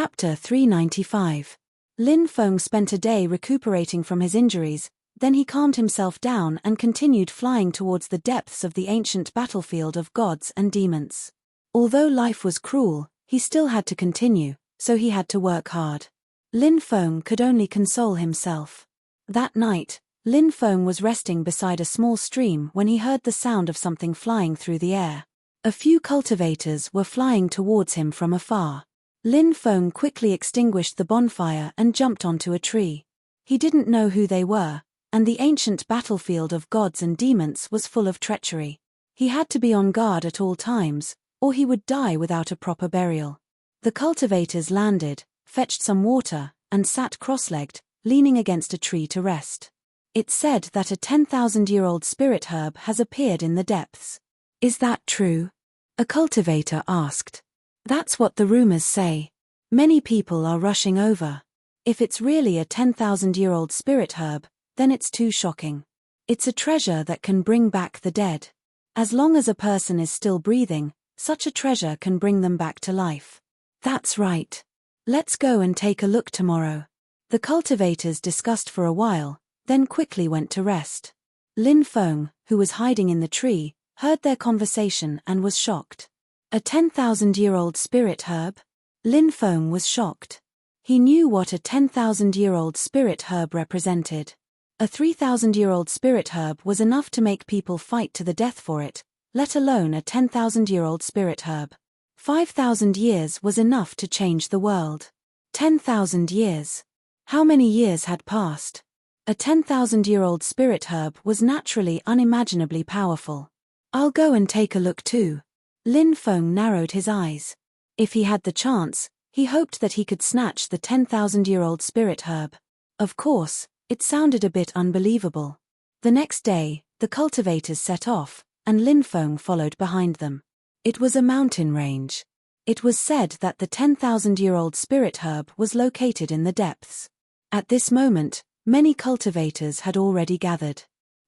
Chapter 395. Lin Feng spent a day recuperating from his injuries, then he calmed himself down and continued flying towards the depths of the ancient battlefield of gods and demons. Although life was cruel, he still had to continue, so he had to work hard. Lin Feng could only console himself. That night, Lin Feng was resting beside a small stream when he heard the sound of something flying through the air. A few cultivators were flying towards him from afar. Lin Feng quickly extinguished the bonfire and jumped onto a tree. He didn't know who they were, and the ancient battlefield of gods and demons was full of treachery. He had to be on guard at all times, or he would die without a proper burial. The cultivators landed, fetched some water, and sat cross-legged, leaning against a tree to rest. It's said that a 10,000-year-old spirit herb has appeared in the depths. Is that true? A cultivator asked. That's what the rumors say. Many people are rushing over. If it's really a 10,000-year-old spirit herb, then it's too shocking. It's a treasure that can bring back the dead. As long as a person is still breathing, such a treasure can bring them back to life. That's right. Let's go and take a look tomorrow. The cultivators discussed for a while, then quickly went to rest. Lin Feng, who was hiding in the tree, heard their conversation and was shocked. A 10,000-year-old spirit herb? Lin Feng was shocked. He knew what a 10,000-year-old spirit herb represented. A 3,000-year-old spirit herb was enough to make people fight to the death for it, let alone a 10,000-year-old spirit herb. 5,000 years was enough to change the world. 10,000 years. How many years had passed? A 10,000-year-old spirit herb was naturally unimaginably powerful. I'll go and take a look too. Lin Feng narrowed his eyes. If he had the chance, he hoped that he could snatch the 10,000-year-old spirit herb. Of course, it sounded a bit unbelievable. The next day, the cultivators set off, and Lin Feng followed behind them. It was a mountain range. It was said that the 10,000-year-old spirit herb was located in the depths. At this moment, many cultivators had already gathered.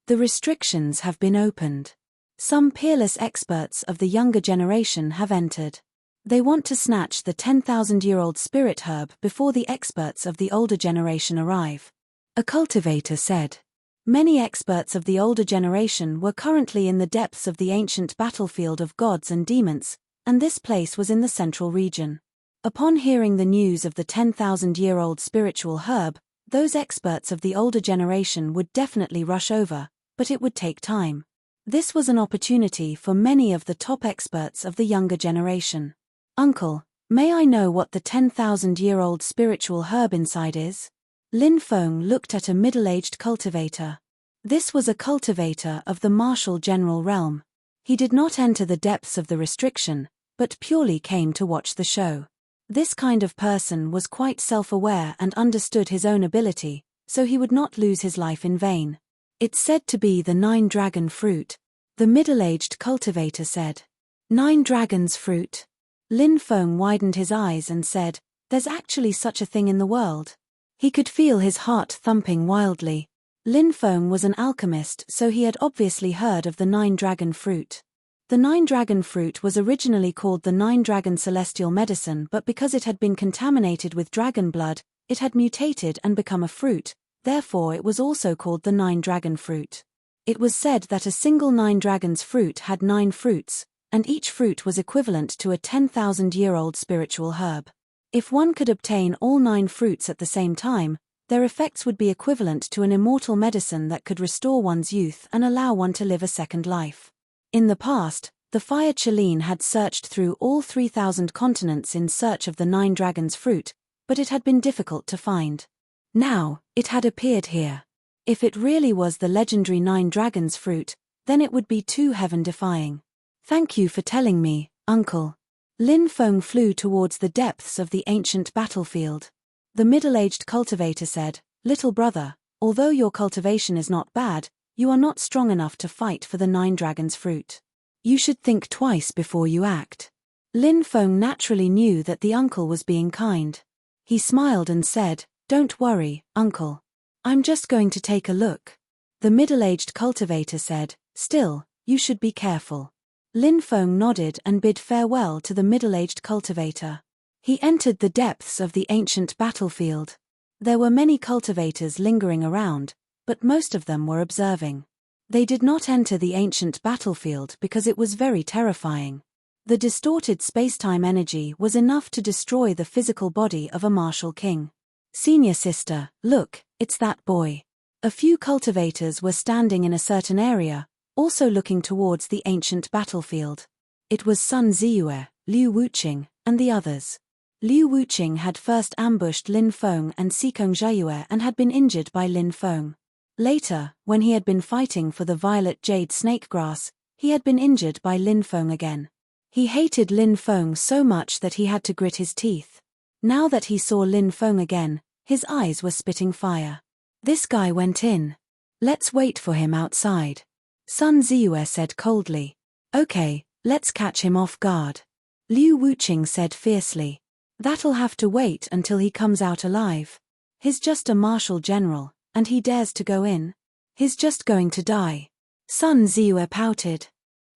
The restrictions have been opened. Some peerless experts of the younger generation have entered. They want to snatch the 10,000-year-old spirit herb before the experts of the older generation arrive. A cultivator said. Many experts of the older generation were currently in the depths of the ancient battlefield of gods and demons, and this place was in the central region. Upon hearing the news of the 10,000-year-old spiritual herb, those experts of the older generation would definitely rush over, but it would take time. This was an opportunity for many of the top experts of the younger generation. Uncle, may I know what the 10,000-year-old spiritual herb inside is? Lin Feng looked at a middle-aged cultivator. This was a cultivator of the martial general realm. He did not enter the depths of the restriction, but purely came to watch the show. This kind of person was quite self-aware and understood his own ability, so he would not lose his life in vain. It's said to be the 9-dragon fruit, the middle-aged cultivator said. 9 dragons fruit? Lin Feng widened his eyes and said, there's actually such a thing in the world. He could feel his heart thumping wildly. Lin Feng was an alchemist, so he had obviously heard of the 9-dragon fruit. The 9-dragon fruit was originally called the 9-dragon celestial medicine, but because it had been contaminated with dragon blood, it had mutated and become a fruit. Therefore it was also called the 9-dragon fruit. It was said that a single 9-dragon's fruit had 9 fruits, and each fruit was equivalent to a 10,000-year-old spiritual herb. If one could obtain all 9 fruits at the same time, their effects would be equivalent to an immortal medicine that could restore one's youth and allow one to live a second life. In the past, the Fire Chelene had searched through all 3,000 continents in search of the 9-dragon's fruit, but it had been difficult to find. Now, it had appeared here. If it really was the legendary 9-dragon's fruit, then it would be too heaven-defying. Thank you for telling me, uncle. Lin Feng flew towards the depths of the ancient battlefield. The middle-aged cultivator said, little brother, although your cultivation is not bad, you are not strong enough to fight for the 9-dragon's fruit. You should think twice before you act. Lin Feng naturally knew that the uncle was being kind. He smiled and said, don't worry, uncle. I'm just going to take a look. The middle-aged cultivator said, still, you should be careful. Lin Feng nodded and bid farewell to the middle-aged cultivator. He entered the depths of the ancient battlefield. There were many cultivators lingering around, but most of them were observing. They did not enter the ancient battlefield because it was very terrifying. The distorted space-time energy was enough to destroy the physical body of a martial king. "Senior sister, look, it's that boy." A few cultivators were standing in a certain area, also looking towards the ancient battlefield. It was Sun Ziyue, Liu Wuqing, and the others. Liu Wuqing had first ambushed Lin Feng and Xikong Zhayue and had been injured by Lin Feng. Later, when he had been fighting for the violet jade snakegrass, he had been injured by Lin Feng again. He hated Lin Feng so much that he had to grit his teeth. Now that he saw Lin Feng again, his eyes were spitting fire. "This guy went in. Let's wait for him outside," Sun Ziyue said coldly. "Okay, let's catch him off guard," Liu Wuqing said fiercely. "That'll have to wait until he comes out alive. He's just a martial general, and he dares to go in. He's just going to die." Sun Ziyue pouted.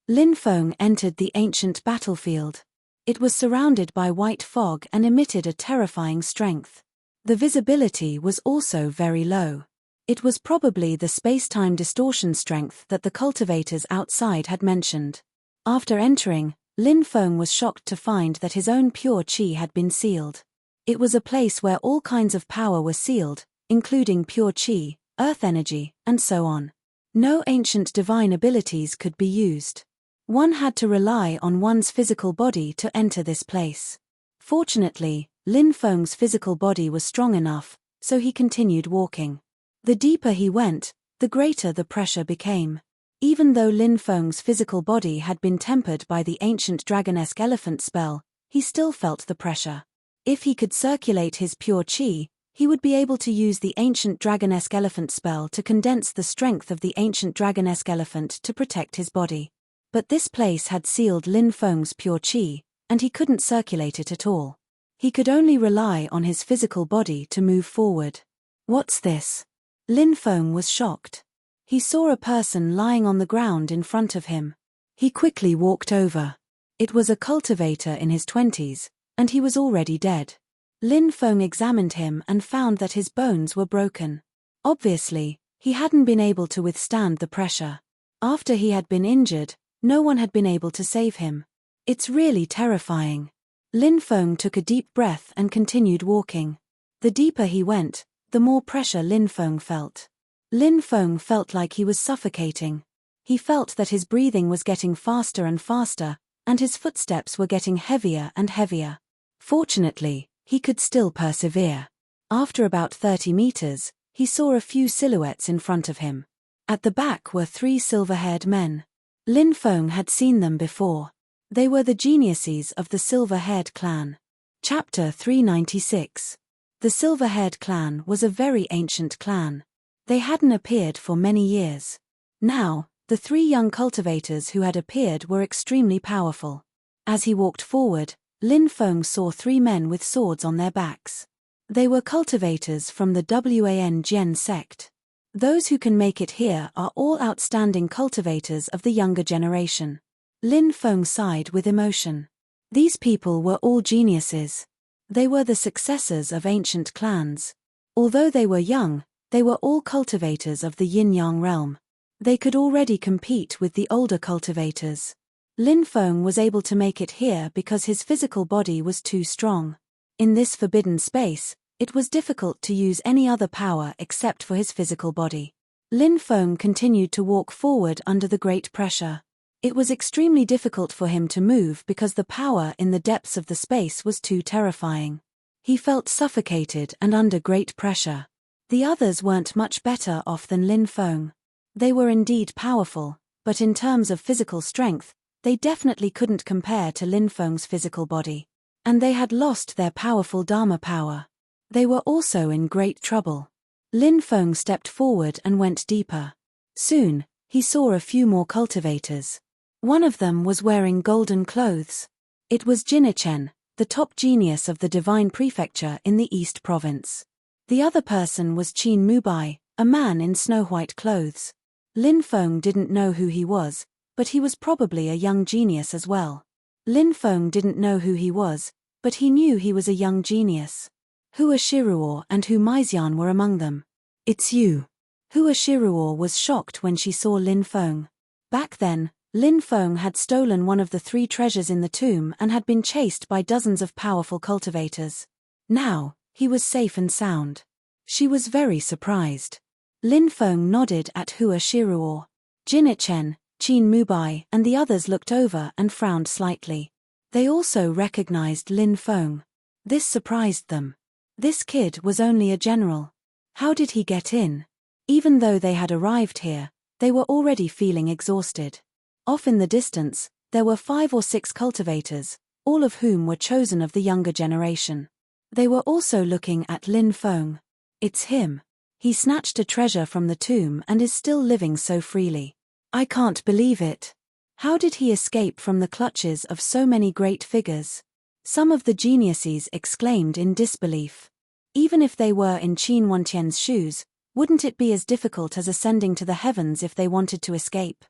Lin Feng entered the ancient battlefield. It was surrounded by white fog and emitted a terrifying strength. The visibility was also very low. It was probably the space-time distortion strength that the cultivators outside had mentioned. After entering, Lin Feng was shocked to find that his own pure qi had been sealed. It was a place where all kinds of power were sealed, including pure qi, earth energy, and so on. No ancient divine abilities could be used. One had to rely on one's physical body to enter this place. Fortunately, Lin Feng's physical body was strong enough, so he continued walking. The deeper he went, the greater the pressure became. Even though Lin Feng's physical body had been tempered by the ancient dragonesque elephant spell, he still felt the pressure. If he could circulate his pure qi, he would be able to use the ancient dragonesque elephant spell to condense the strength of the ancient dragonesque elephant to protect his body. But this place had sealed Lin Feng's pure qi, and he couldn't circulate it at all. He could only rely on his physical body to move forward. "What's this?" Lin Feng was shocked. He saw a person lying on the ground in front of him. He quickly walked over. It was a cultivator in his 20s, and he was already dead. Lin Feng examined him and found that his bones were broken. Obviously, he hadn't been able to withstand the pressure. After he had been injured, no one had been able to save him. It's really terrifying. Lin Feng took a deep breath and continued walking. The deeper he went, the more pressure Lin Feng felt. Lin Feng felt like he was suffocating. He felt that his breathing was getting faster and faster, and his footsteps were getting heavier and heavier. Fortunately, he could still persevere. After about 30 meters, he saw a few silhouettes in front of him. At the back were 3 silver-haired men. Lin Feng had seen them before. They were the geniuses of the silver-haired clan. Chapter 396. The silver-haired clan was a very ancient clan. They hadn't appeared for many years. Now, the 3 young cultivators who had appeared were extremely powerful. As he walked forward, Lin Feng saw 3 men with swords on their backs. They were cultivators from the Wan Jian sect. Those who can make it here are all outstanding cultivators of the younger generation. Lin Feng sighed with emotion. These people were all geniuses. They were the successors of ancient clans. Although they were young, they were all cultivators of the yin-yang realm. They could already compete with the older cultivators. Lin Feng was able to make it here because his physical body was too strong. In this forbidden space, it was difficult to use any other power except for his physical body. Lin Feng continued to walk forward under the great pressure. It was extremely difficult for him to move because the power in the depths of the space was too terrifying. He felt suffocated and under great pressure. The others weren't much better off than Lin Feng. They were indeed powerful, but in terms of physical strength, they definitely couldn't compare to Lin Feng's physical body. And they had lost their powerful Dharma power. They were also in great trouble. Lin Feng stepped forward and went deeper. Soon, he saw a few more cultivators. One of them was wearing golden clothes. It was Jinichen, the top genius of the Divine Prefecture in the East Province. The other person was Qin Mubai, a man in snow-white clothes. Lin Feng didn't know who he was, but he was probably a young genius as well. Lin Feng didn't know who he was, But he knew he was a young genius. Hua Shiruo and Hu Maixian were among them. "It's you." Hua Shiruo was shocked when she saw Lin Feng. Back then, Lin Feng had stolen one of the 3 treasures in the tomb and had been chased by dozens of powerful cultivators. Now, he was safe and sound. She was very surprised. Lin Feng nodded at Hua Shiruo. Jinichen, Qin Mubai and the others looked over and frowned slightly. They also recognized Lin Feng. This surprised them. This kid was only a general. How did he get in? Even though they had arrived here, they were already feeling exhausted. Off in the distance, there were 5 or 6 cultivators, all of whom were chosen of the younger generation. They were also looking at Lin Feng. "It's him. He snatched a treasure from the tomb and is still living so freely. I can't believe it. How did he escape from the clutches of so many great figures?" Some of the geniuses exclaimed in disbelief. Even if they were in Qin Wantian's shoes, wouldn't it be as difficult as ascending to the heavens if they wanted to escape?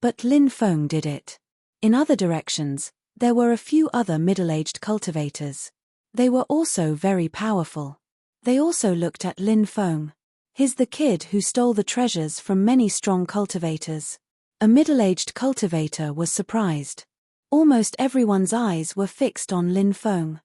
But Lin Feng did it. In other directions, there were a few other middle-aged cultivators. They were also very powerful. They also looked at Lin Feng. "He's the kid who stole the treasures from many strong cultivators." A middle-aged cultivator was surprised. Almost everyone's eyes were fixed on Lin Feng.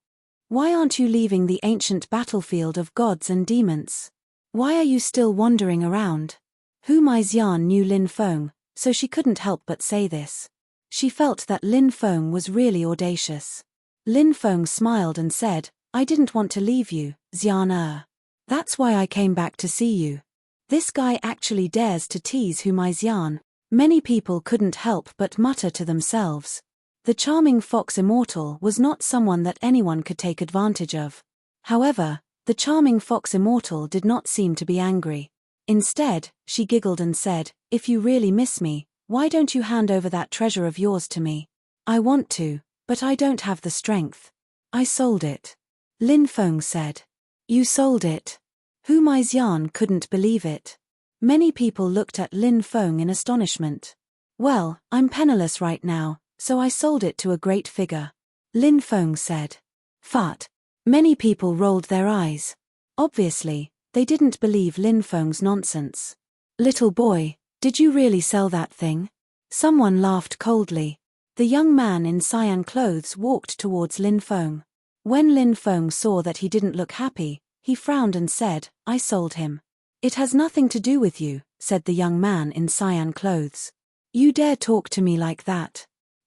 "Why aren't you leaving the ancient battlefield of gods and demons? Why are you still wandering around?" Hu Maixian knew Lin Feng, so she couldn't help but say this. She felt that Lin Feng was really audacious. Lin Feng smiled and said, "I didn't want to leave you, Xian. That's why I came back to see you." This guy actually dares to tease Hu Maixian. Many people couldn't help but mutter to themselves. The charming fox immortal was not someone that anyone could take advantage of. However, the charming fox immortal did not seem to be angry. Instead, she giggled and said, "If you really miss me, why don't you hand over that treasure of yours to me? I want to, but I don't have the strength. I sold it." Lin Feng said. "You sold it?" Hu Maixian couldn't believe it. Many people looked at Lin Feng in astonishment. "Well, I'm penniless right now, so I sold it to a great figure," Lin Feng said. "Fat." Many people rolled their eyes. Obviously, they didn't believe Lin Feng's nonsense. "Little boy, did you really sell that thing?" Someone laughed coldly. The young man in cyan clothes walked towards Lin Feng. When Lin Feng saw that he didn't look happy, he frowned and said, "I sold him." "It has nothing to do with you," said the young man in cyan clothes. "You dare talk to me like that?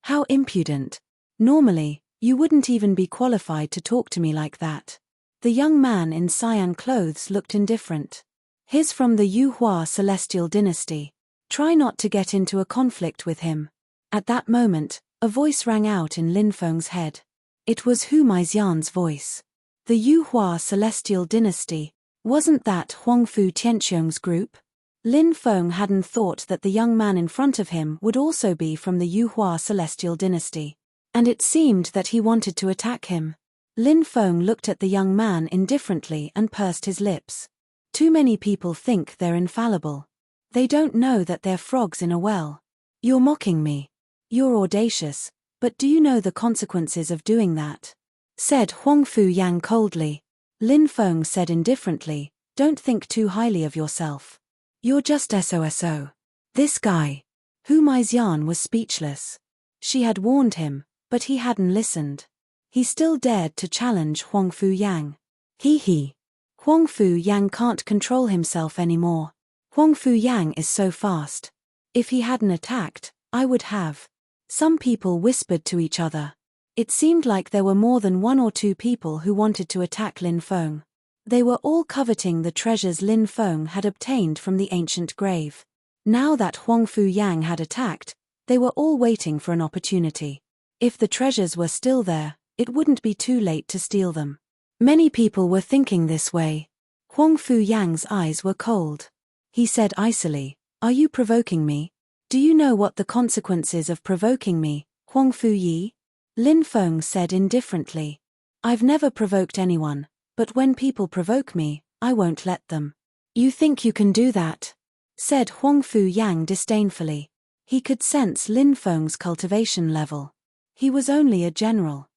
How impudent. Normally, you wouldn't even be qualified to talk to me like that." The young man in cyan clothes looked indifferent. "He's from the Yuhua celestial dynasty. Try not to get into a conflict with him." At that moment, a voice rang out in Lin Feng's head. It was Hu Maixian's voice. The Yuhua celestial dynasty, wasn't that Huangfu Tianqiong's group? Lin Feng hadn't thought that the young man in front of him would also be from the Yuhua celestial dynasty. And it seemed that he wanted to attack him. Lin Feng looked at the young man indifferently and pursed his lips. Too many people think they're infallible. They don't know that they're frogs in a well. "You're mocking me. You're audacious, but do you know the consequences of doing that?" said Huangfu Yang coldly. Lin Feng said indifferently, "Don't think too highly of yourself. You're just SOSO. This guy." Hu Maixian was speechless. She had warned him, but he hadn't listened. He still dared to challenge Huangfu Yang. He. Huangfu Yang can't control himself anymore. Huangfu Yang is so fast. If he hadn't attacked, I would have. Some people whispered to each other. It seemed like there were more than 1 or 2 people who wanted to attack Lin Feng. They were all coveting the treasures Lin Feng had obtained from the ancient grave. Now that Huangfu Yang had attacked, they were all waiting for an opportunity. If the treasures were still there, it wouldn't be too late to steal them. Many people were thinking this way. Huangfu Yang's eyes were cold. He said icily, "Are you provoking me? Do you know what the consequences of provoking me, Huangfu Yi?" Lin Feng said indifferently, "I've never provoked anyone, but when people provoke me, I won't let them." "You think you can do that?" said Huangfu Yang disdainfully. He could sense Lin Feng's cultivation level. He was only a general.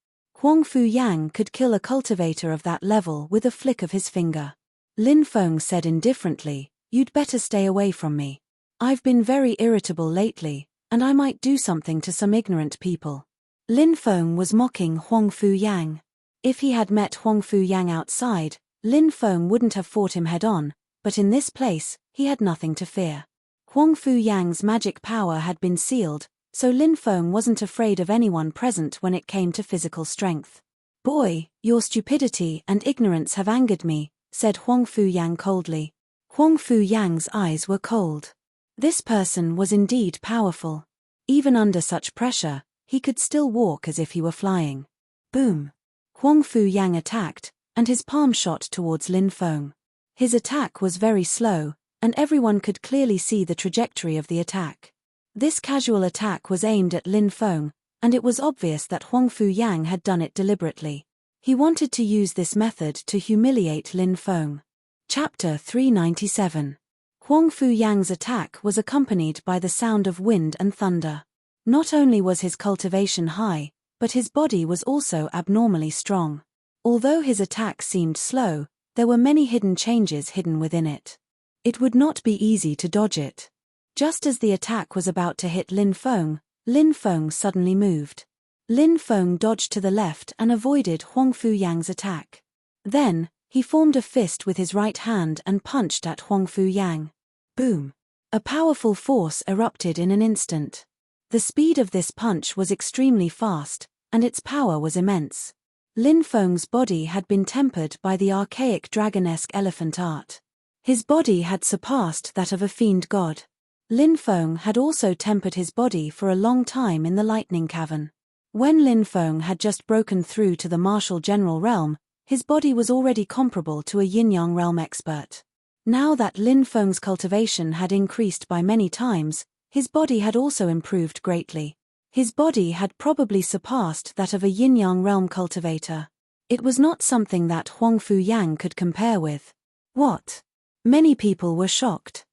Huang Fu Yang could kill a cultivator of that level with a flick of his finger. Lin Feng said indifferently, "You'd better stay away from me. I've been very irritable lately, and I might do something to some ignorant people." Lin Feng was mocking Huang Fu Yang. If he had met Huang Fu Yang outside, Lin Feng wouldn't have fought him head-on, but in this place, he had nothing to fear. Huang Fu Yang's magic power had been sealed, so Lin Feng wasn't afraid of anyone present when it came to physical strength. "Boy, your stupidity and ignorance have angered me," said Huang Fu Yang coldly. Huang Fu Yang's eyes were cold. This person was indeed powerful. Even under such pressure, he could still walk as if he were flying. Boom! Huang Fu Yang attacked, and his palm shot towards Lin Feng. His attack was very slow, and everyone could clearly see the trajectory of the attack. This casual attack was aimed at Lin Feng, and it was obvious that Huang Fu Yang had done it deliberately. He wanted to use this method to humiliate Lin Feng. Chapter 397. Huang Fu Yang's attack was accompanied by the sound of wind and thunder. Not only was his cultivation high, but his body was also abnormally strong. Although his attack seemed slow, there were many hidden changes hidden within it. It would not be easy to dodge it. Just as the attack was about to hit Lin Feng suddenly moved. Lin Feng dodged to the left and avoided Huang Fu Yang's attack. Then, he formed a fist with his right hand and punched at Huang Fu Yang. Boom! A powerful force erupted in an instant. The speed of this punch was extremely fast, and its power was immense. Lin Feng's body had been tempered by the archaic dragon-esque elephant art. His body had surpassed that of a fiend god. Lin Feng had also tempered his body for a long time in the Lightning Cavern. When Lin Feng had just broken through to the martial general realm, his body was already comparable to a yin-yang realm expert. Now that Lin Feng's cultivation had increased by many times, his body had also improved greatly. His body had probably surpassed that of a yin-yang realm cultivator. It was not something that Huang Fu Yang could compare with. What? Many people were shocked.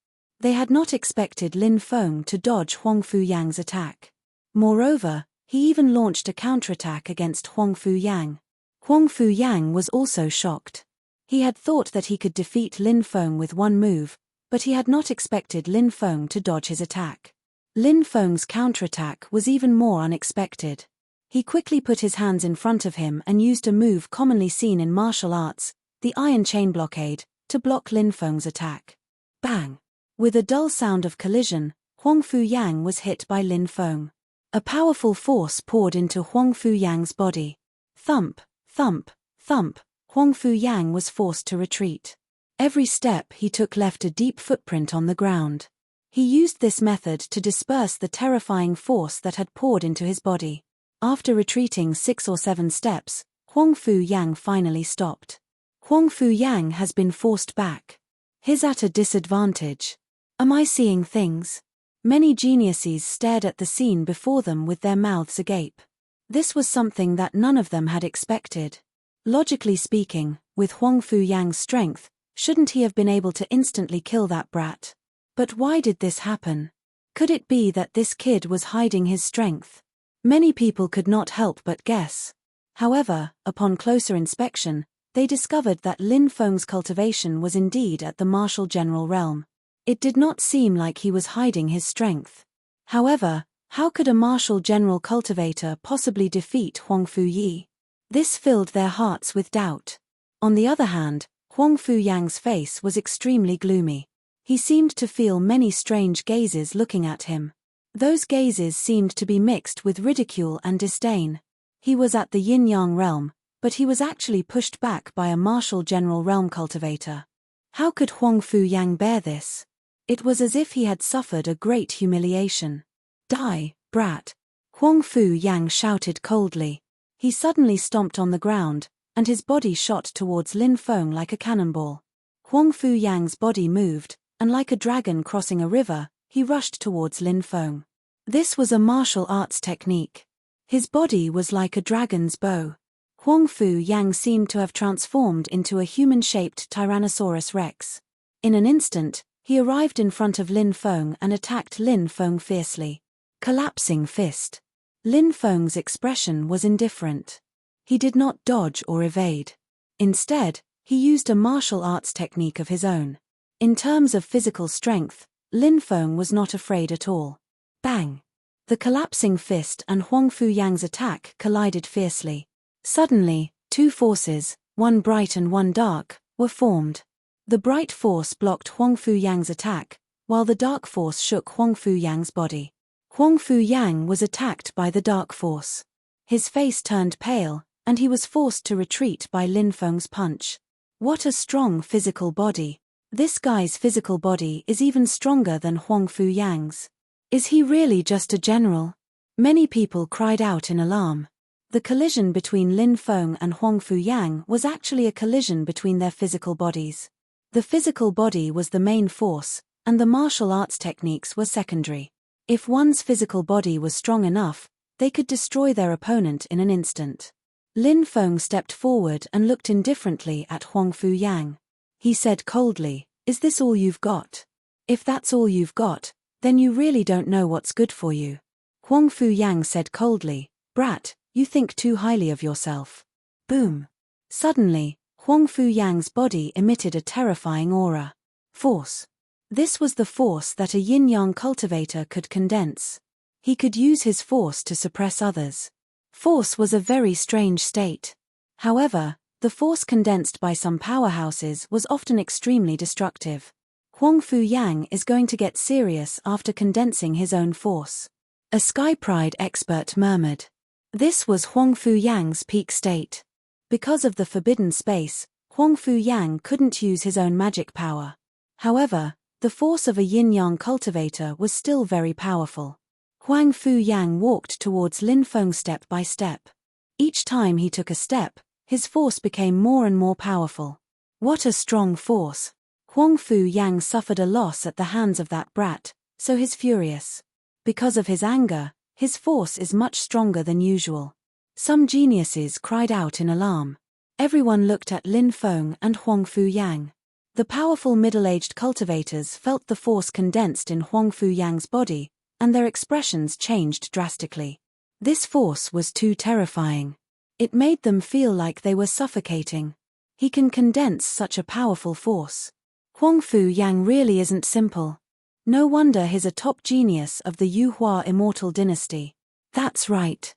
They had not expected Lin Feng to dodge Huang Fu Yang's attack. Moreover, he even launched a counterattack against Huang Fu Yang. Huang Fu Yang was also shocked. He had thought that he could defeat Lin Feng with one move, but he had not expected Lin Feng to dodge his attack. Lin Feng's counterattack was even more unexpected. He quickly put his hands in front of him and used a move commonly seen in martial arts, the iron chain blockade, to block Lin Feng's attack. Bang! With a dull sound of collision, Huang Fu Yang was hit by Lin Feng. A powerful force poured into Huang Fu Yang's body. Thump, thump, thump, Huang Fu Yang was forced to retreat. Every step he took left a deep footprint on the ground. He used this method to disperse the terrifying force that had poured into his body. After retreating 6 or 7 steps, Huang Fu Yang finally stopped. Huang Fu Yang has been forced back. He's at a disadvantage. Am I seeing things? Many geniuses stared at the scene before them with their mouths agape. This was something that none of them had expected. Logically speaking, with Huang Fu Yang's strength, shouldn't he have been able to instantly kill that brat? But why did this happen? Could it be that this kid was hiding his strength? Many people could not help but guess. However, upon closer inspection, they discovered that Lin Feng's cultivation was indeed at the martial general realm. It did not seem like he was hiding his strength. However, how could a martial general cultivator possibly defeat Huang Fu Yi? This filled their hearts with doubt. On the other hand, Huang Fu Yang's face was extremely gloomy. He seemed to feel many strange gazes looking at him. Those gazes seemed to be mixed with ridicule and disdain. He was at the yin-yang realm, but he was actually pushed back by a martial general realm cultivator. How could Huang Fu Yang bear this? It was as if he had suffered a great humiliation. "Die, brat!" Huang Fu Yang shouted coldly. He suddenly stomped on the ground, and his body shot towards Lin Feng like a cannonball. Huang Fu Yang's body moved, and like a dragon crossing a river, he rushed towards Lin Feng. This was a martial arts technique. His body was like a dragon's bow. Huang Fu Yang seemed to have transformed into a human-shaped Tyrannosaurus Rex. In an instant, he arrived in front of Lin Feng and attacked Lin Feng fiercely. Collapsing fist. Lin Feng's expression was indifferent. He did not dodge or evade. Instead, he used a martial arts technique of his own. In terms of physical strength, Lin Feng was not afraid at all. Bang! The collapsing fist and Huang Fu Yang's attack collided fiercely. Suddenly, two forces, one bright and one dark, were formed. The bright force blocked Huang Fu Yang's attack, while the dark force shook Huang Fu Yang's body. Huang Fu Yang was attacked by the dark force. His face turned pale, and he was forced to retreat by Lin Feng's punch. What a strong physical body. This guy's physical body is even stronger than Huang Fu Yang's. Is he really just a general? Many people cried out in alarm. The collision between Lin Feng and Huang Fu Yang was actually a collision between their physical bodies. The physical body was the main force, and the martial arts techniques were secondary. If one's physical body was strong enough, they could destroy their opponent in an instant. Lin Feng stepped forward and looked indifferently at Huang Fu Yang. He said coldly, "Is this all you've got? If that's all you've got, then you really don't know what's good for you." Huang Fu Yang said coldly, "Brat, you think too highly of yourself." Boom! Suddenly, Huang Fu Yang's body emitted a terrifying aura. Force. This was the force that a yin-yang cultivator could condense. He could use his force to suppress others. Force was a very strange state. However, the force condensed by some powerhouses was often extremely destructive. Huang Fu Yang is going to get serious after condensing his own force. A Sky Pride expert murmured. This was Huang Fu Yang's peak state. Because of the forbidden space, Huang Fu Yang couldn't use his own magic power. However, the force of a yin-yang cultivator was still very powerful. Huang Fu Yang walked towards Lin Feng step by step. Each time he took a step, his force became more and more powerful. What a strong force! Huang Fu Yang suffered a loss at the hands of that brat, so he's furious. Because of his anger, his force is much stronger than usual. Some geniuses cried out in alarm. Everyone looked at Lin Feng and Huang Fu Yang. The powerful middle-aged cultivators felt the force condensed in Huang Fu Yang's body, and their expressions changed drastically. This force was too terrifying. It made them feel like they were suffocating. He can condense such a powerful force. Huang Fu Yang really isn't simple. No wonder he's a top genius of the Yuhua immortal dynasty. That's right.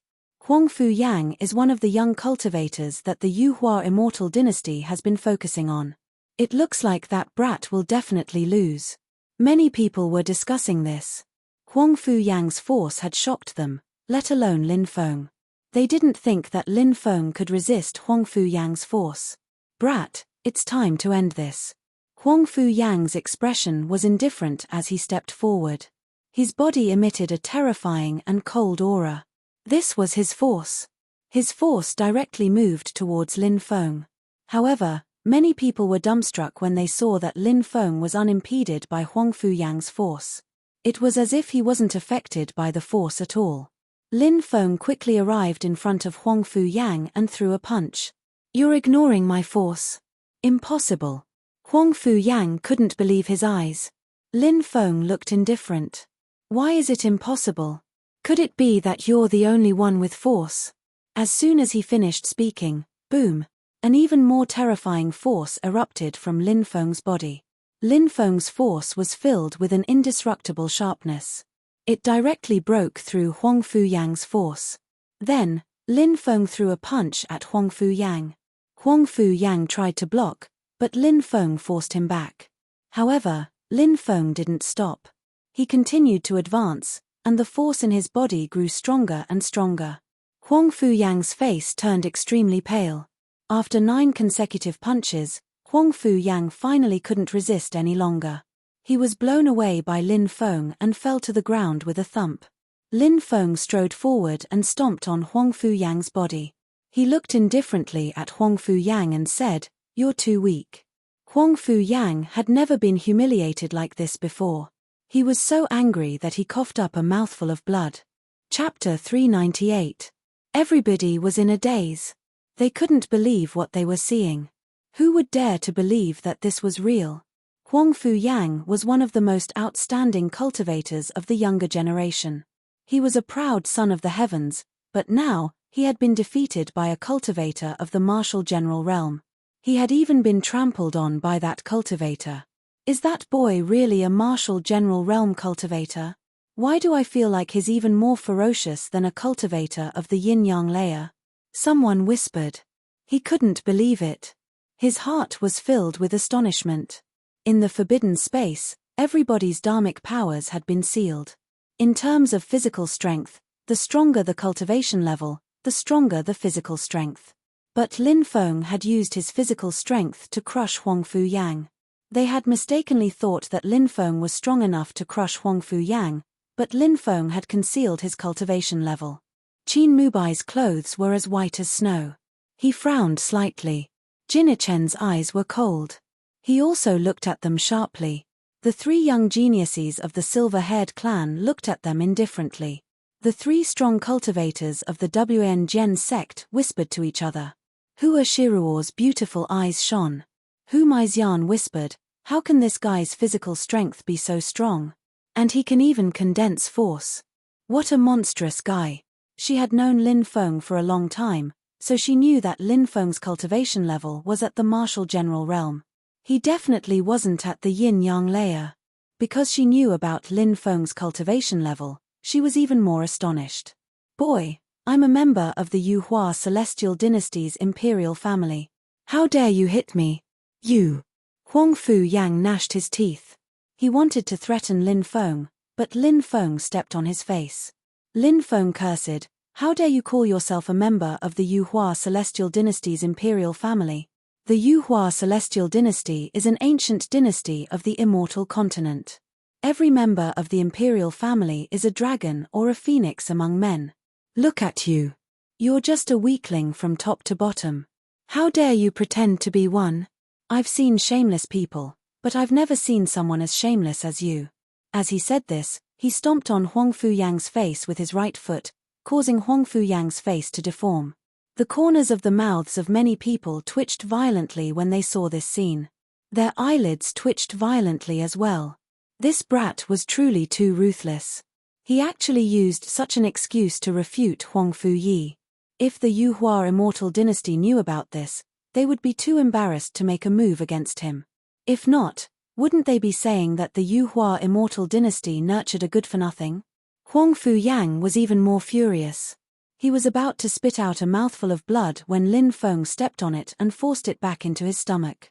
Huang Fu Yang is one of the young cultivators that the Yuhua immortal dynasty has been focusing on. It looks like that brat will definitely lose. Many people were discussing this. Huang Fu Yang's force had shocked them, let alone Lin Feng. They didn't think that Lin Feng could resist Huang Fu Yang's force. Brat, it's time to end this. Huang Fu Yang's expression was indifferent as he stepped forward. His body emitted a terrifying and cold aura. This was his force. His force directly moved towards Lin Feng. However, many people were dumbstruck when they saw that Lin Feng was unimpeded by Huang Fu Yang's force. It was as if he wasn't affected by the force at all. Lin Feng quickly arrived in front of Huang Fu Yang and threw a punch. "You're ignoring my force." "Impossible." Huang Fu Yang couldn't believe his eyes. Lin Feng looked indifferent. "Why is it impossible? Could it be that you're the only one with force?" As soon as he finished speaking, boom, an even more terrifying force erupted from Lin Feng's body. Lin Feng's force was filled with an indestructible sharpness. It directly broke through Huang Fu Yang's force. Then, Lin Feng threw a punch at Huang Fu Yang. Huang Fu Yang tried to block, but Lin Feng forced him back. However, Lin Feng didn't stop. He continued to advance, and the force in his body grew stronger and stronger. Huang Fu Yang's face turned extremely pale. After 9 consecutive punches, Huang Fu Yang finally couldn't resist any longer. He was blown away by Lin Feng and fell to the ground with a thump. Lin Feng strode forward and stomped on Huang Fu Yang's body. He looked indifferently at Huang Fu Yang and said, "You're too weak." Huang Fu Yang had never been humiliated like this before. He was so angry that he coughed up a mouthful of blood. Chapter 398. Everybody was in a daze. They couldn't believe what they were seeing. Who would dare to believe that this was real? Huang Fu Yang was one of the most outstanding cultivators of the younger generation. He was a proud son of the heavens, but now, He had been defeated by a cultivator of the martial general realm. He had even been trampled on by that cultivator. Is that boy really a martial general realm cultivator? Why do I feel like he's even more ferocious than a cultivator of the yin-yang layer? Someone whispered. He couldn't believe it. His heart was filled with astonishment. In the forbidden space, everybody's dharmic powers had been sealed. In terms of physical strength, the stronger the cultivation level, the stronger the physical strength. But Lin Feng had used his physical strength to crush Huang Fu Yang. They had mistakenly thought that Lin Feng was strong enough to crush Huang Fu Yang, but Lin Feng had concealed his cultivation level. Qin Mubai's clothes were as white as snow. He frowned slightly. Jinichen's eyes were cold. He also looked at them sharply. The three young geniuses of the silver-haired clan looked at them indifferently. The three strong cultivators of the Wen Zhen sect whispered to each other. Hua Shiruo's beautiful eyes shone. Hu Maixian whispered, "How can this guy's physical strength be so strong? And he can even condense force. What a monstrous guy." She had known Lin Feng for a long time, so she knew that Lin Feng's cultivation level was at the martial general realm. He definitely wasn't at the yin-yang layer. Because she knew about Lin Feng's cultivation level, she was even more astonished. "Boy, I'm a member of the Yuhua Celestial Dynasty's imperial family. How dare you hit me? You!" Huang Fu Yang gnashed his teeth. He wanted to threaten Lin Feng, but Lin Feng stepped on his face. Lin Feng cursed, "How dare you call yourself a member of the Yuhua Celestial Dynasty's imperial family? The Yuhua Celestial Dynasty is an ancient dynasty of the immortal continent. Every member of the imperial family is a dragon or a phoenix among men. Look at you. You're just a weakling from top to bottom. How dare you pretend to be one? I've seen shameless people, but I've never seen someone as shameless as you." As he said this, he stomped on Huang Fu Yang's face with his right foot, causing Huang Fu Yang's face to deform. The corners of the mouths of many people twitched violently when they saw this scene. Their eyelids twitched violently as well. This brat was truly too ruthless. He actually used such an excuse to refute Huang Fu Yi. If the Yuhua Immortal Dynasty knew about this, they would be too embarrassed to make a move against him. If not, wouldn't they be saying that the Yuhua Immortal Dynasty nurtured a good-for-nothing? Huang Fu Yang was even more furious. He was about to spit out a mouthful of blood when Lin Feng stepped on it and forced it back into his stomach.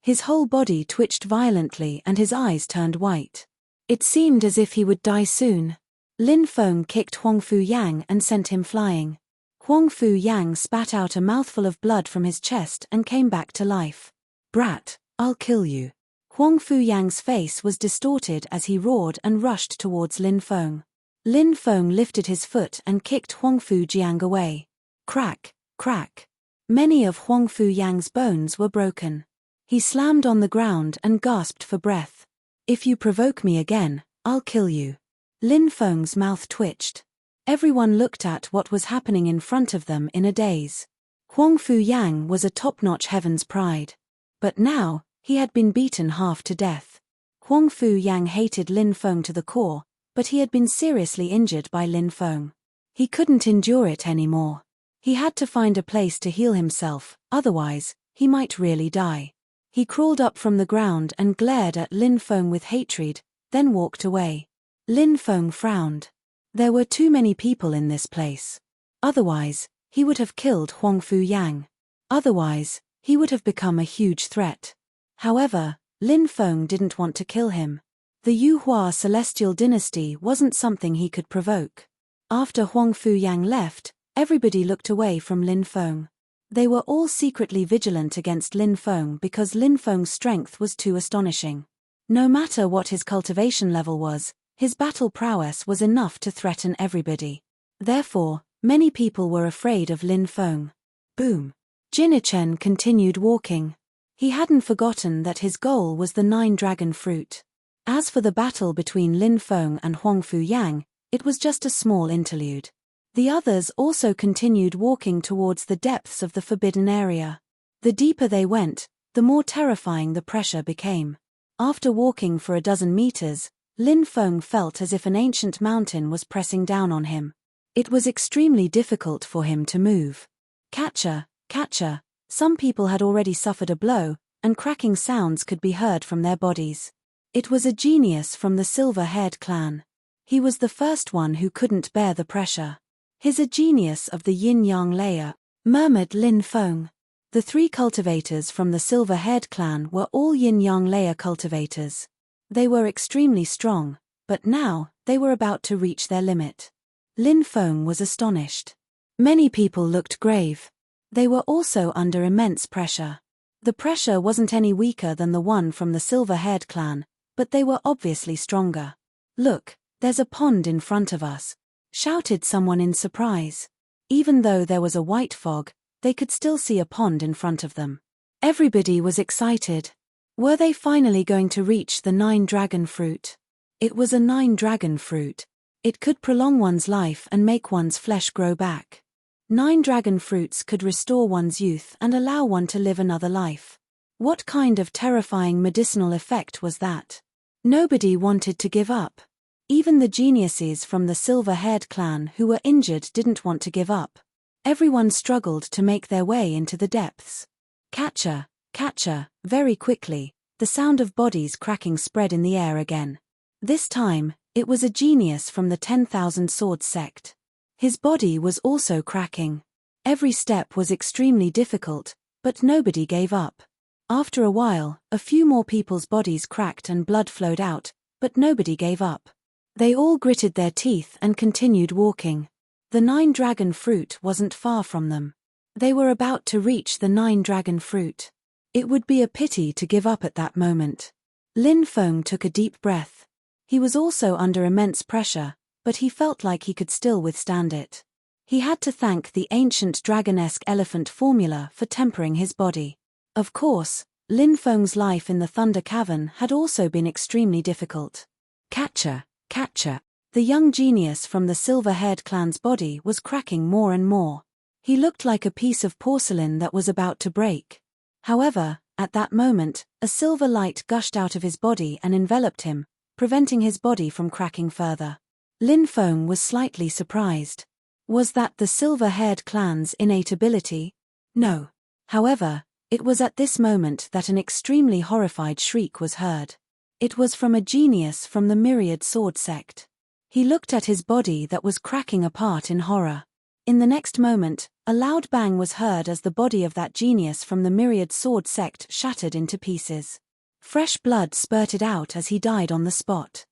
His whole body twitched violently and his eyes turned white. It seemed as if he would die soon. Lin Feng kicked Huang Fu Yang and sent him flying. Huang Fu Yang spat out a mouthful of blood from his chest and came back to life. "Brat, I'll kill you." Huang Fu Yang's face was distorted as he roared and rushed towards Lin Feng. Lin Feng lifted his foot and kicked Huang Fu Jiang away. Crack, crack. Many of Huang Fu Yang's bones were broken. He slammed on the ground and gasped for breath. "If you provoke me again, I'll kill you." Lin Feng's mouth twitched. Everyone looked at what was happening in front of them in a daze. Huang Fu Yang was a top-notch Heaven's Pride. But now, he had been beaten half to death. Huang Fu Yang hated Lin Feng to the core, but he had been seriously injured by Lin Feng. He couldn't endure it anymore. He had to find a place to heal himself, otherwise, he might really die. He crawled up from the ground and glared at Lin Feng with hatred, then walked away. Lin Feng frowned. There were too many people in this place. Otherwise, he would have killed Huang Fu Yang. Otherwise, he would have become a huge threat. However, Lin Feng didn't want to kill him. The Yuhua Celestial Dynasty wasn't something he could provoke. After Huang Fu Yang left, everybody looked away from Lin Feng. They were all secretly vigilant against Lin Feng because Lin Feng's strength was too astonishing. No matter what his cultivation level was, his battle prowess was enough to threaten everybody. Therefore, many people were afraid of Lin Feng. Boom. Jinichen continued walking. He hadn't forgotten that his goal was the 9 dragon fruit. As for the battle between Lin Feng and Huang Fu Yang, it was just a small interlude. The others also continued walking towards the depths of the forbidden area. The deeper they went, the more terrifying the pressure became. After walking for a dozen meters, Lin Feng felt as if an ancient mountain was pressing down on him. It was extremely difficult for him to move. Catcher, catcher, some people had already suffered a blow, and cracking sounds could be heard from their bodies. It was a genius from the silver-haired clan. He was the first one who couldn't bear the pressure. He's a genius of the yin-yang layer, murmured Lin Feng. The 3 cultivators from the silver-haired clan were all yin-yang layer cultivators. They were extremely strong, but now, they were about to reach their limit. Lin Feng was astonished. Many people looked grave. They were also under immense pressure. The pressure wasn't any weaker than the one from the silver-haired clan, but they were obviously stronger. "Look, there's a pond in front of us," shouted someone in surprise. Even though there was a white fog, they could still see a pond in front of them. Everybody was excited. Were they finally going to reach the 9 dragon fruit? It was a 9 dragon fruit. It could prolong one's life and make one's flesh grow back. 9 dragon fruits could restore one's youth and allow one to live another life. What kind of terrifying medicinal effect was that? Nobody wanted to give up. Even the geniuses from the silver-haired clan who were injured didn't want to give up. Everyone struggled to make their way into the depths. Catcher, catcher, very quickly, the sound of bodies cracking spread in the air again. This time, it was a genius from the 10,000 Swords sect. His body was also cracking. Every step was extremely difficult, but nobody gave up. After a while, a few more people's bodies cracked and blood flowed out, but nobody gave up. They all gritted their teeth and continued walking. The 9 dragon fruit wasn't far from them. They were about to reach the 9 dragon fruit. It would be a pity to give up at that moment. Lin Feng took a deep breath. He was also under immense pressure, but he felt like he could still withstand it. He had to thank the ancient dragon-esque elephant formula for tempering his body. Of course, Lin Feng's life in the Thunder Cavern had also been extremely difficult. Catcher, catcher. The young genius from the silver-haired clan's body was cracking more and more. He looked like a piece of porcelain that was about to break. However, at that moment, a silver light gushed out of his body and enveloped him, preventing his body from cracking further. Lin Feng was slightly surprised. Was that the silver-haired clan's innate ability? No. However, it was at this moment that an extremely horrified shriek was heard. It was from a genius from the Myriad Sword sect. He looked at his body that was cracking apart in horror. In the next moment, a loud bang was heard as the body of that genius from the Myriad Sword sect shattered into pieces. Fresh blood spurted out as he died on the spot.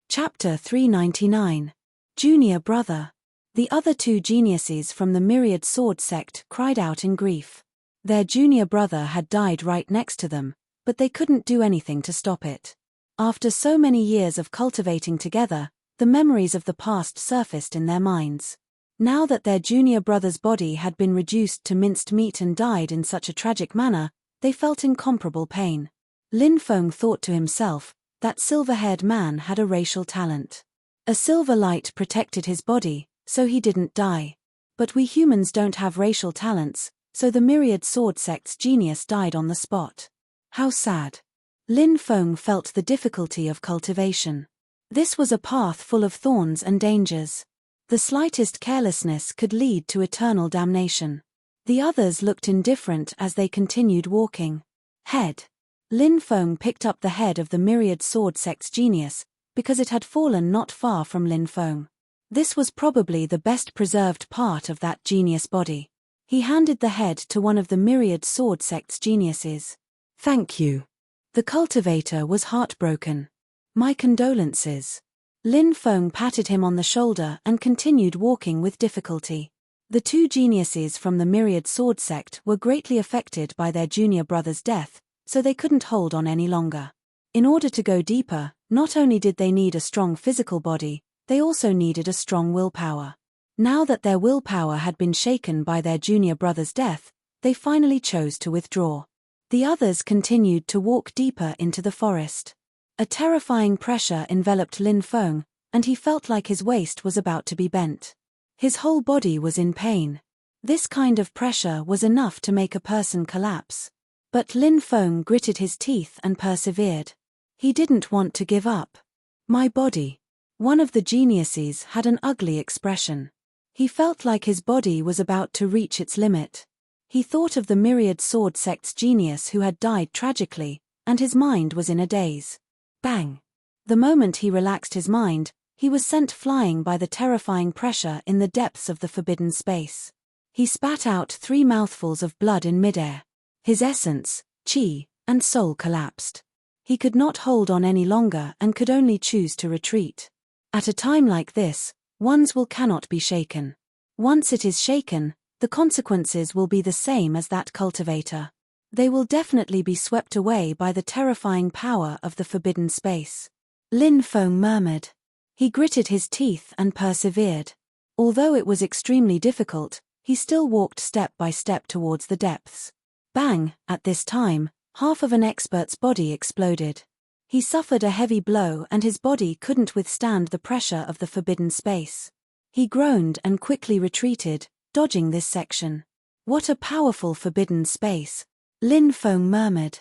Chapter 399. Junior Brother. The other 2 geniuses from the Myriad Sword sect cried out in grief. Their junior brother had died right next to them, but they couldn't do anything to stop it. After so many years of cultivating together, the memories of the past surfaced in their minds. Now that their junior brother's body had been reduced to minced meat and died in such a tragic manner, they felt incomparable pain. Lin Feng thought to himself, that silver-haired man had a racial talent. A silver light protected his body, so he didn't die. But we humans don't have racial talents, so the Myriad Sword sect's genius died on the spot. How sad. Lin Feng felt the difficulty of cultivation. This was a path full of thorns and dangers. The slightest carelessness could lead to eternal damnation. The others looked indifferent as they continued walking. Head. Lin Feng picked up the head of the Myriad Sword sect's genius, because it had fallen not far from Lin Feng. This was probably the best preserved part of that genius body. He handed the head to one of the Myriad Sword sect's geniuses. "Thank you." The cultivator was heartbroken. "My condolences." Lin Feng patted him on the shoulder and continued walking with difficulty. The 2 geniuses from the Myriad Sword sect were greatly affected by their junior brother's death, so they couldn't hold on any longer. In order to go deeper, not only did they need a strong physical body, they also needed a strong willpower. Now that their willpower had been shaken by their junior brother's death, they finally chose to withdraw. The others continued to walk deeper into the forest. A terrifying pressure enveloped Lin Feng, and he felt like his waist was about to be bent. His whole body was in pain. This kind of pressure was enough to make a person collapse. But Lin Feng gritted his teeth and persevered. He didn't want to give up. "My body." One of the geniuses had an ugly expression. He felt like his body was about to reach its limit. He thought of the myriad sword sect's genius who had died tragically, and his mind was in a daze. Bang! The moment he relaxed his mind, he was sent flying by the terrifying pressure in the depths of the forbidden space. He spat out 3 mouthfuls of blood in midair. His essence, chi, and soul collapsed. He could not hold on any longer and could only choose to retreat. At a time like this, one's will cannot be shaken. Once it is shaken, the consequences will be the same as that cultivator. They will definitely be swept away by the terrifying power of the forbidden space. Lin Feng murmured. He gritted his teeth and persevered. Although it was extremely difficult, he still walked step by step towards the depths. Bang! At this time, half of an expert's body exploded. He suffered a heavy blow and his body couldn't withstand the pressure of the forbidden space. He groaned and quickly retreated, dodging this section. What a powerful forbidden space, Lin Feng murmured.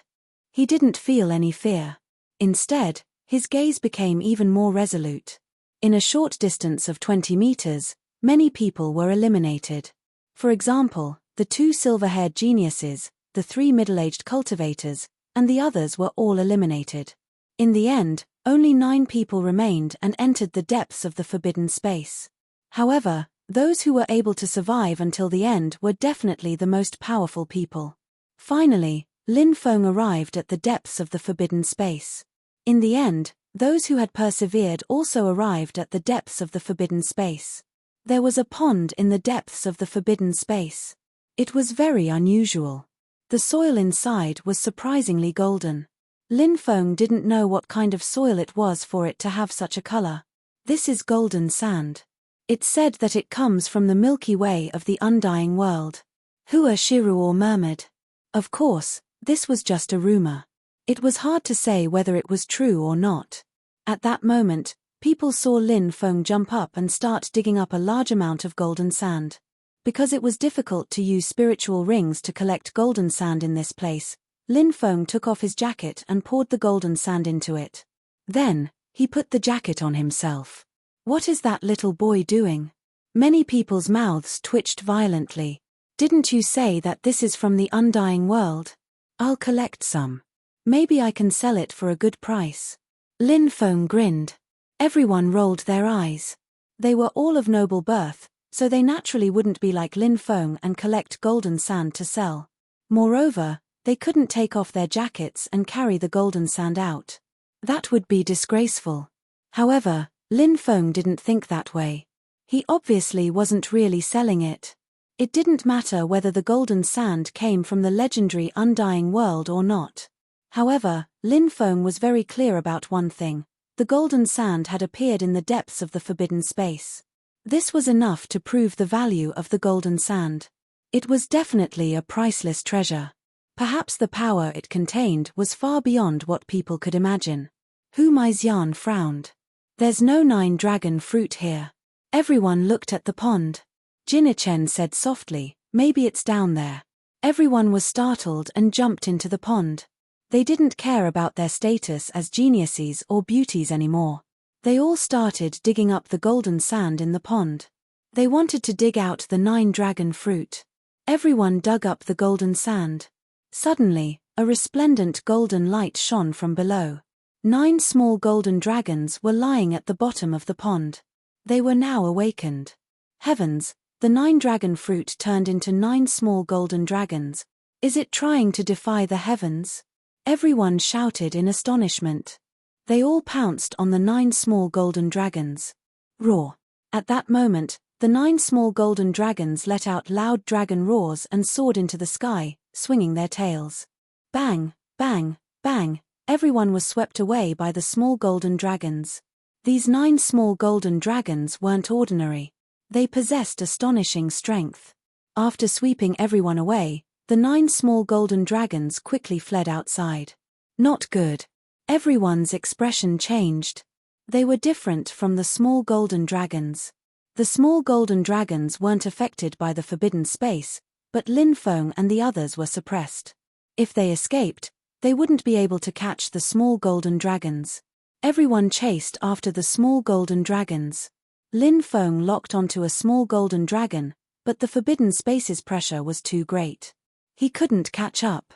He didn't feel any fear. Instead, his gaze became even more resolute. In a short distance of 20 meters, many people were eliminated. For example, the 2 silver-haired geniuses, the 3 middle-aged cultivators, and the others were all eliminated. In the end, only 9 people remained and entered the depths of the forbidden space. However, those who were able to survive until the end were definitely the most powerful people. Finally, Lin Feng arrived at the depths of the forbidden space. In the end, those who had persevered also arrived at the depths of the forbidden space. There was a pond in the depths of the forbidden space. It was very unusual. The soil inside was surprisingly golden. Lin Feng didn't know what kind of soil it was for it to have such a color. This is golden sand. It's said that it comes from the Milky Way of the undying world. Hua Shiruo murmured. Of course, this was just a rumor. It was hard to say whether it was true or not. At that moment, people saw Lin Feng jump up and start digging up a large amount of golden sand. Because it was difficult to use spiritual rings to collect golden sand in this place, Lin Feng took off his jacket and poured the golden sand into it. Then, he put the jacket on himself. What is that little boy doing? Many people's mouths twitched violently. Didn't you say that this is from the undying world? I'll collect some. Maybe I can sell it for a good price. Lin Feng grinned. Everyone rolled their eyes. They were all of noble birth, so they naturally wouldn't be like Lin Feng and collect golden sand to sell. Moreover, they couldn't take off their jackets and carry the golden sand out. That would be disgraceful. However, Lin Feng didn't think that way. He obviously wasn't really selling it. It didn't matter whether the golden sand came from the legendary undying world or not. However, Lin Feng was very clear about one thing. The golden sand had appeared in the depths of the forbidden space. This was enough to prove the value of the golden sand. It was definitely a priceless treasure. Perhaps the power it contained was far beyond what people could imagine. Hu Maixian frowned. There's no 9 dragon fruit here. Everyone looked at the pond. Jinichen said softly, maybe it's down there. Everyone was startled and jumped into the pond. They didn't care about their status as geniuses or beauties anymore. They all started digging up the golden sand in the pond. They wanted to dig out the 9 dragon fruit. Everyone dug up the golden sand. Suddenly, a resplendent golden light shone from below. 9 small golden dragons were lying at the bottom of the pond. They were now awakened. Heavens, the 9 dragon fruit turned into 9 small golden dragons. Is it trying to defy the heavens? Everyone shouted in astonishment. They all pounced on the 9 small golden dragons. Roar! At that moment, the 9 small golden dragons let out loud dragon roars and soared into the sky, swinging their tails. Bang, bang, bang, everyone was swept away by the small golden dragons. These 9 small golden dragons weren't ordinary. They possessed astonishing strength. After sweeping everyone away, the 9 small golden dragons quickly fled outside. Not good. Everyone's expression changed. They were different from the small golden dragons. The small golden dragons weren't affected by the forbidden space, but Lin Feng and the others were suppressed. If they escaped, they wouldn't be able to catch the small golden dragons. Everyone chased after the small golden dragons. Lin Feng locked onto a small golden dragon, but the forbidden space's pressure was too great. He couldn't catch up.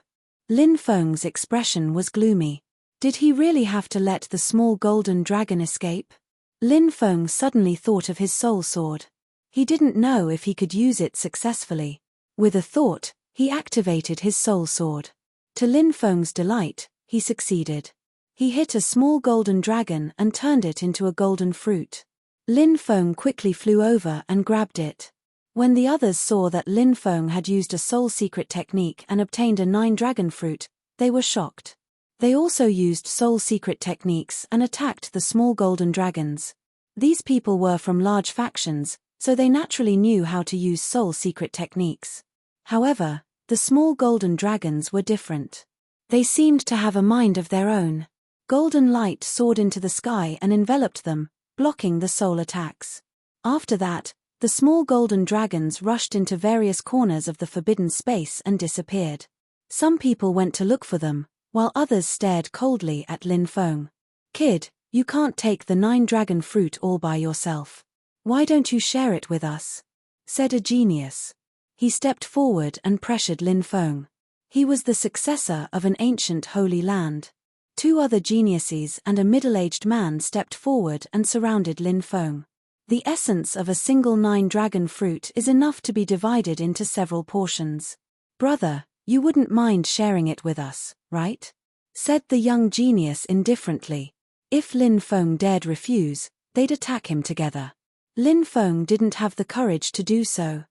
Lin Feng's expression was gloomy. Did he really have to let the small golden dragon escape? Lin Feng suddenly thought of his soul sword. He didn't know if he could use it successfully. With a thought, he activated his soul sword. To Lin Feng's delight, he succeeded. He hit a small golden dragon and turned it into a golden fruit. Lin Feng quickly flew over and grabbed it. When the others saw that Lin Feng had used a soul secret technique and obtained a 9 dragon fruit, they were shocked. They also used soul secret techniques and attacked the small golden dragons. These people were from large factions, so they naturally knew how to use soul secret techniques. However, the small golden dragons were different. They seemed to have a mind of their own. Golden light soared into the sky and enveloped them, blocking the soul attacks. After that, the small golden dragons rushed into various corners of the forbidden space and disappeared. Some people went to look for them, while others stared coldly at Lin Feng. "Kid, you can't take the 9 dragon fruit all by yourself. Why don't you share it with us?" said a genius. He stepped forward and pressured Lin Feng. He was the successor of an ancient holy land. 2 other geniuses and a middle-aged man stepped forward and surrounded Lin Feng. The essence of a single 9 dragon fruit is enough to be divided into several portions. "Brother, you wouldn't mind sharing it with us, right?" said the young genius indifferently. If Lin Feng dared refuse, they'd attack him together. Lin Feng didn't have the courage to do so.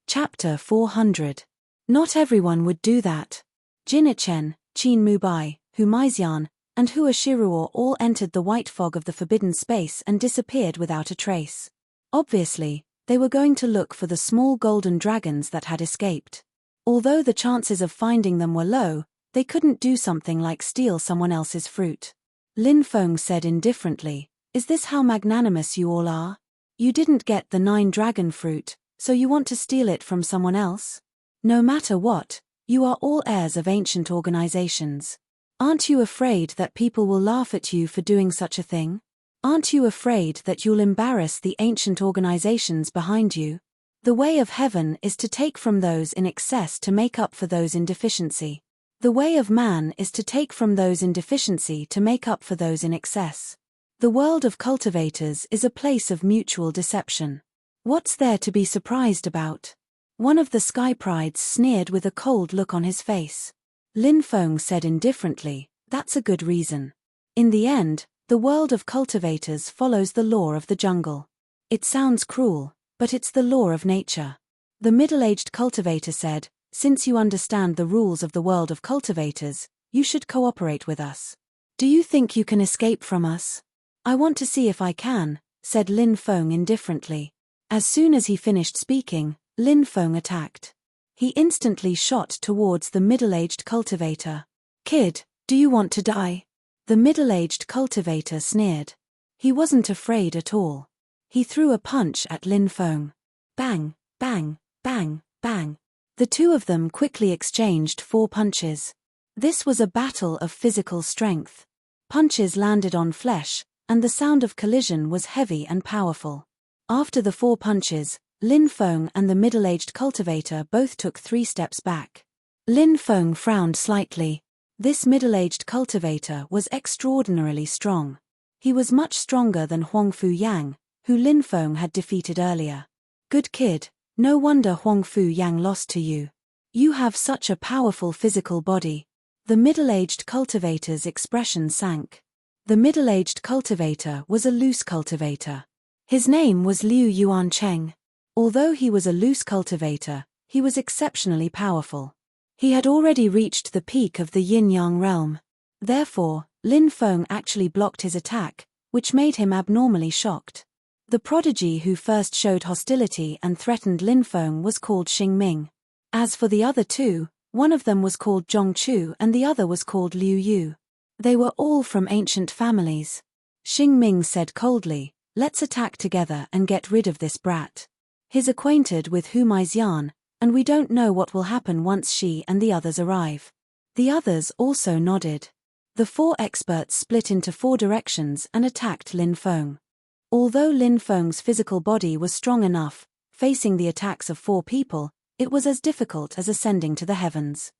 Chapter 400. Not everyone would do that. Jinichen, Qin Mubai, Hu Maixian, and Hua Shiruo all entered the white fog of the forbidden space and disappeared without a trace. Obviously, they were going to look for the small golden dragons that had escaped. Although the chances of finding them were low, they couldn't do something like steal someone else's fruit. Lin Feng said indifferently, "Is this how magnanimous you all are? You didn't get the 9 dragon fruit, so you want to steal it from someone else? No matter what, you are all heirs of ancient organizations. Aren't you afraid that people will laugh at you for doing such a thing? Aren't you afraid that you'll embarrass the ancient organizations behind you? The way of heaven is to take from those in excess to make up for those in deficiency. The way of man is to take from those in deficiency to make up for those in excess. The world of cultivators is a place of mutual deception. What's there to be surprised about?" One of the sky prides sneered with a cold look on his face. Lin Feng said indifferently, "That's a good reason. In the end, the world of cultivators follows the law of the jungle. It sounds cruel, but it's the law of nature." The middle-aged cultivator said, "Since you understand the rules of the world of cultivators, you should cooperate with us. Do you think you can escape from us?" "I want to see if I can," said Lin Feng indifferently. As soon as he finished speaking, Lin Feng attacked. He instantly shot towards the middle-aged cultivator. "Kid, do you want to die?" The middle-aged cultivator sneered. He wasn't afraid at all. He threw a punch at Lin Feng. Bang, bang, bang, bang. The 2 of them quickly exchanged 4 punches. This was a battle of physical strength. Punches landed on flesh, and the sound of collision was heavy and powerful. After the 4 punches, Lin Feng and the middle-aged cultivator both took 3 steps back. Lin Feng frowned slightly. This middle-aged cultivator was extraordinarily strong. He was much stronger than Huang Fu Yang, who Lin Feng had defeated earlier. "Good kid, no wonder Huang Fu Yang lost to you. You have such a powerful physical body." The middle-aged cultivator's expression sank. The middle-aged cultivator was a loose cultivator. His name was Liu Yuan Cheng. Although he was a loose cultivator, he was exceptionally powerful. He had already reached the peak of the yin-yang realm. Therefore, Lin Feng actually blocked his attack, which made him abnormally shocked. The prodigy who first showed hostility and threatened Lin Feng was called Xing Ming. As for the other 2, one of them was called Zhong Chu and the other was called Liu Yu. They were all from ancient families. Xing Ming said coldly, "Let's attack together and get rid of this brat. He's acquainted with Hu Maixian, and we don't know what will happen once she and the others arrive." The others also nodded. The 4 experts split into 4 directions and attacked Lin Feng. Although Lin Feng's physical body was strong enough, facing the attacks of 4 people, it was as difficult as ascending to the heavens.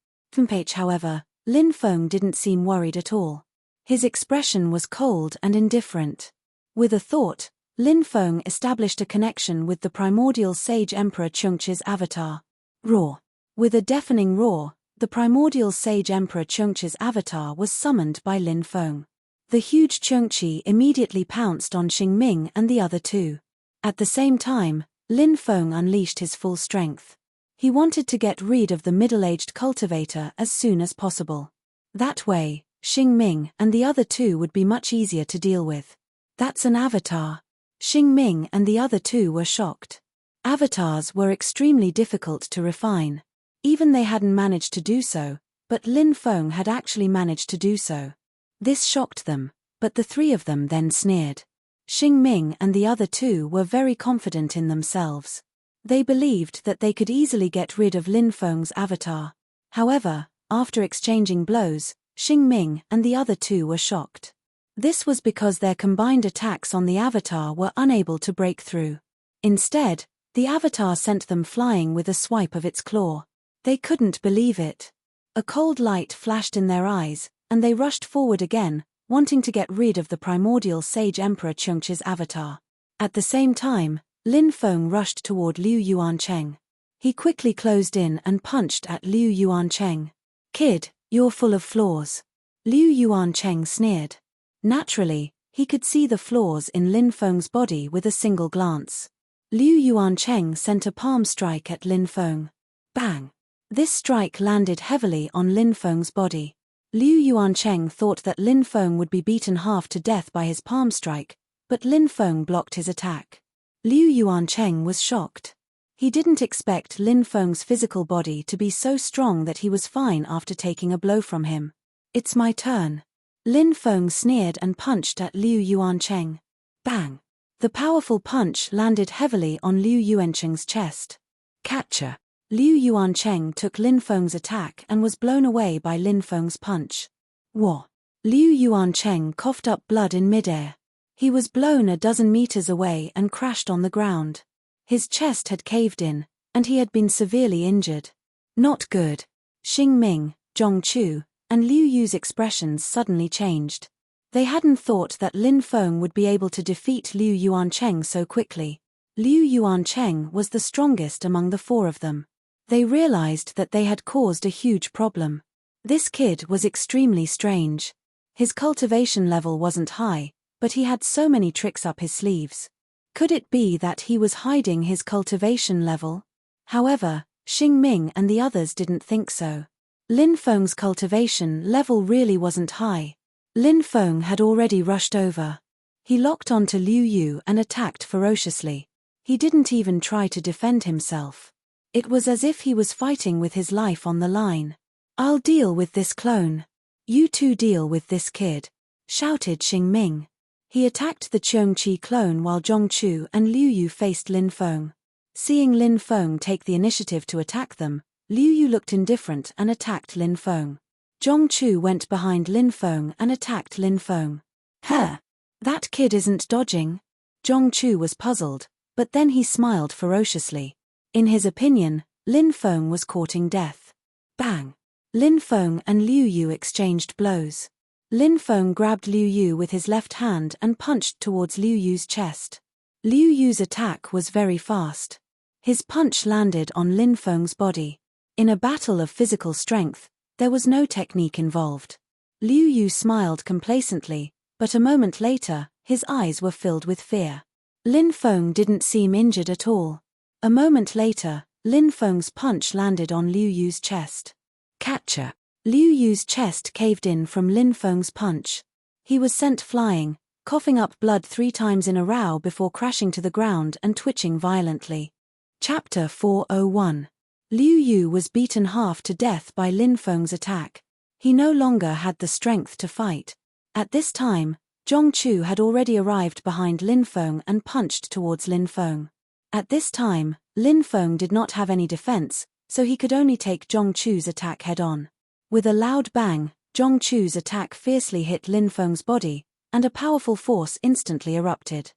However, Lin Feng didn't seem worried at all. His expression was cold and indifferent. With a thought, Lin Feng established a connection with the primordial sage Emperor Chengqi's avatar. Roar. With a deafening roar, the primordial sage Emperor Chengqi's avatar was summoned by Lin Feng. The huge Chengqi immediately pounced on Xingming and the other 2. At the same time, Lin Feng unleashed his full strength. He wanted to get rid of the middle-aged cultivator as soon as possible. That way, Xingming and the other 2 would be much easier to deal with. That's an avatar. Xingming and the other 2 were shocked. Avatars were extremely difficult to refine. Even they hadn't managed to do so, but Lin Feng had actually managed to do so. This shocked them, but the 3 of them then sneered. Xingming and the other 2 were very confident in themselves. They believed that they could easily get rid of Lin Feng's avatar. However, after exchanging blows, Xingming and the other 2 were shocked. This was because their combined attacks on the avatar were unable to break through. Instead, the avatar sent them flying with a swipe of its claw. They couldn't believe it. A cold light flashed in their eyes, and they rushed forward again, wanting to get rid of the primordial sage Emperor Chengqi's avatar. At the same time, Lin Feng rushed toward Liu Yuancheng. He quickly closed in and punched at Liu Yuancheng. "Kid, you're full of flaws." Liu Yuancheng sneered. Naturally, he could see the flaws in Lin Feng's body with a single glance. Liu Yuancheng sent a palm strike at Lin Feng. Bang! This strike landed heavily on Lin Feng's body. Liu Yuancheng thought that Lin Feng would be beaten half to death by his palm strike, but Lin Feng blocked his attack. Liu Yuancheng was shocked. He didn't expect Lin Feng's physical body to be so strong that he was fine after taking a blow from him. "It's my turn." Lin Feng sneered and punched at Liu Yuancheng. Bang! The powerful punch landed heavily on Liu Yuancheng's chest. Catcher! Liu Yuancheng took Lin Feng's attack and was blown away by Lin Feng's punch. Whoa! Liu Yuancheng coughed up blood in midair. He was blown a dozen meters away and crashed on the ground. His chest had caved in, and he had been severely injured. Not good. Xingming, Zhongchu, and Liu Yu's expressions suddenly changed. They hadn't thought that Lin Feng would be able to defeat Liu Yuancheng so quickly. Liu Yuancheng was the strongest among the 4 of them. They realized that they had caused a huge problem. This kid was extremely strange. His cultivation level wasn't high, but he had so many tricks up his sleeves. Could it be that he was hiding his cultivation level? However, Xingming and the others didn't think so. Lin Feng's cultivation level really wasn't high. Lin Feng had already rushed over. He locked onto Liu Yu and attacked ferociously. He didn't even try to defend himself. It was as if he was fighting with his life on the line. "I'll deal with this clone. You 2 deal with this kid," shouted Xingming. He attacked the Chengqi clone while Zhongchu and Liu Yu faced Lin Feng. Seeing Lin Feng take the initiative to attack them, Liu Yu looked indifferent and attacked Lin Feng. Zhongchu went behind Lin Feng and attacked Lin Feng. "Huh! That kid isn't dodging." Zhongchu was puzzled, but then he smiled ferociously. In his opinion, Lin Feng was courting death. Bang! Lin Feng and Liu Yu exchanged blows. Lin Feng grabbed Liu Yu with his left hand and punched towards Liu Yu's chest. Liu Yu's attack was very fast. His punch landed on Lin Feng's body. In a battle of physical strength, there was no technique involved. Liu Yu smiled complacently, but a moment later, his eyes were filled with fear. Lin Feng didn't seem injured at all. A moment later, Lin Feng's punch landed on Liu Yu's chest. Catcher! Liu Yu's chest caved in from Lin Feng's punch. He was sent flying, coughing up blood 3 times in a row before crashing to the ground and twitching violently. Chapter 401. Liu Yu was beaten half to death by Lin Feng's attack. He no longer had the strength to fight. At this time, Zhongchu had already arrived behind Lin Feng and punched towards Lin Feng. At this time, Lin Feng did not have any defense, so he could only take Zhongchu's attack head-on. With a loud bang, Zhongchu's attack fiercely hit Lin Feng's body, and a powerful force instantly erupted.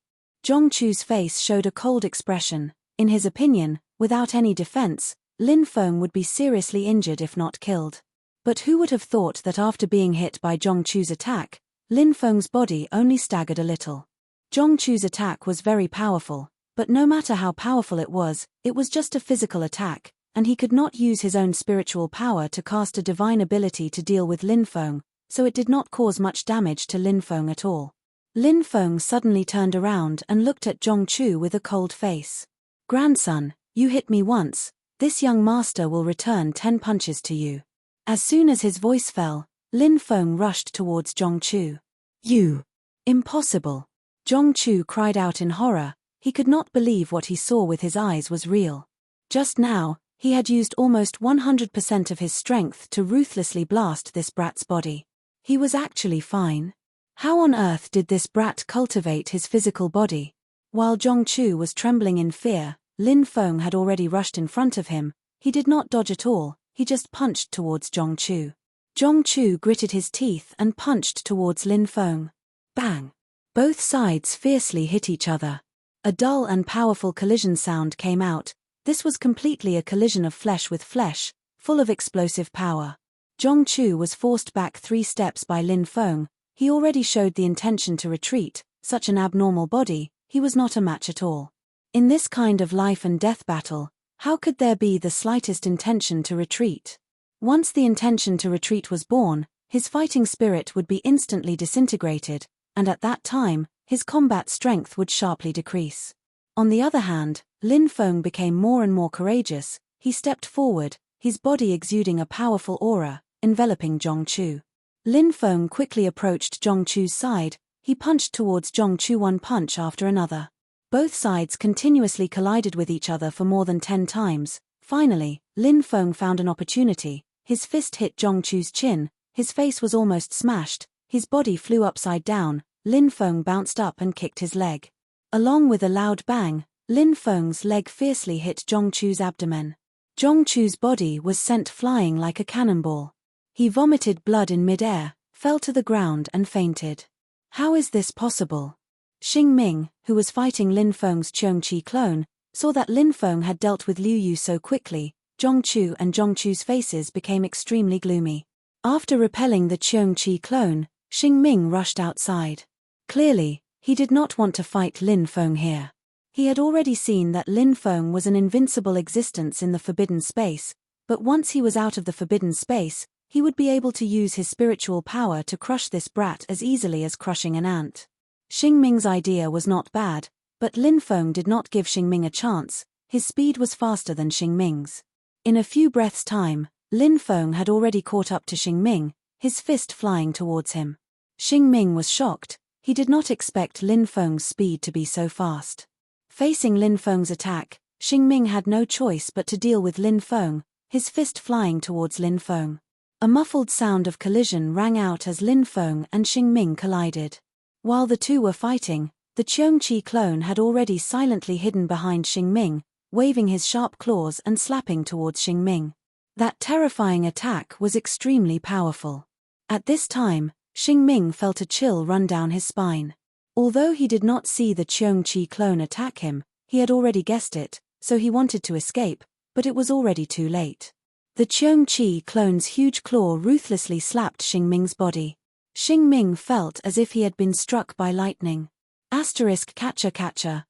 Zhongchu's face showed a cold expression. In his opinion, without any defense, Lin Feng would be seriously injured if not killed. But who would have thought that after being hit by Zhongchu's attack, Lin Feng's body only staggered a little. Zhongchu's attack was very powerful, but no matter how powerful it was just a physical attack, and he could not use his own spiritual power to cast a divine ability to deal with Lin Feng, so it did not cause much damage to Lin Feng at all. Lin Feng suddenly turned around and looked at Zhongchu with a cold face. "Grandson, you hit me once, this young master will return 10 punches to you." As soon as his voice fell, Lin Feng rushed towards Zhongchu. "You! Impossible!" Zhongchu cried out in horror. He could not believe what he saw with his eyes was real. Just now, he had used almost 100% of his strength to ruthlessly blast this brat's body. He was actually fine. How on earth did this brat cultivate his physical body? While Zhongchu was trembling in fear, Lin Feng had already rushed in front of him. He did not dodge at all, he just punched towards Zhongchu. Zhongchu gritted his teeth and punched towards Lin Feng. Bang! Both sides fiercely hit each other. A dull and powerful collision sound came out. This was completely a collision of flesh with flesh, full of explosive power. Zhongchu was forced back 3 steps by Lin Feng. He already showed the intention to retreat. Such an abnormal body, he was not a match at all. In this kind of life and death battle, how could there be the slightest intention to retreat? Once the intention to retreat was born, his fighting spirit would be instantly disintegrated, and at that time, his combat strength would sharply decrease. On the other hand, Lin Feng became more and more courageous. He stepped forward, his body exuding a powerful aura, enveloping Zhongchu. Lin Feng quickly approached Zhongchu's side. He punched towards Zhongchu one punch after another. Both sides continuously collided with each other for more than 10 times. Finally, Lin Feng found an opportunity. His fist hit Zhongchu's chin. His face was almost smashed. His body flew upside down. Lin Feng bounced up and kicked his leg. Along with a loud bang, Lin Feng's leg fiercely hit Zhongchu's abdomen. Zhongchu's body was sent flying like a cannonball. He vomited blood in midair, fell to the ground and fainted. How is this possible? Xing Ming, who was fighting Lin Feng's Qiongqi clone, saw that Lin Feng had dealt with Liu Yu so quickly. Zhongchu and Zhongchu's faces became extremely gloomy. After repelling the Qiongqi clone, Xing Ming rushed outside. Clearly, he did not want to fight Lin Feng here. He had already seen that Lin Feng was an invincible existence in the forbidden space, but once he was out of the forbidden space, he would be able to use his spiritual power to crush this brat as easily as crushing an ant. Xing Ming's idea was not bad, but Lin Feng did not give Xing Ming a chance. His speed was faster than Xing Ming's. In a few breaths' time, Lin Feng had already caught up to Xing Ming, his fist flying towards him. Xing Ming was shocked. He did not expect Lin Feng's speed to be so fast. Facing Lin Feng's attack, Xing Ming had no choice but to deal with Lin Feng, his fist flying towards Lin Feng. A muffled sound of collision rang out as Lin Feng and Xing Ming collided. While the two were fighting, the Qiongqi clone had already silently hidden behind Xing Ming, waving his sharp claws and slapping towards Xing Ming. That terrifying attack was extremely powerful. At this time, Xing Ming felt a chill run down his spine. Although he did not see the Qiongqi clone attack him, he had already guessed it, so he wanted to escape, but it was already too late. The Qiongqi clone's huge claw ruthlessly slapped Xing Ming's body. Xing Ming felt as if he had been struck by lightning. Catcher.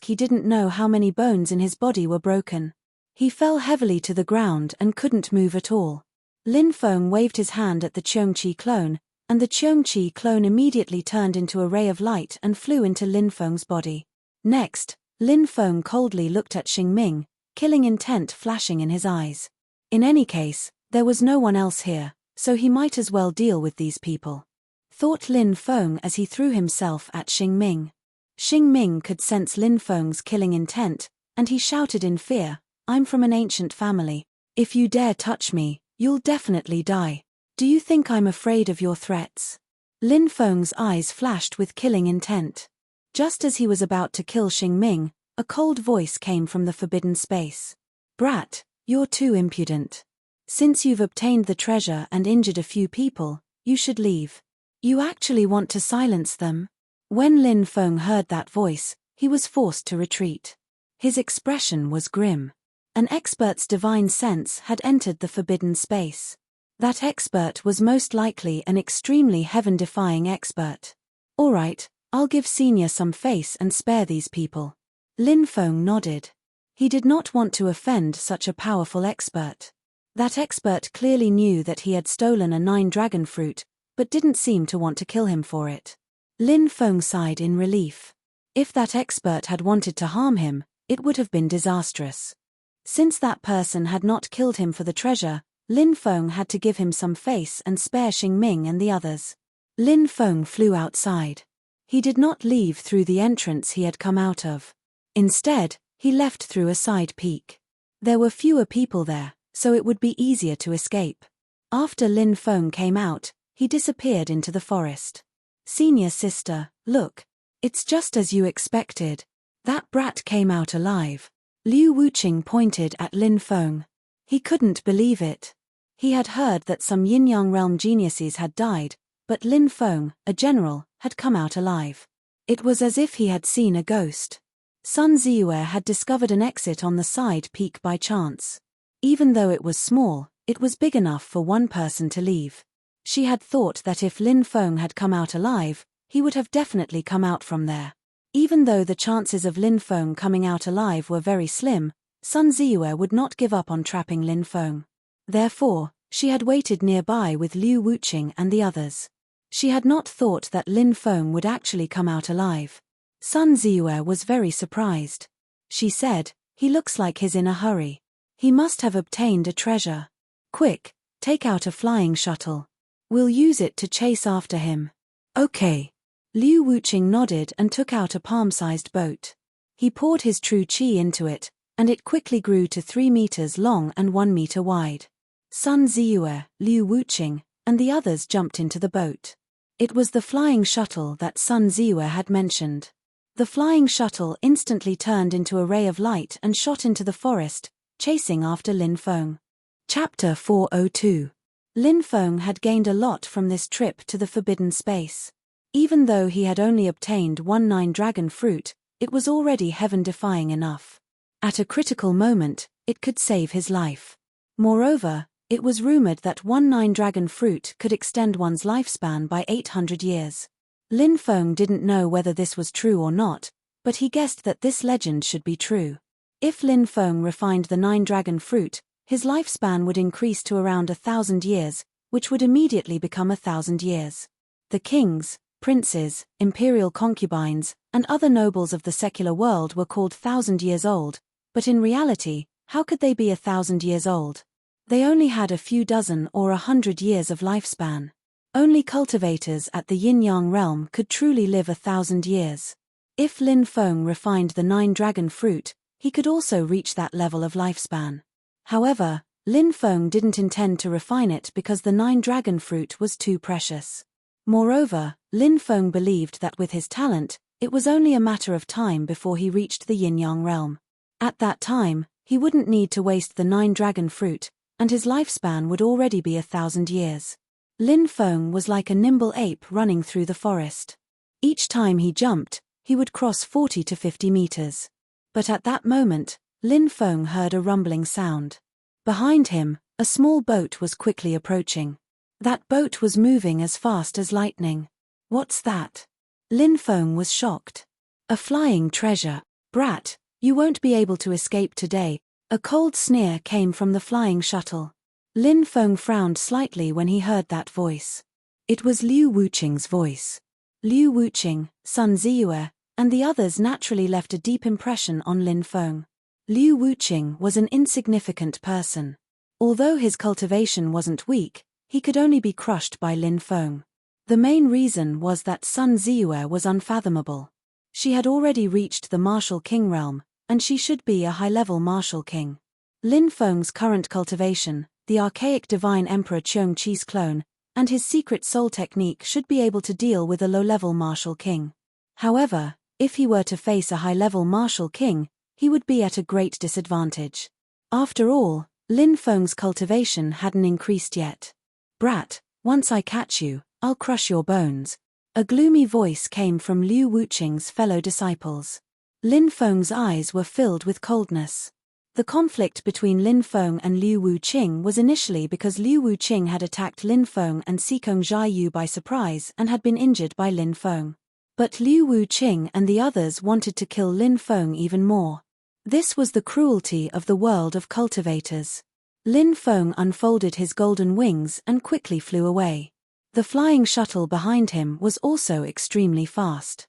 He didn't know how many bones in his body were broken. He fell heavily to the ground and couldn't move at all. Lin Feng waved his hand at the Qiongqi clone, and the Qiongqi clone immediately turned into a ray of light and flew into Lin Feng's body. Next, Lin Feng coldly looked at Xing Ming, killing intent flashing in his eyes. In any case, there was no one else here, so he might as well deal with these people, thought Lin Feng as he threw himself at Xing Ming. Xing Ming could sense Lin Feng's killing intent, and he shouted in fear, "I'm from an ancient family. If you dare touch me, you'll definitely die. Do you think I'm afraid of your threats?" Lin Feng's eyes flashed with killing intent. Just as he was about to kill Xing Ming, a cold voice came from the forbidden space. "Brat, you're too impudent. Since you've obtained the treasure and injured a few people, you should leave. You actually want to silence them?" When Lin Feng heard that voice, he was forced to retreat. His expression was grim. An expert's divine sense had entered the forbidden space. That expert was most likely an extremely heaven-defying expert. All right, I'll give Senior some face and spare these people. Lin Feng nodded. He did not want to offend such a powerful expert. That expert clearly knew that he had stolen a 9-dragon fruit, but didn't seem to want to kill him for it. Lin Feng sighed in relief. If that expert had wanted to harm him, it would have been disastrous. Since that person had not killed him for the treasure, Lin Feng had to give him some face and spare Xingming and the others. Lin Feng flew outside. He did not leave through the entrance he had come out of. Instead, he left through a side peak. There were fewer people there, so it would be easier to escape. After Lin Feng came out, he disappeared into the forest. Senior sister, look. It's just as you expected. That brat came out alive. Liu Wuqing pointed at Lin Feng. He couldn't believe it. He had heard that some Yin-Yang realm geniuses had died, but Lin Feng, a general, had come out alive. It was as if he had seen a ghost. Sun Ziyue had discovered an exit on the side peak by chance. Even though it was small, it was big enough for one person to leave. She had thought that if Lin Feng had come out alive, he would have definitely come out from there. Even though the chances of Lin Feng coming out alive were very slim, Sun Ziyue would not give up on trapping Lin Feng. Therefore, she had waited nearby with Liu Wuqing and the others. She had not thought that Lin Feng would actually come out alive. Sun Ziyue was very surprised. She said, "He looks like he's in a hurry. He must have obtained a treasure. Quick, take out a flying shuttle. We'll use it to chase after him." "Okay." Liu Wuqing nodded and took out a palm-sized boat. He poured his true qi into it, and it quickly grew to 3 meters long and 1 meter wide. Sun Ziyue, Liu Wuqing, and the others jumped into the boat. It was the flying shuttle that Sun Ziyue had mentioned. The flying shuttle instantly turned into a ray of light and shot into the forest, chasing after Lin Feng. Chapter 402. Lin Feng had gained a lot from this trip to the forbidden space. Even though he had only obtained 1 9-dragon fruit, it was already heaven-defying enough. At a critical moment, it could save his life. Moreover, it was rumored that 1 9-dragon fruit could extend one's lifespan by 800 years. Lin Feng didn't know whether this was true or not, but he guessed that this legend should be true. If Lin Feng refined the 9-dragon fruit, his lifespan would increase to around 1,000 years, which would immediately become 1,000 years. The kings, princes, imperial concubines, and other nobles of the secular world were called 1,000 years old, but in reality, how could they be 1,000 years old? They only had a few dozen or 100 years of lifespan. Only cultivators at the Yin-Yang realm could truly live 1,000 years. If Lin Feng refined the 9-dragon fruit, he could also reach that level of lifespan. However, Lin Feng didn't intend to refine it because the 9-dragon fruit was too precious. Moreover, Lin Feng believed that with his talent, it was only a matter of time before he reached the Yin-Yang realm. At that time, he wouldn't need to waste the 9-dragon fruit, and his lifespan would already be 1,000 years. Lin Feng was like a nimble ape running through the forest. Each time he jumped, he would cross 40 to 50 meters. But at that moment, Lin Feng heard a rumbling sound. Behind him, a small boat was quickly approaching. That boat was moving as fast as lightning. "What's that?" Lin Feng was shocked. "A flying treasure. Brat, you won't be able to escape today." A cold sneer came from the flying shuttle. Lin Feng frowned slightly when he heard that voice. It was Liu Wuqing's voice. Liu Wuqing, Sun Ziyue, and the others naturally left a deep impression on Lin Feng. Liu Wuqing was an insignificant person. Although his cultivation wasn't weak, he could only be crushed by Lin Feng. The main reason was that Sun Ziyue was unfathomable. She had already reached the martial king realm, and she should be a high-level martial king. Lin Feng's current cultivation, the archaic divine emperor Qiong Qi's clone, and his secret soul technique should be able to deal with a low-level martial king. However, if he were to face a high-level martial king, he would be at a great disadvantage. After all, Lin Feng's cultivation hadn't increased yet. "Brat, once I catch you, I'll crush your bones." A gloomy voice came from Liu Wuqing's fellow disciples. Lin Feng's eyes were filled with coldness. The conflict between Lin Feng and Liu Wuqing was initially because Liu Wuqing had attacked Lin Feng and Xikong Jiayu by surprise and had been injured by Lin Feng. But Liu Wuqing and the others wanted to kill Lin Feng even more. This was the cruelty of the world of cultivators. Lin Feng unfolded his golden wings and quickly flew away. The flying shuttle behind him was also extremely fast.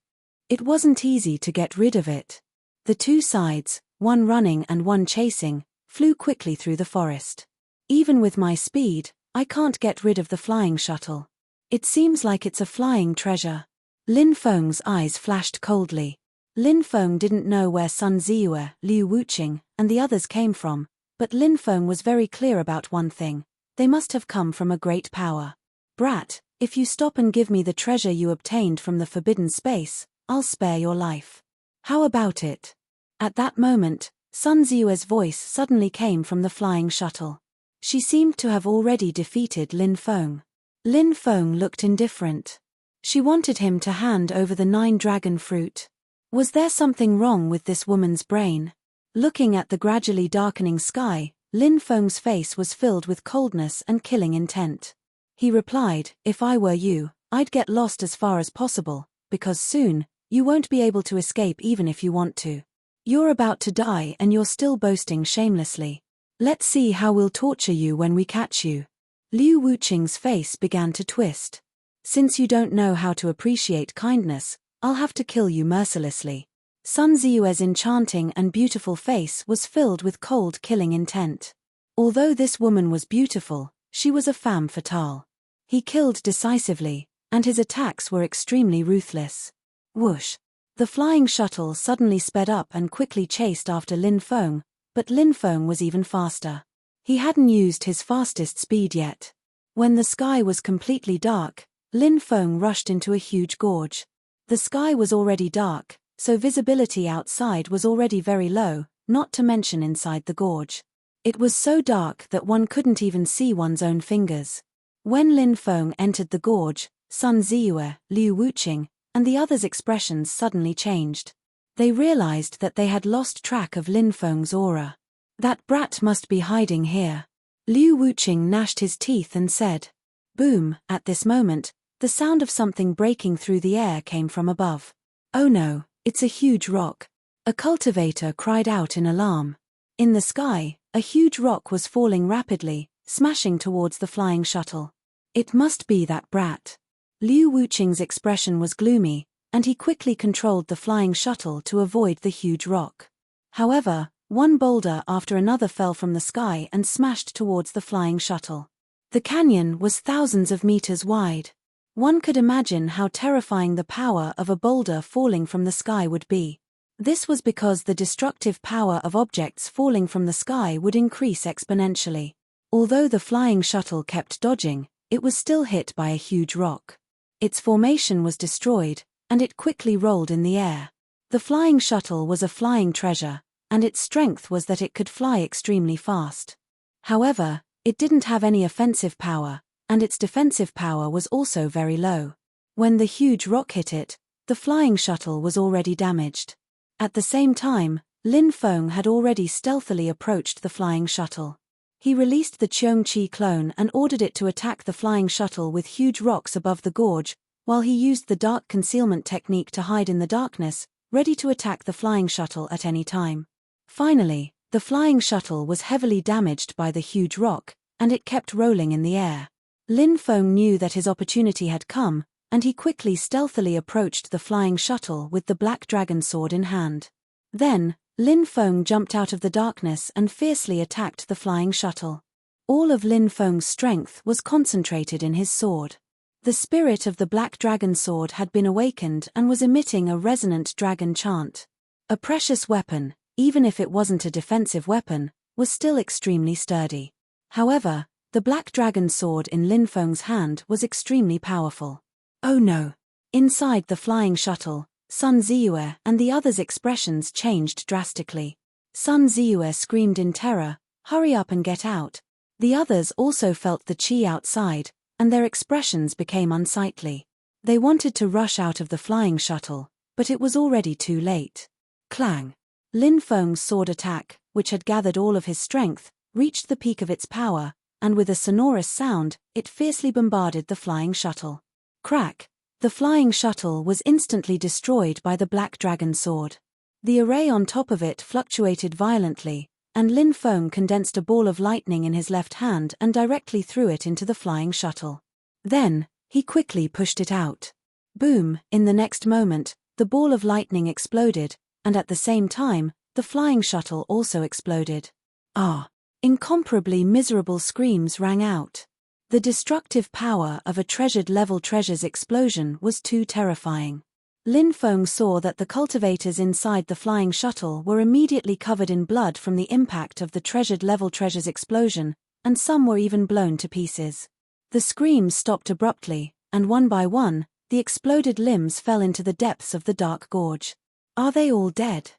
It wasn't easy to get rid of it. The two sides, one running and one chasing, flew quickly through the forest. Even with my speed, I can't get rid of the flying shuttle. It seems like it's a flying treasure. Lin Feng's eyes flashed coldly. Lin Feng didn't know where Sun Ziyue, Liu Wuqing, and the others came from, but Lin Feng was very clear about one thing: they must have come from a great power. Brat, if you stop and give me the treasure you obtained from the forbidden space, I'll spare your life. How about it? At that moment, Sun Ziyue's voice suddenly came from the flying shuttle. She seemed to have already defeated Lin Feng. Lin Feng looked indifferent. She wanted him to hand over the 9 dragon fruit. Was there something wrong with this woman's brain? Looking at the gradually darkening sky, Lin Feng's face was filled with coldness and killing intent. He replied, "If I were you, I'd get lost as far as possible, because soon, you won't be able to escape even if you want to. You're about to die and you're still boasting shamelessly. Let's see how we'll torture you when we catch you." Liu Wuqing's face began to twist. "Since you don't know how to appreciate kindness, I'll have to kill you mercilessly." Sun Ziyue's enchanting and beautiful face was filled with cold killing intent. Although this woman was beautiful, she was a femme fatale. He killed decisively, and his attacks were extremely ruthless. Whoosh! The flying shuttle suddenly sped up and quickly chased after Lin Feng, but Lin Feng was even faster. He hadn't used his fastest speed yet. When the sky was completely dark, Lin Feng rushed into a huge gorge. The sky was already dark, so visibility outside was already very low, not to mention inside the gorge. It was so dark that one couldn't even see one's own fingers. When Lin Feng entered the gorge, Sun Ziyue, Liu Wuqing, and the others' expressions suddenly changed. They realized that they had lost track of Lin Feng's aura. "That brat must be hiding here." Liu Wuqing gnashed his teeth and said. Boom! At this moment, the sound of something breaking through the air came from above. "Oh no, it's a huge rock." A cultivator cried out in alarm. In the sky, a huge rock was falling rapidly, smashing towards the flying shuttle. "It must be that brat." Liu Wuqing's expression was gloomy, and he quickly controlled the flying shuttle to avoid the huge rock. However, one boulder after another fell from the sky and smashed towards the flying shuttle. The canyon was thousands of meters wide. One could imagine how terrifying the power of a boulder falling from the sky would be. This was because the destructive power of objects falling from the sky would increase exponentially. Although the flying shuttle kept dodging, it was still hit by a huge rock. Its formation was destroyed, and it quickly rolled in the air. The flying shuttle was a flying treasure, and its strength was that it could fly extremely fast. However, it didn't have any offensive power, and its defensive power was also very low. When the huge rock hit it, the flying shuttle was already damaged. At the same time, Lin Feng had already stealthily approached the flying shuttle. He released the Qiongqi clone and ordered it to attack the flying shuttle with huge rocks above the gorge, while he used the dark concealment technique to hide in the darkness, ready to attack the flying shuttle at any time. Finally, the flying shuttle was heavily damaged by the huge rock, and it kept rolling in the air. Lin Feng knew that his opportunity had come, and he quickly stealthily approached the flying shuttle with the black dragon sword in hand. Then, Lin Feng jumped out of the darkness and fiercely attacked the flying shuttle. All of Lin Feng's strength was concentrated in his sword. The spirit of the black dragon sword had been awakened and was emitting a resonant dragon chant. A precious weapon, even if it wasn't a defensive weapon, was still extremely sturdy. However, the black dragon sword in Lin Feng's hand was extremely powerful. Oh no! Inside the flying shuttle, Sun Ziyue and the others' expressions changed drastically. Sun Ziyue screamed in terror, "Hurry up and get out." The others also felt the qi outside, and their expressions became unsightly. They wanted to rush out of the flying shuttle, but it was already too late. Clang! Lin Feng's sword attack, which had gathered all of his strength, reached the peak of its power, and with a sonorous sound, it fiercely bombarded the flying shuttle. Crack! The flying shuttle was instantly destroyed by the Black Dragon sword. The array on top of it fluctuated violently, and Lin Feng condensed a ball of lightning in his left hand and directly threw it into the flying shuttle. Then, he quickly pushed it out. Boom! In the next moment, the ball of lightning exploded, and at the same time, the flying shuttle also exploded. Ah! Incomparably miserable screams rang out. The destructive power of a treasured-level treasure's explosion was too terrifying. Lin Feng saw that the cultivators inside the flying shuttle were immediately covered in blood from the impact of the treasured-level treasure's explosion, and some were even blown to pieces. The screams stopped abruptly, and one by one, the exploded limbs fell into the depths of the dark gorge. Are they all dead?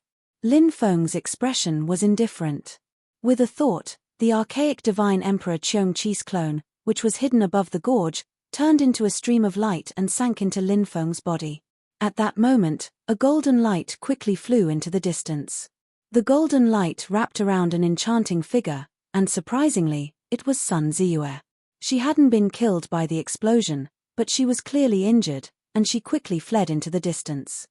Lin Feng's expression was indifferent. With a thought, the archaic divine Emperor Cheong Chi's clone, which was hidden above the gorge, turned into a stream of light and sank into Lin Feng's body. At that moment, a golden light quickly flew into the distance. The golden light wrapped around an enchanting figure, and surprisingly, it was Sun Ziyue. She hadn't been killed by the explosion, but she was clearly injured, and she quickly fled into the distance.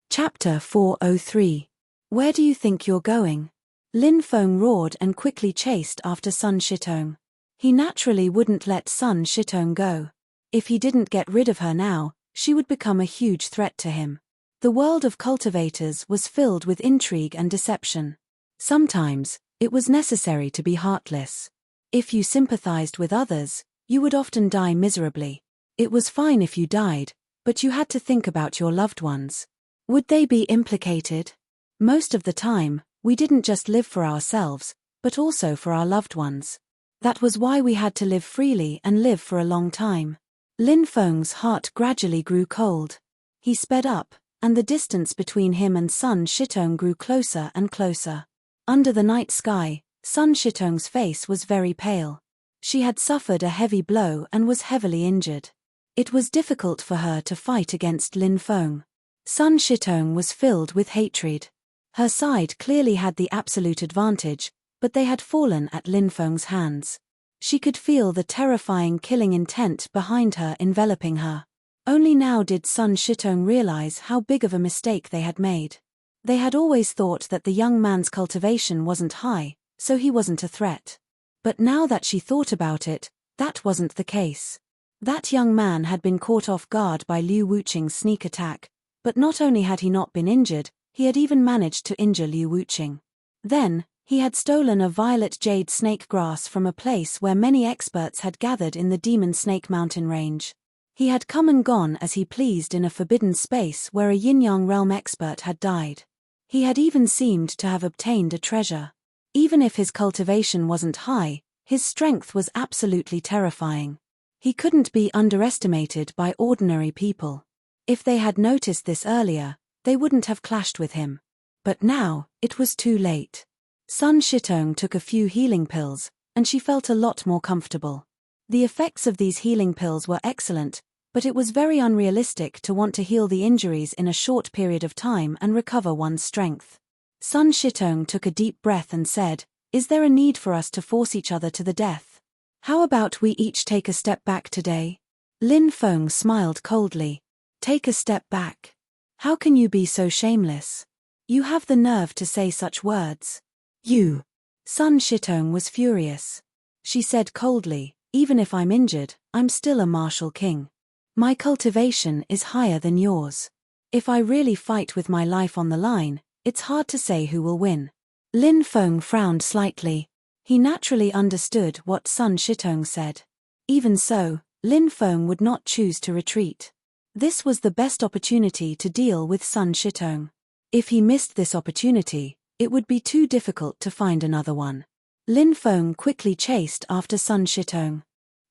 Chapter 403. Where do you think you're going? Lin Feng roared and quickly chased after Sun Shitong. He naturally wouldn't let Sun Shitong go. If he didn't get rid of her now, she would become a huge threat to him. The world of cultivators was filled with intrigue and deception. Sometimes, it was necessary to be heartless. If you sympathized with others, you would often die miserably. It was fine if you died, but you had to think about your loved ones. Would they be implicated? Most of the time, we didn't just live for ourselves, but also for our loved ones. That was why we had to live freely and live for a long time. Lin Feng's heart gradually grew cold. He sped up, and the distance between him and Sun Shitong grew closer and closer. Under the night sky, Sun Shitong's face was very pale. She had suffered a heavy blow and was heavily injured. It was difficult for her to fight against Lin Feng. Sun Shitong was filled with hatred. Her side clearly had the absolute advantage, but they had fallen at Lin Feng's hands. She could feel the terrifying killing intent behind her enveloping her. Only now did Sun Shitong realize how big of a mistake they had made. They had always thought that the young man's cultivation wasn't high, so he wasn't a threat. But now that she thought about it, that wasn't the case. That young man had been caught off guard by Liu Wuqing's sneak attack, but not only had he not been injured, he had even managed to injure Liu Wuqing. Then, he had stolen a violet jade snake grass from a place where many experts had gathered in the Demon Snake Mountain range. He had come and gone as he pleased in a forbidden space where a yin-yang realm expert had died. He had even seemed to have obtained a treasure. Even if his cultivation wasn't high, his strength was absolutely terrifying. He couldn't be underestimated by ordinary people. If they had noticed this earlier, they wouldn't have clashed with him. But now, it was too late. Sun Shitong took a few healing pills, and she felt a lot more comfortable. The effects of these healing pills were excellent, but it was very unrealistic to want to heal the injuries in a short period of time and recover one's strength. Sun Shitong took a deep breath and said, "Is there a need for us to force each other to the death? How about we each take a step back today?" Lin Feng smiled coldly. "Take a step back? How can you be so shameless? You have the nerve to say such words. You." Sun Shitong was furious. She said coldly, "Even if I'm injured, I'm still a martial king. My cultivation is higher than yours. If I really fight with my life on the line, it's hard to say who will win." Lin Feng frowned slightly. He naturally understood what Sun Shitong said. Even so, Lin Feng would not choose to retreat. This was the best opportunity to deal with Sun Shitong. If he missed this opportunity, it would be too difficult to find another one. Lin Feng quickly chased after Sun Shitong.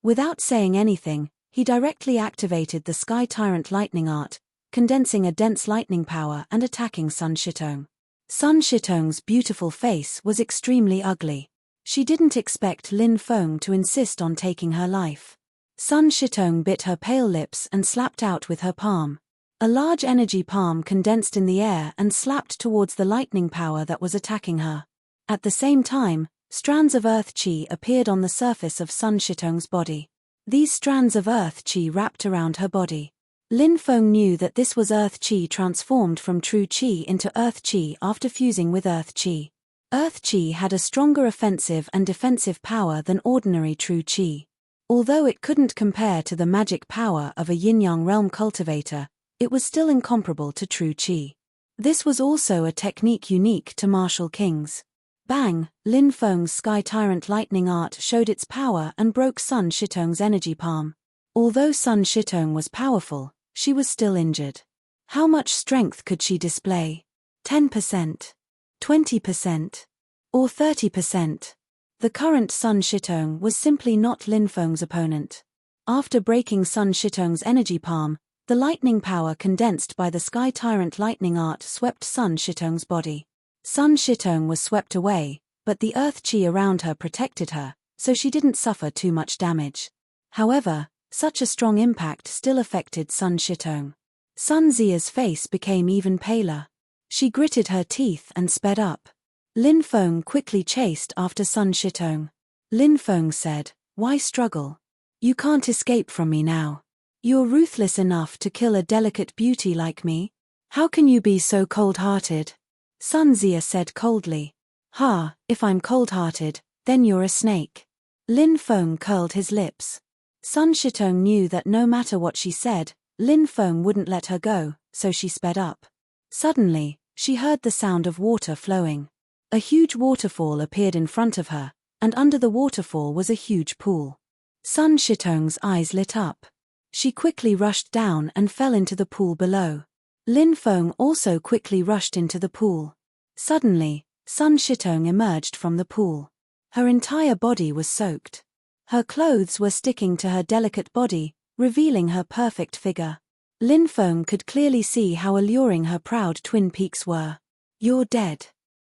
Without saying anything, he directly activated the Sky Tyrant Lightning Art, condensing a dense lightning power and attacking Sun Shitong. Sun Shitong's beautiful face was extremely ugly. She didn't expect Lin Feng to insist on taking her life. Sun Shitong bit her pale lips and slapped out with her palm. A large energy palm condensed in the air and slapped towards the lightning power that was attacking her. At the same time, strands of earth chi appeared on the surface of Sun Shitong's body. These strands of earth chi wrapped around her body. Lin Feng knew that this was earth chi transformed from true chi into earth chi after fusing with earth chi. Earth chi had a stronger offensive and defensive power than ordinary true chi. Although it couldn't compare to the magic power of a yin-yang realm cultivator, it was still incomparable to true chi. This was also a technique unique to martial kings. Bang! Lin Feng's Sky Tyrant lightning art showed its power and broke Sun Shitong's energy palm. Although Sun Shitong was powerful, she was still injured. How much strength could she display? 10%? 20%? Or 30%? The current Sun Shitong was simply not Lin Feng's opponent. After breaking Sun Shitong's energy palm, the lightning power condensed by the Sky Tyrant lightning art swept Sun Shitong's body. Sun Shitong was swept away, but the earth chi around her protected her, so she didn't suffer too much damage. However, such a strong impact still affected Sun Shitong. Sun Ziya's face became even paler. She gritted her teeth and sped up. Lin Feng quickly chased after Sun Shitong. Lin Feng said, "Why struggle? You can't escape from me now. You're ruthless enough to kill a delicate beauty like me? How can you be so cold-hearted?" Sun Ziya said coldly. "Ha, if I'm cold-hearted, then you're a snake." Lin Feng curled his lips. Sun Shitong knew that no matter what she said, Lin Feng wouldn't let her go, so she sped up. Suddenly, she heard the sound of water flowing. A huge waterfall appeared in front of her, and under the waterfall was a huge pool. Sun Shitong's eyes lit up. She quickly rushed down and fell into the pool below. Lin Feng also quickly rushed into the pool. Suddenly, Sun Shitong emerged from the pool. Her entire body was soaked. Her clothes were sticking to her delicate body, revealing her perfect figure. Lin Feng could clearly see how alluring her proud twin peaks were. "You're dead."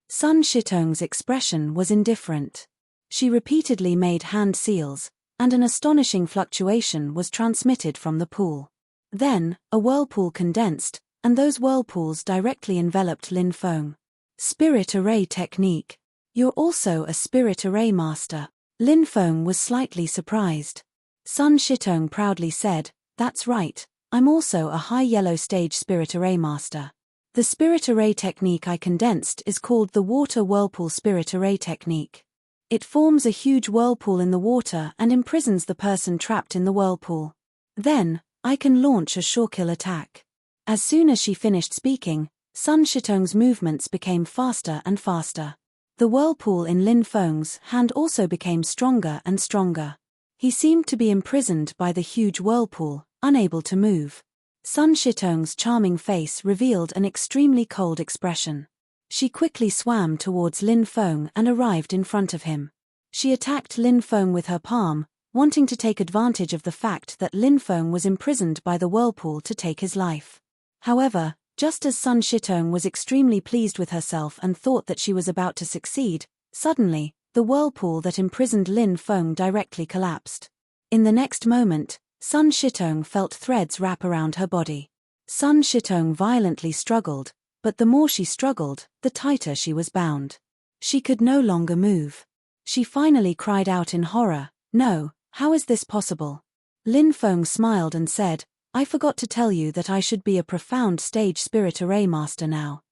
Sun Shitong's expression was indifferent. She repeatedly made hand seals, and an astonishing fluctuation was transmitted from the pool. Then, a whirlpool condensed, and those whirlpools directly enveloped Lin Feng. Spirit Array Technique. "You're also a Spirit Array Master." Lin Feng was slightly surprised. Sun Shitong proudly said, "That's right, I'm also a high yellow stage Spirit Array Master. The Spirit Array technique I condensed is called the Water Whirlpool Spirit Array Technique. It forms a huge whirlpool in the water and imprisons the person trapped in the whirlpool. Then, I can launch a sure-kill attack." As soon as she finished speaking, Sun Shitong's movements became faster and faster. The whirlpool in Lin Feng's hand also became stronger and stronger. He seemed to be imprisoned by the huge whirlpool, unable to move. Sun Shitong's charming face revealed an extremely cold expression. She quickly swam towards Lin Feng and arrived in front of him. She attacked Lin Feng with her palm, wanting to take advantage of the fact that Lin Feng was imprisoned by the whirlpool to take his life. However, just as Sun Shitong was extremely pleased with herself and thought that she was about to succeed, suddenly, the whirlpool that imprisoned Lin Feng directly collapsed. In the next moment, Sun Shitong felt threads wrap around her body. Sun Shitong violently struggled, but the more she struggled, the tighter she was bound. She could no longer move. She finally cried out in horror, "No, how is this possible?" Lin Feng smiled and said, "I forgot to tell you that I should be a profound stage Spirit Array Master now."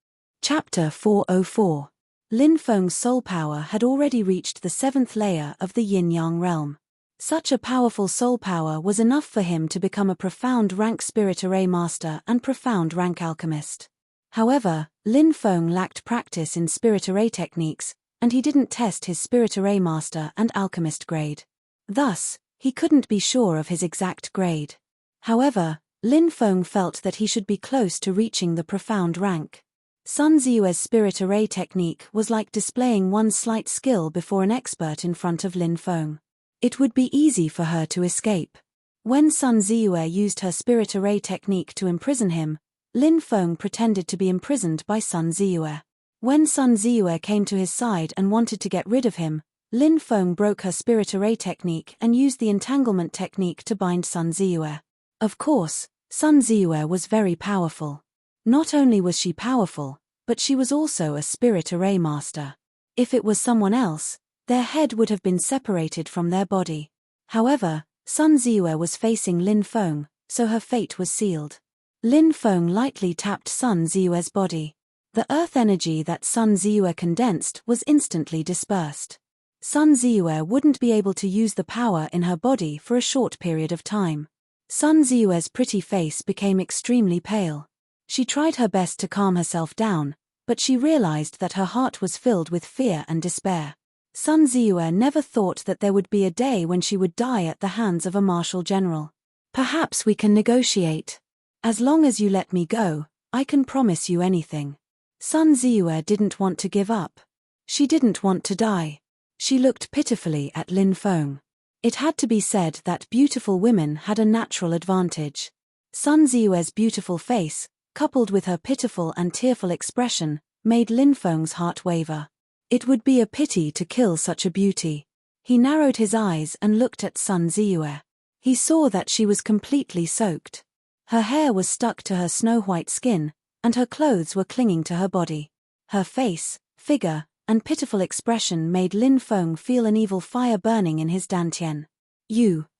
Chapter 404. Lin Feng's soul power had already reached the 7th layer of the yin-yang realm. Such a powerful soul power was enough for him to become a profound rank Spirit Array Master and profound rank alchemist. However, Lin Feng lacked practice in Spirit Array techniques, and he didn't test his Spirit Array Master and alchemist grade. Thus, he couldn't be sure of his exact grade. However, Lin Feng felt that he should be close to reaching the profound rank. Sun Ziyue's Spirit Array technique was like displaying one slight skill before an expert in front of Lin Feng. It would be easy for her to escape. When Sun Ziyue used her Spirit Array technique to imprison him, Lin Feng pretended to be imprisoned by Sun Ziyue. When Sun Ziyue came to his side and wanted to get rid of him, Lin Feng broke her spirit array technique and used the entanglement technique to bind Sun Ziyue. Of course, Sun Ziyue was very powerful. Not only was she powerful, but she was also a spirit array master. If it was someone else, their head would have been separated from their body. However, Sun Ziyue was facing Lin Feng, so her fate was sealed. Lin Feng lightly tapped Sun Ziyue's body. The earth energy that Sun Ziyue condensed was instantly dispersed. Sun Ziyue wouldn't be able to use the power in her body for a short period of time. Sun Ziyue's pretty face became extremely pale. She tried her best to calm herself down, but she realized that her heart was filled with fear and despair. Sun Ziyue never thought that there would be a day when she would die at the hands of a martial general. Perhaps we can negotiate. As long as you let me go, I can promise you anything. Sun Ziyue didn't want to give up. She didn't want to die. She looked pitifully at Lin Feng. It had to be said that beautiful women had a natural advantage. Sun Ziyue's beautiful face, coupled with her pitiful and tearful expression, made Lin Feng's heart waver. It would be a pity to kill such a beauty. He narrowed his eyes and looked at Sun Ziyue. He saw that she was completely soaked. Her hair was stuck to her snow-white skin, and her clothes were clinging to her body. Her face, figure, and pitiful expression made Lin Feng feel an evil fire burning in his dantian.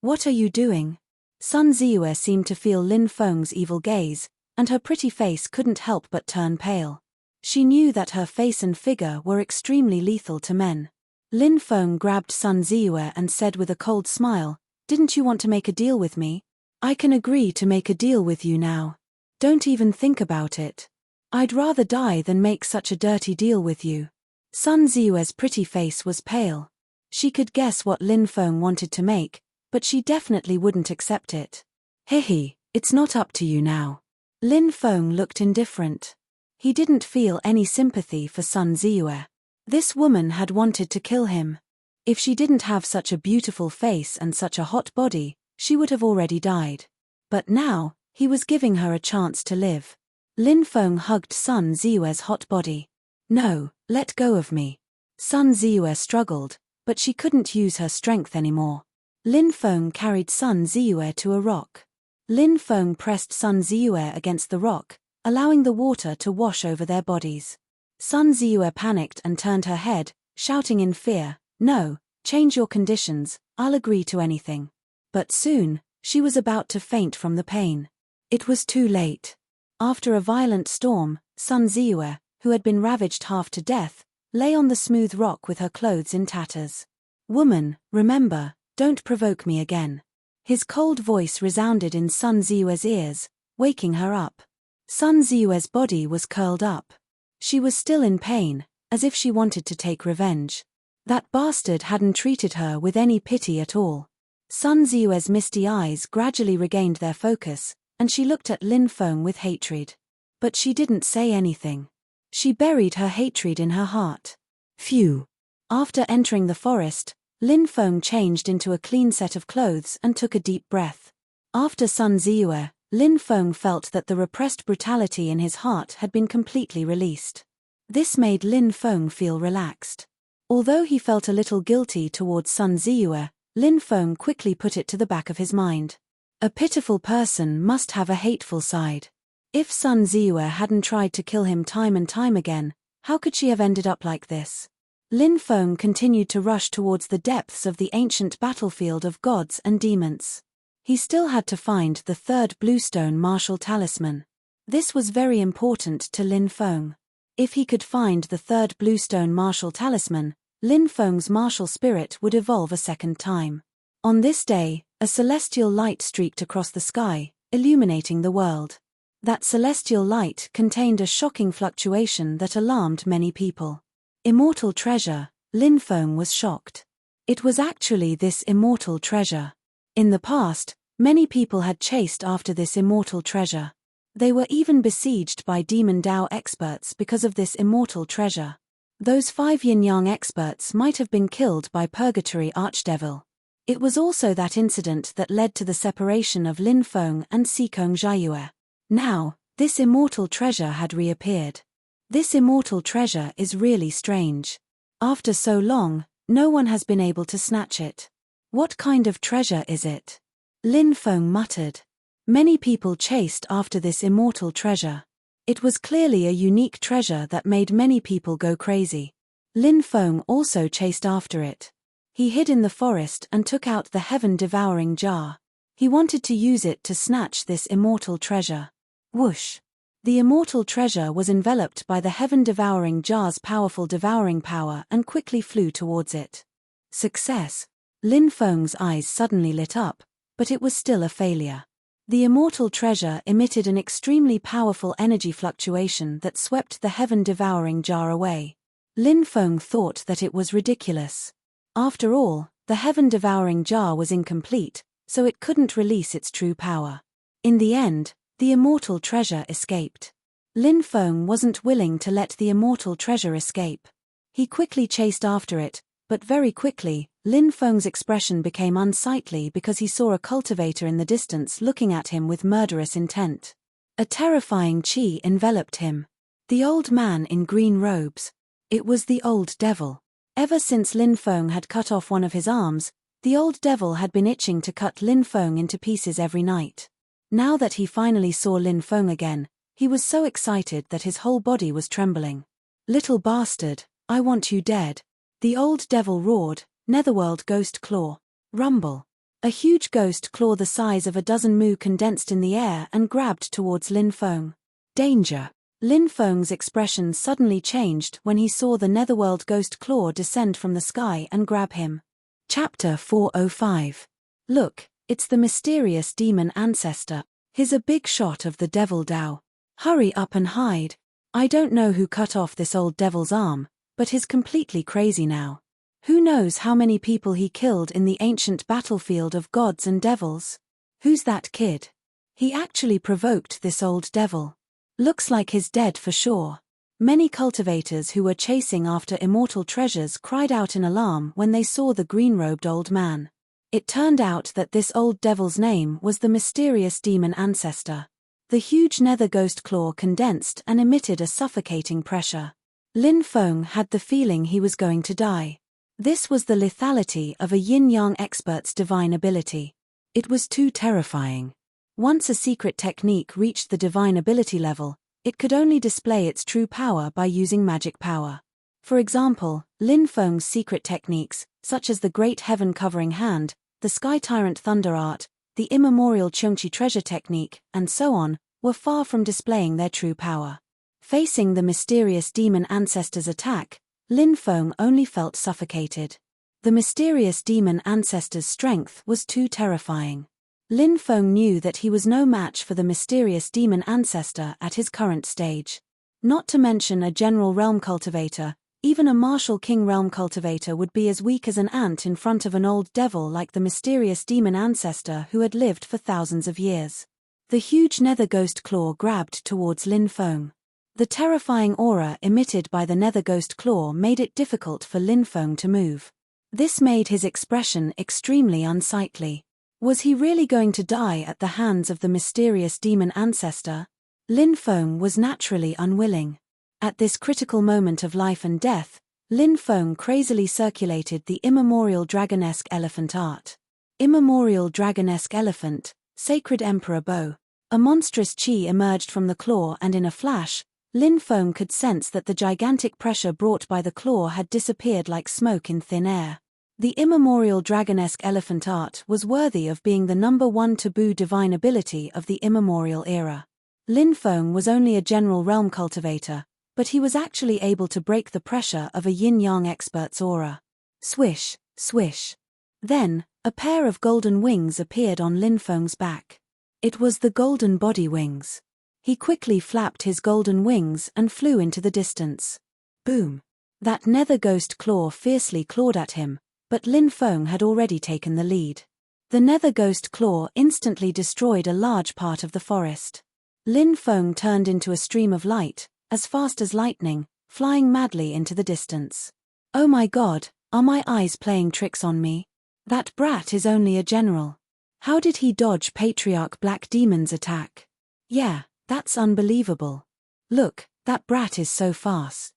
What are you doing? Sun Ziyue seemed to feel Lin Feng's evil gaze, and her pretty face couldn't help but turn pale. She knew that her face and figure were extremely lethal to men. Lin Feng grabbed Sun Ziyue and said with a cold smile, "Didn't you want to make a deal with me? I can agree to make a deal with you now. Don't even think about it. I'd rather die than make such a dirty deal with you." Sun Ziyue's pretty face was pale. She could guess what Lin Feng wanted to make, but she definitely wouldn't accept it. "Hehe, it's not up to you now." Lin Feng looked indifferent. He didn't feel any sympathy for Sun Ziyue. This woman had wanted to kill him. If she didn't have such a beautiful face and such a hot body, she would have already died. But now, he was giving her a chance to live. Lin Feng hugged Sun Ziyue's hot body. "No, let go of me." Sun Ziyue struggled, but she couldn't use her strength anymore. Lin Feng carried Sun Ziyue to a rock. Lin Feng pressed Sun Ziyue against the rock, allowing the water to wash over their bodies. Sun Ziyue panicked and turned her head, shouting in fear, "No, change your conditions, I'll agree to anything." But soon, she was about to faint from the pain. It was too late. After a violent storm, Sun Ziyue, who had been ravaged half to death, lay on the smooth rock with her clothes in tatters. "Woman, remember, don't provoke me again." His cold voice resounded in Sun Ziyue's ears, waking her up. Sun Ziyue's body was curled up. She was still in pain, as if she wanted to take revenge. That bastard hadn't treated her with any pity at all. Sun Ziyue's misty eyes gradually regained their focus, and she looked at Lin Feng with hatred. But she didn't say anything. She buried her hatred in her heart. Phew. After entering the forest, Lin Feng changed into a clean set of clothes and took a deep breath. After Sun Ziyue, Lin Feng felt that the repressed brutality in his heart had been completely released. This made Lin Feng feel relaxed. Although he felt a little guilty towards Sun Ziyue, Lin Feng quickly put it to the back of his mind. A pitiful person must have a hateful side. If Sun Ziyue hadn't tried to kill him time and time again, how could she have ended up like this? Lin Feng continued to rush towards the depths of the ancient battlefield of gods and demons. He still had to find the third bluestone martial talisman. This was very important to Lin Feng. If he could find the third bluestone martial talisman, Lin Feng's martial spirit would evolve a second time. On this day, a celestial light streaked across the sky, illuminating the world. That celestial light contained a shocking fluctuation that alarmed many people. Immortal treasure, Lin Feng was shocked. It was actually this immortal treasure. In the past, many people had chased after this immortal treasure. They were even besieged by demon Dao experts because of this immortal treasure. Those 5 yin-yang experts might have been killed by Purgatory Archdevil. It was also that incident that led to the separation of Lin Feng and Sikong Jiayue. Now, this immortal treasure had reappeared. This immortal treasure is really strange. After so long, No one has been able to snatch it. What kind of treasure is it? Lin Feng muttered. Many people chased after this immortal treasure. It was clearly a unique treasure that made many people go crazy. Lin Feng also chased after it. He hid in the forest and took out the heaven-devouring jar. He wanted to use it to snatch this immortal treasure. Whoosh! The immortal treasure was enveloped by the heaven-devouring jar's powerful devouring power and quickly flew towards it. Success! Lin Feng's eyes suddenly lit up, but it was still a failure. The immortal treasure emitted an extremely powerful energy fluctuation that swept the heaven-devouring jar away. Lin Feng thought that it was ridiculous. After all, the heaven-devouring jar was incomplete, so it couldn't release its true power. In the end, the immortal treasure escaped. Lin Feng wasn't willing to let the immortal treasure escape. He quickly chased after it, but very quickly, Lin Feng's expression became unsightly because he saw a cultivator in the distance looking at him with murderous intent. A terrifying chi enveloped him. The old man in green robes. It was the old devil. Ever since Lin Feng had cut off one of his arms, the old devil had been itching to cut Lin Feng into pieces every night. Now that he finally saw Lin Feng again, he was so excited that his whole body was trembling. "Little bastard, I want you dead." The old devil roared, "Netherworld ghost claw." Rumble. A huge ghost claw the size of a dozen mu condensed in the air and grabbed towards Lin Feng. Danger. Lin Feng's expression suddenly changed when he saw the Netherworld ghost claw descend from the sky and grab him. Chapter 405. Look, it's the mysterious demon ancestor. He's a big shot of the devil Dao. Hurry up and hide. I don't know who cut off this old devil's arm, but he's completely crazy now. Who knows how many people he killed in the ancient battlefield of gods and devils? Who's that kid? He actually provoked this old devil. Looks like he's dead for sure. Many cultivators who were chasing after immortal treasures cried out in alarm when they saw the green-robed old man. It turned out that this old devil's name was the mysterious demon ancestor. The huge nether ghost claw condensed and emitted a suffocating pressure. Lin Feng had the feeling he was going to die. This was the lethality of a yin-yang expert's divine ability. It was too terrifying. Once a secret technique reached the divine ability level, it could only display its true power by using magic power. For example, Lin Feng's secret techniques, such as the Great Heaven Covering Hand, the Sky Tyrant Thunder Art, the immemorial Chungchi Treasure Technique, and so on, were far from displaying their true power. Facing the mysterious demon ancestor's attack, Lin Feng only felt suffocated. The mysterious demon ancestor's strength was too terrifying. Lin Feng knew that he was no match for the mysterious demon ancestor at his current stage. Not to mention a general realm cultivator, even a martial king realm cultivator would be as weak as an ant in front of an old devil like the mysterious demon ancestor who had lived for thousands of years. The huge nether ghost claw grabbed towards Lin Feng. The terrifying aura emitted by the nether ghost claw made it difficult for Lin Feng to move. This made his expression extremely unsightly. Was he really going to die at the hands of the mysterious demon ancestor? Lin Feng was naturally unwilling. At this critical moment of life and death, Lin Feng crazily circulated the immemorial dragonesque elephant art. Immemorial dragonesque elephant, sacred emperor bow. A monstrous chi emerged from the claw and in a flash, Lin Feng could sense that the gigantic pressure brought by the claw had disappeared like smoke in thin air. The immemorial dragonesque elephant art was worthy of being the #1 taboo divine ability of the immemorial era. Lin Feng was only a general realm cultivator, but he was actually able to break the pressure of a yin-yang expert's aura. Swish, swish. Then, a pair of golden wings appeared on Lin Feng's back. It was the golden body wings. He quickly flapped his golden wings and flew into the distance. Boom! That nether ghost claw fiercely clawed at him, but Lin Feng had already taken the lead. The nether ghost claw instantly destroyed a large part of the forest. Lin Feng turned into a stream of light, as fast as lightning, flying madly into the distance. Oh my God, are my eyes playing tricks on me? That brat is only a general. How did he dodge Patriarch Black Demon's attack? Yeah, that's unbelievable. Look, that brat is so fast.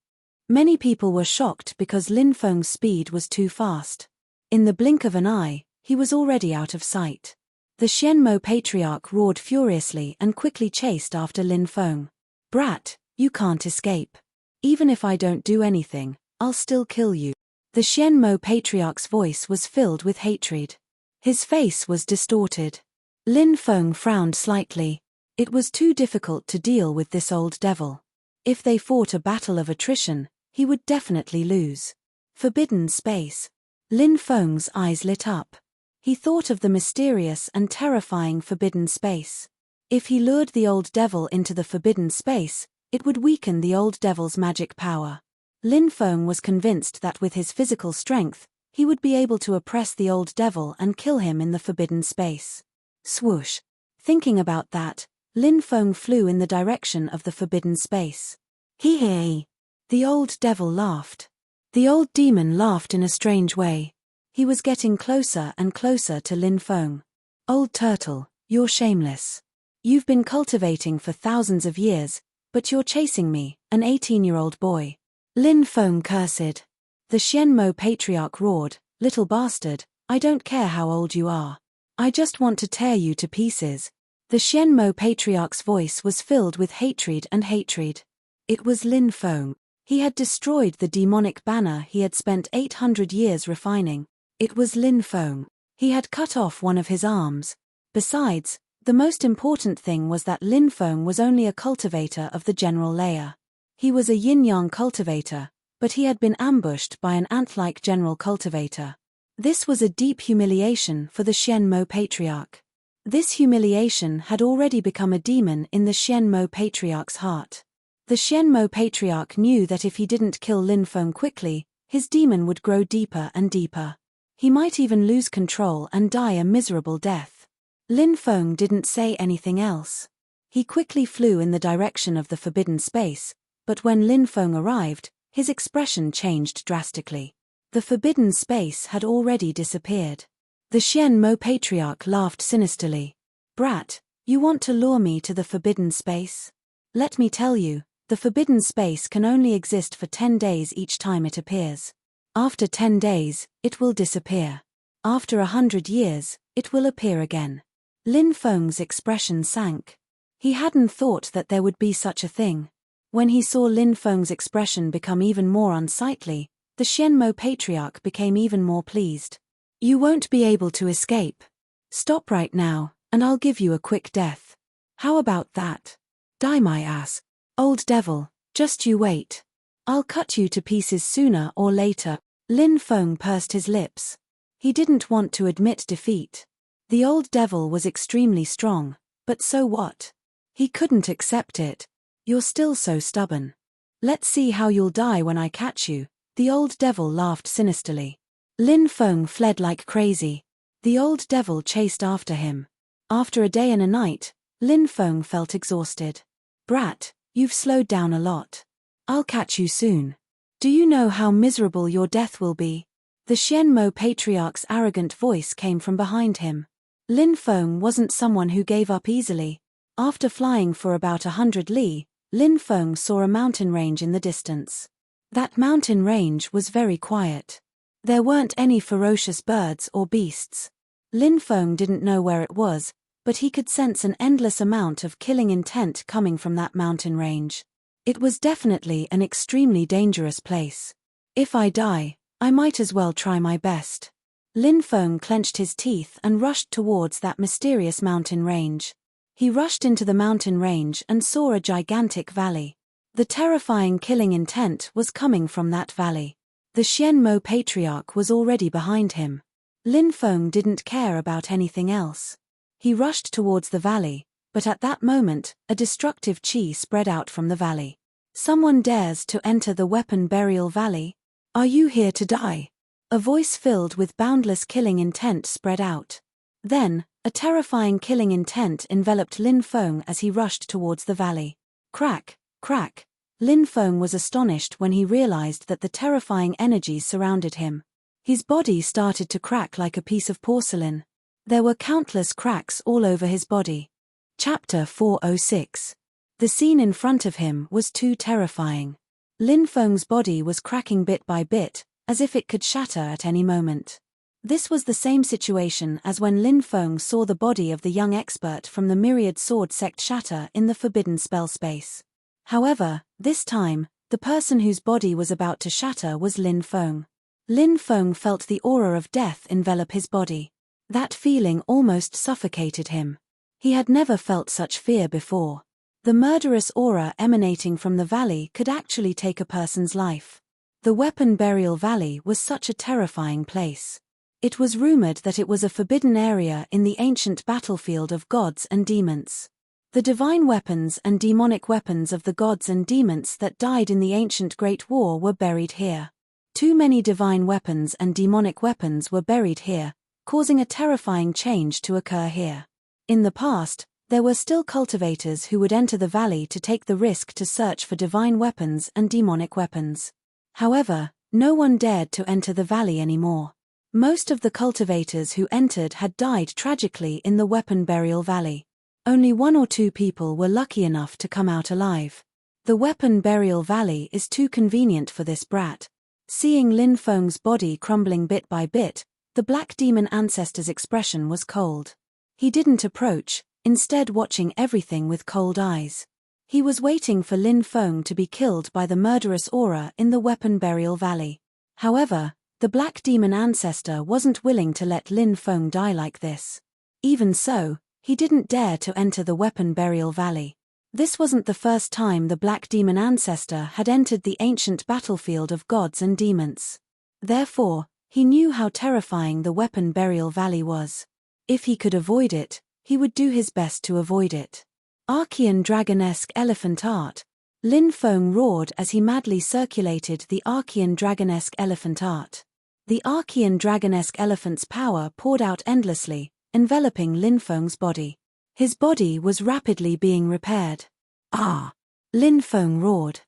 Many people were shocked because Lin Feng's speed was too fast. In the blink of an eye, he was already out of sight. The Xianmo patriarch roared furiously and quickly chased after Lin Feng. "Brat, you can't escape. Even if I don't do anything, I'll still kill you." The Xianmo patriarch's voice was filled with hatred. His face was distorted. Lin Feng frowned slightly. It was too difficult to deal with this old devil. If they fought a battle of attrition, he would definitely lose. Forbidden space. Lin Feng's eyes lit up. He thought of the mysterious and terrifying forbidden space. If he lured the old devil into the forbidden space, it would weaken the old devil's magic power. Lin Feng was convinced that with his physical strength, he would be able to oppress the old devil and kill him in the forbidden space. Swoosh. Thinking about that, Lin Feng flew in the direction of the forbidden space. Hee hee. The old devil laughed. The old demon laughed in a strange way. He was getting closer and closer to Lin Feng. "Old turtle, you're shameless. You've been cultivating for thousands of years, but you're chasing me, an 18-year-old boy." Lin Feng cursed. The Xianmo patriarch roared, "Little bastard, I don't care how old you are. I just want to tear you to pieces." The Xianmo patriarch's voice was filled with hatred and hatred. It was Lin Feng. He had destroyed the demonic banner he had spent 800 years refining. It was Lin Feng. He had cut off one of his arms. Besides, the most important thing was that Lin Feng was only a cultivator of the general layer. He was a yin-yang cultivator, but he had been ambushed by an ant-like general cultivator. This was a deep humiliation for the Xianmo patriarch. This humiliation had already become a demon in the Xianmo patriarch's heart. The Xianmo patriarch knew that if he didn't kill Lin Feng quickly, his demon would grow deeper and deeper. He might even lose control and die a miserable death. Lin Feng didn't say anything else. He quickly flew in the direction of the forbidden space, but when Lin Feng arrived, his expression changed drastically. The forbidden space had already disappeared. The Xianmo patriarch laughed sinisterly. "Brat, you want to lure me to the forbidden space? Let me tell you, the forbidden space can only exist for 10 days each time it appears. After 10 days, it will disappear. After 100 years, it will appear again." Lin Feng's expression sank. He hadn't thought that there would be such a thing. When he saw Lin Feng's expression become even more unsightly, the Xianmo patriarch became even more pleased. "You won't be able to escape. Stop right now, and I'll give you a quick death. How about that? Die my ass. Old devil, just you wait. I'll cut you to pieces sooner or later." Lin Feng pursed his lips. He didn't want to admit defeat. The old devil was extremely strong, but so what? He couldn't accept it. "You're still so stubborn. Let's see how you'll die when I catch you." The old devil laughed sinisterly. Lin Feng fled like crazy. The old devil chased after him. After a day and a night, Lin Feng felt exhausted. "Brat, you've slowed down a lot. I'll catch you soon. Do you know how miserable your death will be?" The Xianmo patriarch's arrogant voice came from behind him. Lin Feng wasn't someone who gave up easily. After flying for about 100 li, Lin Feng saw a mountain range in the distance. That mountain range was very quiet. There weren't any ferocious birds or beasts. Lin Feng didn't know where it was, but he could sense an endless amount of killing intent coming from that mountain range. It was definitely an extremely dangerous place. "If I die, I might as well try my best." Lin Feng clenched his teeth and rushed towards that mysterious mountain range. He rushed into the mountain range and saw a gigantic valley. The terrifying killing intent was coming from that valley. The Xianmo patriarch was already behind him. Lin Feng didn't care about anything else. He rushed towards the valley, but at that moment, a destructive chi spread out from the valley. "Someone dares to enter the weapon burial valley? Are you here to die?" A voice filled with boundless killing intent spread out. Then, a terrifying killing intent enveloped Lin Feng as he rushed towards the valley. Crack, crack. Lin Feng was astonished when he realized that the terrifying energies surrounded him. His body started to crack like a piece of porcelain. There were countless cracks all over his body. Chapter 406. The scene in front of him was too terrifying. Lin Feng's body was cracking bit by bit, as if it could shatter at any moment. This was the same situation as when Lin Feng saw the body of the young expert from the myriad sword sect shatter in the forbidden spell space. However, this time, the person whose body was about to shatter was Lin Feng. Lin Feng felt the aura of death envelop his body. That feeling almost suffocated him. He had never felt such fear before. The murderous aura emanating from the valley could actually take a person's life. The Weapon Burial Valley was such a terrifying place. It was rumored that it was a forbidden area in the ancient battlefield of gods and demons. The divine weapons and demonic weapons of the gods and demons that died in the ancient Great War were buried here. Too many divine weapons and demonic weapons were buried here, causing a terrifying change to occur here. In the past, there were still cultivators who would enter the valley to take the risk to search for divine weapons and demonic weapons. However, no one dared to enter the valley anymore. Most of the cultivators who entered had died tragically in the Weapon Burial Valley. Only 1 or 2 people were lucky enough to come out alive. The Weapon Burial Valley is too convenient for this brat. Seeing Lin Feng's body crumbling bit by bit, the Black Demon Ancestor's expression was cold. He didn't approach, instead watching everything with cold eyes. He was waiting for Lin Feng to be killed by the murderous aura in the Weapon Burial Valley. However, the Black Demon Ancestor wasn't willing to let Lin Feng die like this. Even so, he didn't dare to enter the Weapon Burial Valley. This wasn't the first time the Black Demon Ancestor had entered the ancient battlefield of gods and demons. Therefore, he knew how terrifying the Weapon Burial Valley was. If he could avoid it, he would do his best to avoid it. Archean Dragonesque Elephant Art. Lin Feng roared as he madly circulated the Archean Dragonesque Elephant Art. The Archean Dragonesque Elephant's power poured out endlessly, enveloping Lin Feng's body. His body was rapidly being repaired. Ah! Lin Feng roared.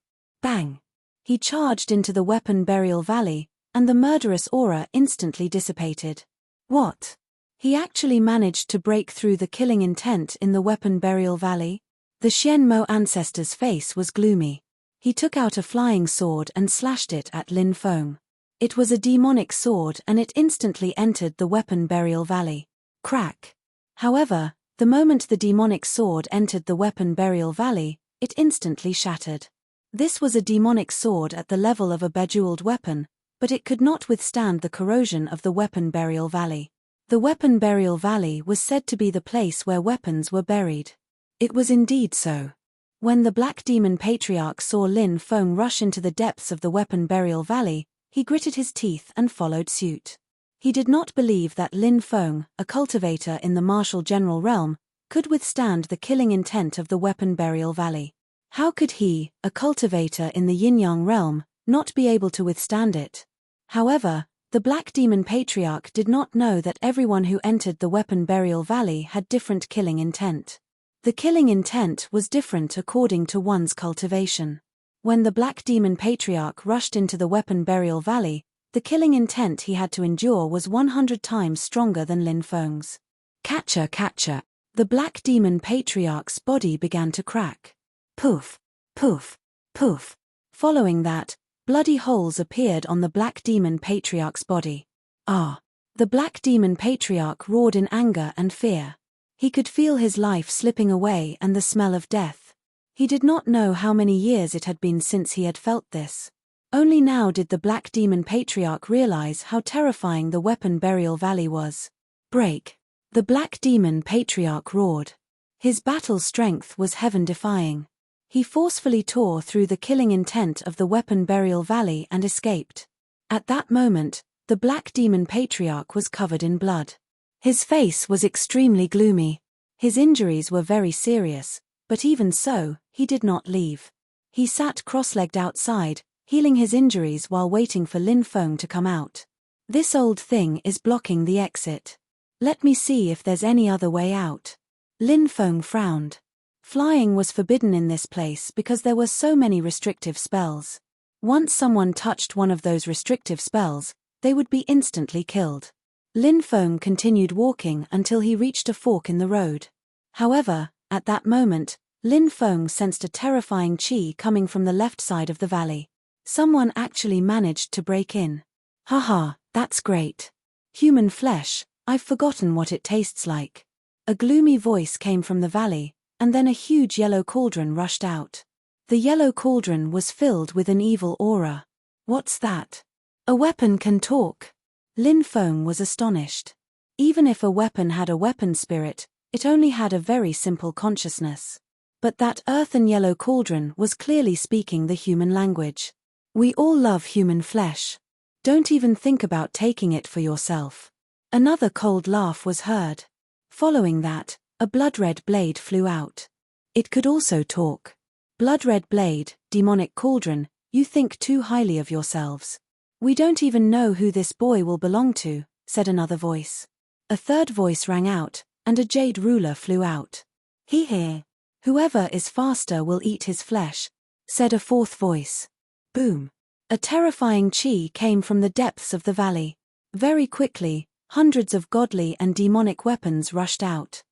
Bang! He charged into the Weapon Burial Valley, and the murderous aura instantly dissipated. What? He actually managed to break through the killing intent in the Weapon Burial Valley? The Xianmo Ancestor's face was gloomy. He took out a flying sword and slashed it at Lin Feng. It was a demonic sword and it instantly entered the Weapon Burial Valley. Crack! However, the moment the demonic sword entered the Weapon Burial Valley, it instantly shattered. This was a demonic sword at the level of a bejeweled weapon, but it could not withstand the corrosion of the Weapon Burial Valley. The Weapon Burial Valley was said to be the place where weapons were buried. It was indeed so. When the Black Demon Patriarch saw Lin Feng rush into the depths of the Weapon Burial Valley, he gritted his teeth and followed suit. He did not believe that Lin Feng, a cultivator in the martial general realm, could withstand the killing intent of the Weapon Burial Valley. How could he, a cultivator in the yin-yang realm, not be able to withstand it? However, the Black Demon Patriarch did not know that everyone who entered the Weapon Burial Valley had different killing intent. The killing intent was different according to one's cultivation. When the Black Demon Patriarch rushed into the Weapon Burial Valley, the killing intent he had to endure was 100 times stronger than Lin Feng's. Catcher, catcher! The Black Demon Patriarch's body began to crack. Poof! Poof! Poof! Following that, bloody holes appeared on the Black Demon Patriarch's body. Ah! The Black Demon Patriarch roared in anger and fear. He could feel his life slipping away and the smell of death. He did not know how many years it had been since he had felt this. Only now did the Black Demon Patriarch realize how terrifying the Weapon Burial Valley was. Break! The Black Demon Patriarch roared. His battle strength was heaven-defying. He forcefully tore through the killing intent of the Weapon Burial Valley and escaped. At that moment, the Black Demon Patriarch was covered in blood. His face was extremely gloomy. His injuries were very serious, but even so, he did not leave. He sat cross-legged outside, healing his injuries while waiting for Lin Feng to come out. This old thing is blocking the exit. Let me see if there's any other way out. Lin Feng frowned. Flying was forbidden in this place because there were so many restrictive spells. Once someone touched one of those restrictive spells, they would be instantly killed. Lin Feng continued walking until he reached a fork in the road. However, at that moment, Lin Feng sensed a terrifying qi coming from the left side of the valley. Someone actually managed to break in. Haha, that's great. Human flesh, I've forgotten what it tastes like. A gloomy voice came from the valley, and then a huge yellow cauldron rushed out. The yellow cauldron was filled with an evil aura. What's that? A weapon can talk. Lin Feng was astonished. Even if a weapon had a weapon spirit, it only had a very simple consciousness. But that earthen yellow cauldron was clearly speaking the human language. We all love human flesh. Don't even think about taking it for yourself. Another cold laugh was heard. Following that, a blood-red blade flew out. It could also talk. Blood-red blade, demonic cauldron, you think too highly of yourselves. We don't even know who this boy will belong to, said another voice. A third voice rang out, and a jade ruler flew out. He. Whoever is faster will eat his flesh, said a fourth voice. Boom. A terrifying chi came from the depths of the valley. Very quickly, hundreds of godly and demonic weapons rushed out.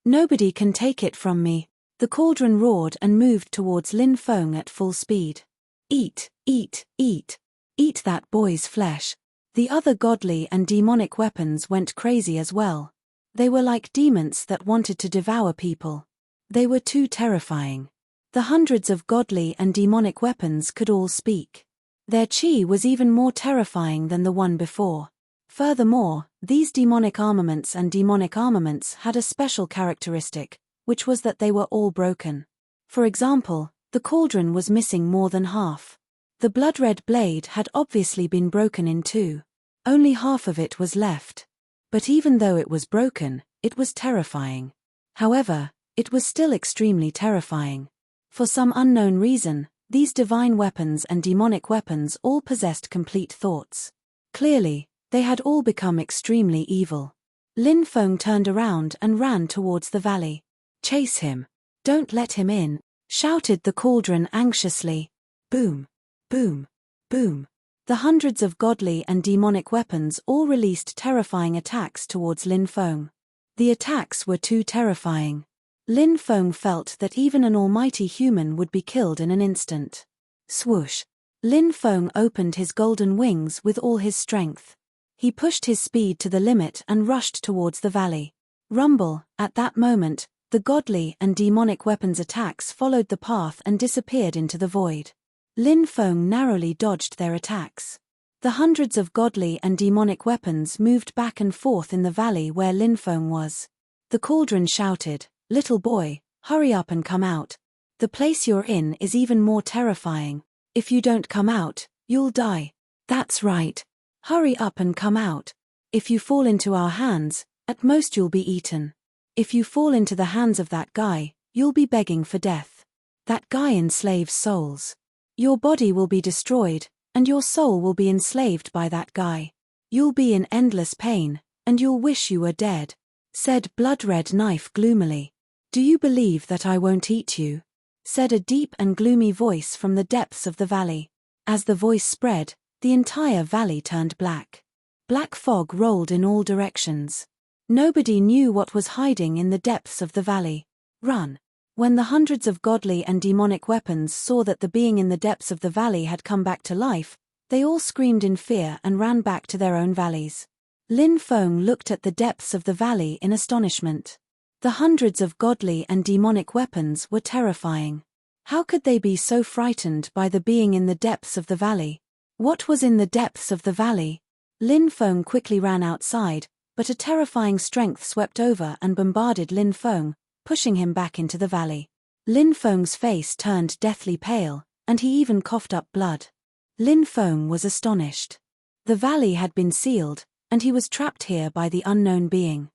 Nobody can take it from me. The cauldron roared and moved towards Lin Feng at full speed. Eat, eat, eat. Eat that boy's flesh. The other godly and demonic weapons went crazy as well. They were like demons that wanted to devour people. They were too terrifying. The hundreds of godly and demonic weapons could all speak. Their chi was even more terrifying than the one before. Furthermore, these demonic armaments had a special characteristic, which was that they were all broken. For example, the cauldron was missing more than half. The blood-red blade had obviously been broken in two. Only half of it was left. But even though it was broken, it was terrifying. However, it was still extremely terrifying. For some unknown reason, these divine weapons and demonic weapons all possessed complete thoughts. Clearly, they had all become extremely evil. Lin Feng turned around and ran towards the valley. Chase him. Don't let him in, shouted the cauldron anxiously. Boom. Boom. Boom. The hundreds of godly and demonic weapons all released terrifying attacks towards Lin Feng. The attacks were too terrifying. Lin Feng felt that even an almighty human would be killed in an instant. Swoosh. Lin Feng opened his golden wings with all his strength. He pushed his speed to the limit and rushed towards the valley. Rumble. At that moment, the godly and demonic weapons attacks followed the path and disappeared into the void. Lin Feng narrowly dodged their attacks. The hundreds of godly and demonic weapons moved back and forth in the valley where Lin Feng was. The cauldron shouted, "Little boy, hurry up and come out. The place you're in is even more terrifying. If you don't come out, you'll die." That's right. Hurry up and come out. If you fall into our hands, at most you'll be eaten. If you fall into the hands of that guy, you'll be begging for death. That guy enslaves souls. Your body will be destroyed, and your soul will be enslaved by that guy. You'll be in endless pain, and you'll wish you were dead, said Blood-Red Knife gloomily. Do you believe that I won't eat you? Said a deep and gloomy voice from the depths of the valley. As the voice spread, the entire valley turned black. Black fog rolled in all directions. Nobody knew what was hiding in the depths of the valley. Run. When the hundreds of godly and demonic weapons saw that the being in the depths of the valley had come back to life, they all screamed in fear and ran back to their own valleys. Lin Feng looked at the depths of the valley in astonishment. The hundreds of godly and demonic weapons were terrifying. How could they be so frightened by the being in the depths of the valley? What was in the depths of the valley? Lin Feng quickly ran outside, but a terrifying strength swept over and bombarded Lin Feng, pushing him back into the valley. Lin Feng's face turned deathly pale, and he even coughed up blood. Lin Feng was astonished. The valley had been sealed, and he was trapped here by the unknown being.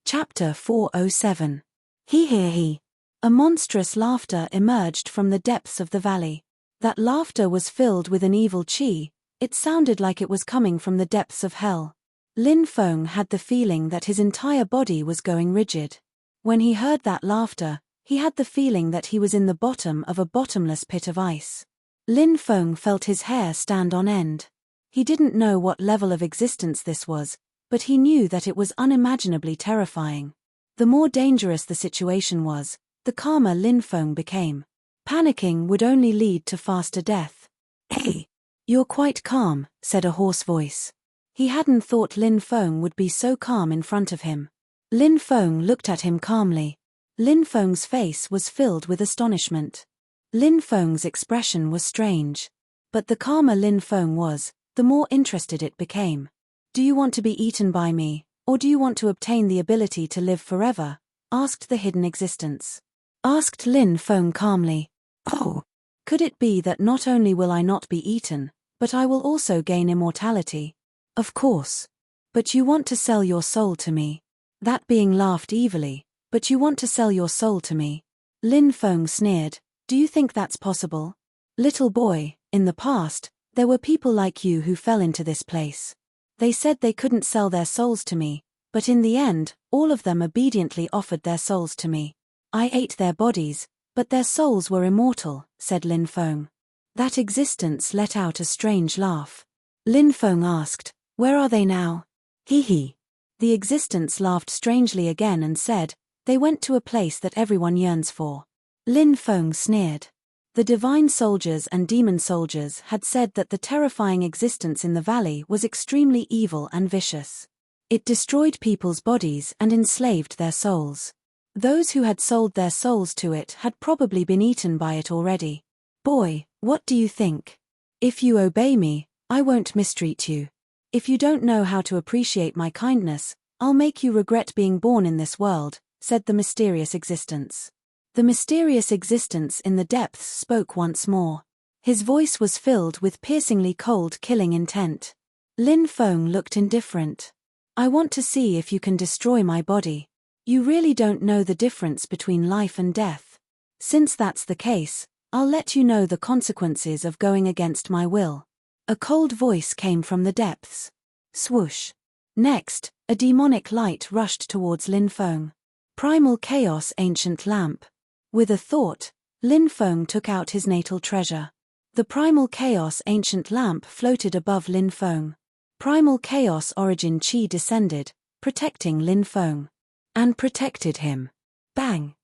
Chapter 407. He. A monstrous laughter emerged from the depths of the valley. That laughter was filled with an evil chi. It sounded like it was coming from the depths of hell. Lin Feng had the feeling that his entire body was going rigid. When he heard that laughter, he had the feeling that he was in the bottom of a bottomless pit of ice. Lin Feng felt his hair stand on end. He didn't know what level of existence this was, but he knew that it was unimaginably terrifying. The more dangerous the situation was, the calmer Lin Feng became. Panicking would only lead to faster death. Hey! "You're quite calm," said a hoarse voice. He hadn't thought Lin Feng would be so calm in front of him. Lin Feng looked at him calmly. Lin Feng's face was filled with astonishment. Lin Feng's expression was strange. But the calmer Lin Feng was, the more interested it became. "Do you want to be eaten by me, or do you want to obtain the ability to live forever?" asked the hidden existence. Asked Lin Feng calmly. "Oh, could it be that not only will I not be eaten, but I will also gain immortality?" "Of course. But you want to sell your soul to me." That being laughed evilly. "But you want to sell your soul to me?" Lin Feng sneered. "Do you think that's possible? Little boy, in the past, there were people like you who fell into this place. They said they couldn't sell their souls to me, but in the end, all of them obediently offered their souls to me. I ate their bodies, but their souls were immortal," said Lin Feng. That existence let out a strange laugh. Lin Feng asked, "Where are they now?" "Hee hee." The existence laughed strangely again and said, "They went to a place that everyone yearns for." Lin Feng sneered. The divine soldiers and demon soldiers had said that the terrifying existence in the valley was extremely evil and vicious. It destroyed people's bodies and enslaved their souls. Those who had sold their souls to it had probably been eaten by it already. "Boy, what do you think? If you obey me, I won't mistreat you. If you don't know how to appreciate my kindness, I'll make you regret being born in this world," said the mysterious existence. The mysterious existence in the depths spoke once more. His voice was filled with piercingly cold, killing intent. Lin Feng looked indifferent. "I want to see if you can destroy my body. You really don't know the difference between life and death. Since that's the case, I'll let you know the consequences of going against my will." A cold voice came from the depths. Swoosh. Next, a demonic light rushed towards Lin Feng. Primal chaos, ancient lamp. With a thought, Lin Feng took out his natal treasure. The primal chaos ancient lamp floated above Lin Feng. Primal chaos origin chi descended, protecting Lin Feng. And protected him. Bang!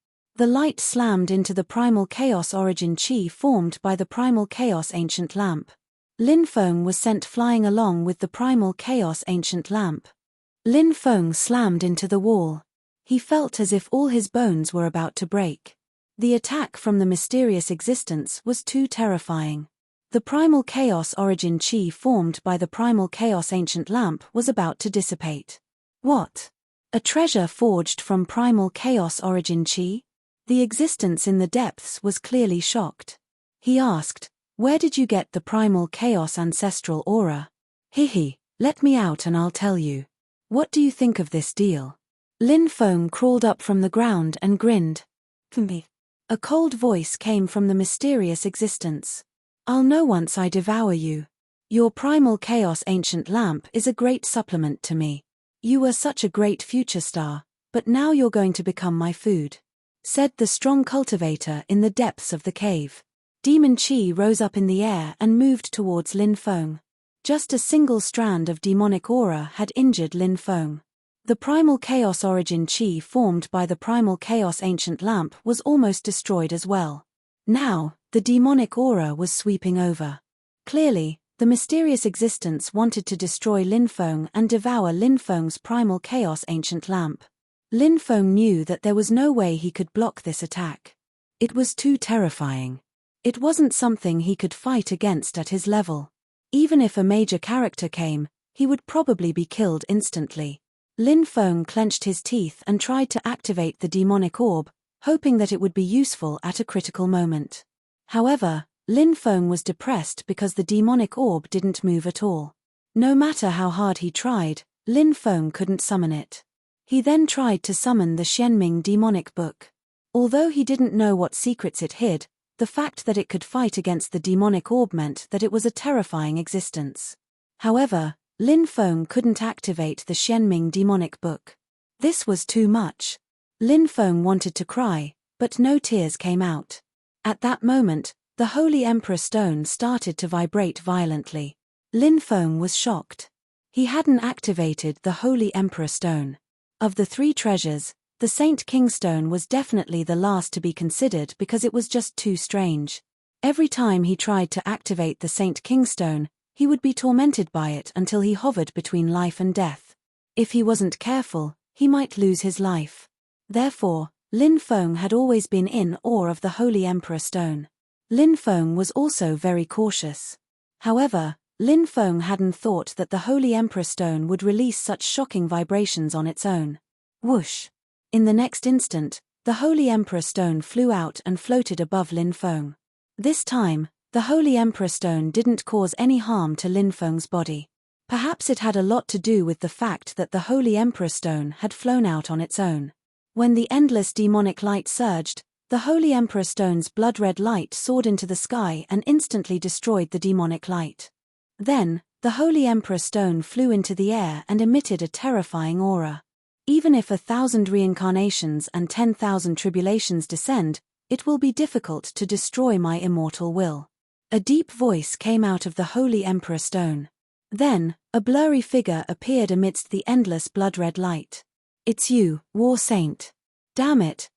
The light slammed into the primal chaos origin chi formed by the primal chaos ancient lamp. Lin Feng was sent flying along with the primal chaos ancient lamp. Lin Feng slammed into the wall. He felt as if all his bones were about to break. The attack from the mysterious existence was too terrifying. The primal chaos origin chi formed by the primal chaos ancient lamp was about to dissipate. What? A treasure forged from primal chaos origin chi? The existence in the depths was clearly shocked. He asked, "Where did you get the primal chaos ancestral aura?" "Hehe, let me out and I'll tell you. What do you think of this deal?" Lin Feng crawled up from the ground and grinned. "Me." A cold voice came from the mysterious existence. "I'll know once I devour you. Your primal chaos ancient lamp is a great supplement to me. You were such a great future star, but now you're going to become my food," said the strong cultivator in the depths of the cave. Demon chi rose up in the air and moved towards Lin Feng. Just a single strand of demonic aura had injured Lin Feng. The primal chaos origin chi formed by the primal chaos ancient lamp was almost destroyed as well. Now, the demonic aura was sweeping over. Clearly, the mysterious existence wanted to destroy Lin Feng and devour Lin Feng's primal chaos ancient lamp. Lin Feng knew that there was no way he could block this attack. It was too terrifying. It wasn't something he could fight against at his level. Even if a major character came, he would probably be killed instantly. Lin Feng clenched his teeth and tried to activate the demonic orb, hoping that it would be useful at a critical moment. However, Lin Feng was depressed because the demonic orb didn't move at all. No matter how hard he tried, Lin Feng couldn't summon it. He then tried to summon the Xianming demonic book. Although he didn't know what secrets it hid, the fact that it could fight against the demonic orb meant that it was a terrifying existence. However, Lin Feng couldn't activate the Xianming demonic book. This was too much. Lin Feng wanted to cry, but no tears came out. At that moment, the Holy Emperor Stone started to vibrate violently. Lin Feng was shocked. He hadn't activated the Holy Emperor Stone. Of the three treasures, the Saint King Stone was definitely the last to be considered because it was just too strange. Every time he tried to activate the Saint King Stone, He would be tormented by it until he hovered between life and death. If he wasn't careful, he might lose his life. Therefore, Lin Feng had always been in awe of the Holy Emperor Stone. Lin Feng was also very cautious. However, Lin Feng hadn't thought that the Holy Emperor Stone would release such shocking vibrations on its own. Whoosh! In the next instant, the Holy Emperor Stone flew out and floated above Lin Feng. This time, the Holy Emperor Stone didn't cause any harm to Lin Feng's body. Perhaps it had a lot to do with the fact that the Holy Emperor Stone had flown out on its own. When the endless demonic light surged, the Holy Emperor Stone's blood-red light soared into the sky and instantly destroyed the demonic light. Then, the Holy Emperor Stone flew into the air and emitted a terrifying aura. Even if 1,000 reincarnations and 10,000 tribulations descend, it will be difficult to destroy my immortal will. A deep voice came out of the Holy Emperor Stone. Then, a blurry figure appeared amidst the endless blood-red light. It's you, War Saint. Damn it,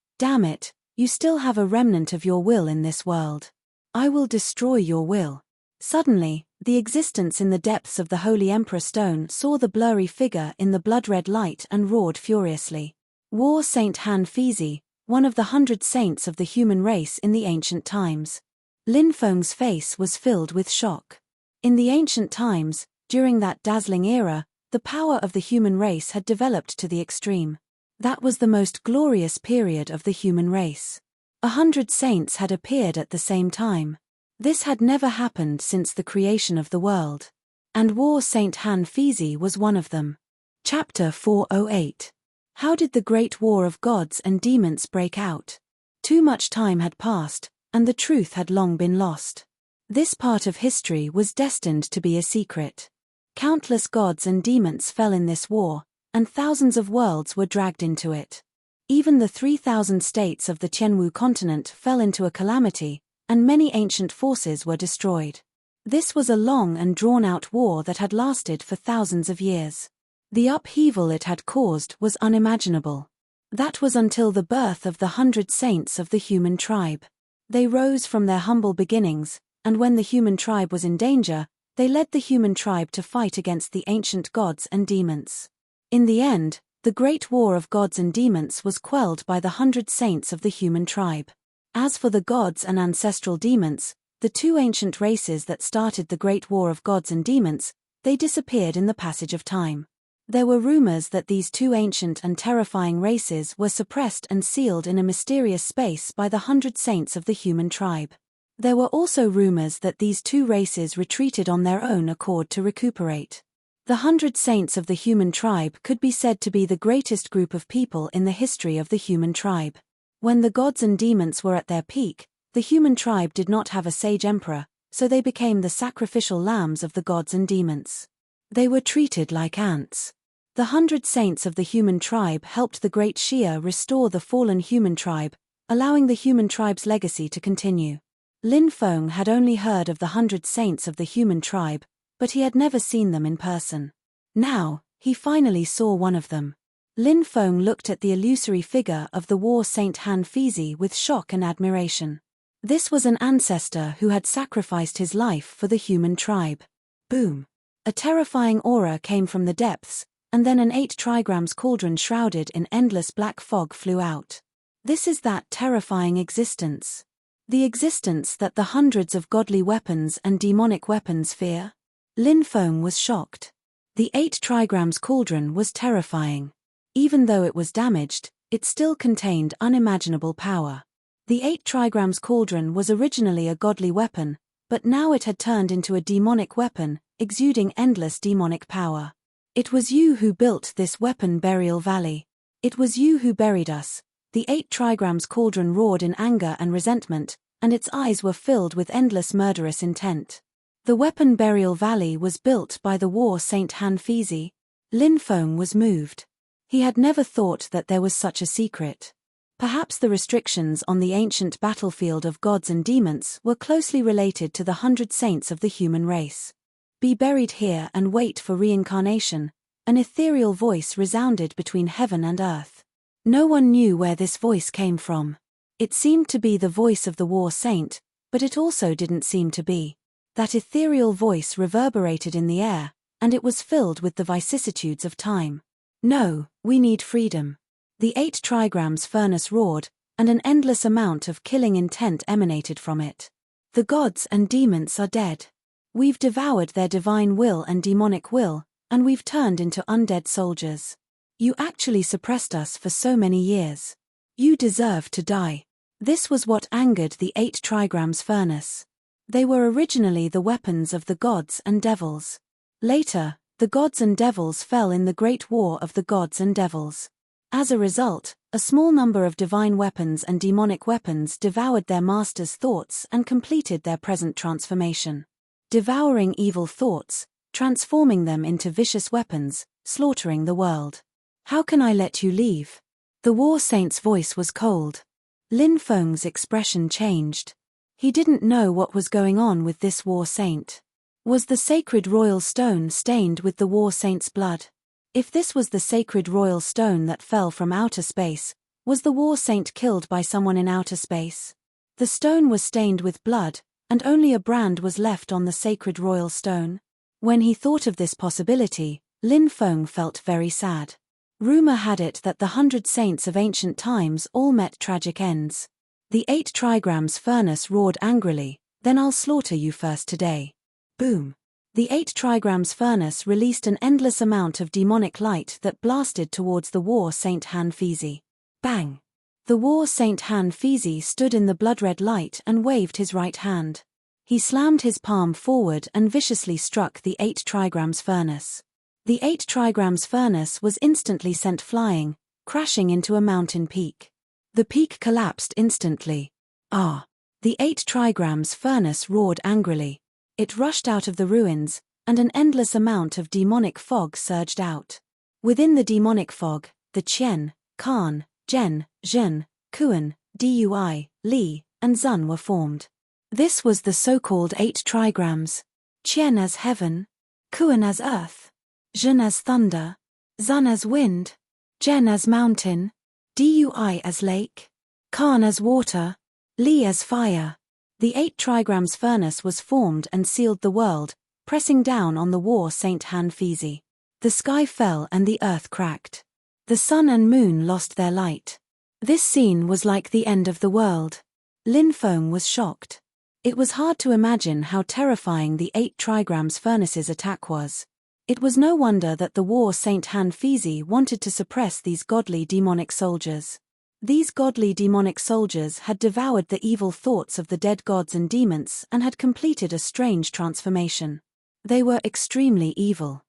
you still have a remnant of your will in this world. I will destroy your will. Suddenly, the existence in the depths of the Holy Emperor Stone saw the blurry figure in the blood-red light and roared furiously. War Saint Han Fizi, one of the 100 saints of the human race in the ancient times. Lin Feng's face was filled with shock. In the ancient times, during that dazzling era, the power of the human race had developed to the extreme. That was the most glorious period of the human race. 100 saints had appeared at the same time. This had never happened since the creation of the world. And War Saint Han Fizi was one of them. Chapter 408. How did the Great War of Gods and Demons break out? Too much time had passed, and the truth had long been lost. This part of history was destined to be a secret. Countless gods and demons fell in this war, and thousands of worlds were dragged into it. Even the 3,000 states of the Tianwu continent fell into a calamity, and many ancient forces were destroyed. This was a long and drawn-out war that had lasted for thousands of years. The upheaval it had caused was unimaginable. That was until the birth of the 100 saints of the human tribe. They rose from their humble beginnings, and when the human tribe was in danger, they led the human tribe to fight against the ancient gods and demons. In the end, the great war of gods and demons was quelled by the 100 saints of the human tribe. As for the gods and ancestral demons, the two ancient races that started the great war of gods and demons, they disappeared in the passage of time. There were rumors that these two ancient and terrifying races were suppressed and sealed in a mysterious space by the 100 saints of the human tribe. There were also rumors that these two races retreated on their own accord to recuperate. The 100 saints of the human tribe could be said to be the greatest group of people in the history of the human tribe. When the gods and demons were at their peak, the human tribe did not have a sage emperor, so they became the sacrificial lambs of the gods and demons. They were treated like ants. The 100 saints of the human tribe helped the great Shia restore the fallen human tribe, allowing the human tribe's legacy to continue. Lin Feng had only heard of the 100 saints of the human tribe, but he had never seen them in person. Now, he finally saw one of them. Lin Feng looked at the illusory figure of the War Saint Han Fizi with shock and admiration. This was an ancestor who had sacrificed his life for the human tribe. Boom! A terrifying aura came from the depths, and then an 8 trigrams cauldron shrouded in endless black fog flew out. This is that terrifying existence. The existence that the hundreds of godly weapons and demonic weapons fear? Lin Feng was shocked. The 8 trigrams cauldron was terrifying. Even though it was damaged, it still contained unimaginable power. The 8 trigrams cauldron was originally a godly weapon, but now it had turned into a demonic weapon, exuding endless demonic power. It was you who built this weapon burial valley. It was you who buried us. The 8 trigrams cauldron roared in anger and resentment, and its eyes were filled with endless murderous intent. The weapon burial valley was built by the War Saint Han Fizi. Lin Feng was moved. He had never thought that there was such a secret. Perhaps the restrictions on the ancient battlefield of gods and demons were closely related to the 100 saints of the human race. Be buried here and wait for reincarnation, an ethereal voice resounded between heaven and earth. No one knew where this voice came from. It seemed to be the voice of the War Saint, but it also didn't seem to be. That ethereal voice reverberated in the air, and it was filled with the vicissitudes of time. No, we need freedom. The 8 trigrams furnace roared, and an endless amount of killing intent emanated from it. The gods and demons are dead. We've devoured their divine will and demonic will, and we've turned into undead soldiers. You actually suppressed us for so many years. You deserve to die. This was what angered the 8 trigrams furnace. They were originally the weapons of the gods and devils. Later, the gods and devils fell in the great war of the gods and devils. As a result, a small number of divine weapons and demonic weapons devoured their masters' thoughts and completed their present transformation. Devouring evil thoughts, transforming them into vicious weapons, slaughtering the world. How can I let you leave? The war saint's voice was cold. Lin Feng's expression changed. He didn't know what was going on with this war saint. Was the sacred royal stone stained with the war saint's blood? If this was the sacred royal stone that fell from outer space, was the war saint killed by someone in outer space? The stone was stained with blood, and only a brand was left on the sacred royal stone. When he thought of this possibility, Lin Feng felt very sad. Rumor had it that the 100 saints of ancient times all met tragic ends. The 8 trigrams furnace roared angrily, "Then I'll slaughter you first today." Boom. The 8 trigrams furnace released an endless amount of demonic light that blasted towards the war saint Han Fizi. Bang! The war saint Han Fizi stood in the blood-red light and waved his right hand. He slammed his palm forward and viciously struck the 8 trigrams furnace. The 8 trigrams furnace was instantly sent flying, crashing into a mountain peak. The peak collapsed instantly. Ah! The 8 trigrams furnace roared angrily. It rushed out of the ruins, and an endless amount of demonic fog surged out. Within the demonic fog, the Qian, Kan, Zhen, Zhen, Kuan, Dui, Li, and Zun were formed. This was the so-called 8 trigrams. Qian as heaven, Kuan as earth, Zhen as thunder, Zun as wind, Zhen as mountain, Dui as lake, Kan as water, Li as fire. The 8 trigrams furnace was formed and sealed the world, pressing down on the war saint Han Fizi. The sky fell and the earth cracked. The sun and moon lost their light. This scene was like the end of the world. Lin Feng was shocked. It was hard to imagine how terrifying the 8 trigrams furnace's attack was. It was no wonder that the war saint Han Fizi wanted to suppress these godly demonic soldiers. These godly demonic soldiers had devoured the evil thoughts of the dead gods and demons and had completed a strange transformation. They were extremely evil.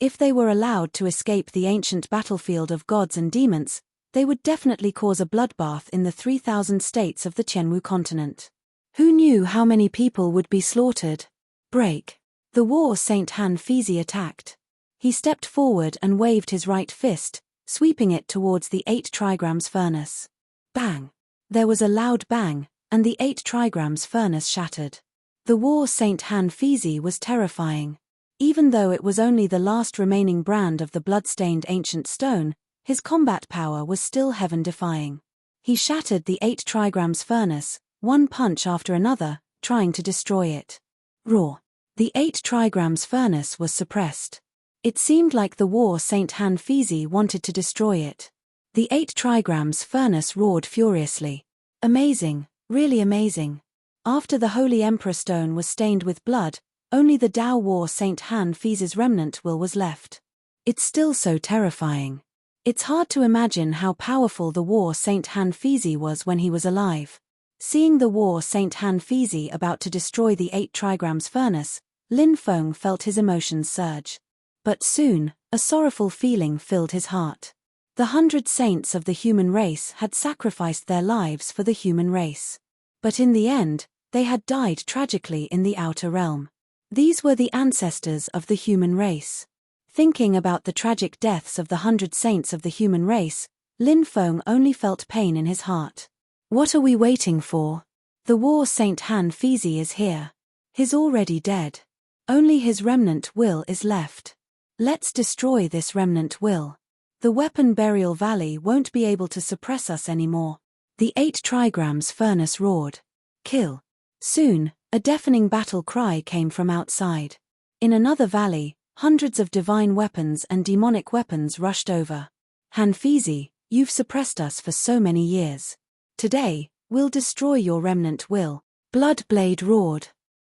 If they were allowed to escape the ancient battlefield of gods and demons, they would definitely cause a bloodbath in the 3,000 states of the Qianwu continent. Who knew how many people would be slaughtered? Break. The war saint Han Fizi attacked. He stepped forward and waved his right fist, sweeping it towards the 8 trigrams furnace. Bang! There was a loud bang, and the 8 trigrams furnace shattered. The war saint Han Fizi was terrifying. Even though it was only the last remaining brand of the blood-stained ancient stone, his combat power was still heaven-defying. He shattered the 8 trigrams furnace, one punch after another, trying to destroy it. Roar! The 8 trigrams furnace was suppressed. It seemed like the war saint Han Fizi wanted to destroy it. The 8 trigrams furnace roared furiously. Amazing, really amazing. After the Holy Emperor Stone was stained with blood, only the Tao war saint Han Fizi's remnant will was left. It's still so terrifying. It's hard to imagine how powerful the war saint Han Fizi was when he was alive. Seeing the war saint Han Fizi about to destroy the 8 trigrams furnace, Lin Feng felt his emotions surge. But soon, a sorrowful feeling filled his heart. The 100 saints of the human race had sacrificed their lives for the human race. But in the end, they had died tragically in the outer realm. These were the ancestors of the human race. Thinking about the tragic deaths of the 100 saints of the human race, Lin Feng only felt pain in his heart. What are we waiting for? The war saint Han Fizi is here. He's already dead. Only his remnant will is left. Let's destroy this remnant will. The weapon burial valley won't be able to suppress us anymore. The 8 trigrams furnace roared. Kill. Soon, A deafening battle cry came from outside. In another valley, hundreds of divine weapons and demonic weapons rushed over. Hanfizi, you've suppressed us for so many years. Today, we'll destroy your remnant will. Bloodblade roared.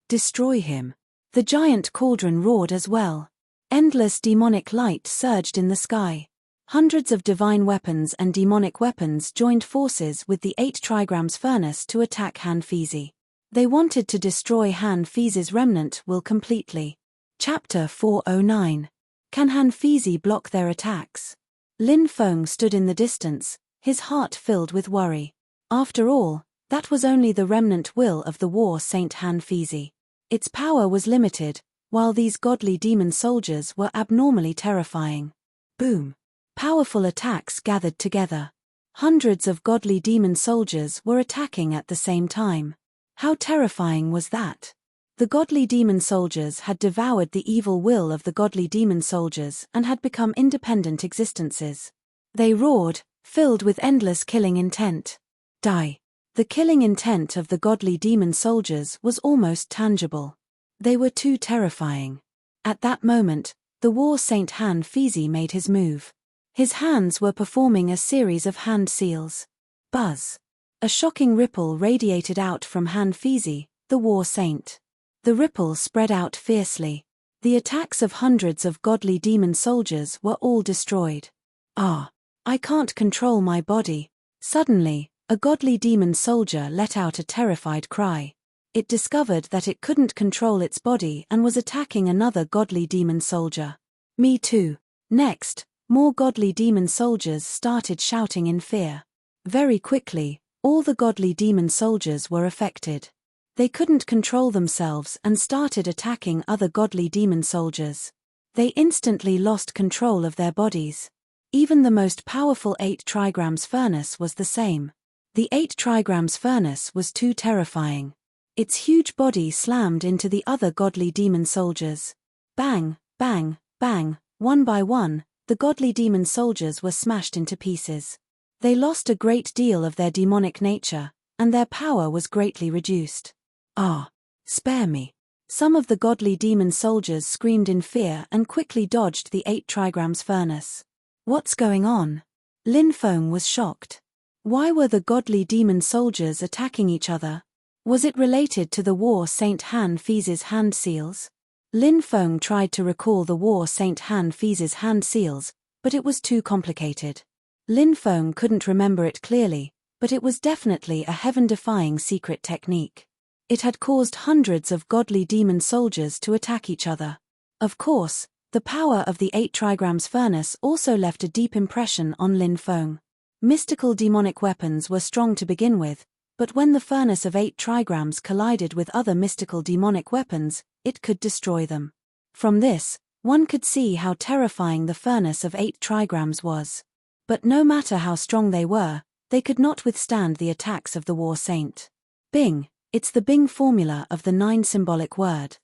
Destroy him. The giant cauldron roared as well. Endless demonic light surged in the sky. Hundreds of divine weapons and demonic weapons joined forces with the 8 trigrams furnace to attack Hanfizi. They wanted to destroy Hanfizi's remnant will completely. Chapter 409. Can Hanfizi block their attacks? Lin Feng stood in the distance, his heart filled with worry. After all, that was only the remnant will of the war saint Hanfizi. Its power was limited, while these godly demon soldiers were abnormally terrifying. Boom! Powerful attacks gathered together. Hundreds of godly demon soldiers were attacking at the same time. How terrifying was that? The godly demon soldiers had devoured the evil will of the godly demon soldiers and had become independent existences. They roared, filled with endless killing intent. Die! The killing intent of the godly demon soldiers was almost tangible. They were too terrifying. At that moment, the war saint Hanfizi made his move. His hands were performing a series of hand seals. Buzz! A shocking ripple radiated out from Hanfizi, the war saint. The ripple spread out fiercely. The attacks of hundreds of godly demon soldiers were all destroyed. Ah! I can't control my body. Suddenly, a godly demon soldier let out a terrified cry. It discovered that it couldn't control its body and was attacking another godly demon soldier. Me too. Next, more godly demon soldiers started shouting in fear. Very quickly, all the godly demon soldiers were affected. They couldn't control themselves and started attacking other godly demon soldiers. They instantly lost control of their bodies. Even the most powerful 8 trigrams furnace was the same. The 8 trigrams furnace was too terrifying. Its huge body slammed into the other godly demon soldiers. Bang, bang, bang, one by one, the godly demon soldiers were smashed into pieces. They lost a great deal of their demonic nature, and their power was greatly reduced. Ah! Spare me! Some of the godly demon soldiers screamed in fear and quickly dodged the 8 trigrams furnace. What's going on? Lin Feng was shocked. Why were the godly demon soldiers attacking each other? Was it related to the war saint Hanfizi's hand seals? Lin Feng tried to recall the war saint Hanfizi's hand seals, but it was too complicated. Lin Feng couldn't remember it clearly, but it was definitely a heaven-defying secret technique. It had caused hundreds of godly demon soldiers to attack each other. Of course, the power of the 8 trigrams furnace also left a deep impression on Lin Feng. Mystical demonic weapons were strong to begin with, but when the furnace of 8 trigrams collided with other mystical demonic weapons, it could destroy them. From this, one could see how terrifying the furnace of 8 trigrams was. But no matter how strong they were, they could not withstand the attacks of the war saint. Bing! It's the Bing formula of the 9 symbolic word.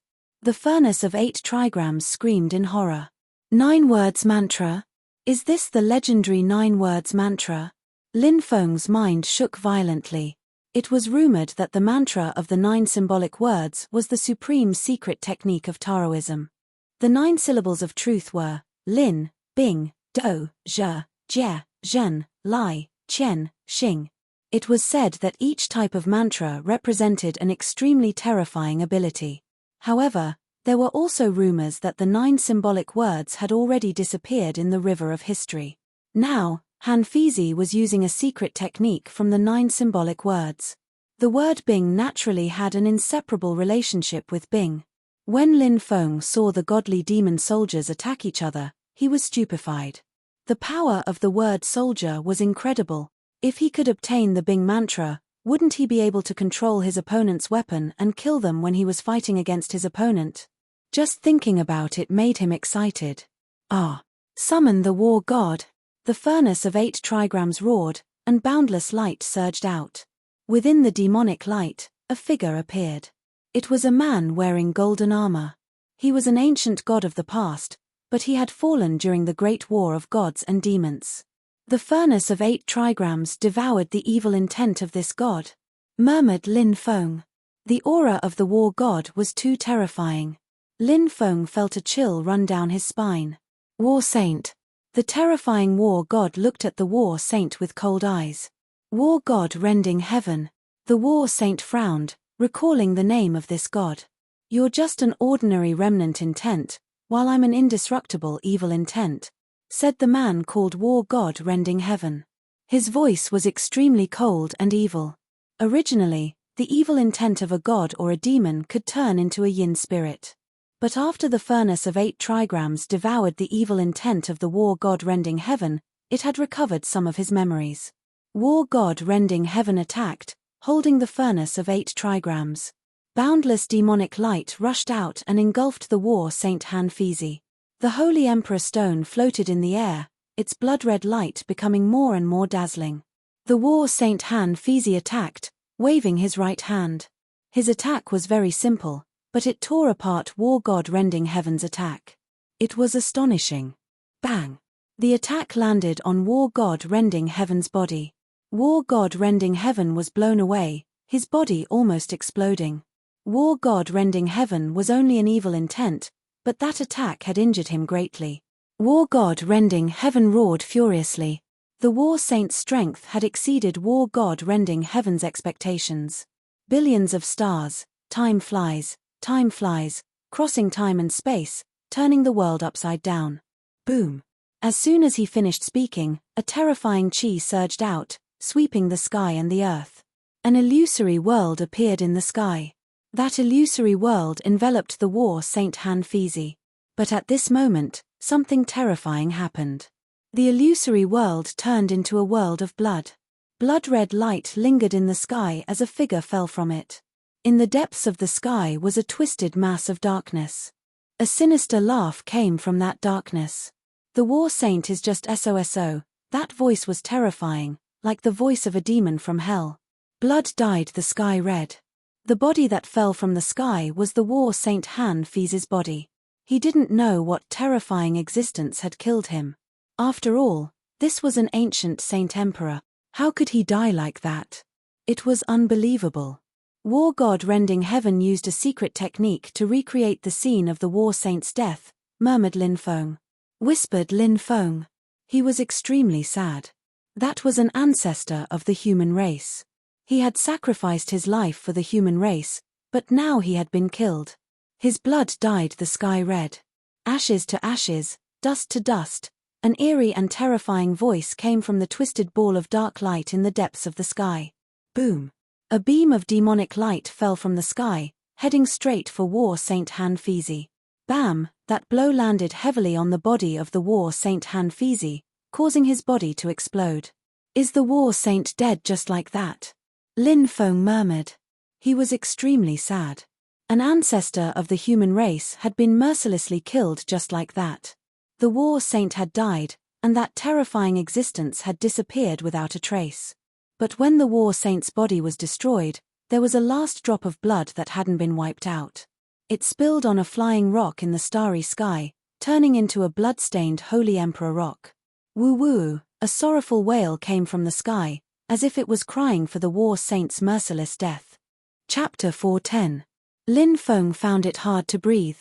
The furnace of 8 trigrams screamed in horror. 9 words mantra? Is this the legendary 9 words mantra? Lin Feng's mind shook violently. It was rumored that the mantra of the 9 symbolic words was the supreme secret technique of Taoism. The 9 syllables of truth were Lin, Bing, Do, Zhe, Jie, Zhen, Lai, Qian, Xing. It was said that each type of mantra represented an extremely terrifying ability. However, there were also rumors that the 9 symbolic words had already disappeared in the river of history. Now, Hanfizi was using a secret technique from the 9 symbolic words. The word Bing naturally had an inseparable relationship with Bing. When Lin Feng saw the godly demon soldiers attack each other, he was stupefied. The power of the word soldier was incredible. If he could obtain the Bing mantra, wouldn't he be able to control his opponent's weapon and kill them when he was fighting against his opponent? Just thinking about it made him excited. Ah! Summon the war god! The furnace of 8 trigrams roared, and boundless light surged out. Within the demonic light, a figure appeared. It was a man wearing golden armor. He was an ancient god of the past, but he had fallen during the great war of gods and demons. The furnace of 8 trigrams devoured the evil intent of this god, murmured Lin Feng. The aura of the war god was too terrifying. Lin Feng felt a chill run down his spine. War Saint. The terrifying war god looked at the war saint with cold eyes. War god rending heaven. The war saint frowned, recalling the name of this god. You're just an ordinary remnant intent, while I'm an indestructible evil intent, said the man called war god rending heaven. His voice was extremely cold and evil. Originally, the evil intent of a god or a demon could turn into a yin spirit. But after the furnace of 8 trigrams devoured the evil intent of the war god rending heaven, it had recovered some of his memories. War god rending heaven attacked, holding the furnace of 8 trigrams. Boundless demonic light rushed out and engulfed the war saint Han Fizi. The holy emperor stone floated in the air, its blood-red light becoming more and more dazzling. The war saint Han Fizi attacked, waving his right hand. His attack was very simple, but it tore apart war god rending heaven's attack. It was astonishing. Bang! The attack landed on war god rending heaven's body. War god rending heaven was blown away, his body almost exploding. War god rending heaven was only an evil intent, but that attack had injured him greatly. War god rending heaven roared furiously. The war saint's strength had exceeded war god rending heaven's expectations. Billions of stars, time flies, crossing time and space, turning the world upside down. Boom! As soon as he finished speaking, a terrifying chi surged out, sweeping the sky and the earth. An illusory world appeared in the sky. That illusory world enveloped the war saint Han Fizi. But at this moment, something terrifying happened. The illusory world turned into a world of blood. Blood-red light lingered in the sky as a figure fell from it. In the depths of the sky was a twisted mass of darkness. A sinister laugh came from that darkness. The war saint is just SOSO, that voice was terrifying, like the voice of a demon from hell. Blood dyed the sky red. The body that fell from the sky was the war saint Han Fizi's body. He didn't know what terrifying existence had killed him. After all, this was an ancient saint emperor. How could he die like that? It was unbelievable. War god rending heaven used a secret technique to recreate the scene of the war saint's death, murmured Lin Feng. Whispered Lin Feng. He was extremely sad. That was an ancestor of the human race. He had sacrificed his life for the human race, but now he had been killed. His blood dyed the sky red. Ashes to ashes, dust to dust, an eerie and terrifying voice came from the twisted ball of dark light in the depths of the sky. Boom! A beam of demonic light fell from the sky, heading straight for war saint Han Fizi. Bam! That blow landed heavily on the body of the war saint Han Fizi, causing his body to explode. Is the war saint dead just like that? Lin Feng murmured. He was extremely sad. An ancestor of the human race had been mercilessly killed just like that. The war saint had died, and that terrifying existence had disappeared without a trace. But when the war saint's body was destroyed, there was a last drop of blood that hadn't been wiped out. It spilled on a flying rock in the starry sky, turning into a blood-stained holy emperor rock. Woo-woo, a sorrowful wail came from the sky, as if it was crying for the war saint's merciless death. Chapter 410. Lin Feng found it hard to breathe.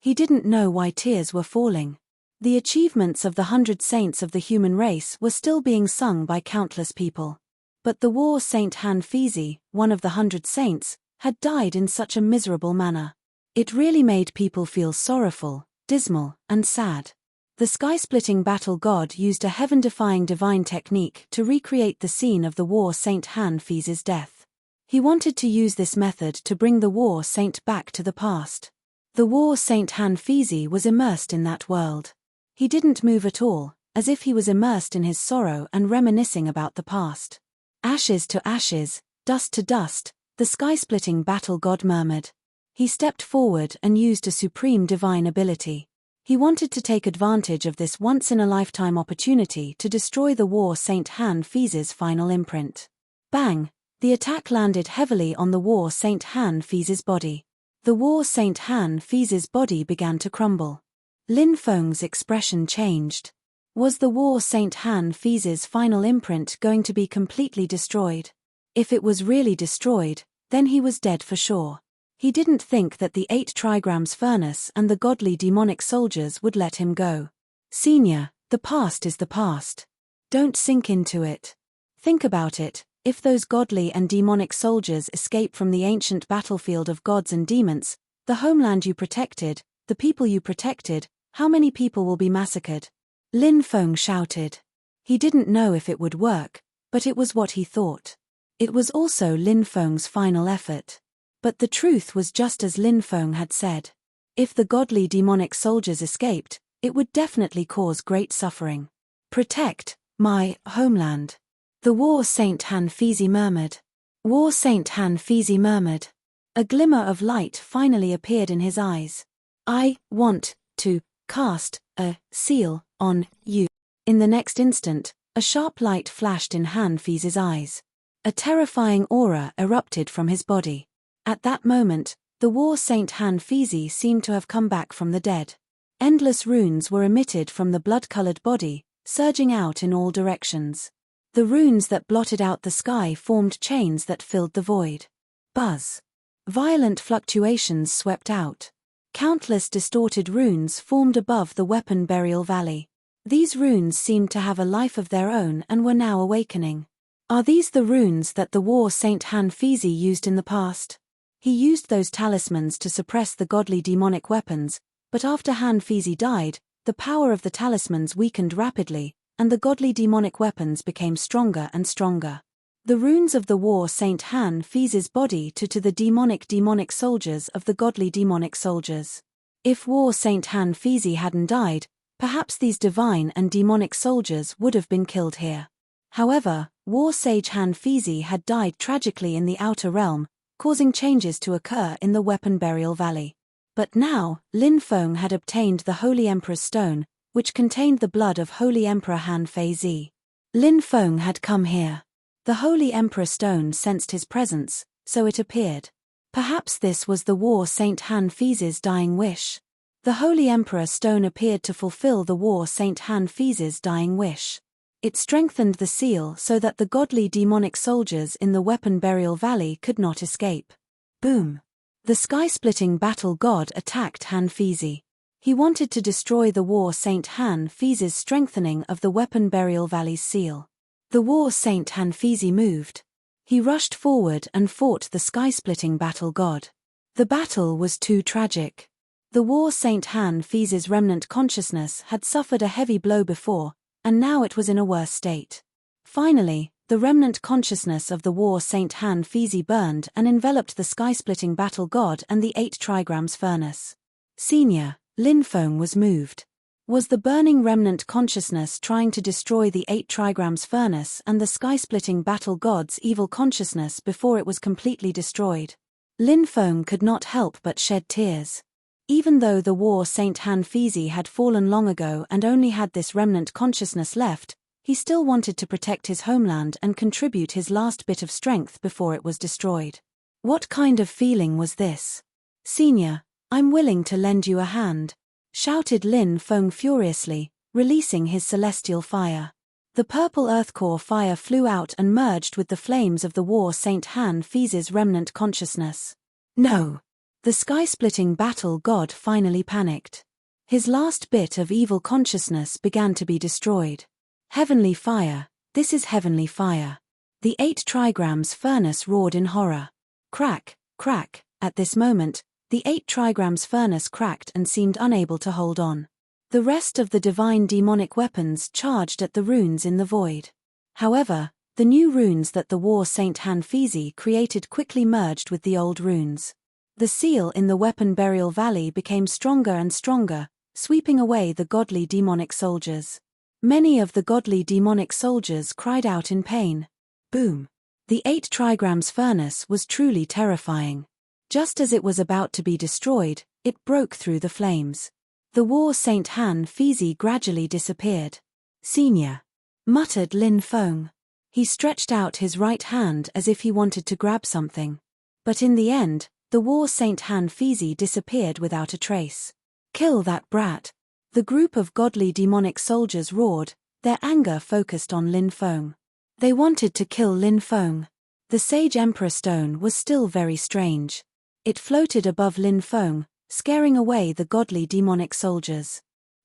He didn't know why tears were falling. The achievements of the 100 saints of the human race were still being sung by countless people. But the war saint Han Fizi, one of the 100 saints, had died in such a miserable manner. It really made people feel sorrowful, dismal, and sad. The sky-splitting battle god used a heaven-defying divine technique to recreate the scene of the war saint Han Fizi's death. He wanted to use this method to bring the war saint back to the past. The war saint Han Fizi was immersed in that world. He didn't move at all, as if he was immersed in his sorrow and reminiscing about the past. Ashes to ashes, dust to dust, the sky-splitting battle god murmured. He stepped forward and used a supreme divine ability. He wanted to take advantage of this once-in-a-lifetime opportunity to destroy the war saint Han Fizi's final imprint. Bang! The attack landed heavily on the war saint Han Fizi's body. The war saint Han Fizi's body began to crumble. Lin Feng's expression changed. Was the war saint Han Fizi's final imprint going to be completely destroyed? If it was really destroyed, then he was dead for sure. He didn't think that the 8 trigrams furnace and the godly demonic soldiers would let him go. Senior, the past is the past. Don't sink into it. Think about it. If those godly and demonic soldiers escape from the ancient battlefield of gods and demons, the homeland you protected, the people you protected, how many people will be massacred? Lin Feng shouted. He didn't know if it would work, but it was what he thought. It was also Lin Feng's final effort. But the truth was just as Lin Feng had said. If the godly demonic soldiers escaped, it would definitely cause great suffering. Protect my homeland. The War Saint Han Fizi murmured. War Saint Han Fizi murmured. A glimmer of light finally appeared in his eyes. I want to cast a seal on you. In the next instant, a sharp light flashed in Han Fizi's eyes. A terrifying aura erupted from his body. At that moment, the War Saint Han Fizi seemed to have come back from the dead. Endless runes were emitted from the blood-colored body, surging out in all directions. The runes that blotted out the sky formed chains that filled the void. Buzz. Violent fluctuations swept out. Countless distorted runes formed above the weapon burial valley. These runes seemed to have a life of their own and were now awakening. Are these the runes that the War Saint Han Fizi used in the past? He used those talismans to suppress the godly demonic weapons, but after Han Fizi died, the power of the talismans weakened rapidly, and the godly demonic weapons became stronger and stronger. The runes of the War Saint Han Fizi's body to the demonic soldiers of the godly demonic soldiers. If War Saint Han Fizi hadn't died, perhaps these divine and demonic soldiers would have been killed here. However, War Sage Han Fizi had died tragically in the outer realm, causing changes to occur in the weapon burial valley. But now, Lin Feng had obtained the Holy Emperor's Stone, which contained the blood of Holy Emperor Han Feizi. Lin Feng had come here. The Holy Emperor Stone sensed his presence, so it appeared. Perhaps this was the War Saint Han Fizi's dying wish. The Holy Emperor Stone appeared to fulfill the War Saint Han Fizi's dying wish. It strengthened the seal so that the godly demonic soldiers in the weapon burial valley could not escape. Boom! The sky-splitting battle god attacked Han Fizi. He wanted to destroy the War Saint Han Fizi's strengthening of the weapon burial valley's seal. The War Saint Han Fizi moved. He rushed forward and fought the sky-splitting battle god. The battle was too tragic. The War Saint Han Fizi's remnant consciousness had suffered a heavy blow before, and now it was in a worse state. Finally, the remnant consciousness of the War Saint Han Fizi burned and enveloped the sky-splitting battle god and the 8 trigrams furnace. Senior, Lin Feng was moved. Was the burning remnant consciousness trying to destroy the 8 trigrams furnace and the sky-splitting battle god's evil consciousness before it was completely destroyed? Lin Feng could not help but shed tears. Even though the War Saint Han Fizi had fallen long ago and only had this remnant consciousness left, he still wanted to protect his homeland and contribute his last bit of strength before it was destroyed. What kind of feeling was this? Senior, I'm willing to lend you a hand, shouted Lin Feng furiously, releasing his celestial fire. The purple earth core fire flew out and merged with the flames of the War Saint Han Fizi's remnant consciousness. No! The sky-splitting battle god finally panicked. His last bit of evil consciousness began to be destroyed. Heavenly fire, this is heavenly fire. The 8 trigrams furnace roared in horror. Crack, crack, at this moment, the 8 trigrams furnace cracked and seemed unable to hold on. The rest of the divine demonic weapons charged at the runes in the void. However, the new runes that the War Saint Han Fizi created quickly merged with the old runes. The seal in the weapon burial valley became stronger and stronger, sweeping away the godly demonic soldiers. Many of the godly demonic soldiers cried out in pain. Boom! The 8 trigrams furnace was truly terrifying. Just as it was about to be destroyed, it broke through the flames. The War Saint Han Fizi gradually disappeared. Senior, muttered Lin Feng. He stretched out his right hand as if he wanted to grab something. But in the end, the War Saint Han Fizi disappeared without a trace. Kill that brat! The group of godly demonic soldiers roared, their anger focused on Lin Feng. They wanted to kill Lin Feng. The Sage Emperor Stone was still very strange. It floated above Lin Feng, scaring away the godly demonic soldiers.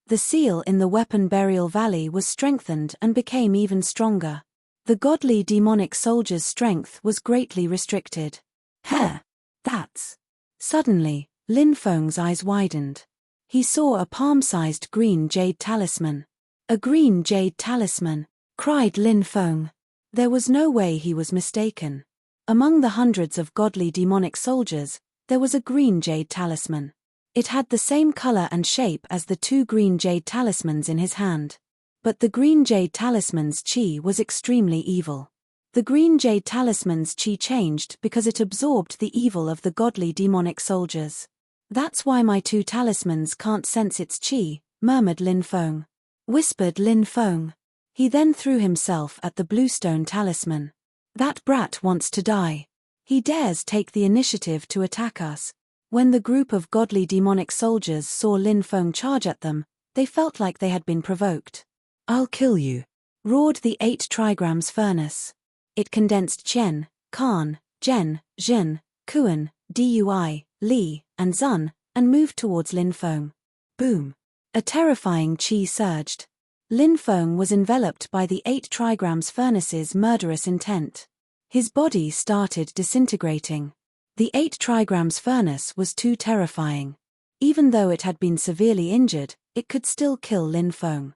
The seal in the Weapon Burial Valley was strengthened and became even stronger. The godly demonic soldiers' strength was greatly restricted. That's... Suddenly, Lin Feng's eyes widened. He saw a palm-sized green jade talisman. A green jade talisman, cried Lin Feng. There was no way he was mistaken. Among the hundreds of godly demonic soldiers, there was a green jade talisman. It had the same color and shape as the two green jade talismans in his hand. But the green jade talisman's chi was extremely evil. The green jade talisman's chi changed because it absorbed the evil of the godly demonic soldiers. That's why my two talismans can't sense its chi, murmured Lin Feng. Whispered Lin Feng. He then threw himself at the bluestone talisman. That brat wants to die. He dares take the initiative to attack us. When the group of godly demonic soldiers saw Lin Feng charge at them, they felt like they had been provoked. I'll kill you, roared the 8 trigrams furnace. It condensed Qian, Kan, Zhen, Zhen, Kuan, Dui, Li, and Zun, and moved towards Lin Feng. Boom! A terrifying chi surged. Lin Feng was enveloped by the 8 trigrams furnace's murderous intent. His body started disintegrating. The 8 trigrams furnace was too terrifying. Even though it had been severely injured, it could still kill Lin Feng.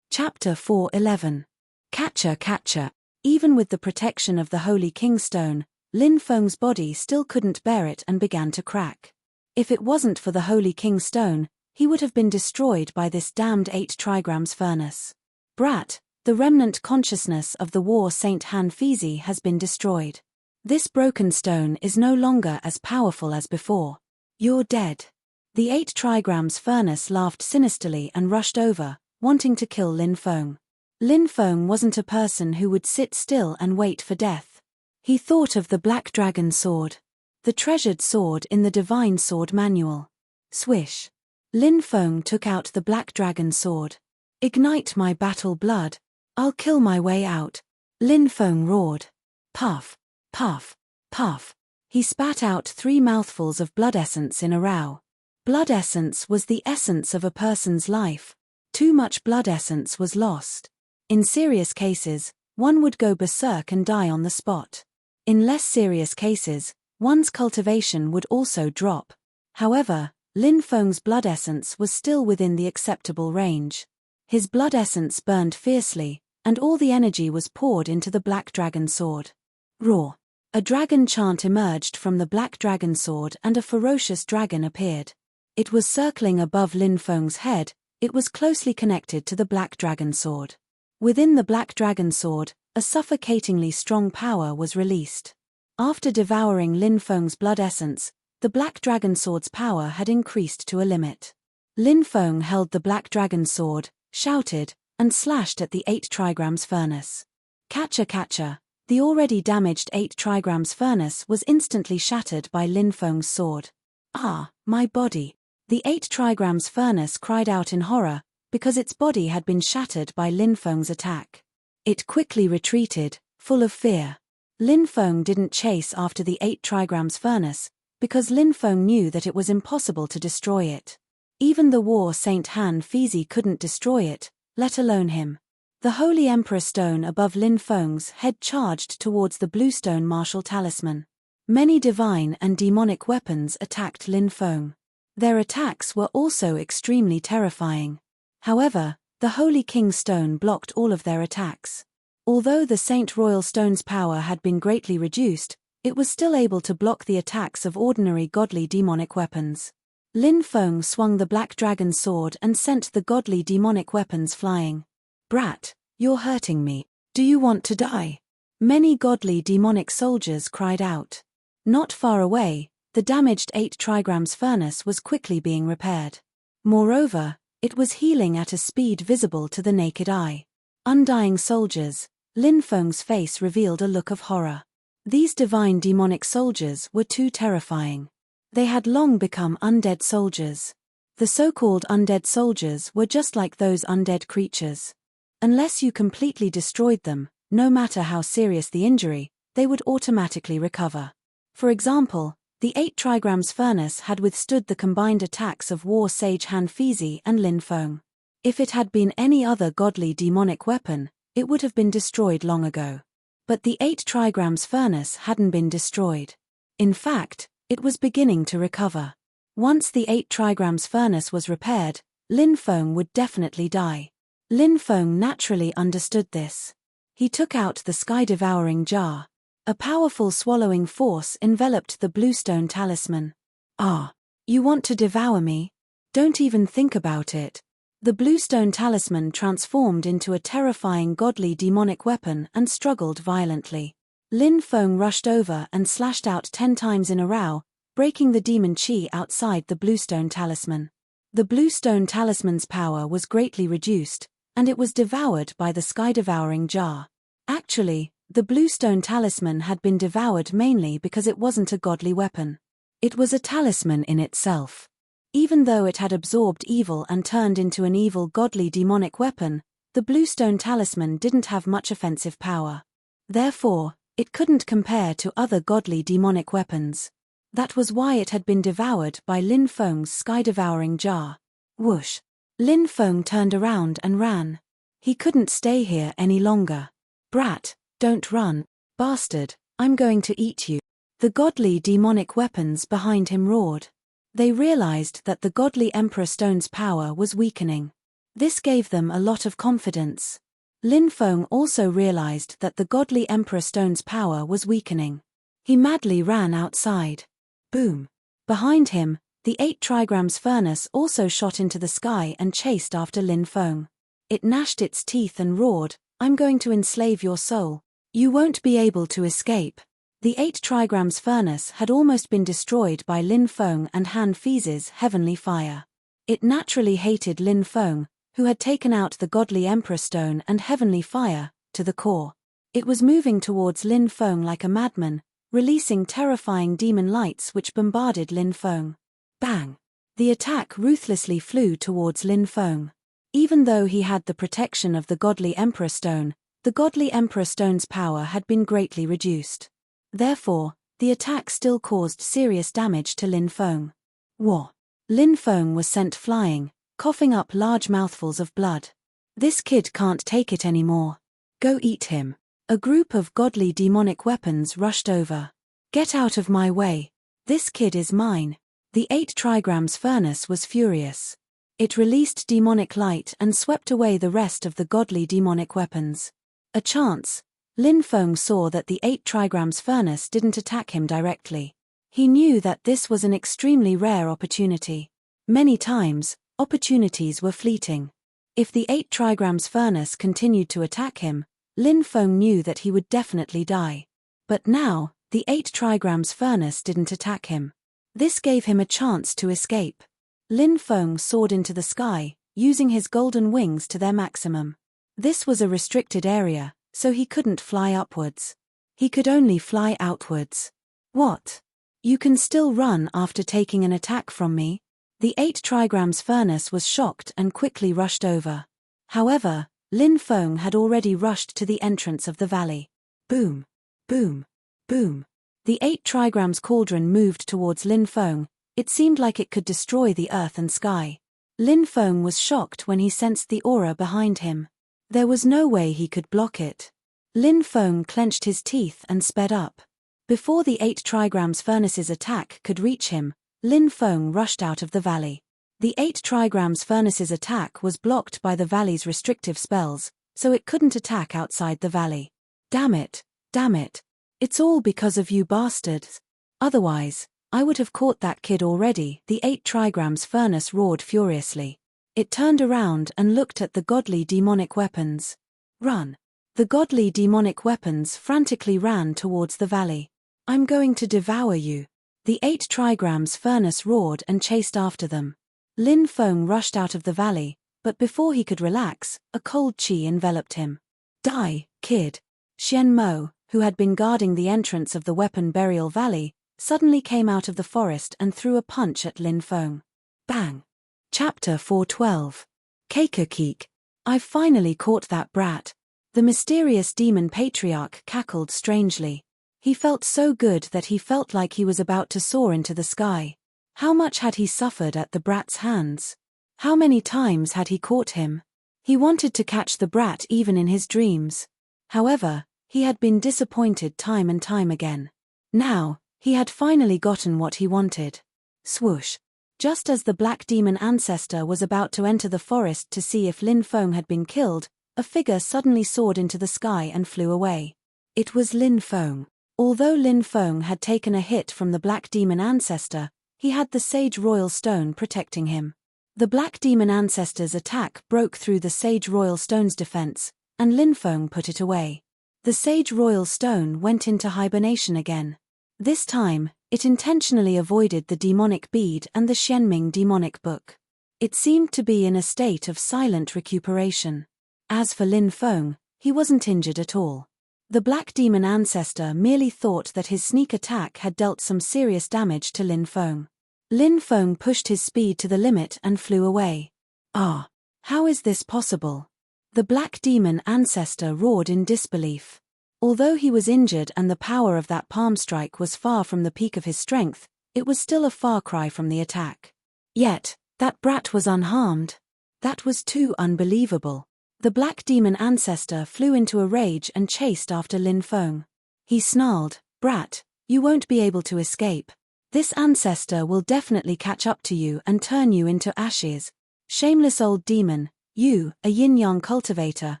Chapter 4:11. Catcher. Even with the protection of the Holy King Stone, Lin Feng's body still couldn't bear it and began to crack. If it wasn't for the Holy King Stone, he would have been destroyed by this damned 8 trigrams furnace. Brat, the remnant consciousness of the war Saint Han Fizi has been destroyed. This broken stone is no longer as powerful as before. You're dead. The 8 trigrams furnace laughed sinisterly and rushed over, wanting to kill Lin Feng. Lin Feng wasn't a person who would sit still and wait for death. He thought of the Black Dragon Sword. The treasured sword in the Divine Sword Manual. Swish. Lin Feng took out the Black Dragon Sword. Ignite my battle blood. I'll kill my way out. Lin Feng roared. Puff, puff, puff. He spat out 3 mouthfuls of blood essence in a row. Blood essence was the essence of a person's life. Too much blood essence was lost. In serious cases, one would go berserk and die on the spot. In less serious cases, one's cultivation would also drop. However, Lin Feng's blood essence was still within the acceptable range. His blood essence burned fiercely, and all the energy was poured into the Black Dragon Sword. Roar! A dragon chant emerged from the Black Dragon Sword and a ferocious dragon appeared. It was circling above Lin Feng's head. It was closely connected to the Black Dragon Sword. Within the Black Dragon Sword, a suffocatingly strong power was released. After devouring Lin Feng's blood essence, the Black Dragon Sword's power had increased to a limit. Lin Feng held the Black Dragon Sword, shouted, and slashed at the 8 trigrams furnace. Catcher. The already damaged 8 trigrams furnace was instantly shattered by Lin Feng's sword. Ah, my body! The 8 trigrams furnace cried out in horror, because its body had been shattered by Lin Feng's attack. It quickly retreated, full of fear. Lin Feng didn't chase after the 8 trigrams furnace, because Lin Feng knew that it was impossible to destroy it. Even the war Saint Han Fizi couldn't destroy it, let alone him. The Holy Emperor Stone above Lin Feng's head charged towards the Bluestone Martial Talisman. Many divine and demonic weapons attacked Lin Feng. Their attacks were also extremely terrifying. However, the Holy King Stone blocked all of their attacks. Although the Saint Royal Stone's power had been greatly reduced, it was still able to block the attacks of ordinary godly demonic weapons. Lin Feng swung the Black Dragon Sword and sent the godly demonic weapons flying. Brat, you're hurting me. Do you want to die? Many godly demonic soldiers cried out. Not far away, the damaged 8 trigrams furnace was quickly being repaired. Moreover, it was healing at a speed visible to the naked eye. Undying soldiers, Lin Feng's face revealed a look of horror. These divine demonic soldiers were too terrifying. They had long become undead soldiers. The so-called undead soldiers were just like those undead creatures. Unless you completely destroyed them, no matter how serious the injury, they would automatically recover. For example, the 8 trigrams furnace had withstood the combined attacks of War Sage Hanfizi and Lin Feng. If it had been any other godly demonic weapon, it would have been destroyed long ago. But the 8 trigrams furnace hadn't been destroyed. In fact, it was beginning to recover. Once the 8 trigrams furnace was repaired, Lin Feng would definitely die. Lin Feng naturally understood this. He took out the sky-devouring jar. A powerful swallowing force enveloped the bluestone talisman. Ah, you want to devour me? Don't even think about it. The bluestone talisman transformed into a terrifying godly demonic weapon and struggled violently. Lin Feng rushed over and slashed out 10 times in a row, breaking the demon chi outside the bluestone talisman. The bluestone talisman's power was greatly reduced, and it was devoured by the sky-devouring jar. Actually, the bluestone talisman had been devoured mainly because it wasn't a godly weapon. It was a talisman in itself. Even though it had absorbed evil and turned into an evil godly demonic weapon, the bluestone talisman didn't have much offensive power. Therefore, it couldn't compare to other godly demonic weapons. That was why it had been devoured by Lin Feng's sky-devouring jar. Whoosh! Lin Feng turned around and ran. He couldn't stay here any longer. Brat, don't run, bastard, I'm going to eat you. The godly demonic weapons behind him roared. They realized that the godly Emperor Stone's power was weakening. This gave them a lot of confidence. Lin Feng also realized that the godly Emperor Stone's power was weakening. He madly ran outside. Boom! Behind him, the 8 trigrams furnace also shot into the sky and chased after Lin Feng. It gnashed its teeth and roared, I'm going to enslave your soul. You won't be able to escape. The 8 trigrams furnace had almost been destroyed by Lin Feng and Han Fizi's heavenly fire. It naturally hated Lin Feng, who had taken out the godly Emperor Stone and heavenly fire, to the core. It was moving towards Lin Feng like a madman, releasing terrifying demon lights which bombarded Lin Feng. Bang! The attack ruthlessly flew towards Lin Feng. Even though he had the protection of the godly Emperor Stone, the godly Emperor Stone's power had been greatly reduced. Therefore, the attack still caused serious damage to Lin Feng. Wah! Lin Feng was sent flying, coughing up large mouthfuls of blood. This kid can't take it anymore. Go eat him. A group of godly demonic weapons rushed over. Get out of my way. This kid is mine. The 8 trigrams furnace was furious. It released demonic light and swept away the rest of the godly demonic weapons. A chance. Lin Feng saw that the 8 trigrams furnace didn't attack him directly. He knew that this was an extremely rare opportunity. Many times, opportunities were fleeting. If the 8 trigrams furnace continued to attack him, Lin Feng knew that he would definitely die. But now, the 8 trigrams furnace didn't attack him. This gave him a chance to escape. Lin Feng soared into the sky, using his golden wings to their maximum. This was a restricted area, so he couldn't fly upwards. He could only fly outwards. What? You can still run after taking an attack from me? The 8 trigrams furnace was shocked and quickly rushed over. However, Lin Feng had already rushed to the entrance of the valley. Boom! Boom! Boom! The 8 trigrams cauldron moved towards Lin Feng. It seemed like it could destroy the earth and sky. Lin Feng was shocked when he sensed the aura behind him. There was no way he could block it. Lin Feng clenched his teeth and sped up. Before the 8 trigrams furnace's attack could reach him, Lin Feng rushed out of the valley. The 8 trigrams furnace's attack was blocked by the valley's restrictive spells, so it couldn't attack outside the valley. Damn it! Damn it! It's all because of you bastards. Otherwise, I would have caught that kid already. The 8 trigrams furnace roared furiously. It turned around and looked at the godly demonic weapons. Run! The godly demonic weapons frantically ran towards the valley. I'm going to devour you. The 8 trigrams furnace roared and chased after them. Lin Feng rushed out of the valley, but before he could relax, a cold chi enveloped him. Die, kid! Xian Mo, who had been guarding the entrance of the weapon burial valley, suddenly came out of the forest and threw a punch at Lin Feng. Bang! Chapter 412. Keikakik. I've finally caught that brat. The mysterious demon patriarch cackled strangely. He felt so good that he felt like he was about to soar into the sky. How much had he suffered at the brat's hands? How many times had he caught him? He wanted to catch the brat even in his dreams. However, he had been disappointed time and time again. Now, he had finally gotten what he wanted. Swoosh! Just as the black demon ancestor was about to enter the forest to see if Lin Feng had been killed, a figure suddenly soared into the sky and flew away. It was Lin Feng. Although Lin Feng had taken a hit from the black demon ancestor, he had the Sage Royal Stone protecting him. The black demon ancestor's attack broke through the Sage Royal Stone's defense, and Lin Feng put it away. The Sage Royal Stone went into hibernation again. This time, it intentionally avoided the demonic bead and the Xianming demonic book. It seemed to be in a state of silent recuperation. As for Lin Feng, he wasn't injured at all. The black demon ancestor merely thought that his sneak attack had dealt some serious damage to Lin Feng. Lin Feng pushed his speed to the limit and flew away. Ah! How is this possible? The black demon ancestor roared in disbelief. Although he was injured and the power of that palm strike was far from the peak of his strength, it was still a far cry from the attack. Yet, that brat was unharmed. That was too unbelievable. The black demon ancestor flew into a rage and chased after Lin Feng. He snarled, "Brat, you won't be able to escape. This ancestor will definitely catch up to you and turn you into ashes. Shameless old demon, you, a yin-yang cultivator,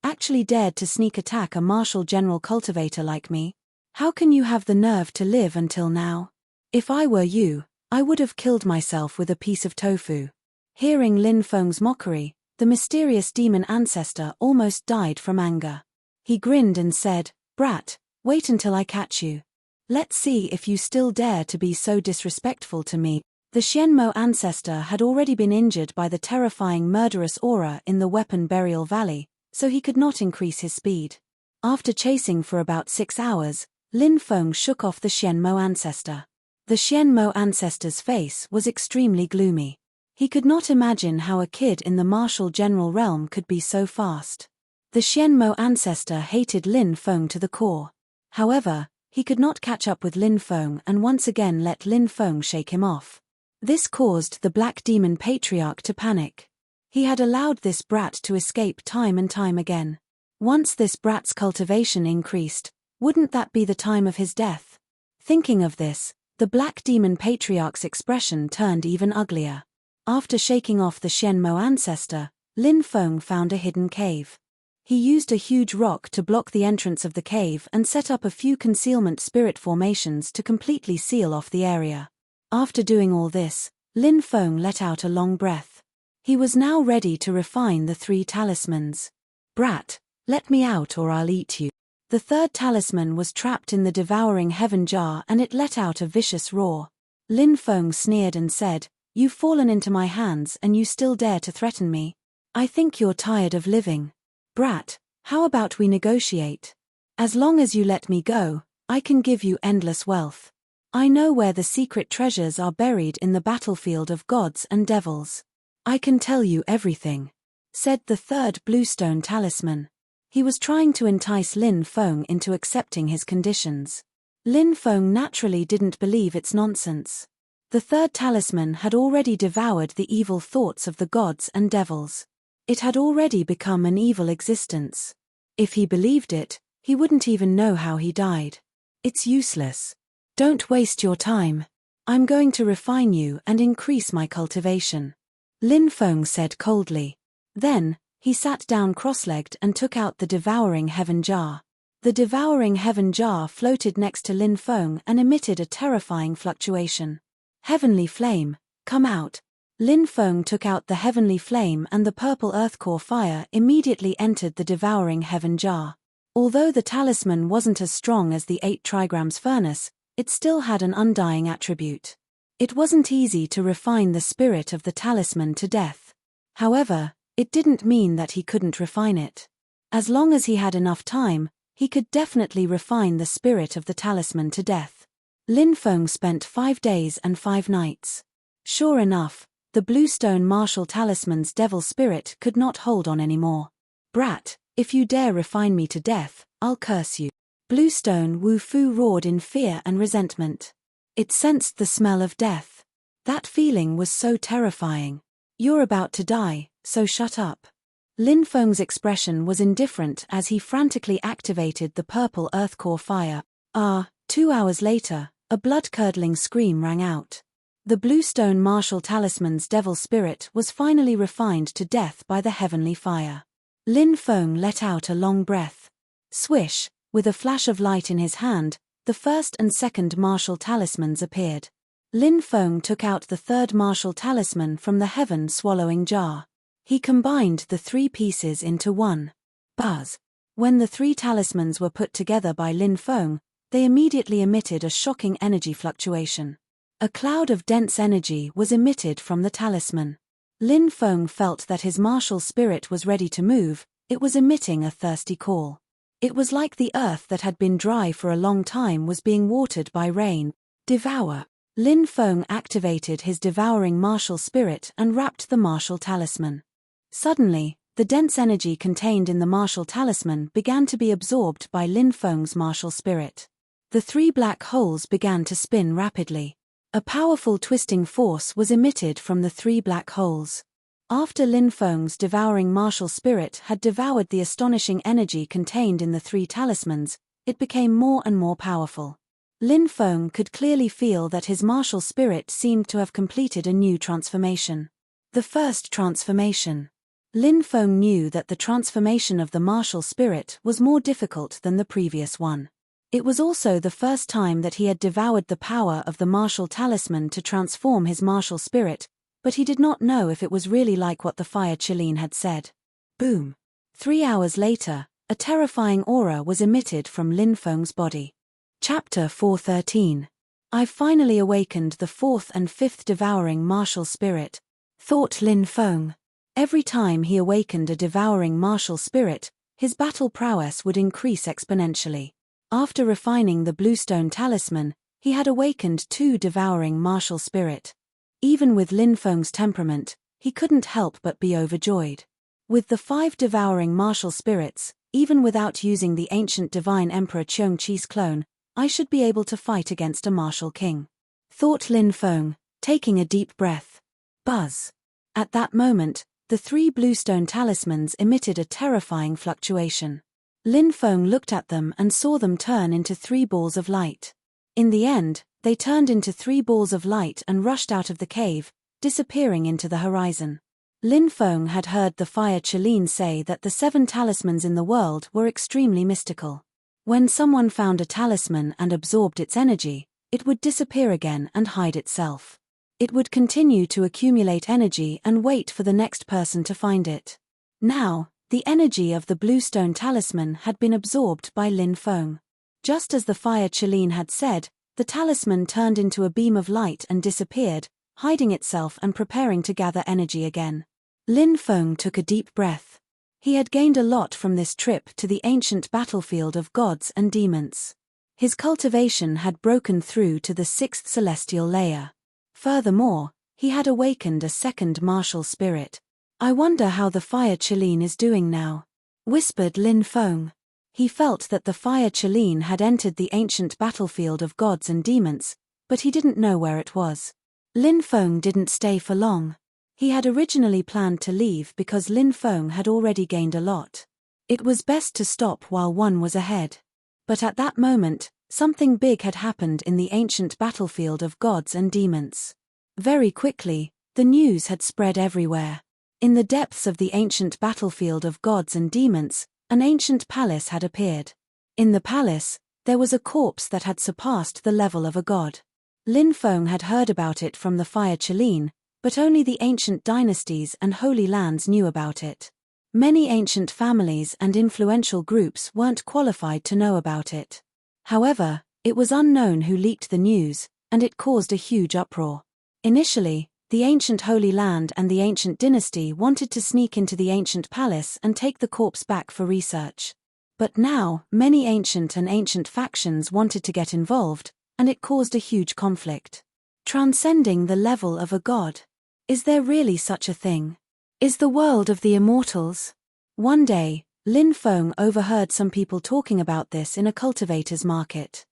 actually dared to sneak attack a martial general cultivator like me? How can you have the nerve to live until now? If I were you, I would have killed myself with a piece of tofu." Hearing Lin Feng's mockery, the mysterious demon ancestor almost died from anger. He grinned and said, "Brat, wait until I catch you. Let's see if you still dare to be so disrespectful to me." The Xianmo ancestor had already been injured by the terrifying murderous aura in the Weapon Burial Valley, so he could not increase his speed. After chasing for about 6 hours, Lin Feng shook off the Xianmo ancestor. The Xianmo ancestor's face was extremely gloomy. He could not imagine how a kid in the martial general realm could be so fast. The Xianmo ancestor hated Lin Feng to the core. However, he could not catch up with Lin Feng and once again let Lin Feng shake him off. This caused the Black Demon Patriarch to panic. He had allowed this brat to escape time and time again. Once this brat's cultivation increased, wouldn't that be the time of his death? Thinking of this, the Black Demon Patriarch's expression turned even uglier. After shaking off the Xianmo ancestor, Lin Feng found a hidden cave. He used a huge rock to block the entrance of the cave and set up a few concealment spirit formations to completely seal off the area. After doing all this, Lin Feng let out a long breath. He was now ready to refine the 3 talismans. "Brat, let me out or I'll eat you." The 3rd talisman was trapped in the devouring heaven jar and it let out a vicious roar. Lin Feng sneered and said, "You've fallen into my hands and you still dare to threaten me? I think you're tired of living. Brat, how about we negotiate? As long as you let me go, I can give you endless wealth. I know where the secret treasures are buried in the battlefield of gods and devils. I can tell you everything," said the 3rd bluestone talisman. He was trying to entice Lin Feng into accepting his conditions. Lin Feng naturally didn't believe its nonsense. The 3rd talisman had already devoured the evil thoughts of the gods and devils. It had already become an evil existence. If he believed it, he wouldn't even know how he died. "It's useless. Don't waste your time. I'm going to refine you and increase my cultivation," Lin Feng said coldly. Then, he sat down cross-legged and took out the devouring heaven jar. The devouring heaven jar floated next to Lin Feng and emitted a terrifying fluctuation. "Heavenly flame, come out." Lin Feng took out the heavenly flame and the purple earth core fire immediately entered the devouring heaven jar. Although the talisman wasn't as strong as the 8 trigrams furnace, it still had an undying attribute. It wasn't easy to refine the spirit of the talisman to death. However, it didn't mean that he couldn't refine it. As long as he had enough time, he could definitely refine the spirit of the talisman to death. Lin Feng spent 5 days and 5 nights. Sure enough, the bluestone martial talisman's devil spirit could not hold on anymore. "Brat, if you dare refine me to death, I'll curse you." Bluestone Wu Fu roared in fear and resentment. It sensed the smell of death. That feeling was so terrifying. You're about to die, so shut up. Lin Feng's expression was indifferent as he frantically activated the purple earth core fire. 2 hours later, a blood-curdling scream rang out. The Bluestone Martial Talisman's devil spirit was finally refined to death by the heavenly fire. Lin Feng let out a long breath. Swish, with a flash of light in his hand, the first and second martial talismans appeared. Lin Feng took out the third martial talisman from the heaven-swallowing jar. He combined the 3 pieces into one. Buzz! When the 3 talismans were put together by Lin Feng, they immediately emitted a shocking energy fluctuation. A cloud of dense energy was emitted from the talisman. Lin Feng felt that his martial spirit was ready to move. It was emitting a thirsty call. It was like the earth that had been dry for a long time was being watered by rain. Devour! Lin Feng activated his devouring martial spirit and wrapped the martial talisman. Suddenly, the dense energy contained in the martial talisman began to be absorbed by Lin Feng's martial spirit. The 3 black holes began to spin rapidly. A powerful twisting force was emitted from the 3 black holes. After Lin Feng's devouring martial spirit had devoured the astonishing energy contained in the 3 talismans, it became more and more powerful. Lin Feng could clearly feel that his martial spirit seemed to have completed a new transformation. The first transformation. Lin Feng knew that the transformation of the martial spirit was more difficult than the previous one. It was also the first time that he had devoured the power of the martial talisman to transform his martial spirit, but he did not know if it was really like what the fire Qilin had said. Boom! 3 hours later, a terrifying aura was emitted from Lin Feng's body. Chapter 413. I've finally awakened the 4th and 5th devouring martial spirit, thought Lin Feng. Every time he awakened a devouring martial spirit, his battle prowess would increase exponentially. After refining the Bluestone Talisman, he had awakened 2 devouring martial spirit. Even with Lin Feng's temperament, he couldn't help but be overjoyed. With the 5 devouring martial spirits, even without using the ancient divine Emperor Qiong Qi's clone, I should be able to fight against a martial king, thought Lin Feng, taking a deep breath. Buzz! At that moment, the 3 Bluestone Talismans emitted a terrifying fluctuation. Lin Feng looked at them and saw them turn into 3 balls of light. In the end, they turned into 3 balls of light and rushed out of the cave, disappearing into the horizon. Lin Feng had heard the fire Qilin say that the 7 talismans in the world were extremely mystical. When someone found a talisman and absorbed its energy, it would disappear again and hide itself. It would continue to accumulate energy and wait for the next person to find it. Now, the energy of the Bluestone Talisman had been absorbed by Lin Feng. Just as the fire Qilin had said, the talisman turned into a beam of light and disappeared, hiding itself and preparing to gather energy again. Lin Feng took a deep breath. He had gained a lot from this trip to the ancient battlefield of gods and demons. His cultivation had broken through to the 6th celestial layer. Furthermore, he had awakened a 2nd martial spirit. I wonder how the fire Qilin is doing now, whispered Lin Feng. He felt that the fire Qilin had entered the ancient battlefield of gods and demons, but he didn't know where it was. Lin Feng didn't stay for long. He had originally planned to leave because Lin Feng had already gained a lot. It was best to stop while one was ahead. But at that moment, something big had happened in the ancient battlefield of gods and demons. Very quickly, the news had spread everywhere. In the depths of the ancient battlefield of gods and demons, an ancient palace had appeared. In the palace, there was a corpse that had surpassed the level of a god. Lin Feng had heard about it from the fire Qilin, but only the ancient dynasties and holy lands knew about it. Many ancient families and influential groups weren't qualified to know about it. However, it was unknown who leaked the news, and it caused a huge uproar. Initially, the ancient Holy Land and the ancient dynasty wanted to sneak into the ancient palace and take the corpse back for research. But now, many ancient and ancient factions wanted to get involved, and it caused a huge conflict. Transcending the level of a god. Is there really such a thing? Is the world of the immortals? One day, Lin Feng overheard some people talking about this in a cultivator's market.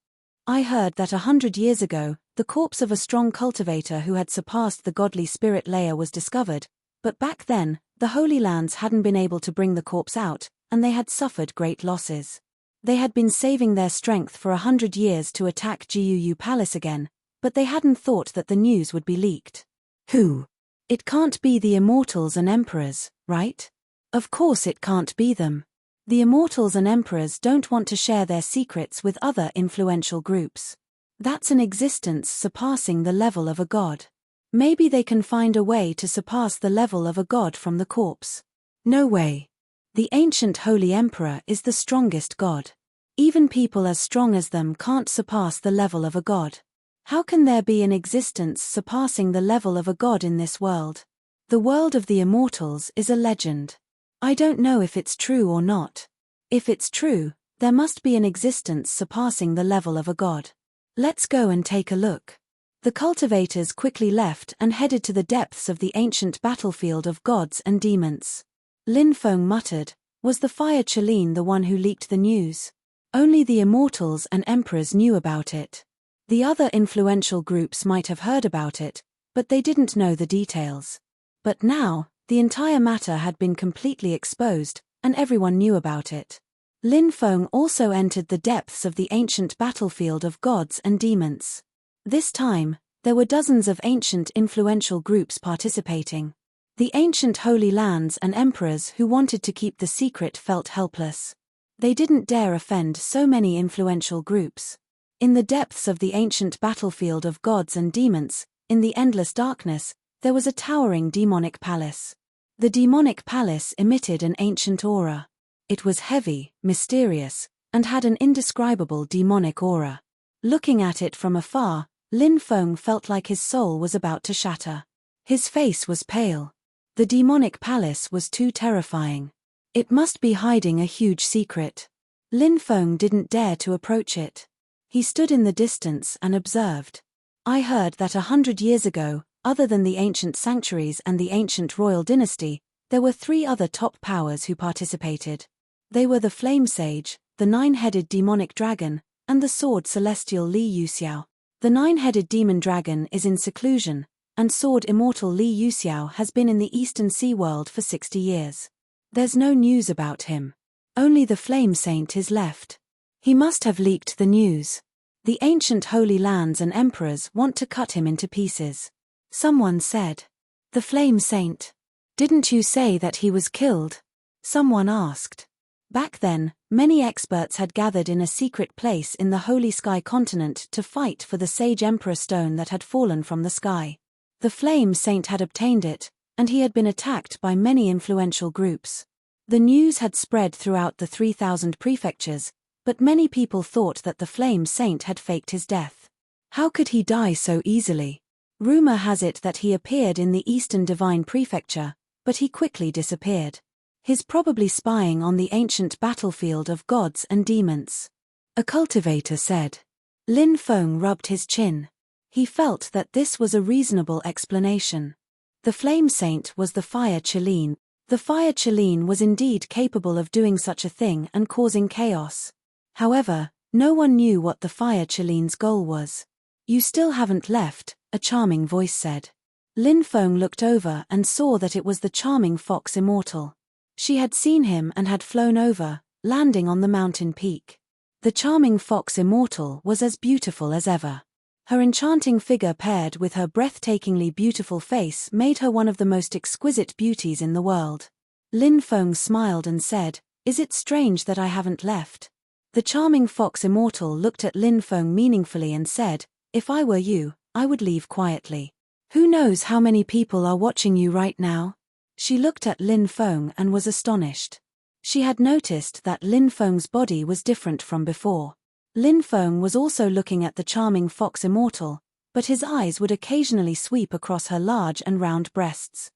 I heard that 100 years ago, the corpse of a strong cultivator who had surpassed the godly spirit layer was discovered, but back then, the Holy Lands hadn't been able to bring the corpse out, and they had suffered great losses. They had been saving their strength for 100 years to attack Guu Palace again, but they hadn't thought that the news would be leaked. Who? It can't be the Immortals and Emperors, right? Of course it can't be them. The Immortals and Emperors don't want to share their secrets with other influential groups. That's an existence surpassing the level of a god. Maybe they can find a way to surpass the level of a god from the corpse. No way. The ancient Holy Emperor is the strongest god. Even people as strong as them can't surpass the level of a god. How can there be an existence surpassing the level of a god in this world? The world of the Immortals is a legend. I don't know if it's true or not. If it's true, there must be an existence surpassing the level of a god. Let's go and take a look. The cultivators quickly left and headed to the depths of the ancient battlefield of gods and demons. Lin Feng muttered, was the Fire Chelin the one who leaked the news? Only the Immortals and Emperors knew about it. The other influential groups might have heard about it, but they didn't know the details. But now, the entire matter had been completely exposed, and everyone knew about it. Lin Feng also entered the depths of the ancient battlefield of gods and demons. This time, there were dozens of ancient influential groups participating. The ancient Holy Lands and Emperors who wanted to keep the secret felt helpless. They didn't dare offend so many influential groups. In the depths of the ancient battlefield of gods and demons, in the endless darkness, there was a towering demonic palace. The demonic palace emitted an ancient aura. It was heavy, mysterious, and had an indescribable demonic aura. Looking at it from afar, Lin Feng felt like his soul was about to shatter. His face was pale. The demonic palace was too terrifying. It must be hiding a huge secret. Lin Feng didn't dare to approach it. He stood in the distance and observed. I heard that 100 years ago, other than the ancient sanctuaries and the ancient royal dynasty, there were 3 other top powers who participated. They were the Flame Sage, the 9-headed demonic dragon, and the sword celestial Li Yuxiao. The 9-headed demon dragon is in seclusion, and sword immortal Li Yuxiao has been in the Eastern Sea world for 60 years. There's no news about him. Only the Flame Saint is left. He must have leaked the news. The ancient Holy Lands and Emperors want to cut him into pieces. Someone said. The Flame Saint. Didn't you say that he was killed? Someone asked. Back then, many experts had gathered in a secret place in the Holy Sky continent to fight for the Sage Emperor stone that had fallen from the sky. The Flame Saint had obtained it, and he had been attacked by many influential groups. The news had spread throughout the 3,000 prefectures, but many people thought that the Flame Saint had faked his death. How could he die so easily? Rumor has it that he appeared in the Eastern Divine Prefecture, but he quickly disappeared. He's probably spying on the ancient battlefield of gods and demons. A cultivator said. Lin Feng rubbed his chin. He felt that this was a reasonable explanation. The Flame Saint was the Fire Chelin. The Fire Chelin was indeed capable of doing such a thing and causing chaos. However, no one knew what the Fire Chelin's goal was. You still haven't left, a charming voice said. Lin Feng looked over and saw that it was the charming Fox Immortal. She had seen him and had flown over, landing on the mountain peak. The charming Fox Immortal was as beautiful as ever. Her enchanting figure paired with her breathtakingly beautiful face made her one of the most exquisite beauties in the world. Lin Feng smiled and said, "Is it strange that I haven't left?" The charming Fox Immortal looked at Lin Feng meaningfully and said, "If I were you, I would leave quietly. Who knows how many people are watching you right now?" She looked at Lin Feng and was astonished. She had noticed that Lin Feng's body was different from before. Lin Feng was also looking at the charming Fox Immortal, but his eyes would occasionally sweep across her large and round breasts.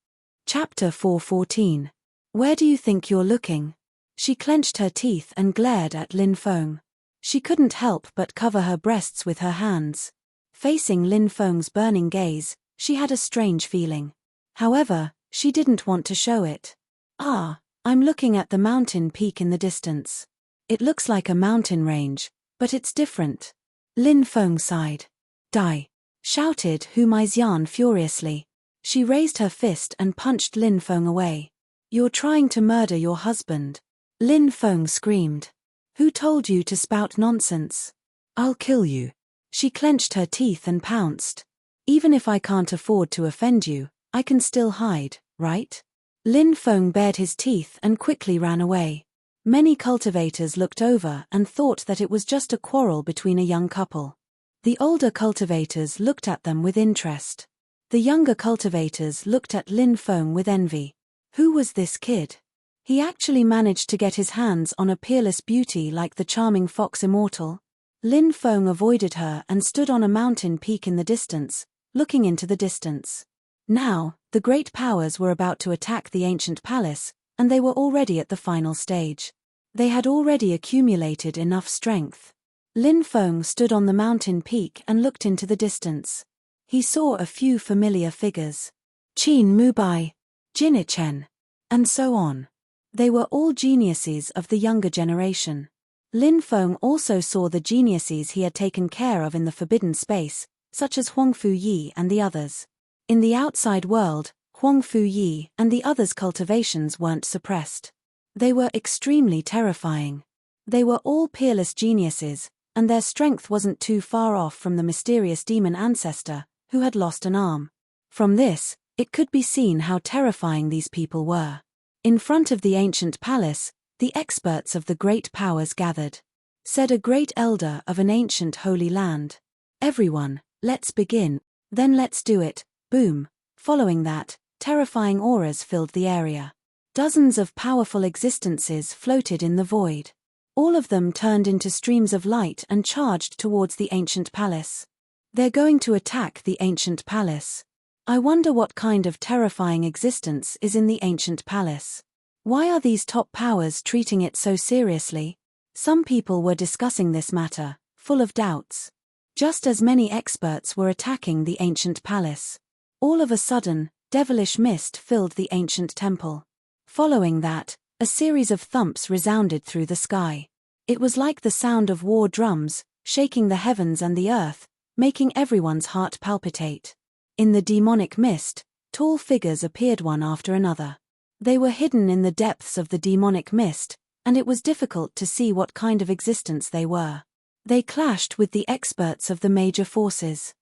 Chapter 4:14. Where do you think you're looking? She clenched her teeth and glared at Lin Feng. She couldn't help but cover her breasts with her hands. Facing Lin Feng's burning gaze, she had a strange feeling. However, she didn't want to show it. "Ah, I'm looking at the mountain peak in the distance. It looks like a mountain range, but it's different. Lin Feng sighed. Die! Shouted Hu Maixian furiously. She raised her fist and punched Lin Feng away. You're trying to murder your husband. Lin Feng screamed. Who told you to spout nonsense? I'll kill you. She clenched her teeth and pounced. Even if I can't afford to offend you, I can still hide, right? Lin Feng bared his teeth and quickly ran away. Many cultivators looked over and thought that it was just a quarrel between a young couple. The older cultivators looked at them with interest. The younger cultivators looked at Lin Feng with envy. Who was this kid? He actually managed to get his hands on a peerless beauty like the charming fox immortal. Lin Feng avoided her and stood on a mountain peak in the distance, looking into the distance. Now, the great powers were about to attack the ancient palace, and they were already at the final stage. They had already accumulated enough strength. Lin Feng stood on the mountain peak and looked into the distance. He saw a few familiar figures. Qin Mubai, Jinichen, and so on. They were all geniuses of the younger generation. Lin Feng also saw the geniuses he had taken care of in the forbidden space, such as Huang Fu Yi and the others. In the outside world, Huang Fu Yi and the others' cultivations weren't suppressed. They were extremely terrifying. They were all peerless geniuses, and their strength wasn't too far off from the mysterious demon ancestor, who had lost an arm. From this, it could be seen how terrifying these people were. In front of the ancient palace, the experts of the great powers gathered. Said a great elder of an ancient holy land. Everyone, let's begin, then let's do it, boom. Following that, terrifying auras filled the area. Dozens of powerful existences floated in the void. All of them turned into streams of light and charged towards the ancient palace. They're going to attack the ancient palace. I wonder what kind of terrifying existence is in the ancient palace. Why are these top powers treating it so seriously? Some people were discussing this matter, full of doubts. Just as many experts were attacking the ancient palace. All of a sudden, devilish mist filled the ancient temple. Following that, a series of thumps resounded through the sky. It was like the sound of war drums, shaking the heavens and the earth, making everyone's heart palpitate. In the demonic mist, tall figures appeared one after another. They were hidden in the depths of the demonic mist, and it was difficult to see what kind of existence they were. They clashed with the experts of the major forces.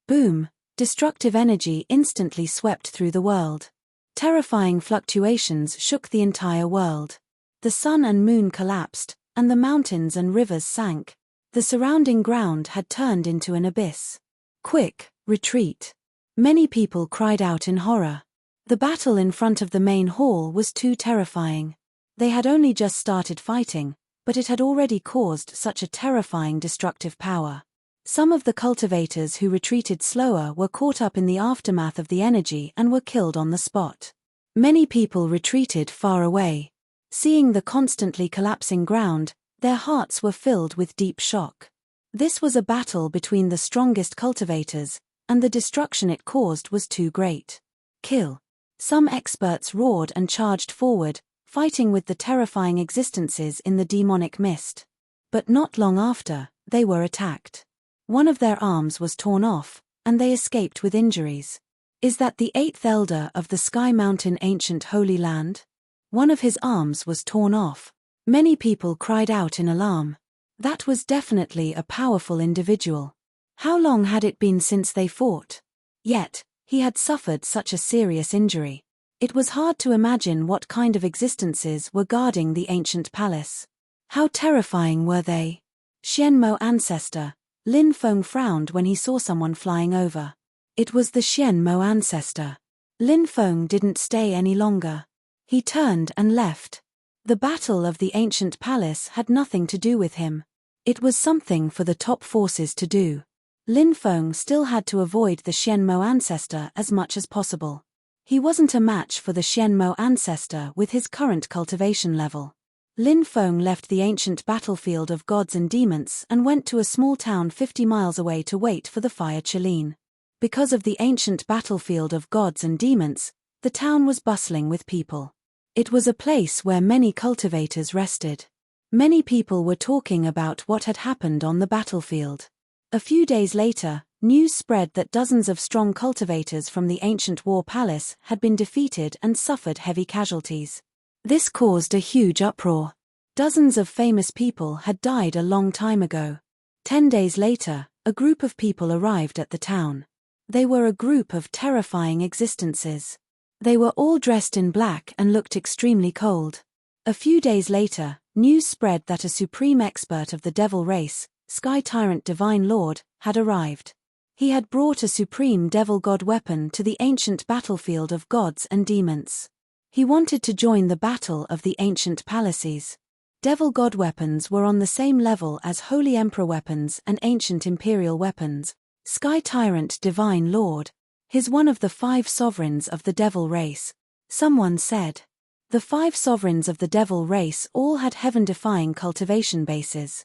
Boom! Destructive energy instantly swept through the world. Terrifying fluctuations shook the entire world. The sun and moon collapsed, and the mountains and rivers sank. The surrounding ground had turned into an abyss. Quick, retreat! Many people cried out in horror. The battle in front of the main hall was too terrifying. They had only just started fighting, but it had already caused such a terrifying destructive power. Some of the cultivators who retreated slower were caught up in the aftermath of the energy and were killed on the spot. Many people retreated far away. Seeing the constantly collapsing ground, their hearts were filled with deep shock. This was a battle between the strongest cultivators, and the destruction it caused was too great. Kill! Some experts roared and charged forward, fighting with the terrifying existences in the demonic mist. But not long after, they were attacked. One of their arms was torn off, and they escaped with injuries. Is that the 8th elder of the Sky Mountain ancient holy land? One of his arms was torn off. Many people cried out in alarm. That was definitely a powerful individual. How long had it been since they fought? Yet, he had suffered such a serious injury. It was hard to imagine what kind of existences were guarding the ancient palace. How terrifying were they? Xianmo ancestor. Lin Feng frowned when he saw someone flying over. It was the Xianmo ancestor. Lin Feng didn't stay any longer. He turned and left. The battle of the ancient palace had nothing to do with him. It was something for the top forces to do. Lin Feng still had to avoid the Xianmo ancestor as much as possible. He wasn't a match for the Xianmo ancestor with his current cultivation level. Lin Feng left the ancient battlefield of gods and demons and went to a small town 50 miles away to wait for the fire Qilin. Because of the ancient battlefield of gods and demons, the town was bustling with people. It was a place where many cultivators rested. Many people were talking about what had happened on the battlefield. A few days later, news spread that dozens of strong cultivators from the ancient war palace had been defeated and suffered heavy casualties. This caused a huge uproar. Dozens of famous people had died a long time ago. 10 days later, a group of people arrived at the town. They were a group of terrifying existences. They were all dressed in black and looked extremely cold. A few days later, news spread that a supreme expert of the devil race, Sky Tyrant Divine Lord, had arrived. He had brought a supreme devil god weapon to the ancient battlefield of gods and demons. He wanted to join the battle of the ancient palaces. Devil god weapons were on the same level as Holy Emperor weapons and ancient imperial weapons. Sky Tyrant Divine Lord is one of the 5 sovereigns of the devil race. Someone said. The 5 sovereigns of the devil race all had heaven-defying cultivation bases.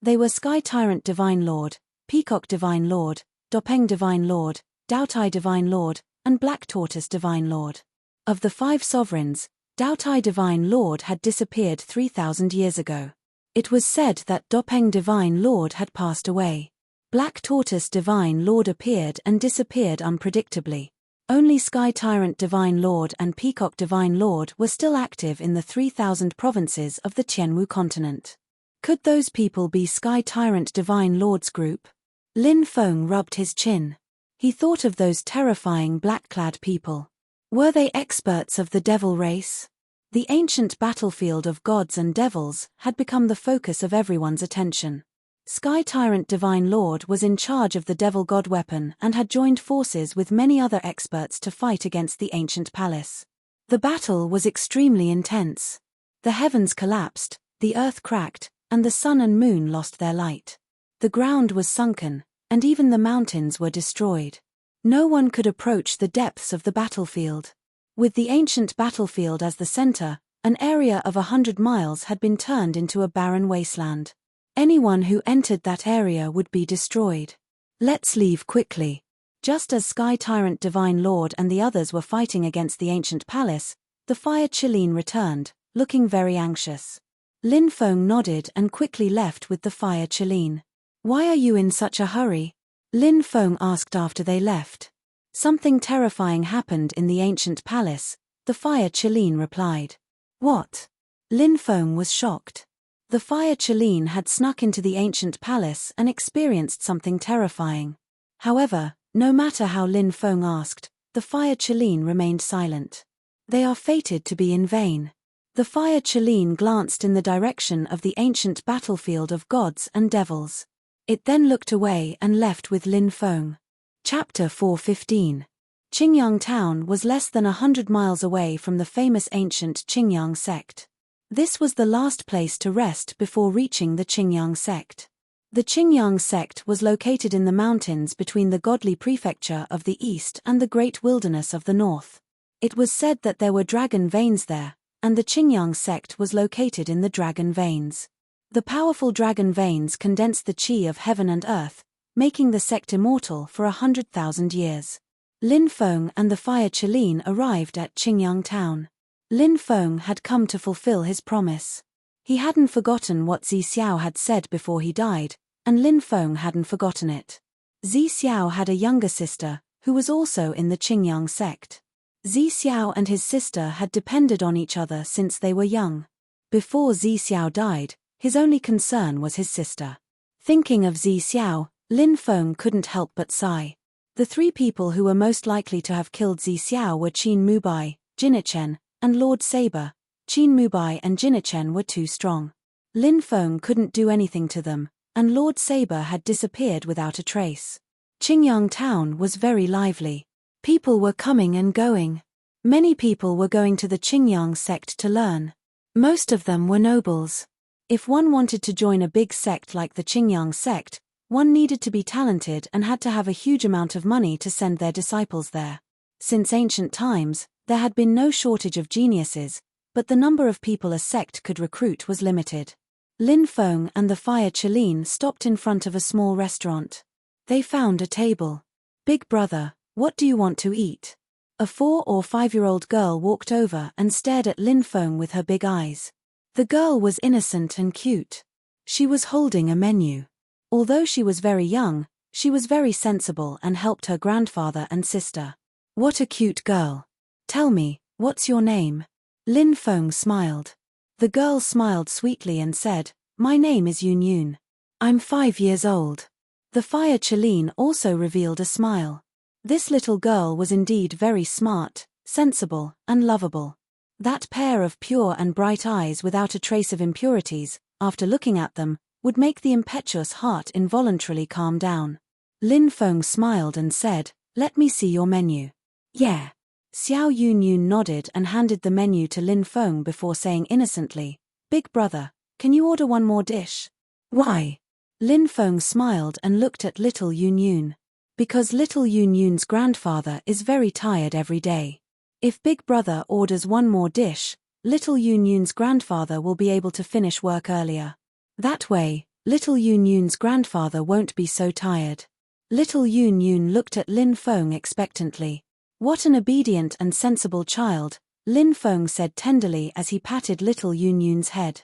They were Sky Tyrant Divine Lord, Peacock Divine Lord, Dopeng Divine Lord, Daotai Divine Lord, and Black Tortoise Divine Lord. Of the 5 sovereigns, Daotai Divine Lord had disappeared 3,000 years ago. It was said that Dopeng Divine Lord had passed away. Black Tortoise Divine Lord appeared and disappeared unpredictably. Only Sky Tyrant Divine Lord and Peacock Divine Lord were still active in the 3,000 provinces of the Tianwu continent. Could those people be Sky Tyrant Divine Lord's group? Lin Feng rubbed his chin. He thought of those terrifying black-clad people. Were they experts of the devil race? The ancient battlefield of gods and devils had become the focus of everyone's attention. Sky Tyrant Divine Lord was in charge of the devil god weapon and had joined forces with many other experts to fight against the ancient palace. The battle was extremely intense. The heavens collapsed, the earth cracked, and the sun and moon lost their light. The ground was sunken, and even the mountains were destroyed. No one could approach the depths of the battlefield. With the ancient battlefield as the center, an area of 100 miles had been turned into a barren wasteland. Anyone who entered that area would be destroyed. Let's leave quickly. Just as Sky Tyrant Divine Lord and the others were fighting against the ancient palace, the Fire Qilin returned, looking very anxious. Lin Feng nodded and quickly left with the Fire Qilin. Why are you in such a hurry? Lin Feng asked after they left. Something terrifying happened in the ancient palace, the Fire Qilin replied. What? Lin Feng was shocked. The Fire Qilin had snuck into the ancient palace and experienced something terrifying. However, no matter how Lin Feng asked, the Fire Qilin remained silent. They are fated to be in vain. The Fire Qilin glanced in the direction of the ancient battlefield of gods and devils. It then looked away and left with Lin Feng. Chapter 4:15. Qingyang Town was less than 100 miles away from the famous ancient Qingyang sect. This was the last place to rest before reaching the Qingyang sect. The Qingyang sect was located in the mountains between the godly prefecture of the east and the great wilderness of the north. It was said that there were dragon veins there, and the Qingyang sect was located in the dragon veins. The powerful dragon veins condensed the qi of heaven and earth, making the sect immortal for 100,000 years. Lin Feng and the Fire Qilin arrived at Qingyang Town. Lin Feng had come to fulfill his promise. He hadn't forgotten what Zi Xiao had said before he died, and Lin Feng hadn't forgotten it. Zi Xiao had a younger sister, who was also in the Qingyang sect. Zi Xiao and his sister had depended on each other since they were young. Before Zi Xiao died, his only concern was his sister. Thinking of Zi Xiao, Lin Feng couldn't help but sigh. The 3 people who were most likely to have killed Zi Xiao were Qin Mubai, Jinichen, and Lord Saber. Qin Mubai and Jinichen were too strong. Lin Feng couldn't do anything to them, and Lord Saber had disappeared without a trace. Qingyang Town was very lively. People were coming and going. Many people were going to the Qingyang sect to learn. Most of them were nobles. If one wanted to join a big sect like the Qingyang sect, one needed to be talented and had to have a huge amount of money to send their disciples there. Since ancient times, there had been no shortage of geniuses, but the number of people a sect could recruit was limited. Lin Feng and the Fire Qilin stopped in front of a small restaurant. They found a table. Big brother, what do you want to eat? A 4 or 5-year-old girl walked over and stared at Lin Feng with her big eyes. The girl was innocent and cute. She was holding a menu. Although she was very young, she was very sensible and helped her grandfather and sister. What a cute girl. Tell me, what's your name? Lin Feng smiled. The girl smiled sweetly and said, my name is Yun Yun. I'm 5 years old. The fire Chelene also revealed a smile. This little girl was indeed very smart, sensible, and lovable. That pair of pure and bright eyes without a trace of impurities, after looking at them, would make the impetuous heart involuntarily calm down. Lin Feng smiled and said, let me see your menu. Yeah. Xiao Yun Yun nodded and handed the menu to Lin Feng before saying innocently, Big brother, can you order one more dish? Why? Lin Feng smiled and looked at little Yun Yun. Because little Yun Yun's grandfather is very tired every day. If Big brother orders one more dish, little Yun Yun's grandfather will be able to finish work earlier. That way, little Yun Yun's grandfather won't be so tired. Little Yun Yun looked at Lin Feng expectantly. What an obedient and sensible child, Lin Feng said tenderly as he patted little Yun Yun's head.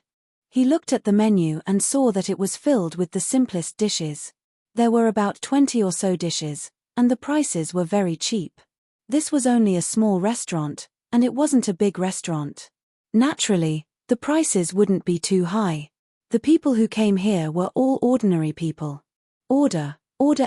He looked at the menu and saw that it was filled with the simplest dishes. There were about 20 or so dishes, and the prices were very cheap. This was only a small restaurant, and it wasn't a big restaurant. Naturally, the prices wouldn't be too high. The people who came here were all ordinary people. Order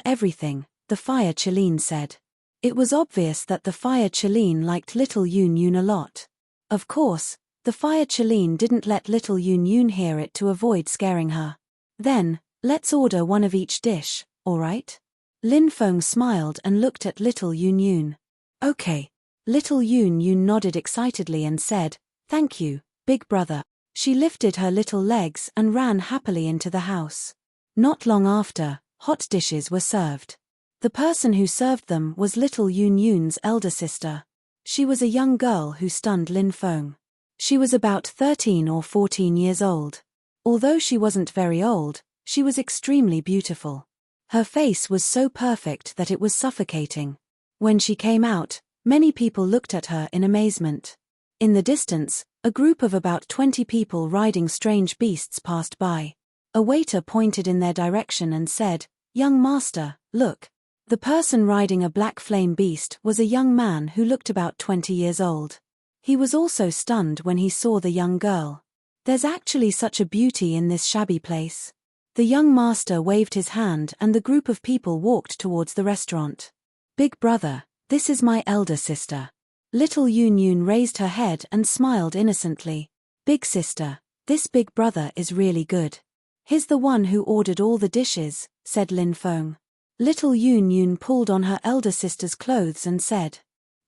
everything, the fire Chelene said. It was obvious that the fire Chelene liked little Yun Yun a lot. Of course, the fire Chelene didn't let little Yun Yun hear it to avoid scaring her. Then, let's order one of each dish, alright? Lin Feng smiled and looked at little Yun Yun. Okay. Little Yun Yun nodded excitedly and said, thank you, big brother. She lifted her little legs and ran happily into the house. Not long after, hot dishes were served. The person who served them was little Yun Yun's elder sister. She was a young girl who stunned Lin Feng. She was about 13 or 14 years old. Although she wasn't very old, she was extremely beautiful. Her face was so perfect that it was suffocating. When she came out, many people looked at her in amazement. In the distance, a group of about 20 people riding strange beasts passed by. A waiter pointed in their direction and said, young master, look. The person riding a black flame beast was a young man who looked about 20 years old. He was also stunned when he saw the young girl. There's actually such a beauty in this shabby place. The young master waved his hand and the group of people walked towards the restaurant. Big brother, this is my elder sister. Little Yun Yun raised her head and smiled innocently. Big sister, this big brother is really good. He's the one who ordered all the dishes, said Lin Feng. Little Yun Yun pulled on her elder sister's clothes and said,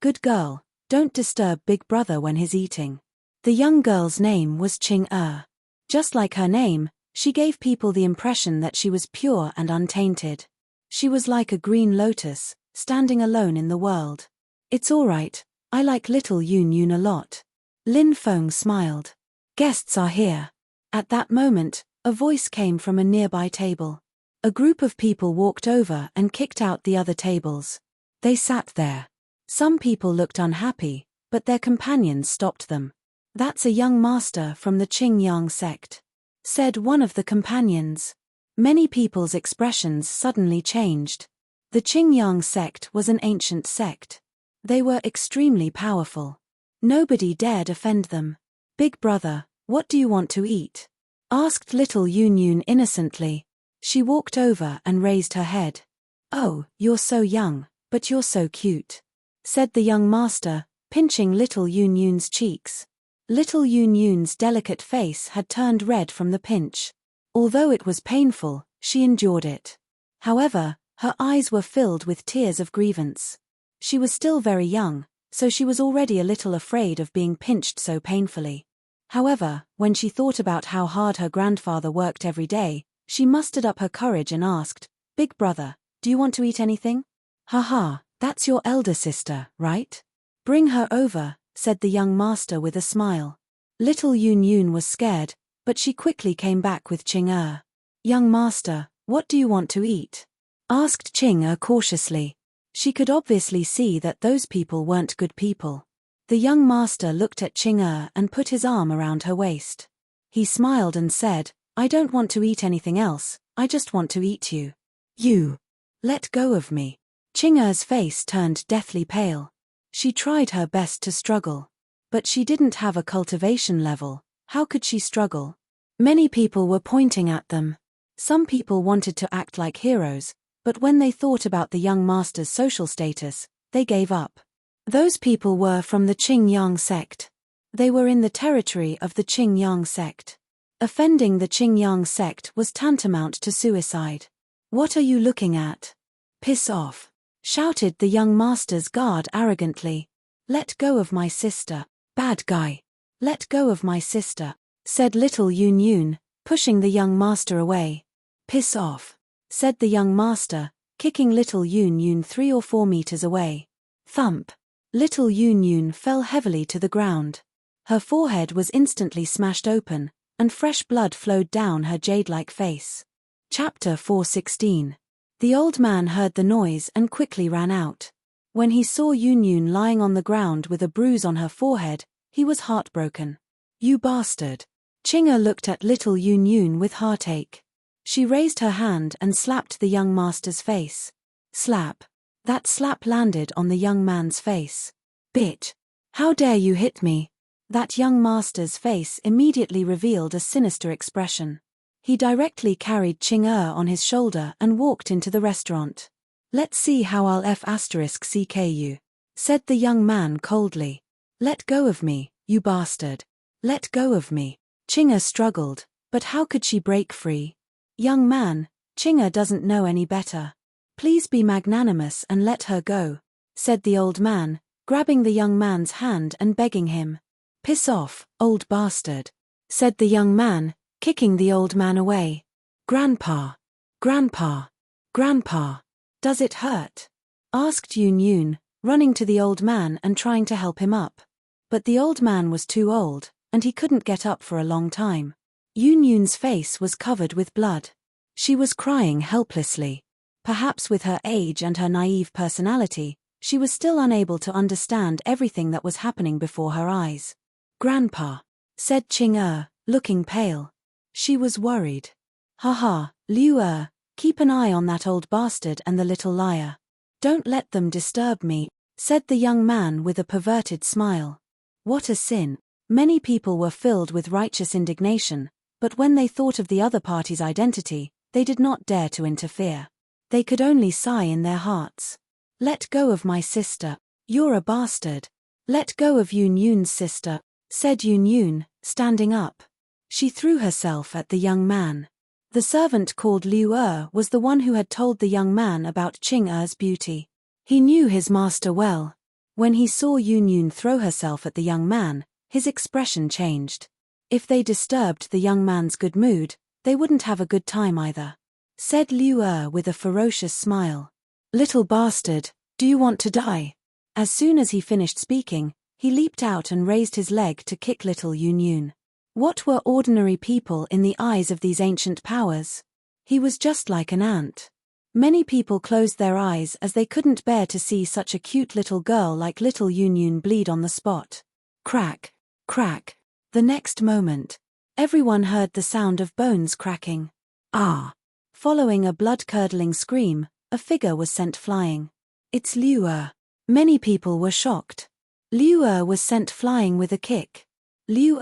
good girl, don't disturb big brother when he's eating. The young girl's name was Qing Er. Just like her name, she gave people the impression that she was pure and untainted. She was like a green lotus, standing alone in the world. It's alright, I like little Yun Yun a lot. Lin Feng smiled. Guests are here. At that moment, a voice came from a nearby table. A group of people walked over and kicked out the other tables. They sat there. Some people looked unhappy, but their companions stopped them. That's a young master from the Qing Yang sect, said one of the companions. Many people's expressions suddenly changed. The Qing Yang sect was an ancient sect. They were extremely powerful. Nobody dared offend them. Big brother, what do you want to eat? Asked little Yun Yun innocently. She walked over and raised her head. Oh, you're so young, but you're so cute, said the young master, pinching little Yun Yun's cheeks. Little Yun Yun's delicate face had turned red from the pinch. Although it was painful, she endured it. However, her eyes were filled with tears of grievance. She was still very young, so she was already a little afraid of being pinched so painfully. However, when she thought about how hard her grandfather worked every day, she mustered up her courage and asked, Big brother, do you want to eat anything? Haha, that's your elder sister, right? Bring her over, said the young master with a smile. Little Yun Yun was scared, but she quickly came back with Qing Er. Young master, what do you want to eat? Asked Qing Er cautiously. She could obviously see that those people weren't good people. The young master looked at Qing and put his arm around her waist. He smiled and said, "I don't want to eat anything else, I just want to eat you. You. Let go of me." Qing's face turned deathly pale. She tried her best to struggle. But she didn't have a cultivation level. How could she struggle? Many people were pointing at them. Some people wanted to act like heroes, but when they thought about the young master's social status, they gave up. Those people were from the Qing sect. They were in the territory of the Qing sect. Offending the Qing sect was tantamount to suicide. "What are you looking at? Piss off," shouted the young master's guard arrogantly. "Let go of my sister, bad guy. Let go of my sister," said little Yun, pushing the young master away. "Piss off," said the young master, kicking little Yun 3 or 4 meters away. Thump. Little Yun fell heavily to the ground. Her forehead was instantly smashed open, and fresh blood flowed down her jade-like face. Chapter 4:16. The old man heard the noise and quickly ran out. When he saw Yun lying on the ground with a bruise on her forehead, he was heartbroken. "You bastard." Qing looked at little Yun with heartache. She raised her hand and slapped the young master's face. Slap. That slap landed on the young man's face. "Bitch. How dare you hit me?" That young master's face immediately revealed a sinister expression. He directly carried Qing on his shoulder and walked into the restaurant. "Let's see how I'll F***ck you," said the young man coldly. "Let go of me, you bastard. Let go of me." Qing struggled, but how could she break free? "Young man, Qing doesn't know any better. Please be magnanimous and let her go," said the old man, grabbing the young man's hand and begging him. "Piss off, old bastard," said the young man, kicking the old man away. "Grandpa. Grandpa. Grandpa. Does it hurt?" asked Yun, running to the old man and trying to help him up. But the old man was too old, and he couldn't get up for a long time. Yun's face was covered with blood. She was crying helplessly. Perhaps with her age and her naive personality, she was still unable to understand everything that was happening before her eyes. "Grandpa," said Qing, looking pale. She was worried. "Haha, Liu, keep an eye on that old bastard and the little liar. Don't let them disturb me," said the young man with a perverted smile. What a sin. Many people were filled with righteous indignation, but when they thought of the other party's identity, they did not dare to interfere. They could only sigh in their hearts. "Let go of my sister. You're a bastard." "Let go of Yun's sister," said Yun, standing up. She threw herself at the young man. The servant called Liu was the one who had told the young man about Qing's beauty. He knew his master well. When he saw Yun throw herself at the young man, his expression changed. If they disturbed the young man's good mood, they wouldn't have a good time either. Said Liu with a ferocious smile. "Little bastard, do you want to die?" As soon as he finished speaking, he leaped out and raised his leg to kick little Yun. What were ordinary people in the eyes of these ancient powers? He was just like an ant. Many people closed their eyes as they couldn't bear to see such a cute little girl like little Yun bleed on the spot. Crack, crack. The next moment, everyone heard the sound of bones cracking. Ah! Following a blood-curdling scream, a figure was sent flying. "It's Liu." Many people were shocked. Liu was sent flying with a kick. Liu,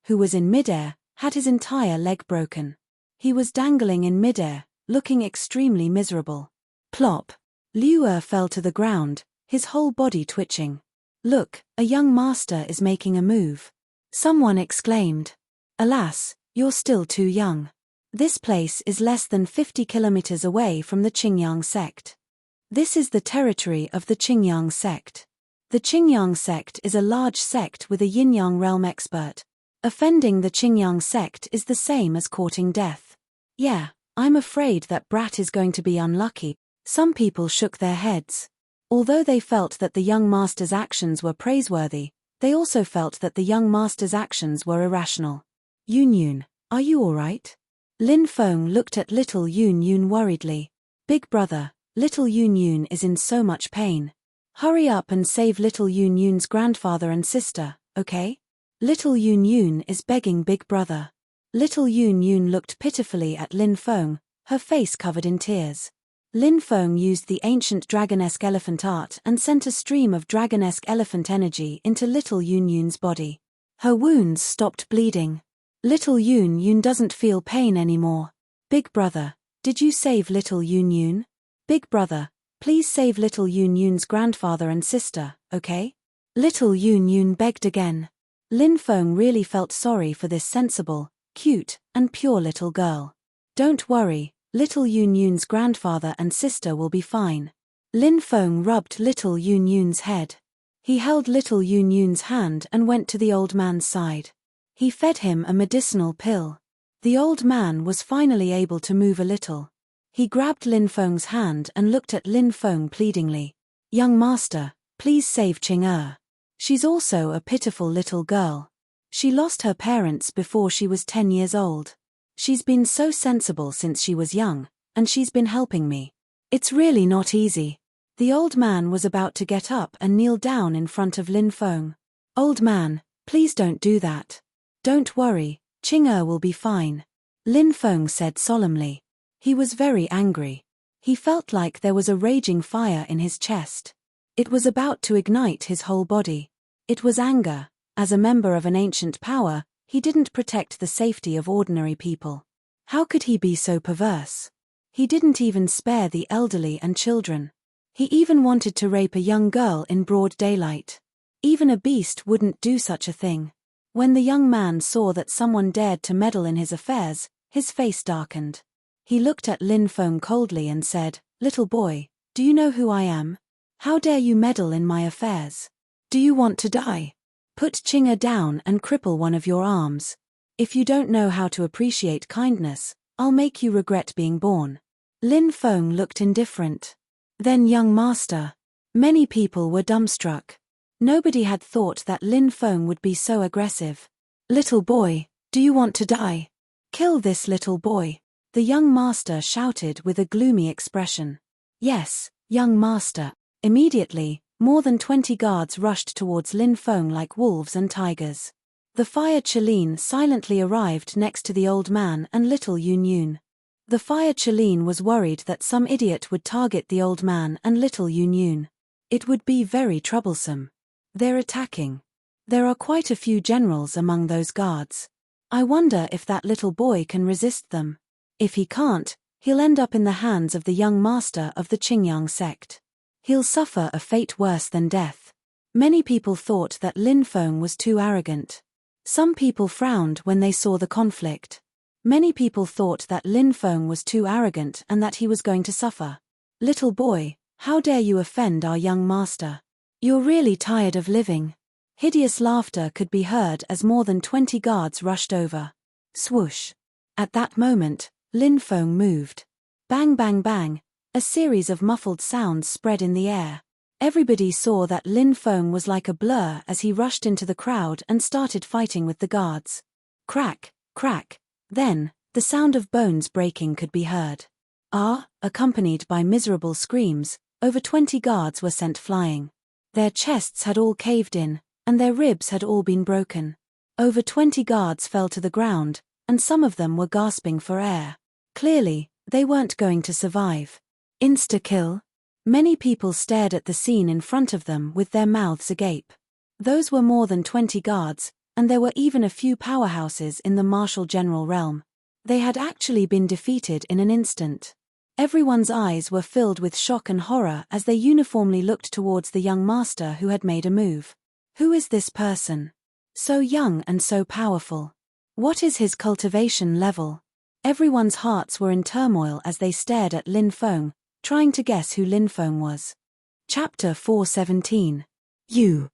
who was in midair, had his entire leg broken. He was dangling in midair, looking extremely miserable. Plop! Liu fell to the ground, his whole body twitching. "Look, a young master is making a move," someone exclaimed. "Alas, you're still too young. This place is less than 50 kilometers away from the Qing sect. This is the territory of the Qing sect. The Qing sect is a large sect with a yin-yang realm expert. Offending the Qing sect is the same as courting death. Yeah, I'm afraid that brat is going to be unlucky." Some people shook their heads. Although they felt that the young master's actions were praiseworthy, they also felt that the young master's actions were irrational. Yun, are you alright?" Lin Feng looked at little Yun worriedly. "Big brother, Little Yun Yun is in so much pain. Hurry up and save little Yun Yun's grandfather and sister, okay? Little Yun Yun is begging Big Brother. Little Yun Yun looked pitifully at Lin Feng, her face covered in tears. Lin Feng used the ancient dragonesque elephant art and sent a stream of dragonesque elephant energy into little Yun Yun's body. Her wounds stopped bleeding. Little Yun Yun doesn't feel pain anymore. Big Brother, did you save little Yun Yun? Big Brother, please save little Yun Yun's grandfather and sister, okay? Little Yun Yun begged again. Lin Feng really felt sorry for this sensible, cute, and pure little girl. Don't worry, little Yun Yun's grandfather and sister will be fine. Lin Feng rubbed little Yun Yun's head. He held little Yun Yun's hand and went to the old man's side. He fed him a medicinal pill. The old man was finally able to move a little. He grabbed Lin Feng's hand and looked at Lin Feng pleadingly. Young master, please save Qing. She's also a pitiful little girl. She lost her parents before she was 10 years old. She's been so sensible since she was young, and she's been helping me. It's really not easy. The old man was about to get up and kneel down in front of Lin Feng. Old man, please don't do that. Don't worry, Qing will be fine. Lin Feng said solemnly. He was very angry. He felt like there was a raging fire in his chest. It was about to ignite his whole body. It was anger. As a member of an ancient power, he didn't protect the safety of ordinary people. How could he be so perverse? He didn't even spare the elderly and children. He even wanted to rape a young girl in broad daylight. Even a beast wouldn't do such a thing. When the young man saw that someone dared to meddle in his affairs, his face darkened. He looked at Lin Feng coldly and said, "Little boy, do you know who I am? How dare you meddle in my affairs? Do you want to die? Put Qing down and cripple one of your arms. If you don't know how to appreciate kindness, I'll make you regret being born." Lin Feng looked indifferent. Then young master. Many people were dumbstruck. Nobody had thought that Lin Feng would be so aggressive. "Little boy, do you want to die? Kill this little boy," the young master shouted with a gloomy expression. "Yes, young master." Immediately, more than 20 guards rushed towards Lin Feng like wolves and tigers. The fire Chelin silently arrived next to the old man and little Yun Yun. The fire Chelin was worried that some idiot would target the old man and little Yun Yun. It would be very troublesome. They're attacking. There are quite a few generals among those guards. I wonder if that little boy can resist them. If he can't, he'll end up in the hands of the young master of the Qingyang sect. He'll suffer a fate worse than death. Many people thought that Lin Feng was too arrogant. Some people frowned when they saw the conflict. Many people thought that Lin Feng was too arrogant and that he was going to suffer. "Little boy, how dare you offend our young master? You're really tired of living." Hideous laughter could be heard as more than 20 guards rushed over. Swoosh. At that moment, Lin Feng moved. Bang bang bang, a series of muffled sounds spread in the air. Everybody saw that Lin Feng was like a blur as he rushed into the crowd and started fighting with the guards. Crack, crack. Then, the sound of bones breaking could be heard. Accompanied by miserable screams, over 20 guards were sent flying. Their chests had all caved in, and their ribs had all been broken. Over 20 guards fell to the ground, and some of them were gasping for air. Clearly, they weren't going to survive. Insta-kill? Many people stared at the scene in front of them with their mouths agape. Those were more than 20 guards, and there were even a few powerhouses in the martial general realm. They had actually been defeated in an instant. Everyone's eyes were filled with shock and horror as they uniformly looked towards the young master who had made a move. Who is this person? So young and so powerful. What is his cultivation level? Everyone's hearts were in turmoil as they stared at Lin Feng, trying to guess who Lin Feng was. Chapter 417. You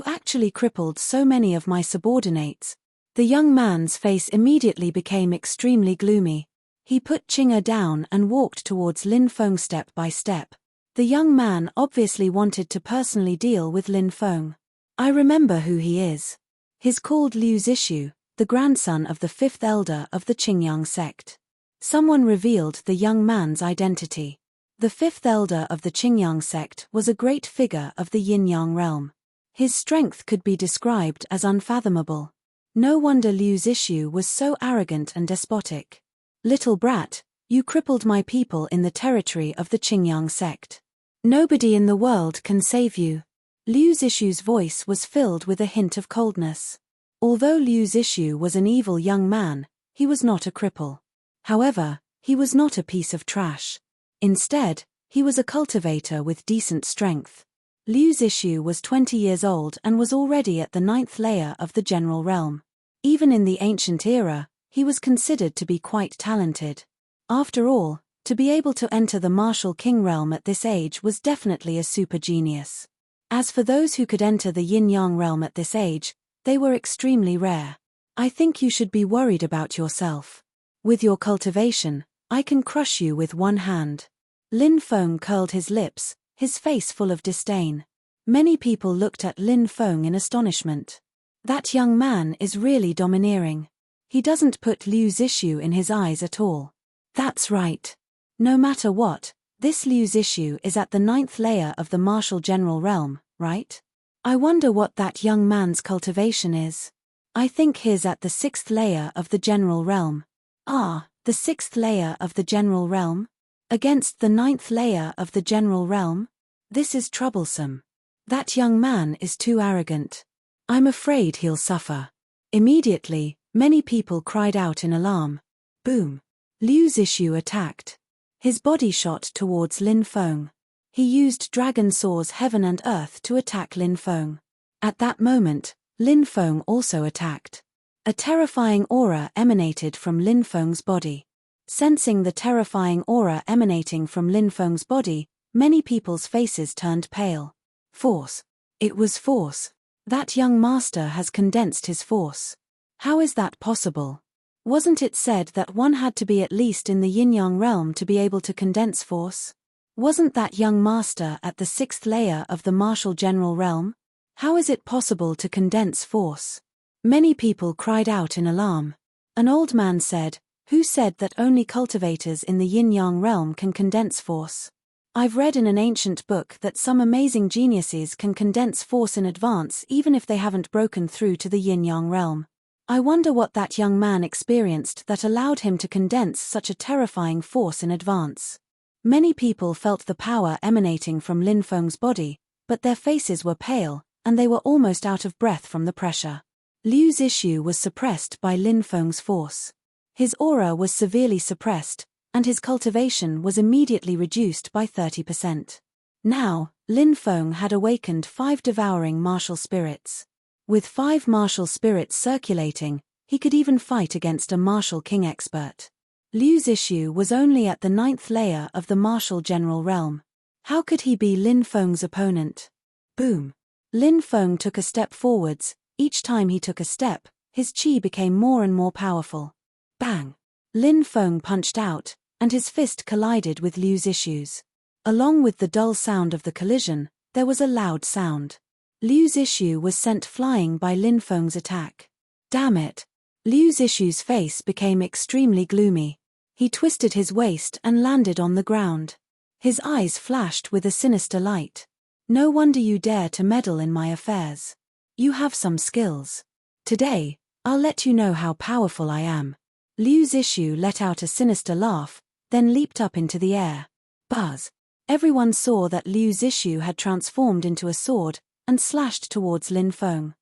actually crippled so many of my subordinates. The young man's face immediately became extremely gloomy. He put Qing down and walked towards Lin Feng step by step. The young man obviously wanted to personally deal with Lin Feng. I remember who he is. He's called Liu Zishu, the grandson of the 5th elder of the Qingyang sect. Someone revealed the young man's identity. The fifth elder of the Qingyang sect was a great figure of the yin-yang realm. His strength could be described as unfathomable. No wonder Liu Zixu was so arrogant and despotic. "Little brat, you crippled my people in the territory of the Qingyang sect. Nobody in the world can save you." Liu Zixu's voice was filled with a hint of coldness. Although Liu Zixu was an evil young man, he was not a cripple. However, he was not a piece of trash. Instead, he was a cultivator with decent strength. Liu Zixu was 20 years old and was already at the 9th layer of the general realm. Even in the ancient era, he was considered to be quite talented. After all, to be able to enter the martial king realm at this age was definitely a super genius. As for those who could enter the yin-yang realm at this age, they were extremely rare. I think you should be worried about yourself. With your cultivation, I can crush you with one hand. Lin Feng curled his lips, his face full of disdain. Many people looked at Lin Feng in astonishment. That young man is really domineering. He doesn't put Liu Zixu in his eyes at all. That's right. No matter what, this Liu Zixu is at the 9th layer of the martial general realm, right? I wonder what that young man's cultivation is. I think his at the 6th layer of the general realm. Ah, the 6th layer of the general realm? Against the 9th layer of the general realm? This is troublesome. That young man is too arrogant. I'm afraid he'll suffer. Immediately, many people cried out in alarm. Boom! Liu Zixu attacked. His body shot towards Lin Feng. He used Dragon Soar's Heaven and Earth to attack Lin Feng. At that moment, Lin Feng also attacked. A terrifying aura emanated from Lin Feng's body. Sensing the terrifying aura emanating from Lin Feng's body, many people's faces turned pale. Force. It was force. That young master has condensed his force. How is that possible? Wasn't it said that one had to be at least in the yin-yang realm to be able to condense force? Wasn't that young master at the 6th layer of the martial general realm? How is it possible to condense force? Many people cried out in alarm. An old man said, "Who said that only cultivators in the yin-yang realm can condense force? I've read in an ancient book that some amazing geniuses can condense force in advance even if they haven't broken through to the yin-yang realm. I wonder what that young man experienced that allowed him to condense such a terrifying force in advance." Many people felt the power emanating from Lin Feng's body, but their faces were pale, and they were almost out of breath from the pressure. Liu Zixu was suppressed by Lin Feng's force. His aura was severely suppressed, and his cultivation was immediately reduced by 30%. Now, Lin Feng had awakened 5 devouring martial spirits. With 5 martial spirits circulating, he could even fight against a martial king expert. Liu Zixu was only at the 9th layer of the martial general realm. How could he be Lin Feng's opponent? Boom! Lin Feng took a step forwards. Each time he took a step, his qi became more and more powerful. Bang! Lin Feng punched out, and his fist collided with Liu Zixu's. Along with the dull sound of the collision, there was a loud sound. Liu Zixu was sent flying by Lin Feng's attack. Damn it! Liu Zixu's face became extremely gloomy. He twisted his waist and landed on the ground. His eyes flashed with a sinister light. "No wonder you dare to meddle in my affairs. You have some skills. Today, I'll let you know how powerful I am." Liu Zixu let out a sinister laugh, then leaped up into the air. Buzz! Everyone saw that Liu Zixu had transformed into a sword, and slashed towards Lin Feng.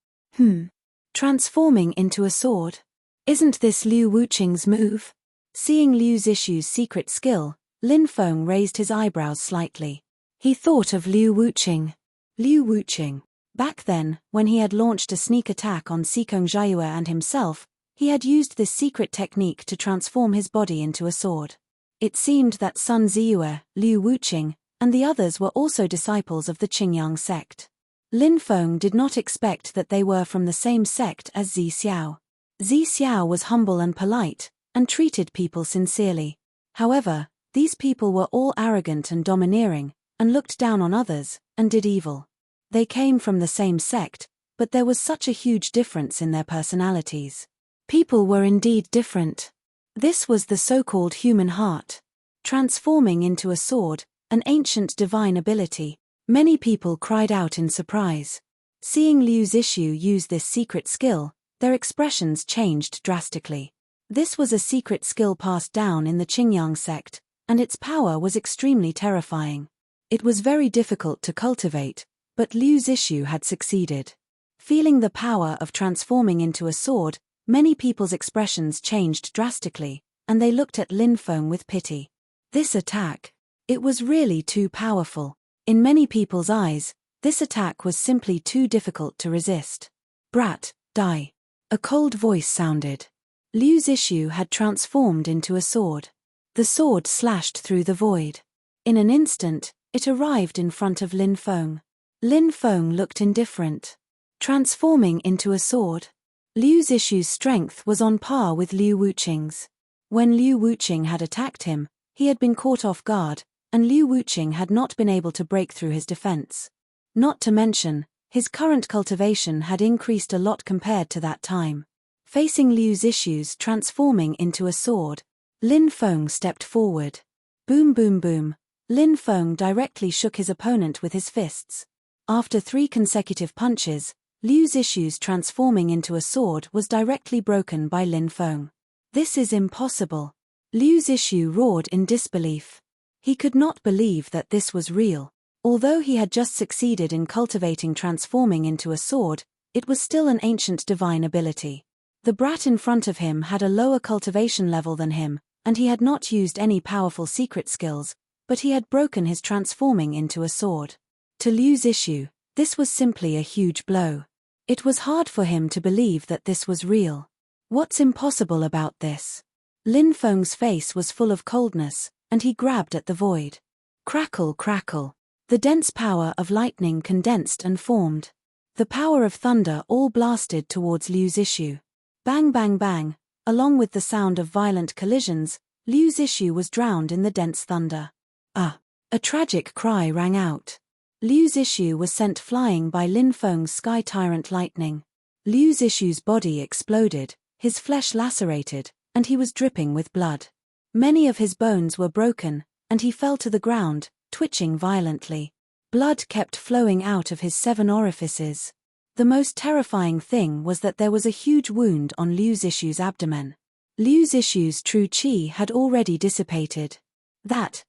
Transforming into a sword? Isn't this Liu Wuqing's move? Seeing Liu Zixu's secret skill, Lin Feng raised his eyebrows slightly. He thought of Liu Wuqing. Liu Wuqing. Back then, when he had launched a sneak attack on Xikong Jiayue and himself, he had used this secret technique to transform his body into a sword. It seemed that Sun Ziyue, Liu Wuqing, and the others were also disciples of the Qingyang sect. Lin Feng did not expect that they were from the same sect as Zi Xiao. Zi Xiao was humble and polite, and treated people sincerely. However, these people were all arrogant and domineering, and looked down on others, and did evil. They came from the same sect, but there was such a huge difference in their personalities. People were indeed different. This was the so-called human heart. Transforming into a sword, An ancient divine ability. Many people cried out in surprise. Seeing Liu Zixu use this secret skill, their expressions changed drastically. This was a secret skill passed down in the Qingyang sect, and its power was extremely terrifying. It was very difficult to cultivate, but Liu Zixu had succeeded. Feeling the power of transforming into a sword, many people's expressions changed drastically, and they looked at Lin Feng with pity. This attack. It was really too powerful. In many people's eyes, this attack was simply too difficult to resist. Brat, die. A cold voice sounded. Liu Zixu had transformed into a sword. The sword slashed through the void. In an instant, it arrived in front of Lin Feng. Lin Feng looked indifferent. Transforming into a sword. Liu Zixu's strength was on par with Liu Wuqing's. When Liu Wuqing had attacked him, he had been caught off guard, and Liu Wuqing had not been able to break through his defense. Not to mention, his current cultivation had increased a lot compared to that time. Facing Liu Zixu's transforming into a sword, Lin Feng stepped forward. Boom boom boom. Lin Feng directly shook his opponent with his fists. After 3 consecutive punches, Liu Zixu's transforming into a sword was directly broken by Lin Feng. This is impossible. Liu Zixu roared in disbelief. He could not believe that this was real. Although he had just succeeded in cultivating transforming into a sword, it was still an ancient divine ability. The brat in front of him had a lower cultivation level than him, and he had not used any powerful secret skills, but he had broken his transforming into a sword. To Liu Zixu, this was simply a huge blow. It was hard for him to believe that this was real. What's impossible about this? Lin Feng's face was full of coldness, and he grabbed at the void. Crackle crackle. The dense power of lightning condensed and formed. The power of thunder all blasted towards Liu Zixu. Bang bang bang, along with the sound of violent collisions, Liu Zixu was drowned in the dense thunder. A tragic cry rang out. Liu Zixu was sent flying by Lin Feng's sky tyrant lightning. Liu Zixu's body exploded, his flesh lacerated, and he was dripping with blood. Many of his bones were broken, and he fell to the ground, twitching violently. Blood kept flowing out of his 7 orifices. The most terrifying thing was that there was a huge wound on Liu Zixu's abdomen. Liu Zixu's true qi had already dissipated. That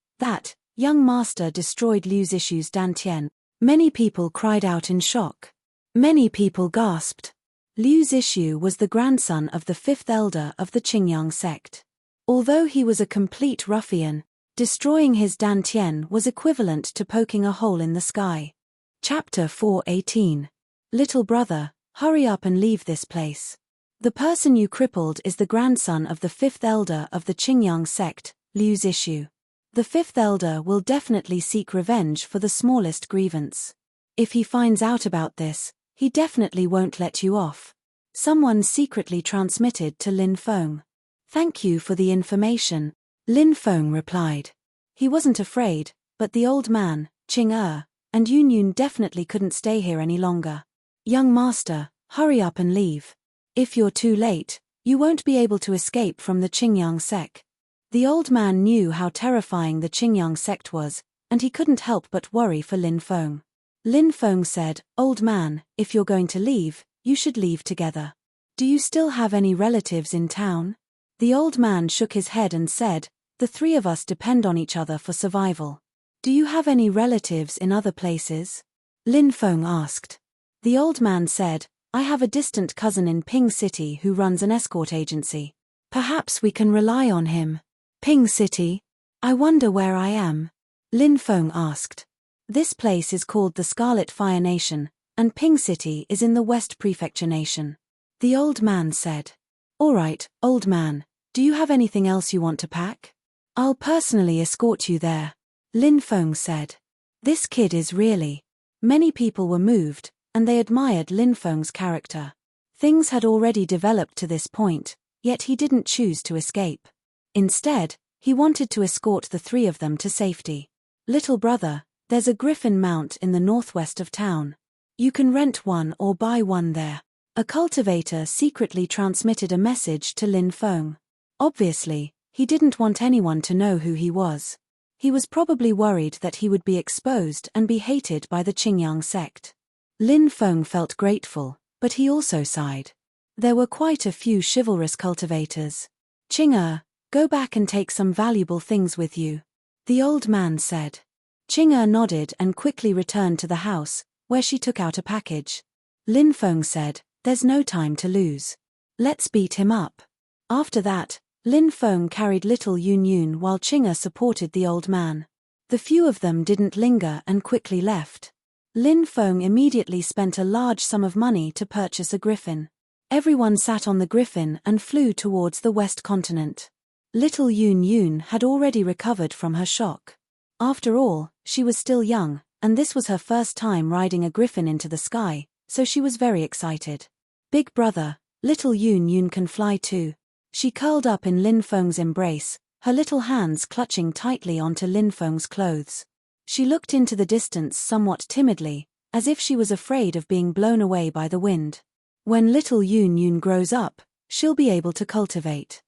young master destroyed Liu Zixu's dantian. Many people cried out in shock. Many people gasped. Liu Zixu was the grandson of the 5th elder of the Qingyang sect. Although he was a complete ruffian, destroying his dantian was equivalent to poking a hole in the sky. Chapter 4:18. Little brother, hurry up and leave this place. The person you crippled is the grandson of the 5th elder of the Qingyang sect, Liu Zixu. The 5th elder will definitely seek revenge for the smallest grievance. If he finds out about this, he definitely won't let you off. Someone secretly transmitted to Lin Feng. Thank you for the information, Lin Feng replied. He wasn't afraid, but the old man, Qing and Yun definitely couldn't stay here any longer. Young master, hurry up and leave. If you're too late, you won't be able to escape from the Qingyang sect. The old man knew how terrifying the Qingyang sect was, and he couldn't help but worry for Lin Feng. Lin Feng said, "Old man, if you're going to leave, you should leave together. Do you still have any relatives in town?" The old man shook his head and said, "The 3 of us depend on each other for survival." "Do you have any relatives in other places?" Lin Feng asked. The old man said, "I have a distant cousin in Ping City who runs an escort agency. Perhaps we can rely on him." Ping City? I wonder where I am. Lin Feng asked. This place is called the Scarlet Fire Nation, and Ping City is in the West Prefecture Nation. The old man said. "All right, old man, do you have anything else you want to pack? I'll personally escort you there," Lin Feng said. This kid is really. Many people were moved, and they admired Lin Feng's character. Things had already developed to this point, yet he didn't choose to escape. Instead, he wanted to escort the 3 of them to safety. "Little brother, there's a griffin mount in the northwest of town. You can rent one or buy one there." A cultivator secretly transmitted a message to Lin Feng. Obviously, he didn't want anyone to know who he was. He was probably worried that he would be exposed and be hated by the Qingyang sect. Lin Feng felt grateful, but he also sighed. There were quite a few chivalrous cultivators. Qing'er, go back and take some valuable things with you, the old man said. Qing'er nodded and quickly returned to the house, where she took out a package. Lin Feng said, "There's no time to lose. Let's beat him up." After that, Lin Feng carried little Yun Yun while Qing'er supported the old man. The few of them didn't linger and quickly left. Lin Feng immediately spent a large sum of money to purchase a griffin. Everyone sat on the griffin and flew towards the west continent. Little Yun Yun had already recovered from her shock. After all, she was still young, and this was her first time riding a griffin into the sky, so she was very excited. "Big brother, little Yun Yun can fly too." She curled up in Lin Feng's embrace, her little hands clutching tightly onto Lin Feng's clothes. She looked into the distance somewhat timidly, as if she was afraid of being blown away by the wind. When little Yun Yun grows up, she'll be able to cultivate.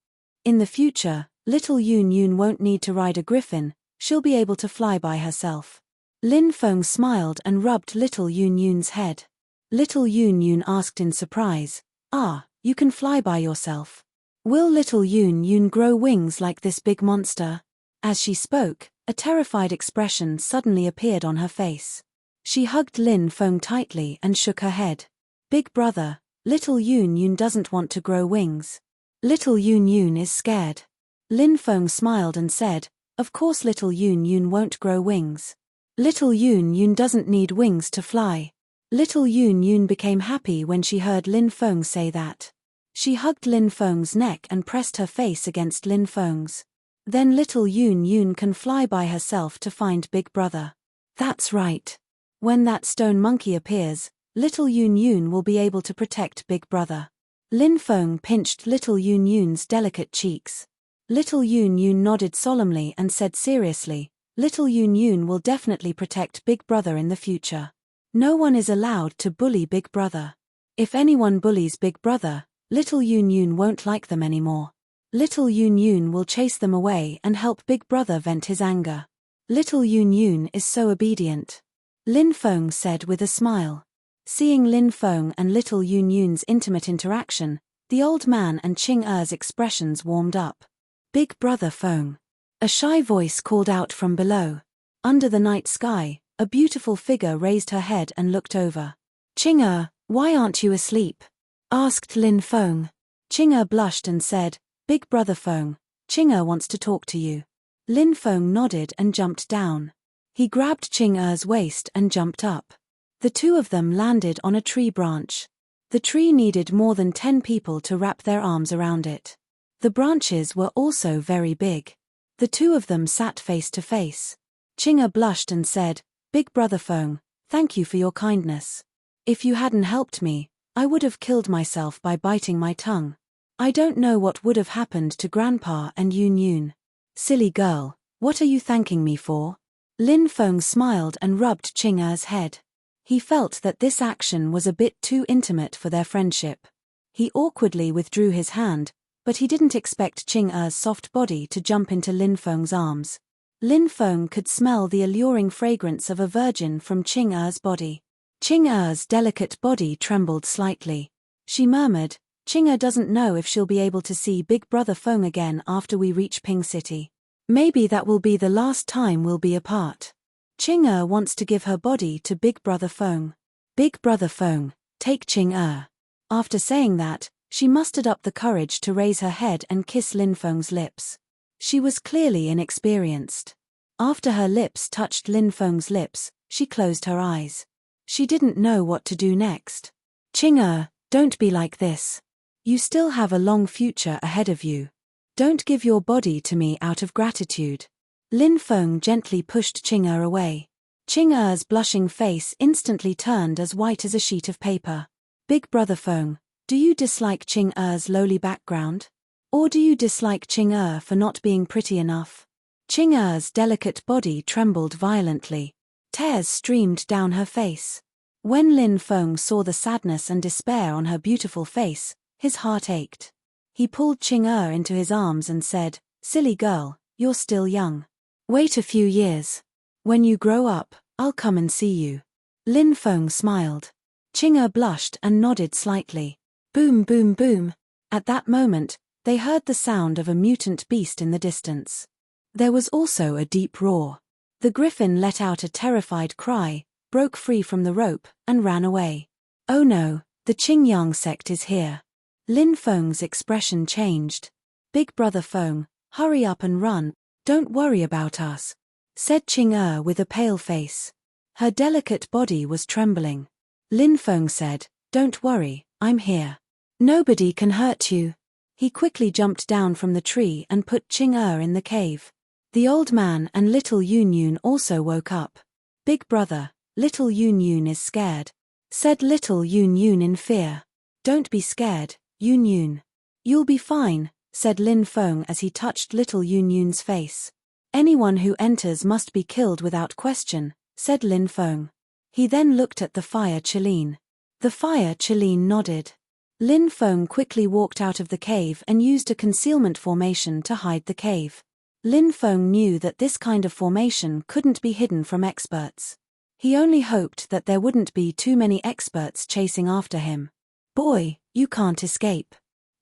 In the future, little Yun Yun won't need to ride a griffin, she'll be able to fly by herself. Lin Feng smiled and rubbed little Yun Yun's head. Little Yun Yun asked in surprise, "Ah, you can fly by yourself. Will little Yun Yun grow wings like this big monster?" As she spoke, a terrified expression suddenly appeared on her face. She hugged Lin Feng tightly and shook her head. "Big brother, little Yun Yun doesn't want to grow wings. Little Yun Yun is scared." Lin Feng smiled and said, "Of course little Yun Yun won't grow wings. Little Yun Yun doesn't need wings to fly." Little Yun Yun became happy when she heard Lin Feng say that. She hugged Lin Feng's neck and pressed her face against Lin Feng's. "Then little Yun Yun can fly by herself to find Big Brother." "That's right. When that stone monkey appears, little Yun Yun will be able to protect Big Brother." Lin Feng pinched little Yun Yun's delicate cheeks. Little Yun Yun nodded solemnly and said seriously, "Little Yun Yun will definitely protect Big Brother in the future. No one is allowed to bully Big Brother. If anyone bullies Big Brother, little Yun Yun won't like them anymore. Little Yun Yun will chase them away and help Big Brother vent his anger. Little Yun Yun is so obedient," Lin Feng said with a smile. Seeing Lin Feng and little Yun Yun's intimate interaction, the old man and Qing'er's expressions warmed up. "Big brother Feng." A shy voice called out from below. Under the night sky, a beautiful figure raised her head and looked over. "Qing'er, why aren't you asleep?" asked Lin Feng. Qing'er blushed and said, "Big brother Feng, Qing'er wants to talk to you." Lin Feng nodded and jumped down. He grabbed Qing'er's waist and jumped up. The two of them landed on a tree branch. The tree needed more than 10 people to wrap their arms around it. The branches were also very big. The two of them sat face to face. Qing'er blushed and said, "Big brother Feng, thank you for your kindness. If you hadn't helped me, I would have killed myself by biting my tongue. I don't know what would have happened to Grandpa and Yun Yun." "Silly girl, what are you thanking me for?" Lin Feng smiled and rubbed Qing'er's head. He felt that this action was a bit too intimate for their friendship. He awkwardly withdrew his hand, but he didn't expect Qing'er's soft body to jump into Lin Feng's arms. Lin Feng could smell the alluring fragrance of a virgin from Qing'er's body. Qing'er's delicate body trembled slightly. She murmured, "Qing'er doesn't know if she'll be able to see Big Brother Feng again after we reach Ping City. Maybe that will be the last time we'll be apart. Qing'er wants to give her body to Big Brother Feng. Big Brother Feng, take Qing'er." After saying that, she mustered up the courage to raise her head and kiss Lin Feng's lips. She was clearly inexperienced. After her lips touched Lin Feng's lips, she closed her eyes. She didn't know what to do next. "Qing'er, don't be like this. You still have a long future ahead of you. Don't give your body to me out of gratitude." Lin Feng gently pushed Qing'er away. Qing'er's blushing face instantly turned as white as a sheet of paper. "Big brother Feng, do you dislike Qing'er's lowly background? Or do you dislike Qing'er for not being pretty enough?" Qing'er's delicate body trembled violently. Tears streamed down her face. When Lin Feng saw the sadness and despair on her beautiful face, his heart ached. He pulled Qing'er into his arms and said, "Silly girl, you're still young. Wait a few years. When you grow up, I'll come and see you. Lin Feng smiled. Qing blushed and nodded slightly. Boom, boom, boom. At that moment, they heard the sound of a mutant beast in the distance. There was also a deep roar. The griffin let out a terrified cry, broke free from the rope, and ran away. Oh no, the Qingyang sect is here. Lin Feng's expression changed. Big brother Feng, hurry up and run, don't worry about us, said Qing with a pale face. Her delicate body was trembling. Lin Feng said, don't worry, I'm here. Nobody can hurt you. He quickly jumped down from the tree and put Qing in the cave. The old man and little Yun Yun also woke up. Big brother, little Yun Yun is scared, said little Yun Yun in fear. Don't be scared, Yun Yun. You'll be fine, said Lin Feng as he touched little Yun Yun's face. Anyone who enters must be killed without question, said Lin Feng. He then looked at the fire Qilin. The fire Qilin nodded. Lin Feng quickly walked out of the cave and used a concealment formation to hide the cave. Lin Feng knew that this kind of formation couldn't be hidden from experts. He only hoped that there wouldn't be too many experts chasing after him. Boy, you can't escape.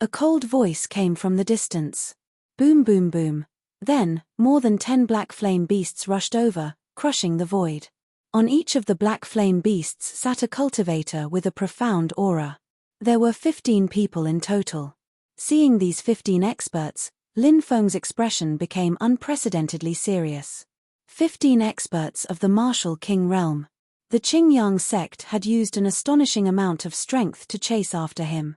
A cold voice came from the distance. Boom, boom, boom. Then, more than 10 black flame beasts rushed over, crushing the void. On each of the black flame beasts sat a cultivator with a profound aura. There were 15 people in total. Seeing these 15 experts, Lin Feng's expression became unprecedentedly serious. 15 experts of the martial king realm. The Qingyang sect had used an astonishing amount of strength to chase after him.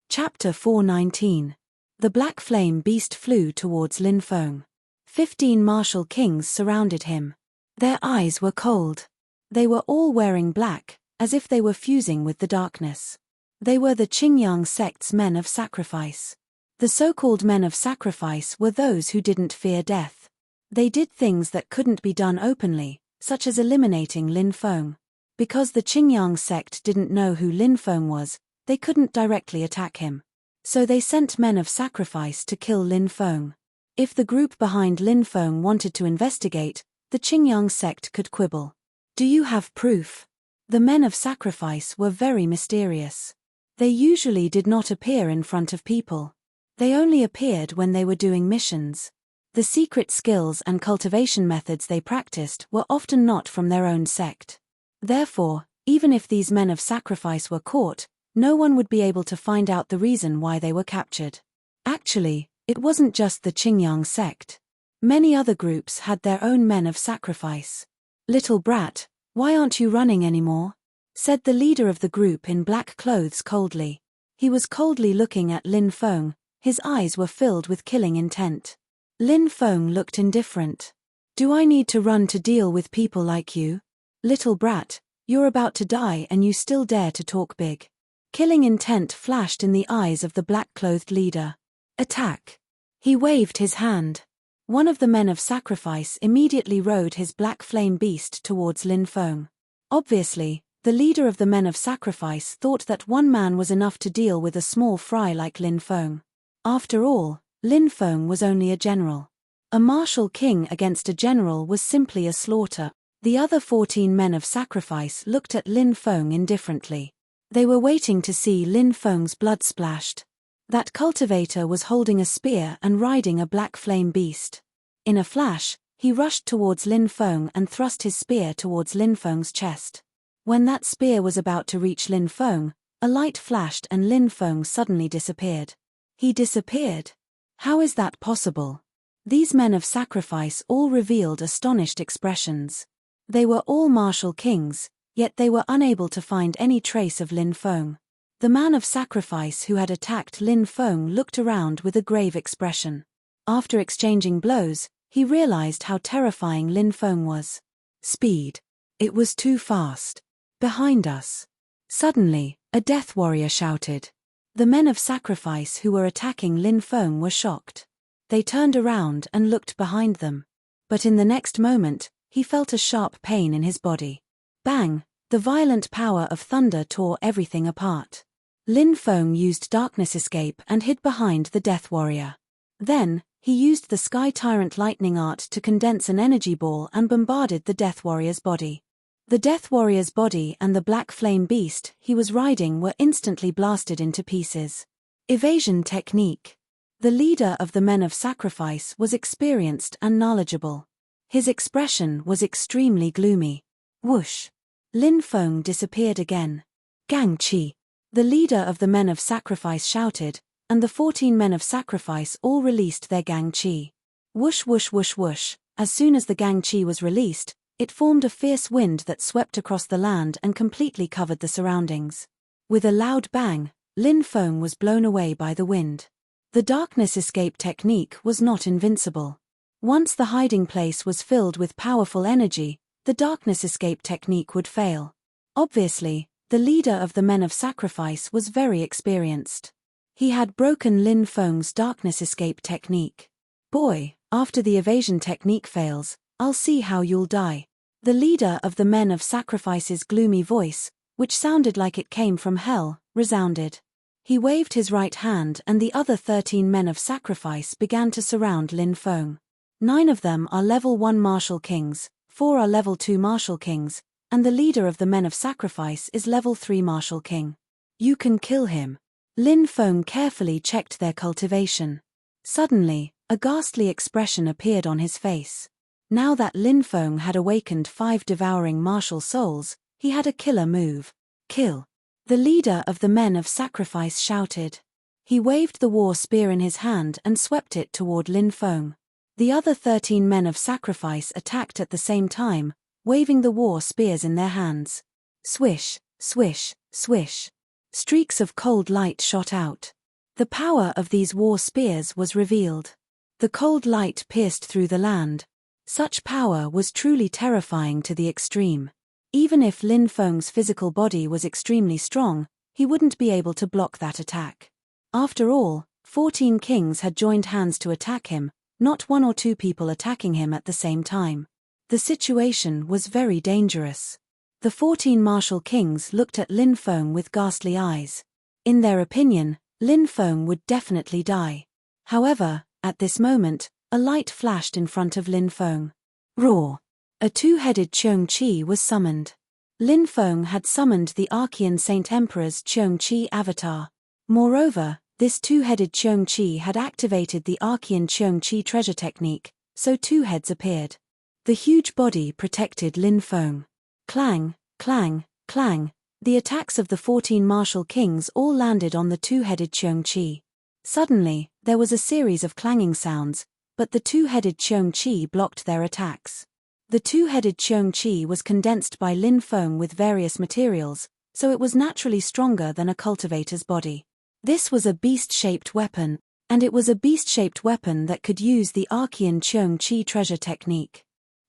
Chapter 419. The black flame beast flew towards Lin Feng. 15 martial kings surrounded him. Their eyes were cold. They were all wearing black, as if they were fusing with the darkness. They were the Qingyang sect's men of sacrifice. The so-called men of sacrifice were those who didn't fear death. They did things that couldn't be done openly, such as eliminating Lin Feng. Because the Qingyang sect didn't know who Lin Feng was, they couldn't directly attack him. So they sent men of sacrifice to kill Lin Feng. If the group behind Lin Feng wanted to investigate, the Qingyang sect could quibble. Do you have proof? The men of sacrifice were very mysterious. They usually did not appear in front of people. They only appeared when they were doing missions. The secret skills and cultivation methods they practiced were often not from their own sect. Therefore, even if these men of sacrifice were caught, no one would be able to find out the reason why they were captured. Actually, it wasn't just the Qingyang sect. Many other groups had their own men of sacrifice. Little brat, why aren't you running anymore? Said the leader of the group in black clothes coldly. He was coldly looking at Lin Feng, his eyes were filled with killing intent. Lin Feng looked indifferent. Do I need to run to deal with people like you? Little brat, you're about to die and you still dare to talk big. Killing intent flashed in the eyes of the black-clothed leader. Attack! He waved his hand. One of the men of sacrifice immediately rode his black flame beast towards Lin Feng. Obviously, the leader of the men of sacrifice thought that one man was enough to deal with a small fry like Lin Feng. After all, Lin Feng was only a general. A martial king against a general was simply a slaughter. The other 14 men of sacrifice looked at Lin Feng indifferently. They were waiting to see Lin Feng's blood splashed. That cultivator was holding a spear and riding a black flame beast. In a flash, he rushed towards Lin Feng and thrust his spear towards Lin Feng's chest. When that spear was about to reach Lin Feng, a light flashed and Lin Feng suddenly disappeared. He disappeared? How is that possible? These men of sacrifice all revealed astonished expressions. They were all martial kings, yet they were unable to find any trace of Lin Feng. The man of sacrifice who had attacked Lin Feng looked around with a grave expression. After exchanging blows, he realized how terrifying Lin Feng was. Speed. It was too fast. Behind us. Suddenly, a death warrior shouted. The men of sacrifice who were attacking Lin Feng were shocked. They turned around and looked behind them. But in the next moment, he felt a sharp pain in his body. Bang! The violent power of thunder tore everything apart. Lin Feng used darkness escape and hid behind the death warrior. Then, He used the Sky Tyrant lightning art to condense an energy ball and bombarded the Death Warrior's body. The Death Warrior's body and the black flame beast he was riding were instantly blasted into pieces. Evasion technique. The leader of the Men of Sacrifice was experienced and knowledgeable. His expression was extremely gloomy. Whoosh! Lin Feng disappeared again. Gang Qi. The leader of the Men of Sacrifice shouted, and the 14 Men of Sacrifice all released their Gang Qi. Whoosh whoosh whoosh whoosh. As soon as the Gang Qi was released, it formed a fierce wind that swept across the land and completely covered the surroundings. With a loud bang, Lin Feng was blown away by the wind. The darkness escape technique was not invincible. Once the hiding place was filled with powerful energy, the darkness escape technique would fail. Obviously, the leader of the Men of Sacrifice was very experienced. He had broken Lin Feng's darkness escape technique. Boy, after the evasion technique fails, I'll see how you'll die. The leader of the Men of Sacrifice's gloomy voice, which sounded like it came from hell, resounded. He waved his right hand and the other 13 Men of Sacrifice began to surround Lin Feng. 9 of them are level 1 Martial Kings, 4 are level 2 Martial Kings, and the leader of the Men of Sacrifice is level 3 Martial King. You can kill him. Lin Feng carefully checked their cultivation. Suddenly, a ghastly expression appeared on his face. Now that Lin Feng had awakened 5 devouring martial souls, he had a killer move. Kill. The leader of the Men of Sacrifice shouted. He waved the war spear in his hand and swept it toward Lin Feng. The other 13 Men of Sacrifice attacked at the same time, waving the war spears in their hands. Swish, swish, swish. Streaks of cold light shot out. The power of these war spears was revealed. The cold light pierced through the land. Such power was truly terrifying to the extreme. Even if Lin Feng's physical body was extremely strong, he wouldn't be able to block that attack. After all, 14 kings had joined hands to attack him, not 1 or 2 people attacking him at the same time. The situation was very dangerous. The 14 martial kings looked at Lin Feng with ghastly eyes. In their opinion, Lin Feng would definitely die. However, at this moment, a light flashed in front of Lin Feng. Roar! A 2-headed Cheong Qi was summoned. Lin Feng had summoned the Archean Saint Emperor's Cheong Qi avatar. Moreover, this 2-headed Cheong Qi had activated the Archean Cheong Qi treasure technique, so 2 heads appeared. The huge body protected Lin Feng. Clang, clang, clang, the attacks of the 14 martial kings all landed on the 2-headed Cheong Qi. Suddenly, there was a series of clanging sounds, but the 2-headed Cheong Qi blocked their attacks. The 2-headed Cheong Qi was condensed by Lin Feng with various materials, so it was naturally stronger than a cultivator's body. This was a beast-shaped weapon, and it was a beast-shaped weapon that could use the Archean Cheong Qi treasure technique.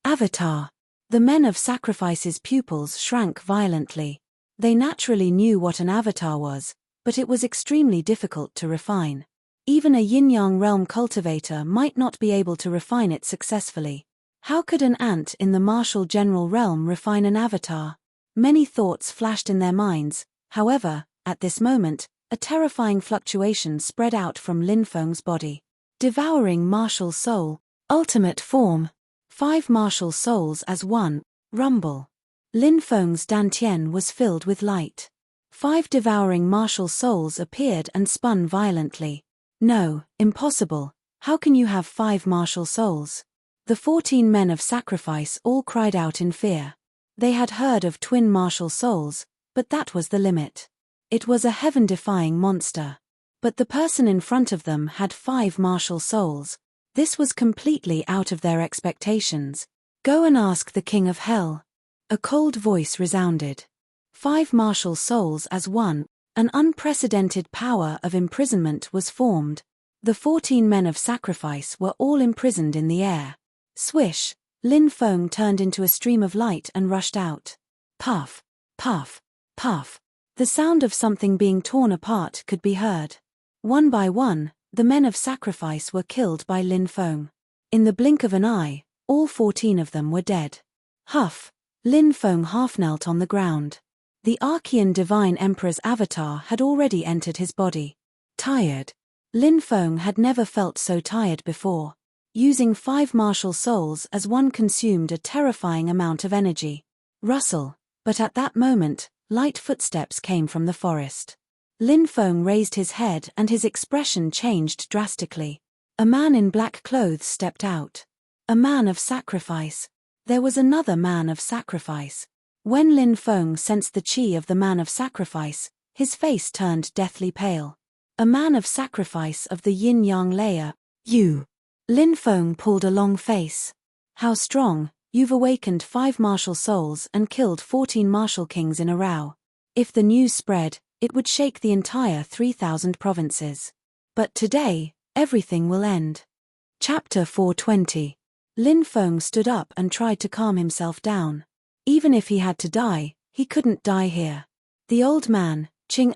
Avatar. The Men of Sacrifice's pupils shrank violently. They naturally knew what an avatar was, but it was extremely difficult to refine. Even a yin-yang realm cultivator might not be able to refine it successfully. How could an ant in the martial general realm refine an avatar? Many thoughts flashed in their minds. However, at this moment, a terrifying fluctuation spread out from Lin Feng's body. Devouring martial soul. Ultimate form. 5 martial souls as one. Rumble. Lin Feng's dantian was filled with light. 5 devouring martial souls appeared and spun violently. No, impossible. How can you have 5 martial souls? The 14 Men of Sacrifice all cried out in fear. They had heard of twin martial souls, but that was the limit. It was a heaven-defying monster. But the person in front of them had 5 martial souls. This was completely out of their expectations. Go and ask the King of Hell. A cold voice resounded. 5 martial souls as one. An unprecedented power of imprisonment was formed. The 14 Men of Sacrifice were all imprisoned in the air. Swish! Lin Feng turned into a stream of light and rushed out. Puff! Puff! Puff! The sound of something being torn apart could be heard. One by one, the Men of Sacrifice were killed by Lin Feng. In the blink of an eye, all 14 of them were dead. Huff! Lin Feng half knelt on the ground. The Archean Divine Emperor's avatar had already entered his body. Tired. Lin Feng had never felt so tired before. Using 5 martial souls as one consumed a terrifying amount of energy. Rustle. But at that moment, light footsteps came from the forest. Lin Feng raised his head and his expression changed drastically. A man in black clothes stepped out. A man of sacrifice. There was another man of sacrifice. When Lin Feng sensed the chi of the man of sacrifice, his face turned deathly pale. A man of sacrifice of the yin-yang layer. You. Lin Feng pulled a long face. How strong, you've awakened 5 martial souls and killed 14 martial kings in a row. If the news spread, it would shake the entire 3,000 provinces. But today, everything will end. Chapter 420. Lin Feng stood up and tried to calm himself down. Even if he had to die, he couldn't die here. The old man, Qing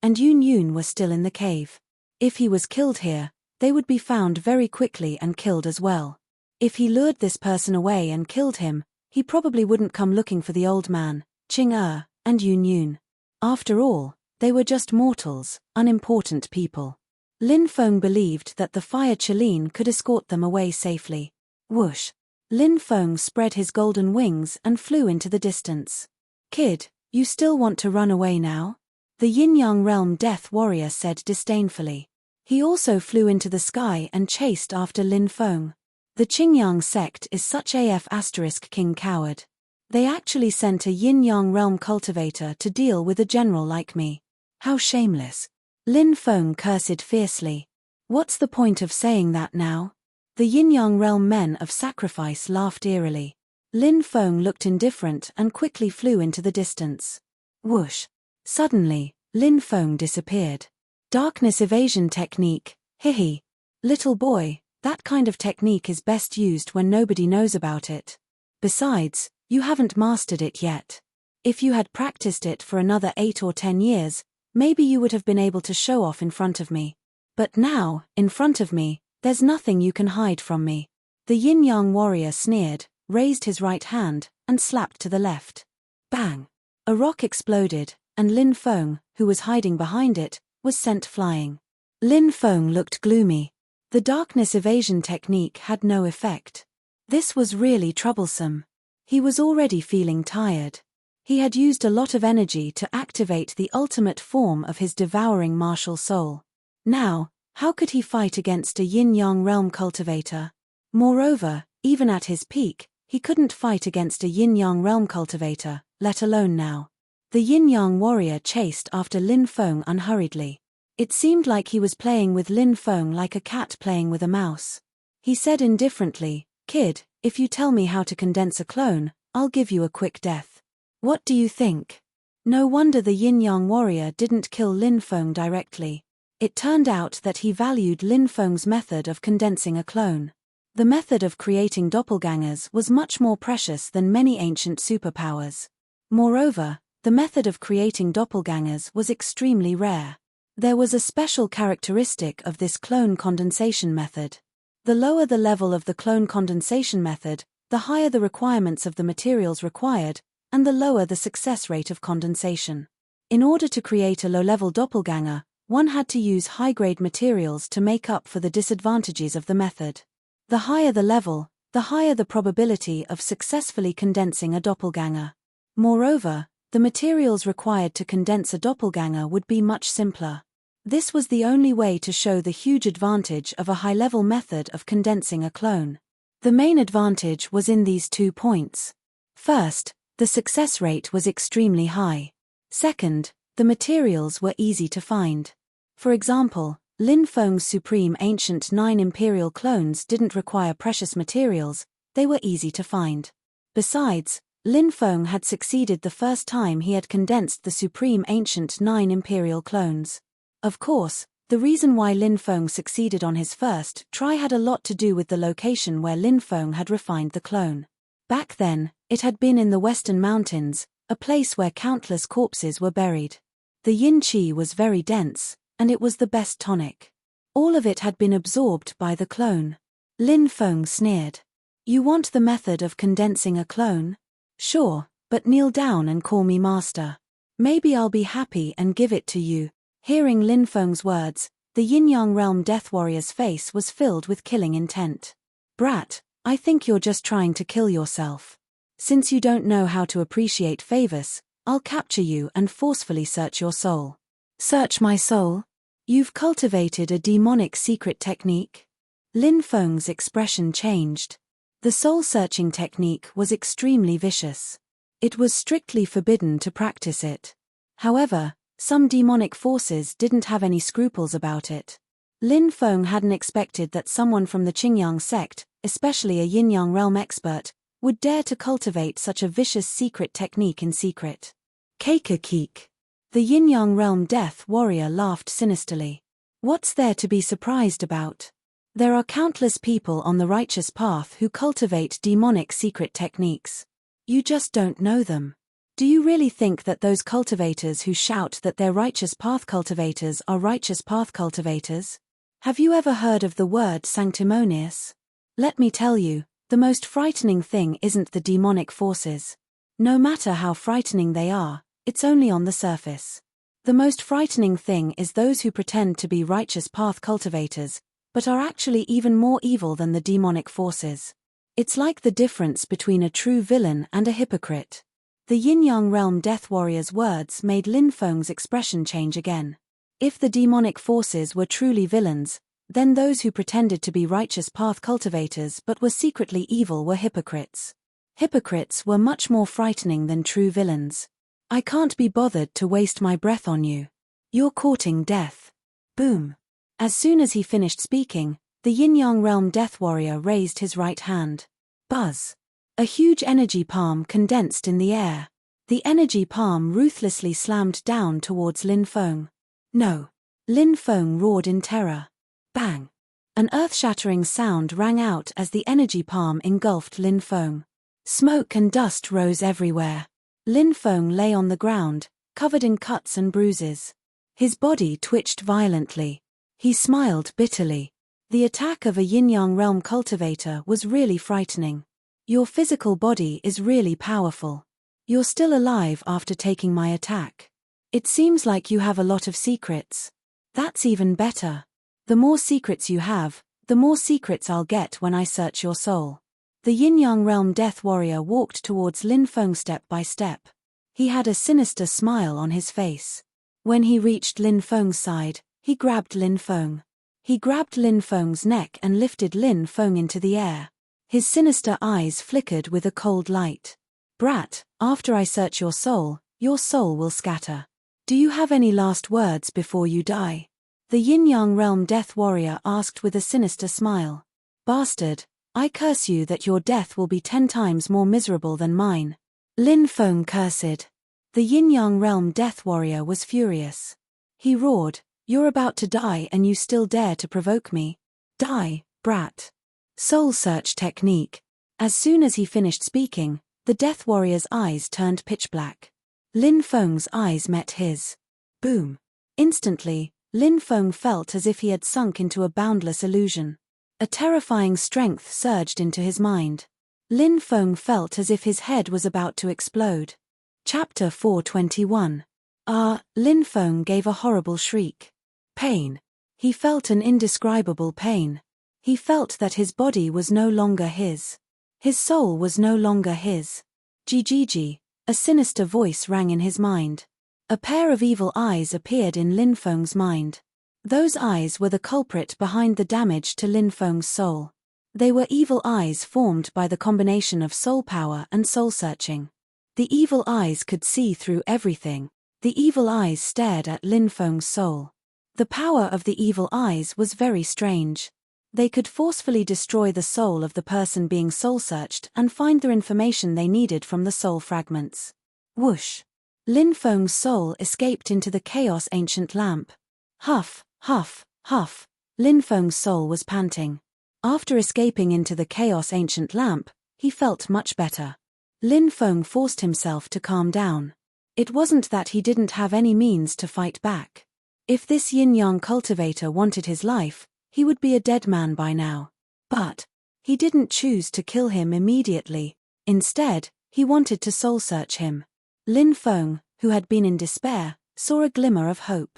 and Yun Yun were still in the cave. If he was killed here, they would be found very quickly and killed as well. If he lured this person away and killed him, he probably wouldn't come looking for the old man, Qing and Yun Yun. After all, they were just mortals, unimportant people. Lin Feng believed that the fire Qilin could escort them away safely. Whoosh! Lin Feng spread his golden wings and flew into the distance. Kid, you still want to run away now? The Yin-Yang Realm Death Warrior said disdainfully. He also flew into the sky and chased after Lin Feng. The Qingyang sect is such AF * king coward. They actually sent a Yin-Yang Realm cultivator to deal with a general like me. How shameless. Lin Feng cursed fiercely. What's the point of saying that now? The Yin-Yang Realm men of sacrifice laughed eerily. Lin Feng looked indifferent and quickly flew into the distance. Whoosh! Suddenly, Lin Feng disappeared. Darkness evasion technique, hihi. Little boy, that kind of technique is best used when nobody knows about it. Besides, you haven't mastered it yet. If you had practiced it for another 8 or 10 years, maybe you would have been able to show off in front of me. But now, in front of me, there's nothing you can hide from me. The Yin-Yang warrior sneered, raised his right hand, and slapped to the left. Bang! A rock exploded, and Lin Feng, who was hiding behind it, was sent flying. Lin Feng looked gloomy. The darkness evasion technique had no effect. This was really troublesome. He was already feeling tired. He had used a lot of energy to activate the ultimate form of his devouring martial soul. Now, how could he fight against a Yin-Yang Realm cultivator? Moreover, even at his peak, he couldn't fight against a Yin-Yang Realm cultivator, let alone now. The Yin-Yang warrior chased after Lin Feng unhurriedly. It seemed like he was playing with Lin Feng like a cat playing with a mouse. He said indifferently, "Kid, if you tell me how to condense a clone, I'll give you a quick death. What do you think?" No wonder the Yin-Yang warrior didn't kill Lin Feng directly. It turned out that he valued Lin Feng's method of condensing a clone. The method of creating doppelgangers was much more precious than many ancient superpowers. Moreover, the method of creating doppelgangers was extremely rare. There was a special characteristic of this clone condensation method. The lower the level of the clone condensation method, the higher the requirements of the materials required, and the lower the success rate of condensation. In order to create a low-level doppelganger, one had to use high-grade materials to make up for the disadvantages of the method. The higher the level, the higher the probability of successfully condensing a doppelganger. Moreover, the materials required to condense a doppelganger would be much simpler. This was the only way to show the huge advantage of a high-level method of condensing a clone. The main advantage was in these 2 points. First, the success rate was extremely high. Second, the materials were easy to find. For example, Lin Feng's Supreme Ancient 9 Imperial clones didn't require precious materials, they were easy to find. Besides, Lin Feng had succeeded the first time he had condensed the Supreme Ancient 9 Imperial clones. Of course, the reason why Lin Feng succeeded on his first try had a lot to do with the location where Lin Feng had refined the clone. Back then, it had been in the Western Mountains, a place where countless corpses were buried. The yin qi was very dense, and it was the best tonic. All of it had been absorbed by the clone. Lin Feng sneered. "You want the method of condensing a clone? Sure, but kneel down and call me master. Maybe I'll be happy and give it to you." Hearing Lin Feng's words, The yin-yang realm death warrior's face was filled with killing intent. Brat, I think you're just trying to kill yourself. Since you don't know how to appreciate favors, I'll capture you and forcefully search your soul. Search my soul? You've cultivated a demonic secret technique? Lin Feng's expression changed. The soul-searching technique was extremely vicious. It was strictly forbidden to practice it. However, some demonic forces didn't have any scruples about it. Lin Feng hadn't expected that someone from the Qingyang sect, especially a yin-yang realm expert, would dare to cultivate such a vicious secret technique in secret. Keik. The yin-yang realm death warrior laughed sinisterly. What's there to be surprised about? There are countless people on the righteous path who cultivate demonic secret techniques. You just don't know them. Do you really think that those cultivators who shout that they're righteous path cultivators are righteous path cultivators? Have you ever heard of the word sanctimonious? Let me tell you, the most frightening thing isn't the demonic forces. No matter how frightening they are, it's only on the surface. The most frightening thing is those who pretend to be righteous path cultivators, but are actually even more evil than the demonic forces. It's like the difference between a true villain and a hypocrite. The yin-yang realm death warrior's words made Lin Feng's expression change again. If the demonic forces were truly villains, then those who pretended to be righteous path cultivators but were secretly evil were hypocrites. Hypocrites were much more frightening than true villains. I can't be bothered to waste my breath on you. You're courting death. Boom. As soon as he finished speaking, the yin-yang realm death warrior raised his right hand. Buzz. A huge energy palm condensed in the air. The energy palm ruthlessly slammed down towards Lin Feng. No. Lin Feng roared in terror. Bang. An earth-shattering sound rang out as the energy palm engulfed Lin Feng. Smoke and dust rose everywhere. Lin Feng lay on the ground, covered in cuts and bruises. His body twitched violently. He smiled bitterly. The attack of a yin-yang realm cultivator was really frightening. Your physical body is really powerful. You're still alive after taking my attack. It seems like you have a lot of secrets. That's even better. The more secrets you have, the more secrets I'll get when I search your soul. The yin-yang realm death warrior walked towards Lin Feng step by step. He had a sinister smile on his face. When he reached Lin Feng's side, he grabbed Lin Feng. He grabbed Lin Feng's neck and lifted Lin Feng into the air. His sinister eyes flickered with a cold light. Brat, after I search your soul will scatter. Do you have any last words before you die? The yin-yang realm death warrior asked with a sinister smile. Bastard, I curse you that your death will be 10 times more miserable than mine. Lin Feng cursed. The yin-yang realm death warrior was furious. He roared, You're about to die and you still dare to provoke me? Die, brat. Soul search technique. As soon as he finished speaking, the death warrior's eyes turned pitch black. Lin Feng's eyes met his. Boom. Instantly, Lin Feng felt as if he had sunk into a boundless illusion. A terrifying strength surged into his mind. Lin Feng felt as if his head was about to explode. Chapter 421. Lin Feng gave a horrible shriek. Pain. He felt an indescribable pain. He felt that his body was no longer his. His soul was no longer his. Gigi, a sinister voice rang in his mind. A pair of evil eyes appeared in Lin Feng's mind. Those eyes were the culprit behind the damage to Lin Feng's soul. They were evil eyes formed by the combination of soul power and soul searching. The evil eyes could see through everything. The evil eyes stared at Lin Feng's soul. The power of the evil eyes was very strange. They could forcefully destroy the soul of the person being soul-searched and find the information they needed from the soul fragments. Whoosh! Lin Feng's soul escaped into the chaos ancient lamp. Huff, huff, huff. Lin Feng's soul was panting. After escaping into the chaos ancient lamp, he felt much better. Lin Feng forced himself to calm down. It wasn't that he didn't have any means to fight back. If this yin-yang cultivator wanted his life, he would be a dead man by now. But he didn't choose to kill him immediately. Instead, he wanted to soul-search him. Lin Feng, who had been in despair, saw a glimmer of hope.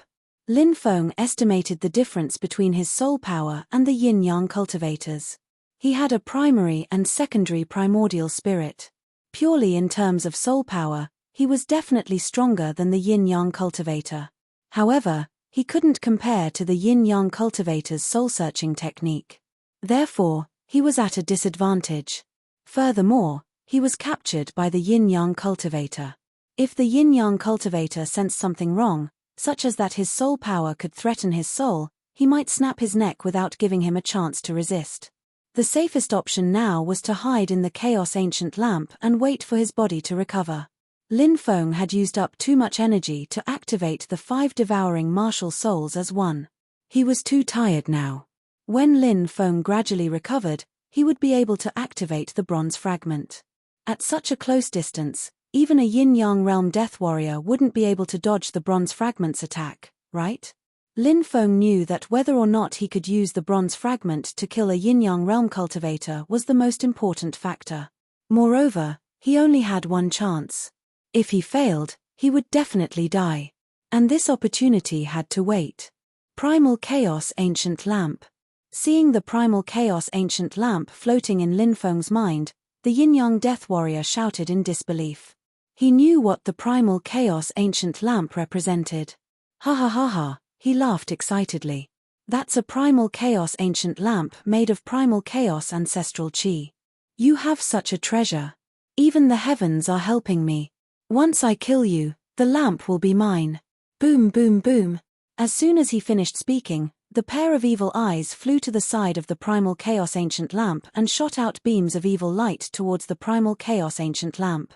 Lin Feng estimated the difference between his soul power and the yin-yang cultivators. He had a primary and secondary primordial spirit. Purely in terms of soul power, he was definitely stronger than the yin-yang cultivator. However, he couldn't compare to the yin-yang cultivator's soul-searching technique. Therefore, he was at a disadvantage. Furthermore, he was captured by the yin-yang cultivator. If the yin-yang cultivator sensed something wrong, such as that his soul power could threaten his soul, he might snap his neck without giving him a chance to resist. The safest option now was to hide in the Chaos Ancient Lamp and wait for his body to recover. Lin Feng had used up too much energy to activate the 5 devouring martial souls as one. He was too tired now. When Lin Feng gradually recovered, he would be able to activate the bronze fragment. At such a close distance, even a yin-yang realm death warrior wouldn't be able to dodge the bronze fragment's attack, right? Lin Feng knew that whether or not he could use the bronze fragment to kill a yin-yang realm cultivator was the most important factor. Moreover, he only had one chance. If he failed, he would definitely die. And this opportunity had to wait. Primal Chaos Ancient Lamp. Seeing the Primal Chaos Ancient Lamp floating in Lin Feng's mind, the yin-yang death warrior shouted in disbelief. He knew what the Primal Chaos Ancient Lamp represented. Ha ha ha ha, he laughed excitedly. That's a Primal Chaos Ancient Lamp made of Primal Chaos Ancestral Chi. You have such a treasure. Even the heavens are helping me. Once I kill you, the lamp will be mine. Boom boom boom. As soon as he finished speaking, the pair of evil eyes flew to the side of the Primal Chaos Ancient Lamp and shot out beams of evil light towards the Primal Chaos Ancient Lamp.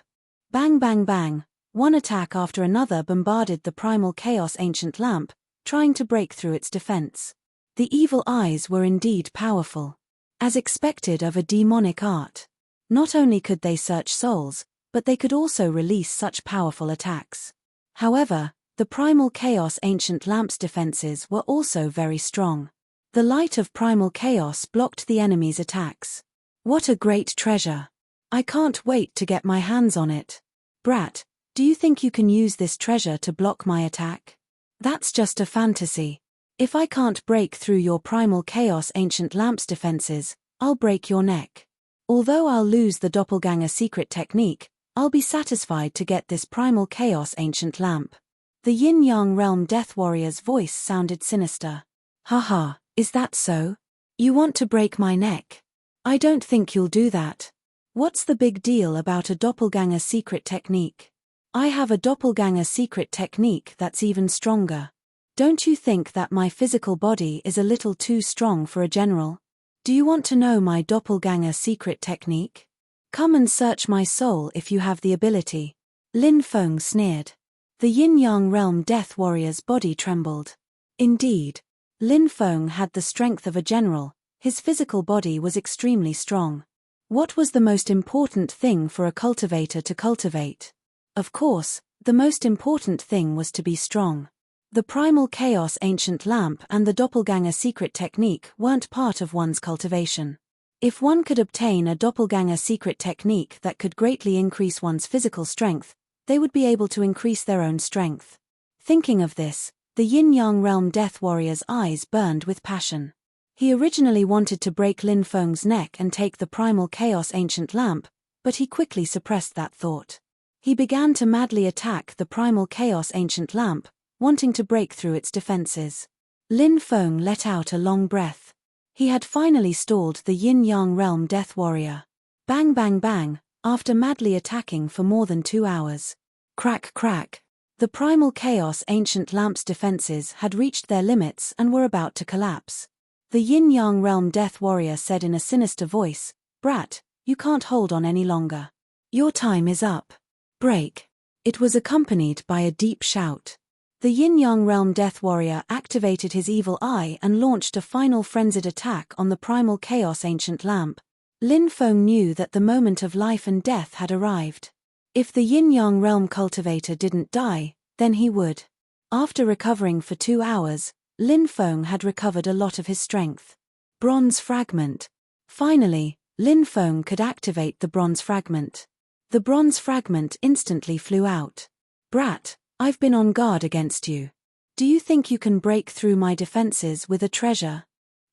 Bang bang bang, one attack after another bombarded the Primal Chaos Ancient Lamp, trying to break through its defense. The evil eyes were indeed powerful. As expected of a demonic art. Not only could they search souls, but they could also release such powerful attacks. However, the Primal Chaos Ancient Lamp's defenses were also very strong. The light of Primal Chaos blocked the enemy's attacks. What a great treasure! I can't wait to get my hands on it. Brat, do you think you can use this treasure to block my attack? That's just a fantasy. If I can't break through your Primal Chaos Ancient Lamp's defenses, I'll break your neck. Although I'll lose the doppelganger secret technique, I'll be satisfied to get this Primal Chaos Ancient Lamp. The yin-yang realm death warrior's voice sounded sinister. Haha, is that so? You want to break my neck? I don't think you'll do that. What's the big deal about a doppelganger secret technique? I have a doppelganger secret technique that's even stronger. Don't you think that my physical body is a little too strong for a general? Do you want to know my doppelganger secret technique? Come and search my soul if you have the ability. Lin Feng sneered. The yin-yang realm death warrior's body trembled. Indeed, Lin Feng had the strength of a general, his physical body was extremely strong. What was the most important thing for a cultivator to cultivate? Of course, the most important thing was to be strong. The Primal Chaos Ancient Lamp and the Doppelganger Secret Technique weren't part of one's cultivation. If one could obtain a Doppelganger Secret Technique that could greatly increase one's physical strength, they would be able to increase their own strength. Thinking of this, the Yin-Yang Realm Death Warrior's eyes burned with passion. He originally wanted to break Lin Feng's neck and take the Primal Chaos Ancient Lamp, but he quickly suppressed that thought. He began to madly attack the Primal Chaos Ancient Lamp, wanting to break through its defenses. Lin Feng let out a long breath. He had finally stalled the Yin-Yang Realm Death Warrior. Bang bang bang, after madly attacking for more than 2 hours. Crack crack. The Primal Chaos Ancient Lamp's defenses had reached their limits and were about to collapse. The Yin-Yang Realm Death Warrior said in a sinister voice, "Brat, you can't hold on any longer. Your time is up. Break." It was accompanied by a deep shout. The Yin-Yang Realm Death Warrior activated his evil eye and launched a final frenzied attack on the Primal Chaos Ancient Lamp. Lin Feng knew that the moment of life and death had arrived. If the Yin-Yang Realm cultivator didn't die, then he would. After recovering for 2 hours, Lin Feng had recovered a lot of his strength. Bronze Fragment. Finally, Lin Feng could activate the Bronze Fragment. The Bronze Fragment instantly flew out. "Brat, I've been on guard against you. Do you think you can break through my defenses with a treasure?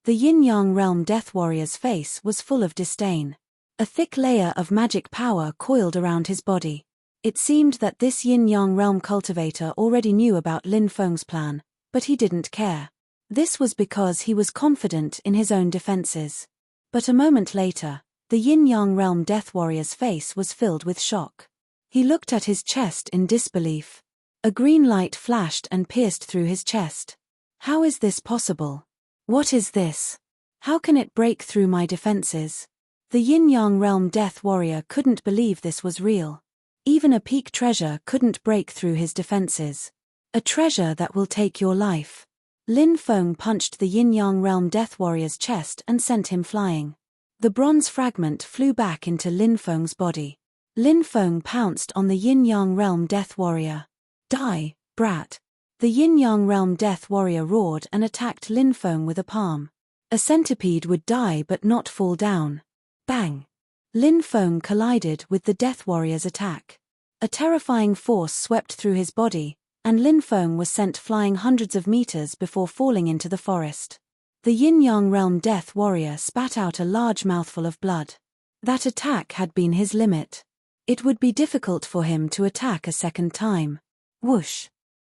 The yin-yang realm death warrior's face was full of disdain. A thick layer of magic power coiled around his body. It seemed that this yin-yang realm cultivator already knew about Lin Feng's plan, but he didn't care. This was because he was confident in his own defenses. But a moment later, the yin-yang realm death warrior's face was filled with shock. He looked at his chest in disbelief. A green light flashed and pierced through his chest. How is this possible? What is this? How can it break through my defenses? The yin-yang realm death warrior couldn't believe this was real. Even a peak treasure couldn't break through his defenses. A treasure that will take your life. Lin Feng punched the yin-yang realm death warrior's chest and sent him flying. The bronze fragment flew back into Lin Feng's body. Lin Feng pounced on the yin-yang realm death warrior. Die, brat. The yin-yang realm death warrior roared and attacked Lin Feng with a palm. A centipede would die but not fall down. Bang! Lin Feng collided with the death warrior's attack. A terrifying force swept through his body, and Lin Feng was sent flying hundreds of meters before falling into the forest. The yin-yang realm death warrior spat out a large mouthful of blood. That attack had been his limit. It would be difficult for him to attack a second time. Whoosh!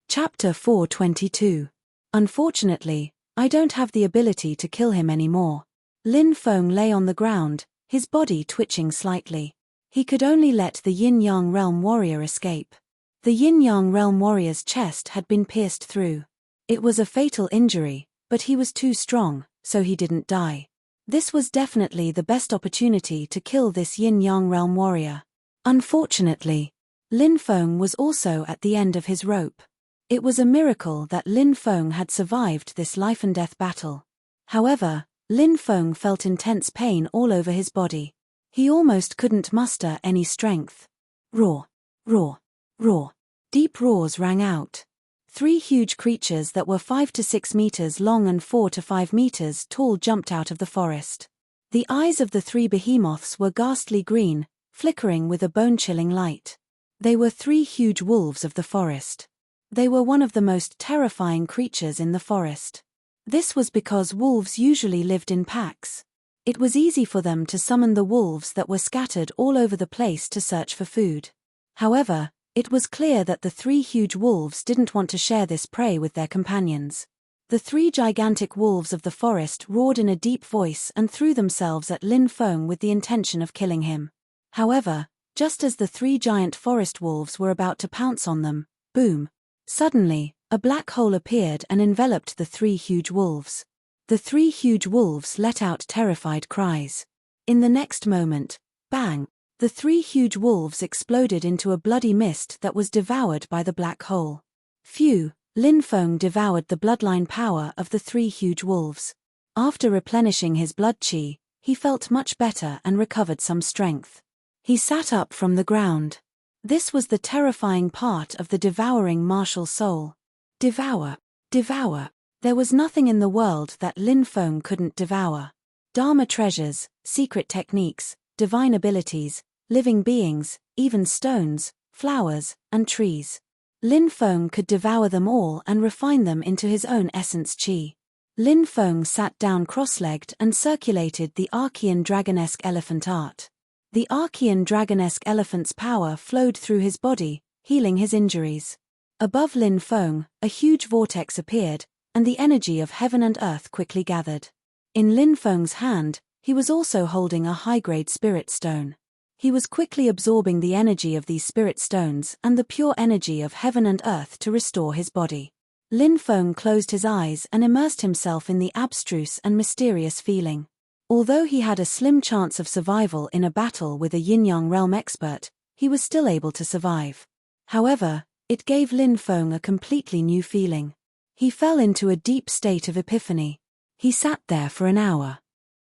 Chapter 422. Unfortunately, I don't have the ability to kill him anymore. Lin Feng lay on the ground, his body twitching slightly. He could only let the yin-yang realm warrior escape. The yin-yang realm warrior's chest had been pierced through. It was a fatal injury, but he was too strong, so he didn't die. This was definitely the best opportunity to kill this yin-yang realm warrior. Unfortunately, Lin Feng was also at the end of his rope. It was a miracle that Lin Feng had survived this life-and-death battle. However, Lin Feng felt intense pain all over his body. He almost couldn't muster any strength. Roar! Roar! Roar! Deep roars rang out. 3 huge creatures that were 5 to 6 meters long and 4 to 5 meters tall jumped out of the forest. The eyes of the 3 behemoths were ghastly green, flickering with a bone-chilling light. They were 3 huge wolves of the forest. They were one of the most terrifying creatures in the forest. This was because wolves usually lived in packs. It was easy for them to summon the wolves that were scattered all over the place to search for food. However, it was clear that the 3 huge wolves didn't want to share this prey with their companions. The 3 gigantic wolves of the forest roared in a deep voice and threw themselves at Lin Feng with the intention of killing him. However, just as the 3 giant forest wolves were about to pounce on them, boom! Suddenly, a black hole appeared and enveloped the 3 huge wolves. The 3 huge wolves let out terrified cries. In the next moment, bang! The 3 huge wolves exploded into a bloody mist that was devoured by the black hole. Phew! Lin Feng devoured the bloodline power of the 3 huge wolves. After replenishing his blood qi, he felt much better and recovered some strength. He sat up from the ground. This was the terrifying part of the devouring martial soul. Devour. Devour. There was nothing in the world that Lin Feng couldn't devour. Dharma treasures, secret techniques, divine abilities, living beings, even stones, flowers, and trees. Lin Feng could devour them all and refine them into his own essence qi. Lin Feng sat down cross-legged and circulated the Archean dragonesque elephant art. The Archean dragonesque elephant's power flowed through his body, healing his injuries. Above Lin Feng, a huge vortex appeared, and the energy of heaven and earth quickly gathered. In Lin Feng's hand, he was also holding a high-grade spirit stone. He was quickly absorbing the energy of these spirit stones and the pure energy of heaven and earth to restore his body. Lin Feng closed his eyes and immersed himself in the abstruse and mysterious feeling. Although he had a slim chance of survival in a battle with a yin-yang realm expert, he was still able to survive. However, it gave Lin Feng a completely new feeling. He fell into a deep state of epiphany. He sat there for an hour.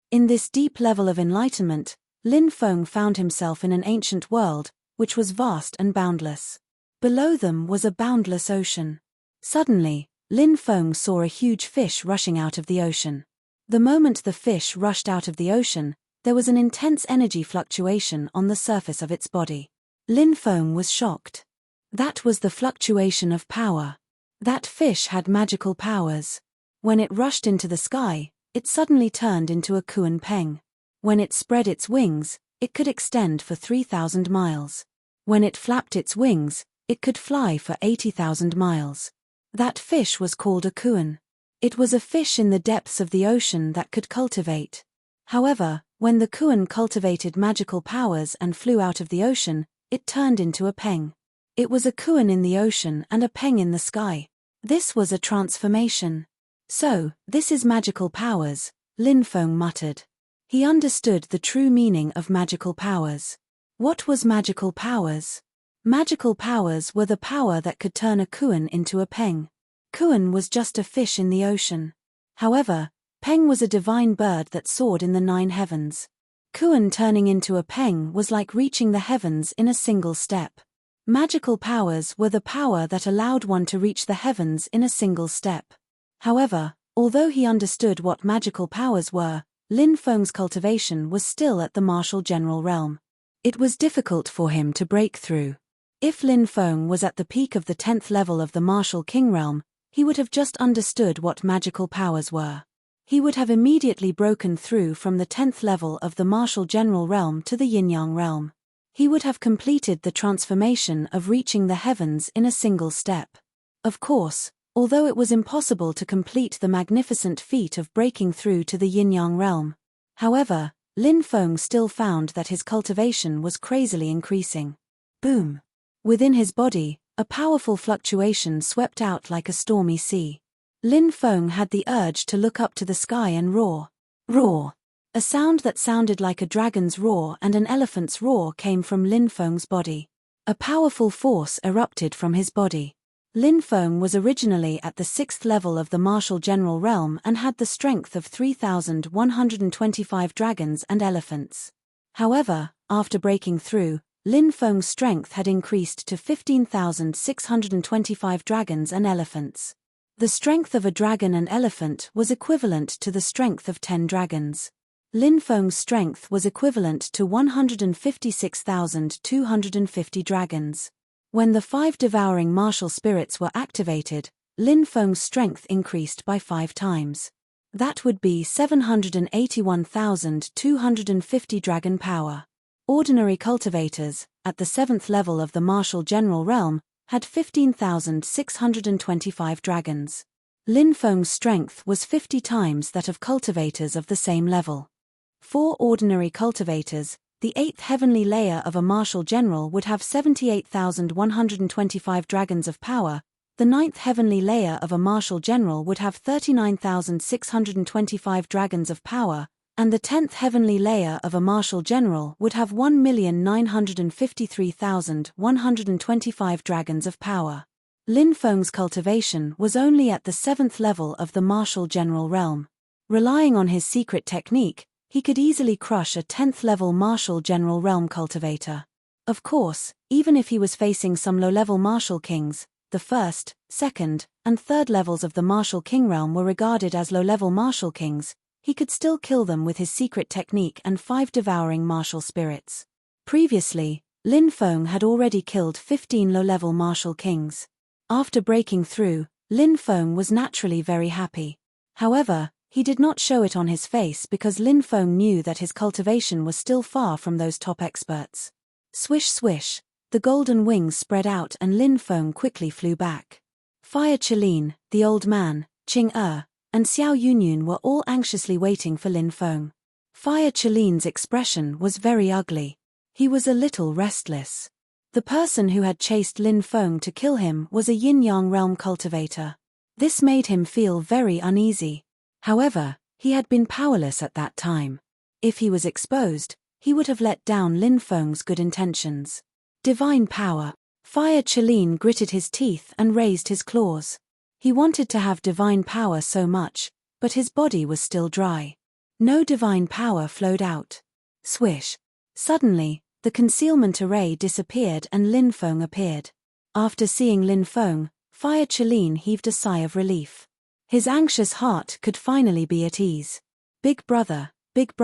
In this deep level of enlightenment, Lin Feng found himself in an ancient world, which was vast and boundless. Below them was a boundless ocean. Suddenly, Lin Feng saw a huge fish rushing out of the ocean. The moment the fish rushed out of the ocean, there was an intense energy fluctuation on the surface of its body. Lin Feng was shocked. That was the fluctuation of power. That fish had magical powers. When it rushed into the sky, it suddenly turned into a kuan peng. When it spread its wings, it could extend for 3,000 miles. When it flapped its wings, it could fly for 80,000 miles. That fish was called a kuan. It was a fish in the depths of the ocean that could cultivate. However, when the kuan cultivated magical powers and flew out of the ocean, it turned into a peng. It was a kuan in the ocean and a peng in the sky. This was a transformation. So, this is magical powers, Lin Feng muttered. He understood the true meaning of magical powers. What was magical powers? Magical powers were the power that could turn a kuan into a peng. Kuan was just a fish in the ocean. However, peng was a divine bird that soared in the 9 heavens. Kuan turning into a peng was like reaching the heavens in a single step. Magical powers were the power that allowed one to reach the heavens in a single step. However, although he understood what magical powers were, Lin Feng's cultivation was still at the martial general realm. It was difficult for him to break through. If Lin Feng was at the peak of the 10th level of the martial king realm, he would have just understood what magical powers were. He would have immediately broken through from the 10th level of the martial general realm to the yin-yang realm. He would have completed the transformation of reaching the heavens in a single step. Of course, although it was impossible to complete the magnificent feat of breaking through to the yin-yang realm. However, Lin Feng still found that his cultivation was crazily increasing. Boom! Within his body, a powerful fluctuation swept out like a stormy sea. Lin Feng had the urge to look up to the sky and roar. Roar! A sound that sounded like a dragon's roar and an elephant's roar came from Lin Feng's body. A powerful force erupted from his body. Lin Feng was originally at the 6th level of the martial general realm and had the strength of 3,125 dragons and elephants. However, after breaking through, Lin Feng's strength had increased to 15,625 dragons and elephants. The strength of a dragon and elephant was equivalent to the strength of 10 dragons. Lin Feng's strength was equivalent to 156,250 dragons. When the 5 devouring martial spirits were activated, Lin Feng's strength increased by 5 times. That would be 781,250 dragon power. Ordinary cultivators, at the 7th level of the martial general realm, had 15,625 dragons. Lin Feng's strength was 50 times that of cultivators of the same level. For ordinary cultivators, the 8th heavenly layer of a martial general would have 78,125 dragons of power, the 9th heavenly layer of a martial general would have 39,625 dragons of power, and the 10th heavenly layer of a martial general would have 1,953,125 dragons of power. Lin Feng's cultivation was only at the 7th level of the martial general realm. Relying on his secret technique, he could easily crush a 10th level martial general realm cultivator. Of course, even if he was facing some low-level martial kings, the 1st, 2nd, and 3rd levels of the martial king realm were regarded as low-level martial kings, he could still kill them with his secret technique and 5 devouring martial spirits. Previously, Lin Feng had already killed 15 low-level martial kings. After breaking through, Lin Feng was naturally very happy. However, he did not show it on his face because Lin Feng knew that his cultivation was still far from those top experts. Swish swish, the golden wings spread out and Lin Feng quickly flew back. Fire Qilin, the old man, Qing and Xiao Yunyun were all anxiously waiting for Lin Feng. Fire Qilin's expression was very ugly. He was a little restless. The person who had chased Lin Feng to kill him was a yin-yang realm cultivator. This made him feel very uneasy. However, he had been powerless at that time. If he was exposed, he would have let down Lin Feng's good intentions. Divine power. Fire Qilin gritted his teeth and raised his claws. He wanted to have divine power so much, but his body was still dry. No divine power flowed out. Swish. Suddenly, the concealment array disappeared and Lin Feng appeared. After seeing Lin Feng, Fire Qilin heaved a sigh of relief. His anxious heart could finally be at ease. Big brother, Xiao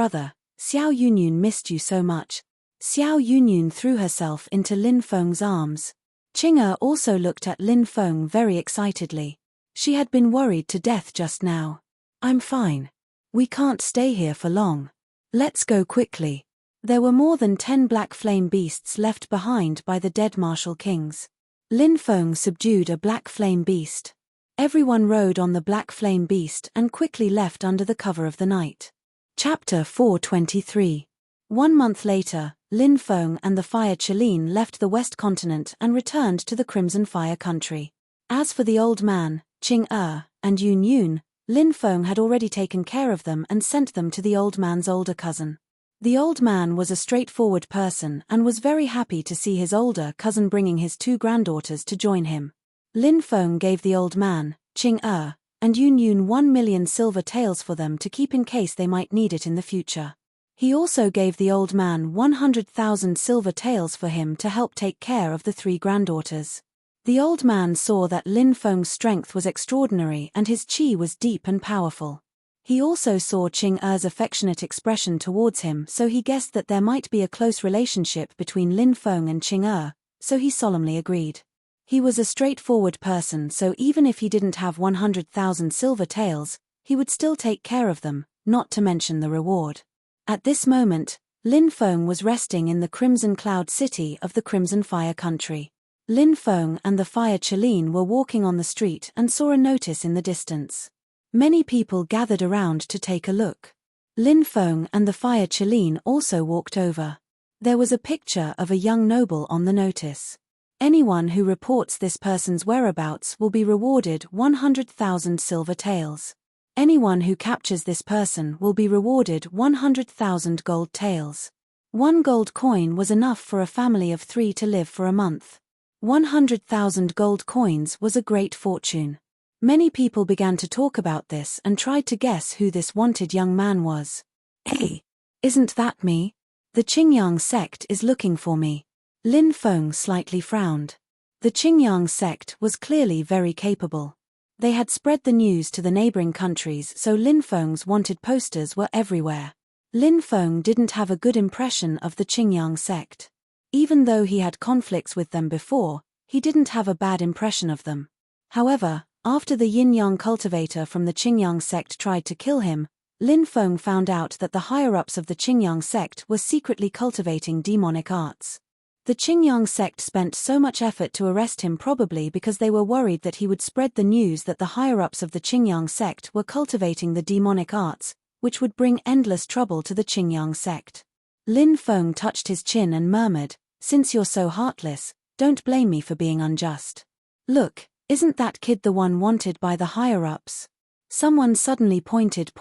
Yunyun missed you so much. Xiao Yunyun threw herself into Lin Feng's arms. Qing'er also looked at Lin Feng very excitedly. She had been worried to death just now. I'm fine. We can't stay here for long. Let's go quickly. There were more than 10 black flame beasts left behind by the dead martial kings. Lin Feng subdued a black flame beast. Everyone rode on the black flame beast and quickly left under the cover of the night. Chapter 423. 1 month later, Lin Feng and the Fire Qilin left the West Continent and returned to the Crimson Fire country. As for the old man, Qing'er, and Yun Yun, Lin Feng had already taken care of them and sent them to the old man's older cousin. The old man was a straightforward person and was very happy to see his older cousin bringing his 2 granddaughters to join him. Lin Feng gave the old man, Qing'er, and Yun Yun 1 million silver taels for them to keep in case they might need it in the future. He also gave the old man 100,000 silver taels for him to help take care of the 3 granddaughters. The old man saw that Lin Feng's strength was extraordinary and his qi was deep and powerful. He also saw Qing'er's affectionate expression towards him, so he guessed that there might be a close relationship between Lin Feng and Qing'er, so he solemnly agreed. He was a straightforward person, so even if he didn't have 100,000 silver taels, he would still take care of them, not to mention the reward. At this moment, Lin Feng was resting in the Crimson Cloud City of the Crimson Fire country. Lin Feng and the Fire Qilin were walking on the street and saw a notice in the distance. Many people gathered around to take a look. Lin Feng and the Fire Qilin also walked over. There was a picture of a young noble on the notice. Anyone who reports this person's whereabouts will be rewarded 100,000 silver taels. Anyone who captures this person will be rewarded 100,000 gold taels. 1 gold coin was enough for a family of 3 to live for a month. 100,000 gold coins was a great fortune. Many people began to talk about this and tried to guess who this wanted young man was. Hey, isn't that me? The Qingyang sect is looking for me. Lin Feng slightly frowned. The Qingyang sect was clearly very capable. They had spread the news to the neighboring countries, so Lin Feng's wanted posters were everywhere. Lin Feng didn't have a good impression of the Qingyang sect. Even though he had conflicts with them before, he didn't have a bad impression of them. However, after the yin-yang cultivator from the Qingyang sect tried to kill him, Lin Feng found out that the higher-ups of the Qingyang sect were secretly cultivating demonic arts. The Qingyang sect spent so much effort to arrest him, probably because they were worried that he would spread the news that the higher-ups of the Qingyang sect were cultivating the demonic arts, which would bring endless trouble to the Qingyang sect. Lin Feng touched his chin and murmured, "Since you're so heartless, don't blame me for being unjust. Look, isn't that kid the one wanted by the higher-ups?" Someone suddenly pointed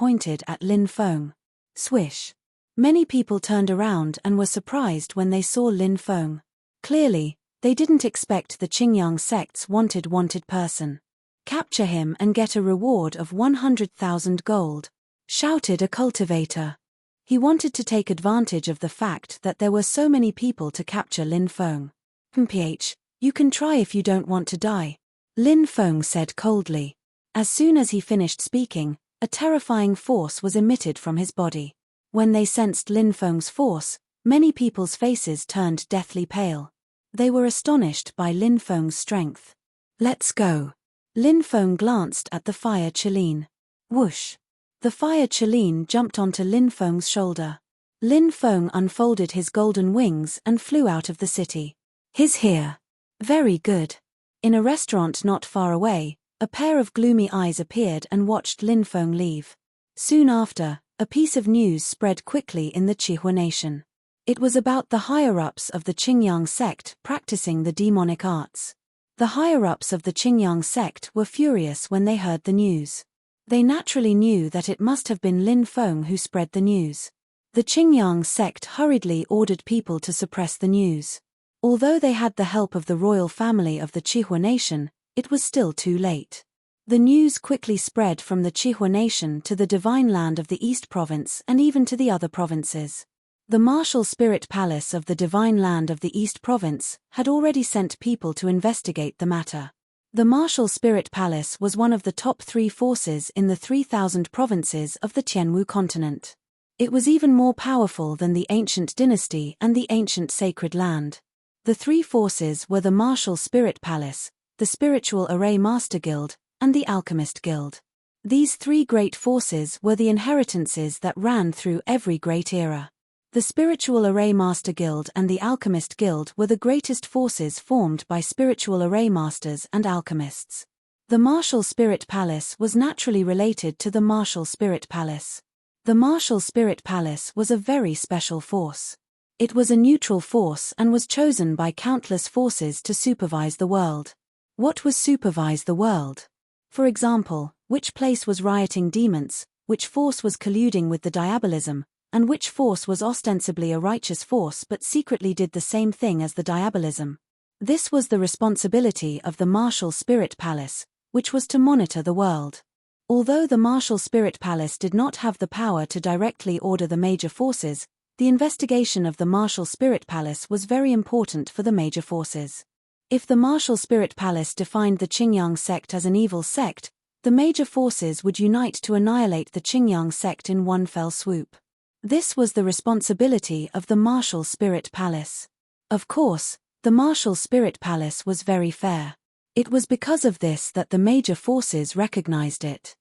at Lin Feng. Swish. Many people turned around and were surprised when they saw Lin Feng. Clearly, they didn't expect the Qingyang sect's wanted person. "Capture him and get a reward of 100,000 gold," shouted a cultivator. He wanted to take advantage of the fact that there were so many people to capture Lin Feng. "Mph, you can try if you don't want to die," Lin Feng said coldly. As soon as he finished speaking, a terrifying force was emitted from his body. When they sensed Lin Feng's force, many people's faces turned deathly pale. They were astonished by Lin Feng's strength. "Let's go." Lin Feng glanced at the Fire Qilin. Whoosh! The Fire Qilin jumped onto Lin Feng's shoulder. Lin Feng unfolded his golden wings and flew out of the city. "He's here." "Very good." In a restaurant not far away, a pair of gloomy eyes appeared and watched Lin Feng leave. Soon after, a piece of news spread quickly in the Qihua nation. It was about the higher-ups of the Qingyang sect practicing the demonic arts. The higher-ups of the Qingyang sect were furious when they heard the news. They naturally knew that it must have been Lin Feng who spread the news. The Qingyang sect hurriedly ordered people to suppress the news. Although they had the help of the royal family of the Qihua nation, it was still too late. The news quickly spread from the Qihua nation to the divine land of the East Province and even to the other provinces. The martial spirit palace of the divine land of the East Province had already sent people to investigate the matter. The martial spirit palace was one of the top 3 forces in the 3,000 provinces of the Tianwu continent. It was even more powerful than the ancient dynasty and the ancient sacred land. The three forces were the Martial Spirit Palace, the Spiritual Array Master Guild, and the Alchemist Guild. These three great forces were the inheritances that ran through every great era. The Spiritual Array Master Guild and the Alchemist Guild were the greatest forces formed by spiritual array masters and alchemists. The Martial Spirit Palace was naturally related to the Martial Spirit Palace. The Martial Spirit Palace was a very special force. It was a neutral force and was chosen by countless forces to supervise the world. What was supervise the world? For example, which place was rioting demons, which force was colluding with the diabolism, and which force was ostensibly a righteous force but secretly did the same thing as the diabolism. This was the responsibility of the Martial Spirit Palace, which was to monitor the world. Although the Martial Spirit Palace did not have the power to directly order the major forces, the investigation of the Martial Spirit Palace was very important for the major forces. If the Martial Spirit Palace defined the Qingyang sect as an evil sect, the major forces would unite to annihilate the Qingyang sect in one fell swoop. This was the responsibility of the Martial Spirit Palace. Of course, the Martial Spirit Palace was very fair. It was because of this that the major forces recognized it.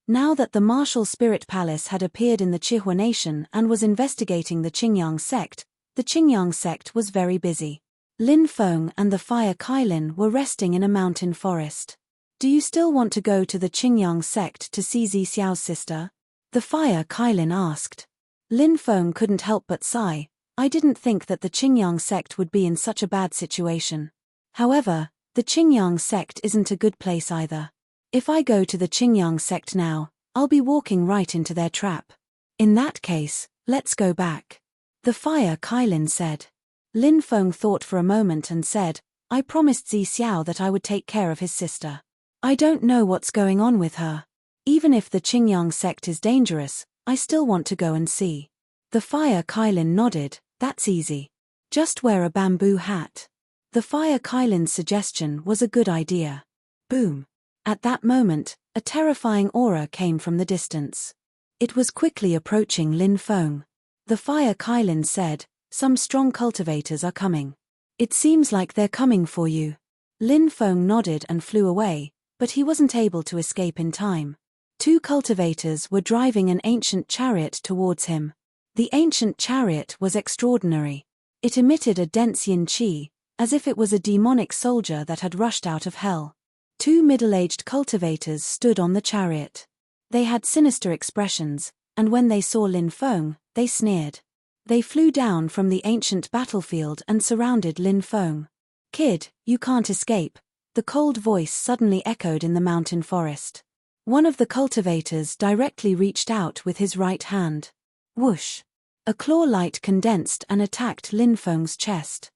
Now that the Martial Spirit Palace had appeared in the Chihua Nation and was investigating the Qingyang sect, the Qingyang sect was very busy. Lin Feng and the Fire Kailin were resting in a mountain forest. Do you still want to go to the Qingyang sect to see Zi Xiao's sister? The Fire Kailin asked. Lin Feng couldn't help but sigh. I didn't think that the Qingyang sect would be in such a bad situation. However, the Qingyang sect isn't a good place either. If I go to the Qingyang sect now, I'll be walking right into their trap. In that case, let's go back. The Fire Kailin said. Lin Feng thought for a moment and said, I promised Zi Xiao that I would take care of his sister. I don't know what's going on with her. Even if the Qingyang sect is dangerous, I still want to go and see. The Fire Kailin nodded. That's easy. Just wear a bamboo hat. The Fire Kailin's suggestion was a good idea. Boom. At that moment, a terrifying aura came from the distance. It was quickly approaching Lin Feng. The Fire Kailin said, some strong cultivators are coming. It seems like they're coming for you. Lin Feng nodded and flew away, but he wasn't able to escape in time. Two cultivators were driving an ancient chariot towards him. The ancient chariot was extraordinary. It emitted a dense yin qi, as if it was a demonic soldier that had rushed out of hell. Two middle-aged cultivators stood on the chariot. They had sinister expressions, and when they saw Lin Feng, they sneered. They flew down from the ancient battlefield and surrounded Lin Feng. Kid, you can't escape, the cold voice suddenly echoed in the mountain forest. One of the cultivators directly reached out with his right hand. Whoosh! A claw light condensed and attacked Lin Feng's chest.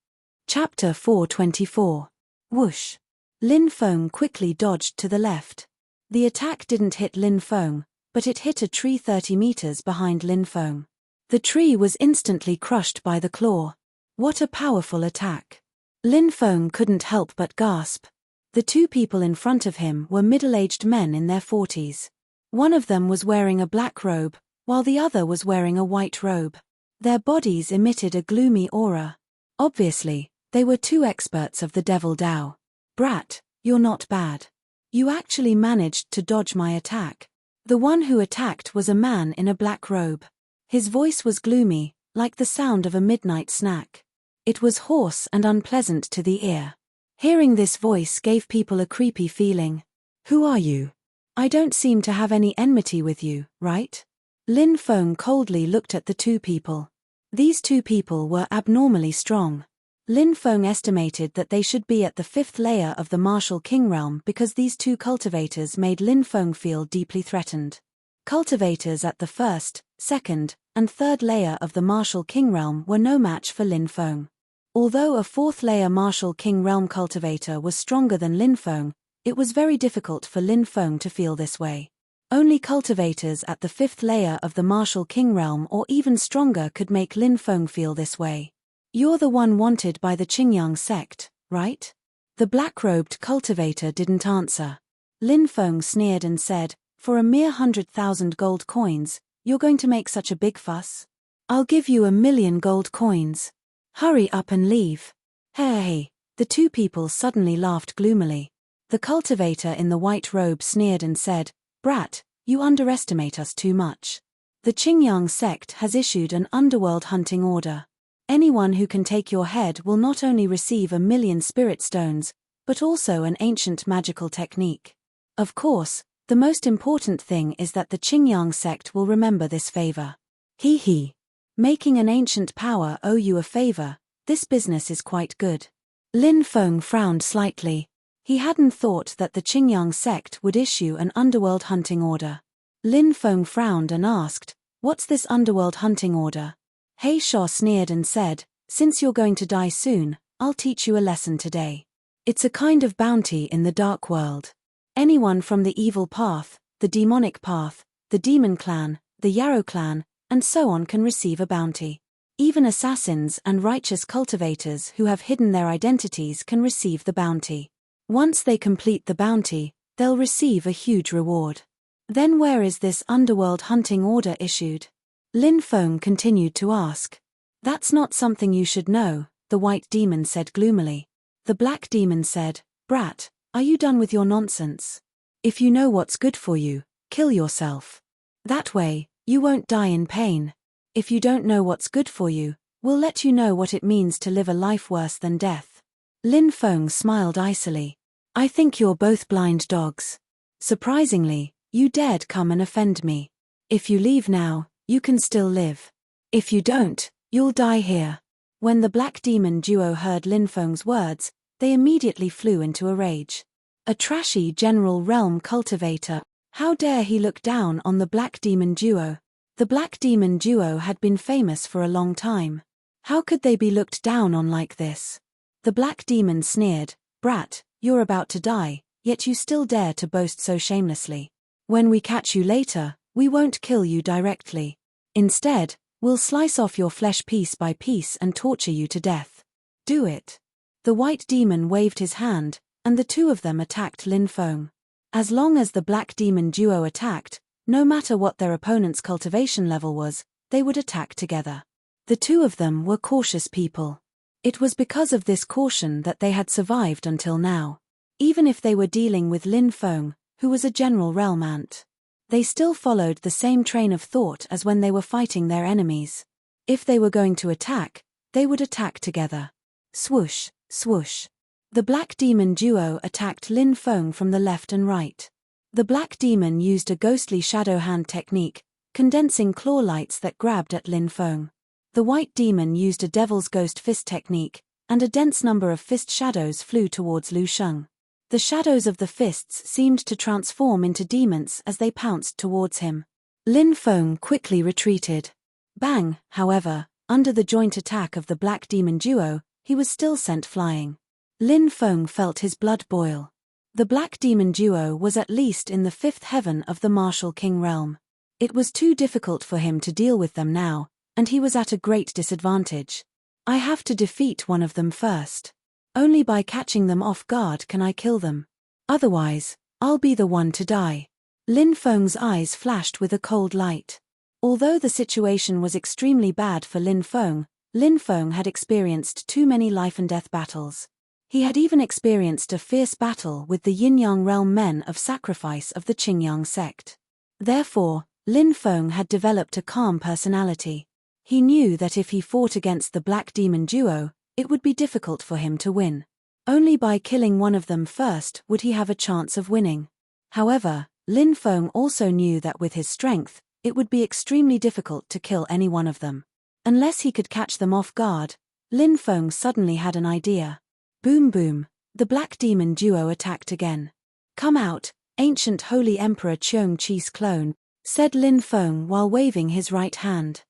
Chapter 424. Whoosh! Lin Feng quickly dodged to the left. The attack didn't hit Lin Feng, but it hit a tree 30 meters behind Lin Feng. The tree was instantly crushed by the claw. What a powerful attack! Lin Feng couldn't help but gasp. The two people in front of him were middle-aged men in their 40s. One of them was wearing a black robe, while the other was wearing a white robe. Their bodies emitted a gloomy aura. Obviously, they were two experts of the Devil Dao. Brat, you're not bad. You actually managed to dodge my attack. The one who attacked was a man in a black robe. His voice was gloomy, like the sound of a midnight snack. It was hoarse and unpleasant to the ear. Hearing this voice gave people a creepy feeling. Who are you? I don't seem to have any enmity with you, right? Lin Feng coldly looked at the two people. These two people were abnormally strong. Lin Feng estimated that they should be at the 5th layer of the Martial King realm because these two cultivators made Lin Feng feel deeply threatened. Cultivators at the 1st, 2nd, and 3rd layer of the Martial King realm were no match for Lin Feng. Although a 4th layer Martial King realm cultivator was stronger than Lin Feng, it was very difficult for Lin Feng to feel this way. Only cultivators at the 5th layer of the Martial King realm or even stronger could make Lin Feng feel this way. You're the one wanted by the Qingyang sect, right? The black-robed cultivator didn't answer. Lin Feng sneered and said, for a mere 100,000 gold coins, you're going to make such a big fuss? I'll give you 1,000,000 gold coins. Hurry up and leave. Hey! The two people suddenly laughed gloomily. The cultivator in the white robe sneered and said, "Brat, you underestimate us too much. The Qingyang sect has issued an underworld hunting order. Anyone who can take your head will not only receive 1,000,000 spirit stones, but also an ancient magical technique. Of course, the most important thing is that the Qingyang sect will remember this favor. Hee hee. Making an ancient power owe you a favor, this business is quite good." Lin Feng frowned slightly. He hadn't thought that the Qingyang sect would issue an underworld hunting order. Lin Feng frowned and asked, "What's this underworld hunting order?" He Shuo sneered and said, "Since you're going to die soon, I'll teach you a lesson today. It's a kind of bounty in the dark world. Anyone from the evil path, the demonic path, the demon clan, the Yarrow clan, and so on can receive a bounty. Even assassins and righteous cultivators who have hidden their identities can receive the bounty. Once they complete the bounty, they'll receive a huge reward. Then where is this underworld hunting order issued?" Lin Feng continued to ask. "That's not something you should know," the white demon said gloomily. The black demon said, "Brat, are you done with your nonsense? If you know what's good for you, kill yourself. That way, you won't die in pain. If you don't know what's good for you, we'll let you know what it means to live a life worse than death." Lin Feng smiled icily. "I think you're both blind dogs. Surprisingly, you dared come and offend me. If you leave now, you can still live. If you don't, you'll die here." When the black demon duo heard Lin Feng's words, they immediately flew into a rage. A trashy general realm cultivator. How dare he look down on the black demon duo? The black demon duo had been famous for a long time. How could they be looked down on like this? The black demon sneered, "Brat, you're about to die, yet you still dare to boast so shamelessly. When we catch you later, we won't kill you directly. Instead, we'll slice off your flesh piece by piece and torture you to death. Do it." The white demon waved his hand, and the two of them attacked Lin Feng. As long as the black demon duo attacked, no matter what their opponent's cultivation level was, they would attack together. The two of them were cautious people. It was because of this caution that they had survived until now. Even if they were dealing with Lin Feng, who was a general realm ant, they still followed the same train of thought as when they were fighting their enemies. If they were going to attack, they would attack together. Swoosh, swoosh. The black demon duo attacked Lin Feng from the left and right. The black demon used a ghostly shadow hand technique, condensing claw lights that grabbed at Lin Feng. The white demon used a devil's ghost fist technique, and a dense number of fist shadows flew towards Lu Sheng. The shadows of the fists seemed to transform into demons as they pounced towards him. Lin Feng quickly retreated. Bang, however, under the joint attack of the black demon duo, he was still sent flying. Lin Feng felt his blood boil. The black demon duo was at least in the fifth heaven of the martial king realm. It was too difficult for him to deal with them now, and he was at a great disadvantage. "I have to defeat one of them first. Only by catching them off guard can I kill them. Otherwise, I'll be the one to die." Lin Feng's eyes flashed with a cold light. Although the situation was extremely bad for Lin Feng had experienced too many life-and-death battles. He had even experienced a fierce battle with the Yin-Yang realm men of sacrifice of the Qingyang sect. Therefore, Lin Feng had developed a calm personality. He knew that if he fought against the black demon duo, it would be difficult for him to win. Only by killing one of them first would he have a chance of winning. However, Lin Feng also knew that with his strength, it would be extremely difficult to kill any one of them. Unless he could catch them off guard, Lin Feng suddenly had an idea. Boom boom, the black demon duo attacked again. "Come out, ancient holy emperor Cheung Chi's clone," said Lin Feng while waving his right hand.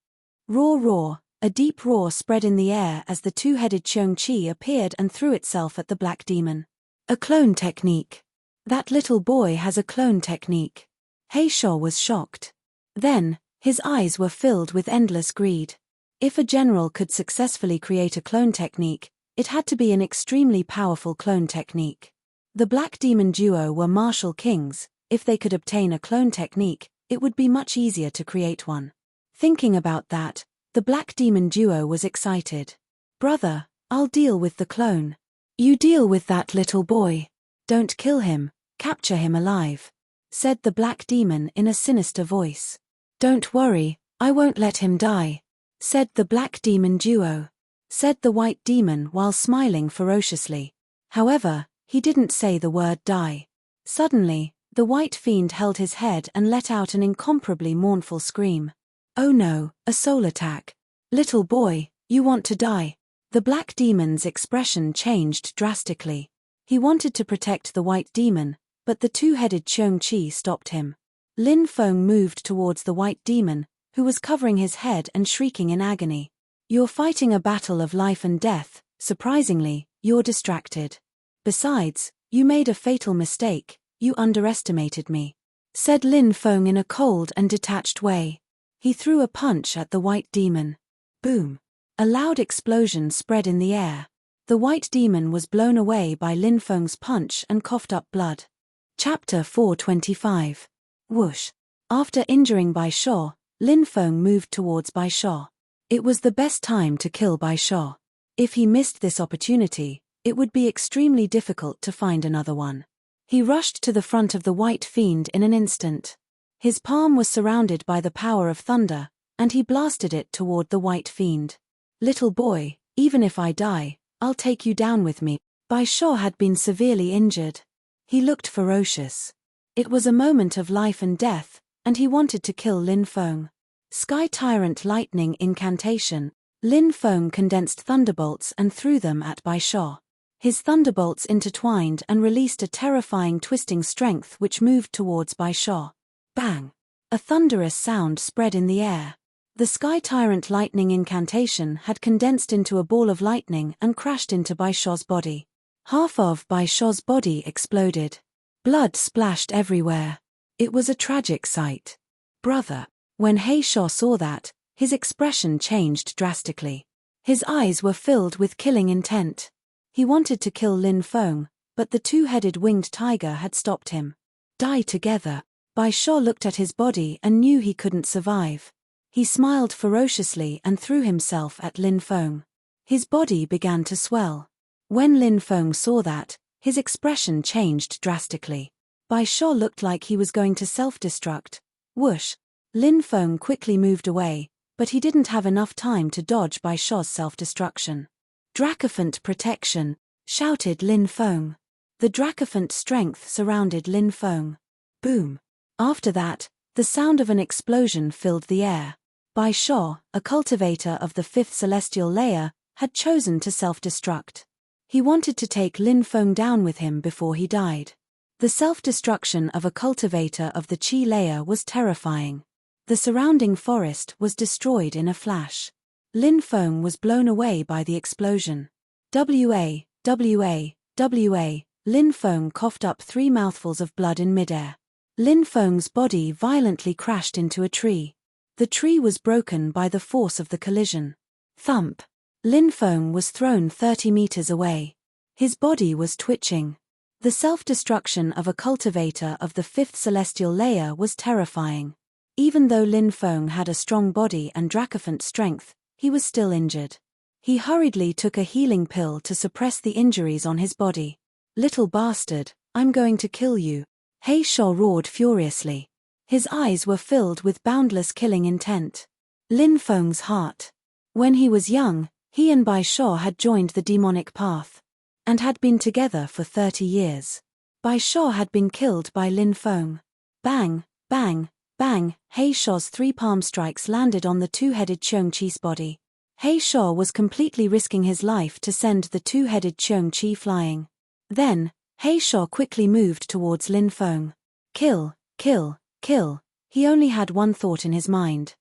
Roar roar, a deep roar spread in the air as the two-headed Cheung Chi appeared and threw itself at the black demon. "A clone technique. That little boy has a clone technique." He Shuo was shocked. Then, his eyes were filled with endless greed. If a general could successfully create a clone technique, it had to be an extremely powerful clone technique. The black demon duo were martial kings. If they could obtain a clone technique, it would be much easier to create one. Thinking about that, the black demon duo was excited. "Brother, I'll deal with the clone. You deal with that little boy. Don't kill him, capture him alive," said the black demon in a sinister voice. "Don't worry, I won't let him die," said the black demon duo. Said the white demon while smiling ferociously. However, he didn't say the word die. Suddenly, the white fiend held his head and let out an incomparably mournful scream. "Oh no, a soul attack. Little boy, you want to die." The black demon's expression changed drastically. He wanted to protect the white demon, but the two-headed Cheong-chi stopped him. Lin Feng moved towards the white demon, who was covering his head and shrieking in agony. "You're fighting a battle of life and death. Surprisingly, you're distracted. Besides, you made a fatal mistake, you underestimated me," said Lin Feng in a cold and detached way. He threw a punch at the white demon. Boom! A loud explosion spread in the air. The white demon was blown away by Lin Feng's punch and coughed up blood. Chapter 425. Whoosh! After injuring Bai Shuo, Lin Feng moved towards Bai Shuo. It was the best time to kill Bai Shuo. If he missed this opportunity, it would be extremely difficult to find another one. He rushed to the front of the white fiend in an instant. His palm was surrounded by the power of thunder, and he blasted it toward the white fiend. "Little boy, even if I die, I'll take you down with me." Bai Shuo had been severely injured. He looked ferocious. It was a moment of life and death, and he wanted to kill Lin Feng. Sky Tyrant Lightning Incantation. Lin Feng condensed thunderbolts and threw them at Bai Shuo. His thunderbolts intertwined and released a terrifying twisting strength which moved towards Bai Shuo. Bang! A thunderous sound spread in the air. The Sky Tyrant Lightning Incantation had condensed into a ball of lightning and crashed into Bai Shuo's body. Half of Bai Shuo's body exploded. Blood splashed everywhere. It was a tragic sight. "Brother." When He Shuo saw that, his expression changed drastically. His eyes were filled with killing intent. He wanted to kill Lin Feng, but the two-headed winged tiger had stopped him. "Die together." Bai Shuo looked at his body and knew he couldn't survive. He smiled ferociously and threw himself at Lin Feng. His body began to swell. When Lin Feng saw that, his expression changed drastically. Bai Shuo looked like he was going to self-destruct. Whoosh! Lin Feng quickly moved away, but he didn't have enough time to dodge Bai Shuo's self-destruction. "Dracophant protection," shouted Lin Feng. The Dracophant strength surrounded Lin Feng. Boom! After that, the sound of an explosion filled the air. Bai Shuo, a cultivator of the fifth celestial layer, had chosen to self-destruct. He wanted to take Lin Feng down with him before he died. The self-destruction of a cultivator of the Qi layer was terrifying. The surrounding forest was destroyed in a flash. Lin Feng was blown away by the explosion. "WA, WA, WA." Lin Feng coughed up 3 mouthfuls of blood in midair. Lin Feng's body violently crashed into a tree. The tree was broken by the force of the collision. Thump! Lin Feng was thrown 30 meters away. His body was twitching. The self-destruction of a cultivator of the fifth celestial layer was terrifying. Even though Lin Feng had a strong body and dracophant strength, he was still injured. He hurriedly took a healing pill to suppress the injuries on his body. "Little bastard, I'm going to kill you," He Shuo roared furiously. His eyes were filled with boundless killing intent. Lin Feng's heart. When he was young, he and Bai Shuo had joined the demonic path, and had been together for 30 years. Bai Shuo had been killed by Lin Feng. Bang, bang, bang! He Shuo's 3 palm strikes landed on the two-headed Cheong-chi's body. He Shuo was completely risking his life to send the two-headed Cheong-chi flying. Then, He Shuo quickly moved towards Lin Feng. Kill, kill, kill. He only had one thought in his mind.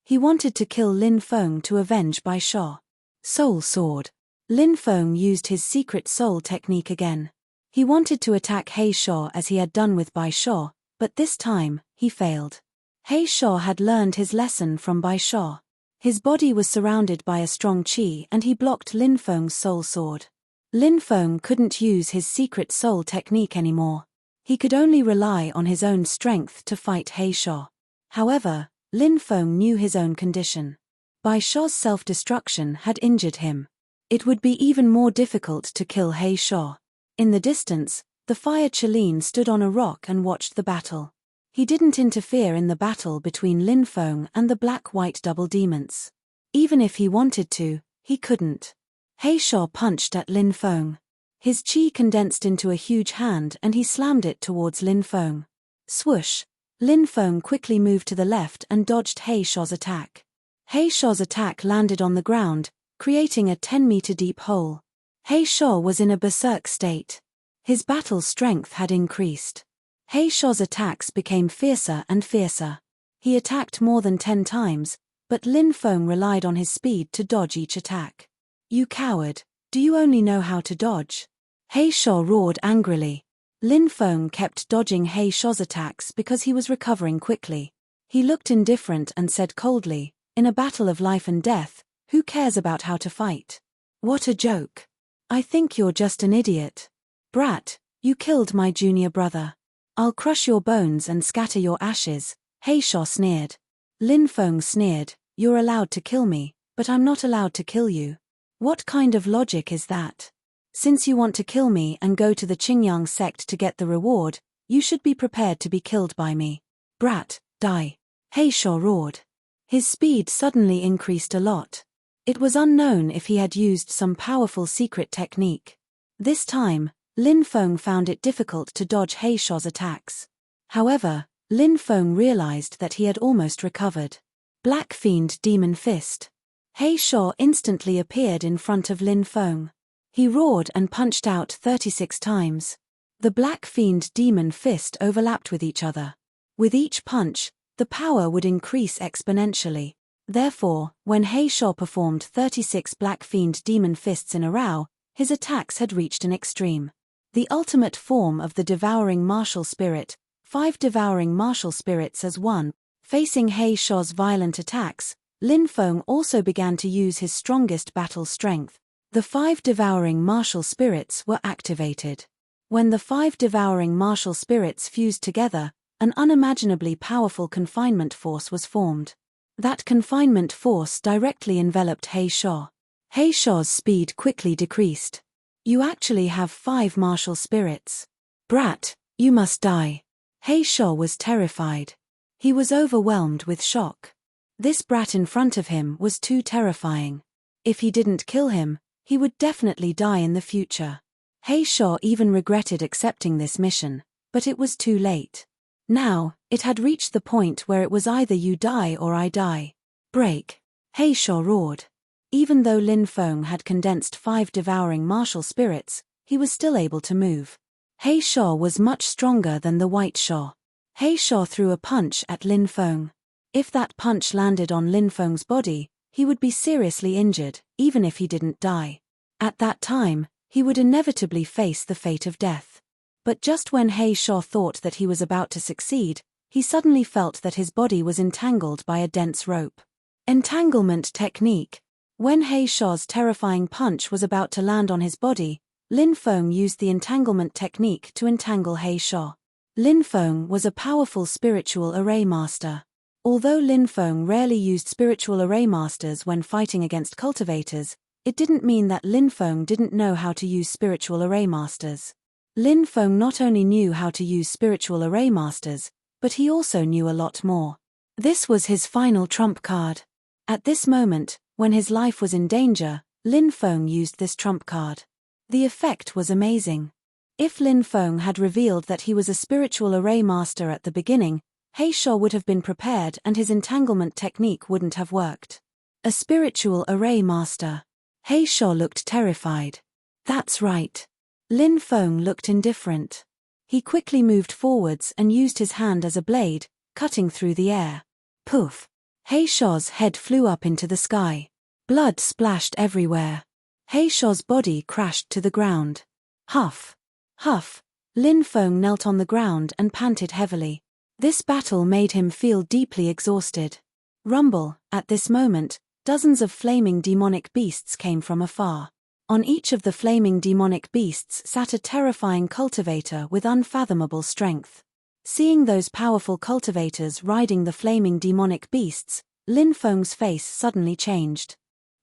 He wanted to kill Lin Feng to avenge Bai Shuo. Soul Sword. Lin Feng used his secret soul technique again. He wanted to attack He Shuo as he had done with Bai Shuo, but this time, he failed. He Shuo had learned his lesson from Bai Shuo. His body was surrounded by a strong qi and he blocked Lin Feng's soul sword. Lin Feng couldn't use his secret soul technique anymore. He could only rely on his own strength to fight He Shuo. However, Lin Feng knew his own condition. Bai Shuo's self-destruction had injured him. It would be even more difficult to kill He Sho. In the distance, the fire Chelin stood on a rock and watched the battle. He didn't interfere in the battle between Lin Feng and the black-white double demons. Even if he wanted to, he couldn't. He Sho punched at Lin Feng. His chi condensed into a huge hand and he slammed it towards Lin Feng. Swoosh! Lin Feng quickly moved to the left and dodged He Sho's attack. He Sho's attack landed on the ground, creating a 10-meter deep hole. He Sho was in a berserk state. His battle strength had increased. He Sho's attacks became fiercer and fiercer. He attacked more than 10 times, but Lin Feng relied on his speed to dodge each attack. "You coward, do you only know how to dodge?" He Sho roared angrily. Lin Feng kept dodging He Sho's attacks because he was recovering quickly. He looked indifferent and said coldly, "In a battle of life and death, who cares about how to fight? What a joke. I think you're just an idiot. Brat, you killed my junior brother. I'll crush your bones and scatter your ashes," He Sho sneered. Lin Feng sneered, "You're allowed to kill me, but I'm not allowed to kill you. What kind of logic is that? Since you want to kill me and go to the Qingyang sect to get the reward, you should be prepared to be killed by me. Brat, die." He Sho roared. His speed suddenly increased a lot. It was unknown if he had used some powerful secret technique. This time, Lin Feng found it difficult to dodge He Sho's attacks. However, Lin Feng realized that he had almost recovered. Black Fiend Demon Fist. He Sho instantly appeared in front of Lin Feng. He roared and punched out 36 times. The Black Fiend Demon Fist overlapped with each other. With each punch, the power would increase exponentially. Therefore, when He Sho performed 36 Black Fiend Demon Fists in a row, his attacks had reached an extreme. The ultimate form of the devouring martial spirit, 5 devouring martial spirits as one. Facing He Sho's violent attacks, Lin Feng also began to use his strongest battle strength. The 5 devouring martial spirits were activated. When the 5 devouring martial spirits fused together, an unimaginably powerful confinement force was formed. That confinement force directly enveloped He Sho. He Sho's speed quickly decreased. "You actually have 5 martial spirits. Brat, you must die." He Sho was terrified. He was overwhelmed with shock. This brat in front of him was too terrifying. If he didn't kill him, he would definitely die in the future. He Sho even regretted accepting this mission, but it was too late. Now, it had reached the point where it was either you die or I die. "Break!" He Sho roared. Even though Lin Feng had condensed 5 devouring martial spirits, he was still able to move. He Sho was much stronger than the White Sho. He Sho threw a punch at Lin Feng. If that punch landed on Lin Feng's body, he would be seriously injured, even if he didn't die. At that time, he would inevitably face the fate of death. But just when He Sho thought that he was about to succeed, he suddenly felt that his body was entangled by a dense rope. Entanglement technique. When He Sho's terrifying punch was about to land on his body, Lin Feng used the entanglement technique to entangle He Sho. Lin Feng was a powerful spiritual array master. Although Lin Feng rarely used spiritual array masters when fighting against cultivators, it didn't mean that Lin Feng didn't know how to use spiritual array masters. Lin Feng not only knew how to use spiritual array masters, but he also knew a lot more. This was his final trump card. At this moment, when his life was in danger, Lin Feng used this trump card. The effect was amazing. If Lin Feng had revealed that he was a spiritual array master at the beginning, He Sho would have been prepared and his entanglement technique wouldn't have worked. A spiritual array master. He Sho looked terrified. That's right. Lin Feng looked indifferent. He quickly moved forwards and used his hand as a blade, cutting through the air. Poof! He Sho's head flew up into the sky. Blood splashed everywhere. He Sho's body crashed to the ground. Huff! Huff! Lin Feng knelt on the ground and panted heavily. This battle made him feel deeply exhausted. Rumble! At this moment, dozens of flaming demonic beasts came from afar. On each of the flaming demonic beasts sat a terrifying cultivator with unfathomable strength. Seeing those powerful cultivators riding the flaming demonic beasts, Lin Feng's face suddenly changed.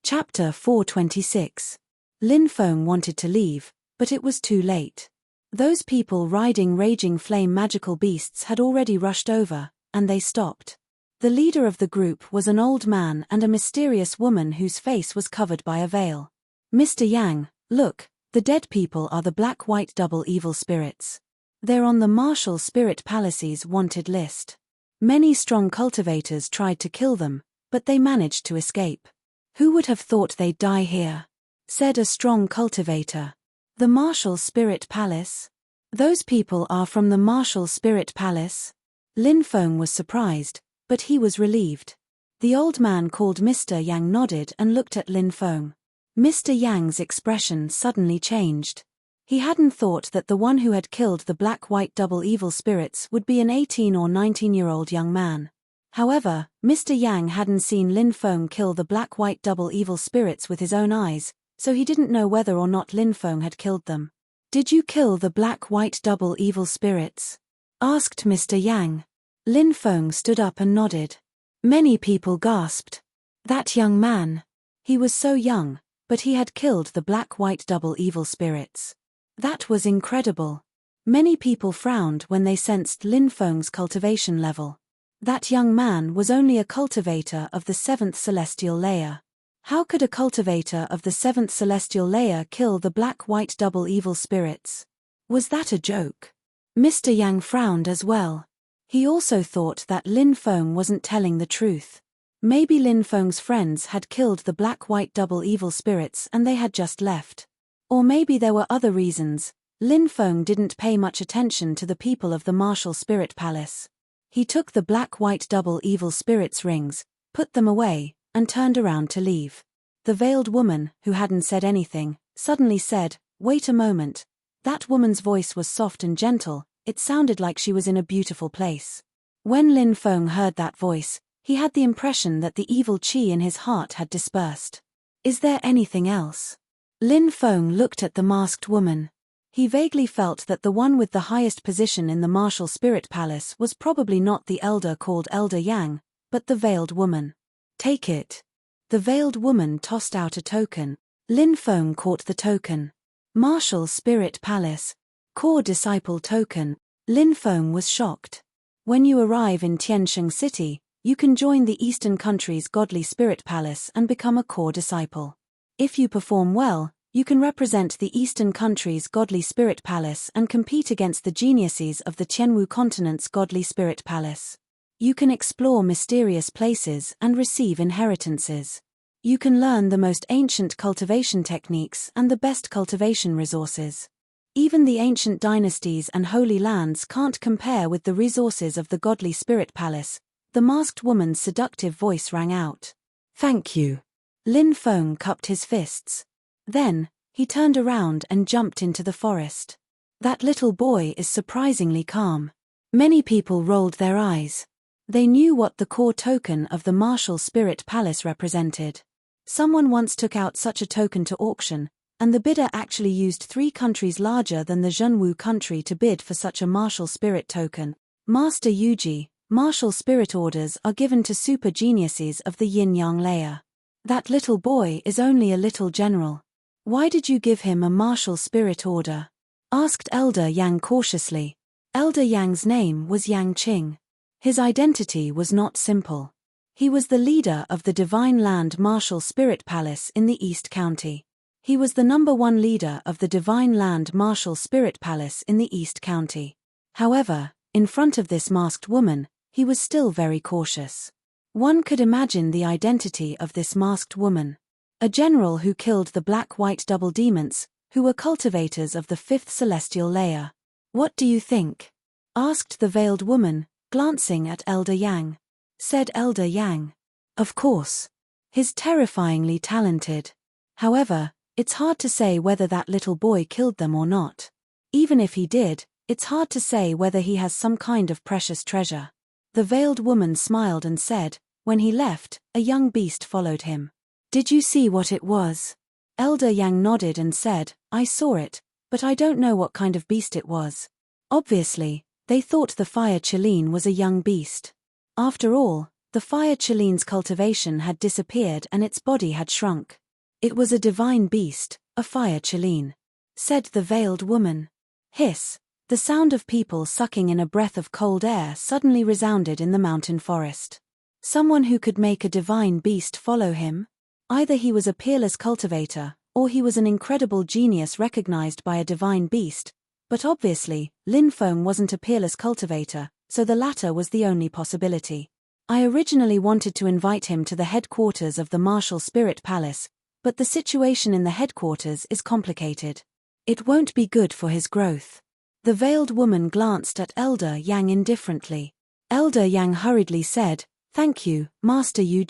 Chapter 426. Lin Feng wanted to leave, but it was too late. Those people riding raging flame magical beasts had already rushed over, and they stopped. The leader of the group was an old man and a mysterious woman whose face was covered by a veil. Mr. Yang, look, the dead people are the black-white double evil spirits. They're on the Martial Spirit Palace's wanted list. Many strong cultivators tried to kill them, but they managed to escape. Who would have thought they'd die here? Said a strong cultivator. The Martial Spirit Palace? Those people are from the Martial Spirit Palace? Lin Feng was surprised, but he was relieved. The old man called Mr. Yang nodded and looked at Lin Feng. Mr. Yang's expression suddenly changed. He hadn't thought that the one who had killed the black-white double evil spirits would be an 18 or 19-year-old young man. However, Mr. Yang hadn't seen Lin Feng kill the black-white double evil spirits with his own eyes, so he didn't know whether or not Lin Feng had killed them. Did you kill the black-white double evil spirits? Asked Mr. Yang. Lin Feng stood up and nodded. Many people gasped. That young man. He was so young, but he had killed the black-white double evil spirits. That was incredible. Many people frowned when they sensed Lin Feng's cultivation level. That young man was only a cultivator of the 7th celestial layer. How could a cultivator of the 7th celestial layer kill the black-white double evil spirits? Was that a joke? Mr. Yang frowned as well. He also thought that Lin Feng wasn't telling the truth. Maybe Lin Feng's friends had killed the black-white double evil spirits and they had just left. Or maybe there were other reasons. Lin Feng didn't pay much attention to the people of the Martial Spirit Palace. He took the black-white double evil spirits rings, put them away, and turned around to leave. The veiled woman, who hadn't said anything, suddenly said, "Wait a moment." That woman's voice was soft and gentle, it sounded like she was in a beautiful place. When Lin Feng heard that voice, he had the impression that the evil qi in his heart had dispersed. Is there anything else? Lin Feng looked at the masked woman. He vaguely felt that the one with the highest position in the Martial Spirit Palace was probably not the elder called Elder Yang, but the veiled woman. Take it. The veiled woman tossed out a token. Lin Feng caught the token. Martial Spirit Palace. Core Disciple Token. Lin Feng was shocked. When you arrive in Tiansheng City, you can join the Eastern Country's Godly Spirit Palace and become a core disciple. If you perform well, you can represent the Eastern Country's Godly Spirit Palace and compete against the geniuses of the Tianwu continent's Godly Spirit Palace. You can explore mysterious places and receive inheritances. You can learn the most ancient cultivation techniques and the best cultivation resources. Even the ancient dynasties and holy lands can't compare with the resources of the Godly Spirit Palace. The masked woman's seductive voice rang out. Thank you. Lin Feng cupped his fists. Then, he turned around and jumped into the forest. That little boy is surprisingly calm. Many people rolled their eyes. They knew what the core token of the Martial Spirit Palace represented. Someone once took out such a token to auction, and the bidder actually used 3 countries larger than the Zhenwu country to bid for such a martial spirit token. Master Yuji, martial spirit orders are given to super geniuses of the yin-yang layer. That little boy is only a little general. Why did you give him a martial spirit order? Asked Elder Yang cautiously. Elder Yang's name was Yang Qing. His identity was not simple. He was the leader of the Divine Land Martial Spirit Palace in the East County. He was the #1 leader of the Divine Land Martial Spirit Palace in the East County. However, in front of this masked woman, he was still very cautious. One could imagine the identity of this masked woman. A general who killed the black-white double demons, who were cultivators of the 5th celestial layer. What do you think? Asked the veiled woman, glancing at Elder Yang. Said Elder Yang. Of course. He's terrifyingly talented. However, it's hard to say whether that little boy killed them or not. Even if he did, it's hard to say whether he has some kind of precious treasure. The veiled woman smiled and said, when he left, a young beast followed him. Did you see what it was? Elder Yang nodded and said, I saw it, but I don't know what kind of beast it was. Obviously, they thought the fire Chileen was a young beast. After all, the fire Chileen's cultivation had disappeared and its body had shrunk. It was a divine beast, A fire Chileen, said the veiled woman. Hiss. The sound of people sucking in a breath of cold air suddenly resounded in the mountain forest. Someone who could make a divine beast follow him? Either he was a peerless cultivator, or he was an incredible genius recognized by a divine beast, but obviously, Lin Feng wasn't a peerless cultivator, so the latter was the only possibility. I originally wanted to invite him to the headquarters of the Martial Spirit Palace, but the situation in the headquarters is complicated. It won't be good for his growth. The veiled woman glanced at Elder Yang indifferently. Elder Yang hurriedly said, "Thank you, Master Yu.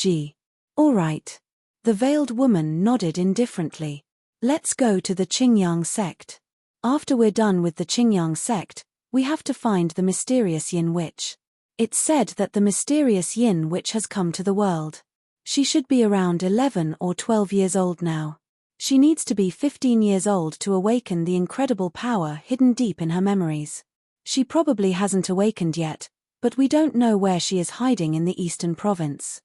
All right." The veiled woman nodded indifferently. "Let's go to the Qingyang sect. After we're done with the Qingyang sect, we have to find the mysterious Yin Witch. It's said that the mysterious Yin Witch has come to the world. She should be around 11 or 12 years old now. She needs to be 15 years old to awaken the incredible power hidden deep in her memories. She probably hasn't awakened yet, but we don't know where she is hiding in the eastern province."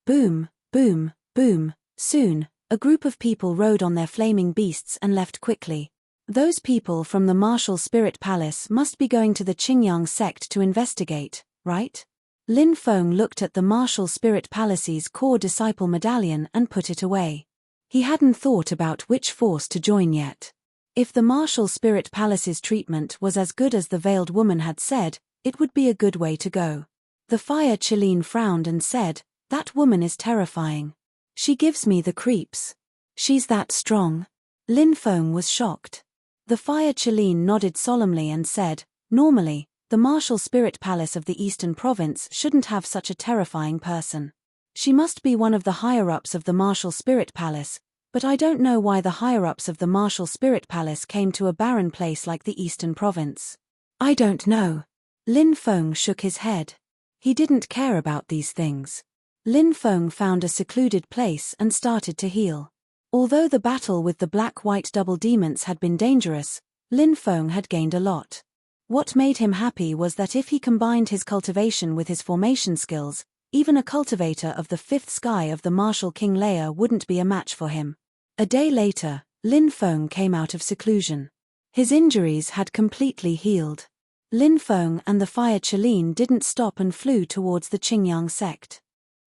Boom, boom, boom. Soon, a group of people rode on their flaming beasts and left quickly. Those people from the Martial Spirit Palace must be going to the Qingyang sect to investigate, right? Lin Feng looked at the Martial Spirit Palace's core disciple medallion and put it away. He hadn't thought about which force to join yet. If the Martial Spirit Palace's treatment was as good as the veiled woman had said, it would be a good way to go. The fire Chileen frowned and said, "That woman is terrifying. She gives me the creeps. She's that strong." Lin Feng was shocked. The fire Chileen nodded solemnly and said, "Normally, the Martial Spirit Palace of the Eastern Province shouldn't have such a terrifying person. She must be one of the higher-ups of the Martial Spirit Palace, but I don't know why the higher-ups of the Martial Spirit Palace came to a barren place like the Eastern Province." "I don't know." Lin Feng shook his head. He didn't care about these things. Lin Feng found a secluded place and started to heal. Although the battle with the black-white double demons had been dangerous, Lin Feng had gained a lot. What made him happy was that if he combined his cultivation with his formation skills, even a cultivator of the fifth sky of the Martial King layer wouldn't be a match for him. A day later, Lin Feng came out of seclusion. His injuries had completely healed. Lin Feng and the fire Chileen didn't stop and flew towards the Qingyang sect.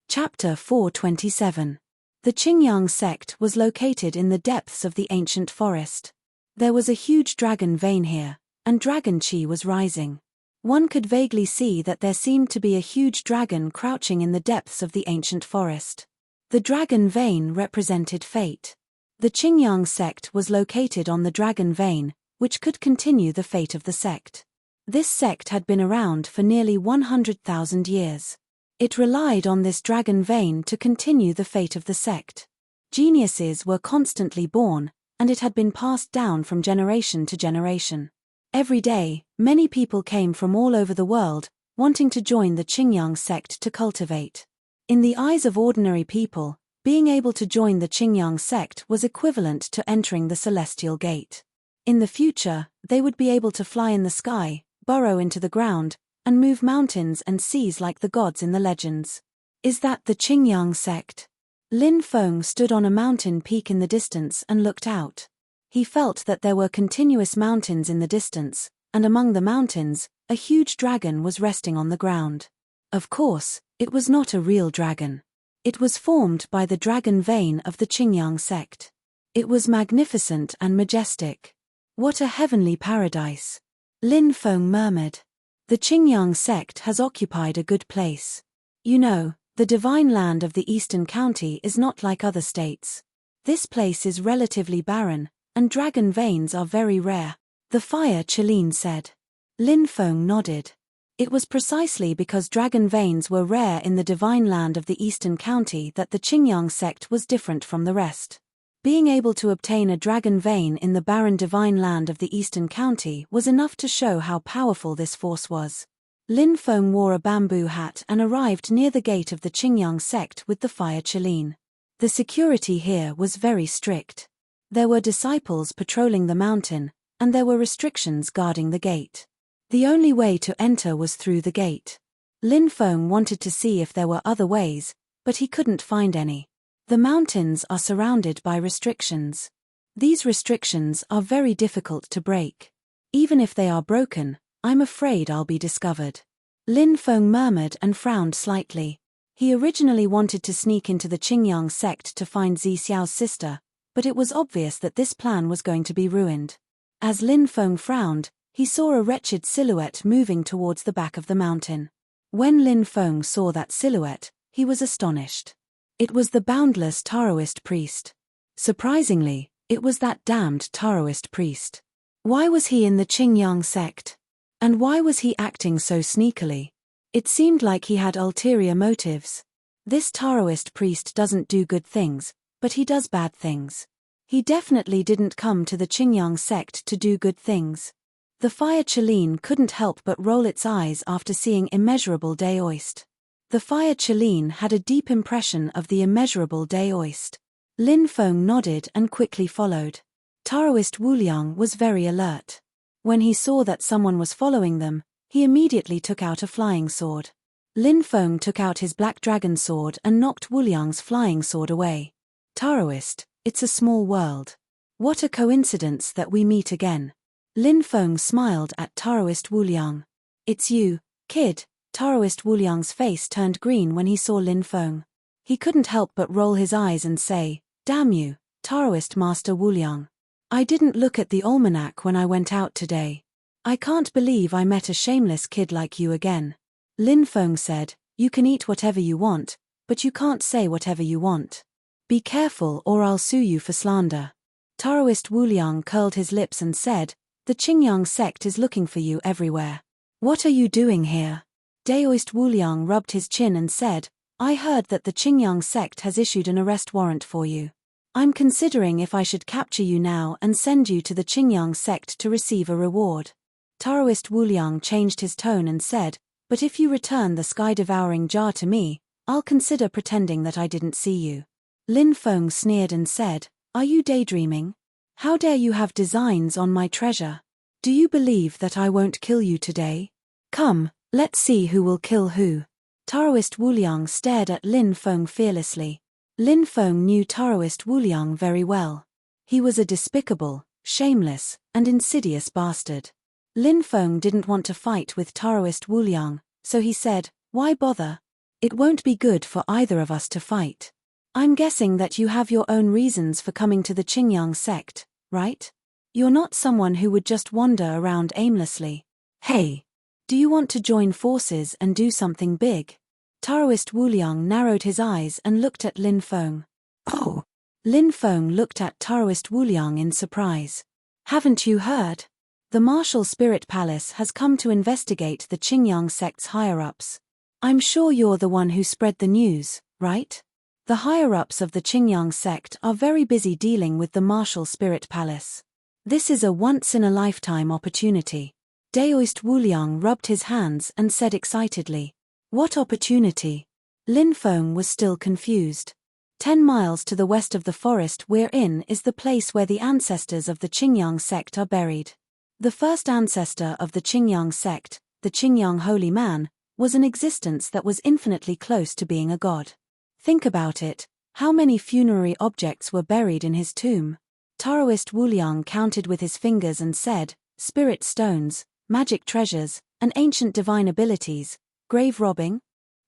Chapter 427. The Qingyang sect was located in the depths of the ancient forest. There was a huge dragon vein here, and dragon chi was rising. One could vaguely see that there seemed to be a huge dragon crouching in the depths of the ancient forest. The dragon vein represented fate. The Qingyang sect was located on the dragon vein, which could continue the fate of the sect. This sect had been around for nearly 100,000 years. It relied on this dragon vein to continue the fate of the sect. Geniuses were constantly born, and it had been passed down from generation to generation. Every day, many people came from all over the world, wanting to join the Qingyang sect to cultivate. In the eyes of ordinary people, being able to join the Qingyang sect was equivalent to entering the Celestial Gate. In the future, they would be able to fly in the sky, burrow into the ground, and move mountains and seas like the gods in the legends. "Is that the Qingyang sect?" Lin Feng stood on a mountain peak in the distance and looked out. He felt that there were continuous mountains in the distance, and among the mountains, a huge dragon was resting on the ground. Of course, it was not a real dragon. It was formed by the dragon vein of the Qingyang sect. It was magnificent and majestic. "What a heavenly paradise," Lin Feng murmured. "The Qingyang sect has occupied a good place. You know, the divine land of the Eastern County is not like other states. This place is relatively barren, and dragon veins are very rare," the fire Chileen said. Lin Feng nodded. It was precisely because dragon veins were rare in the divine land of the Eastern County that the Qingyang sect was different from the rest. Being able to obtain a dragon vein in the barren divine land of the Eastern County was enough to show how powerful this force was. Lin Feng wore a bamboo hat and arrived near the gate of the Qingyang sect with the fire Chileen. The security here was very strict. There were disciples patrolling the mountain, and there were restrictions guarding the gate. The only way to enter was through the gate. Lin Feng wanted to see if there were other ways, but he couldn't find any. The mountains are surrounded by restrictions. These restrictions are very difficult to break. Even if they are broken, I'm afraid I'll be discovered. Lin Feng murmured and frowned slightly. He originally wanted to sneak into the Qingyang sect to find Zi Xiao's sister, but it was obvious that this plan was going to be ruined. As Lin Feng frowned, he saw a wretched silhouette moving towards the back of the mountain. When Lin Feng saw that silhouette, he was astonished. It was the boundless Taoist priest. Surprisingly, it was that damned Taoist priest. Why was he in the Qingyang sect? And why was he acting so sneakily? It seemed like he had ulterior motives. This Taoist priest doesn't do good things, but he does bad things. He definitely didn't come to the Qingyang sect to do good things. The fire Chelin couldn't help but roll its eyes after seeing immeasurable Daoist. The fire Chelin had a deep impression of the immeasurable Daoist. Lin Feng nodded and quickly followed. Taoist Wuliang was very alert. When he saw that someone was following them, he immediately took out a flying sword. Lin Feng took out his black dragon sword and knocked Wuliang's flying sword away. Taoist, it's a small world. What a coincidence that we meet again. Lin Feng smiled at Taoist Wuliang. It's you, kid. Taoist Wuliang's face turned green when he saw Lin Feng. He couldn't help but roll his eyes and say, "Damn you, Taoist Master Wuliang. I didn't look at the almanac when I went out today. I can't believe I met a shameless kid like you again." Lin Feng said, "You can eat whatever you want, but you can't say whatever you want. Be careful or I'll sue you for slander." Taoist Wuliang curled his lips and said, "The Qingyang sect is looking for you everywhere. What are you doing here?" Daoist Wuliang rubbed his chin and said, "I heard that the Qingyang sect has issued an arrest warrant for you. I'm considering if I should capture you now and send you to the Qingyang sect to receive a reward." Taoist Wuliang changed his tone and said, "But if you return the sky-devouring jar to me, I'll consider pretending that I didn't see you." Lin Feng sneered and said, "Are you daydreaming? How dare you have designs on my treasure? Do you believe that I won't kill you today? Come, let's see who will kill who." Taoist Wuliang stared at Lin Feng fearlessly. Lin Feng knew Taoist Wuliang very well. He was a despicable, shameless, and insidious bastard. Lin Feng didn't want to fight with Taoist Wuliang, so he said, "Why bother? It won't be good for either of us to fight. I'm guessing that you have your own reasons for coming to the Qingyang sect, right? You're not someone who would just wander around aimlessly. Hey, do you want to join forces and do something big?" Taoist Wuliang narrowed his eyes and looked at Lin Feng. "Oh." Lin Feng looked at Taoist Wuliang in surprise. "Haven't you heard? The Martial Spirit Palace has come to investigate the Qingyang sect's higher-ups. I'm sure you're the one who spread the news, right? The higher-ups of the Qingyang sect are very busy dealing with the Martial Spirit Palace. This is a once-in-a-lifetime opportunity." Daoist Wuliang rubbed his hands and said excitedly, "What opportunity?" Lin Feng was still confused. 10 miles to the west of the forest we're in is the place where the ancestors of the Qingyang sect are buried. The first ancestor of the Qingyang sect, the Qingyang holy man, was an existence that was infinitely close to being a god. Think about it, how many funerary objects were buried in his tomb? Taoist Wuliang counted with his fingers and said, "Spirit stones, magic treasures, and ancient divine abilities, grave robbing?"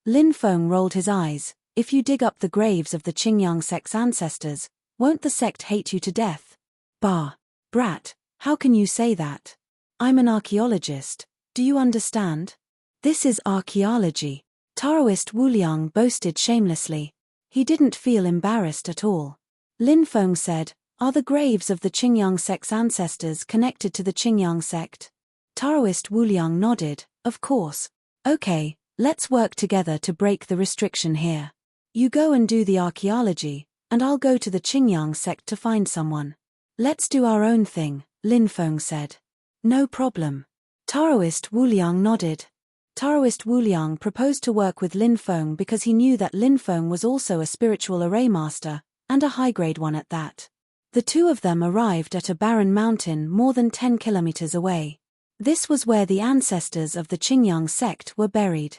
Lin Feng rolled his eyes. "If you dig up the graves of the Qingyang sect's ancestors, won't the sect hate you to death?" "Bah, brat, how can you say that? I'm an archaeologist, do you understand? This is archaeology." Taoist Wuliang boasted shamelessly. He didn't feel embarrassed at all. Lin Feng said, "Are the graves of the Qingyang sect's ancestors connected to the Qingyang sect?" Taoist Wuliang nodded, "Of course. Okay, let's work together to break the restriction here. You go and do the archaeology, and I'll go to the Qingyang sect to find someone. Let's do our own thing," Lin Feng said. "No problem." Taoist Wuliang nodded. Taoist Wuliang proposed to work with Lin Feng because he knew that Lin Feng was also a spiritual array master, and a high-grade one at that. The two of them arrived at a barren mountain more than 10 kilometers away. This was where the ancestors of the Qingyang sect were buried.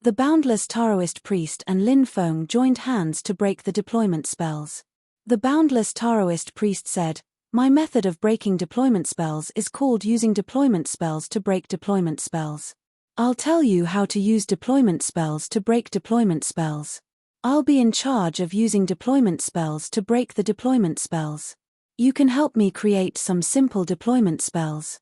The boundless Taoist priest and Lin Feng joined hands to break the deployment spells. The boundless Taoist priest said, My method of breaking deployment spells is called using deployment spells to break deployment spells. I'll tell you how to use deployment spells to break deployment spells. I'll be in charge of using deployment spells to break the deployment spells. You can help me create some simple deployment spells.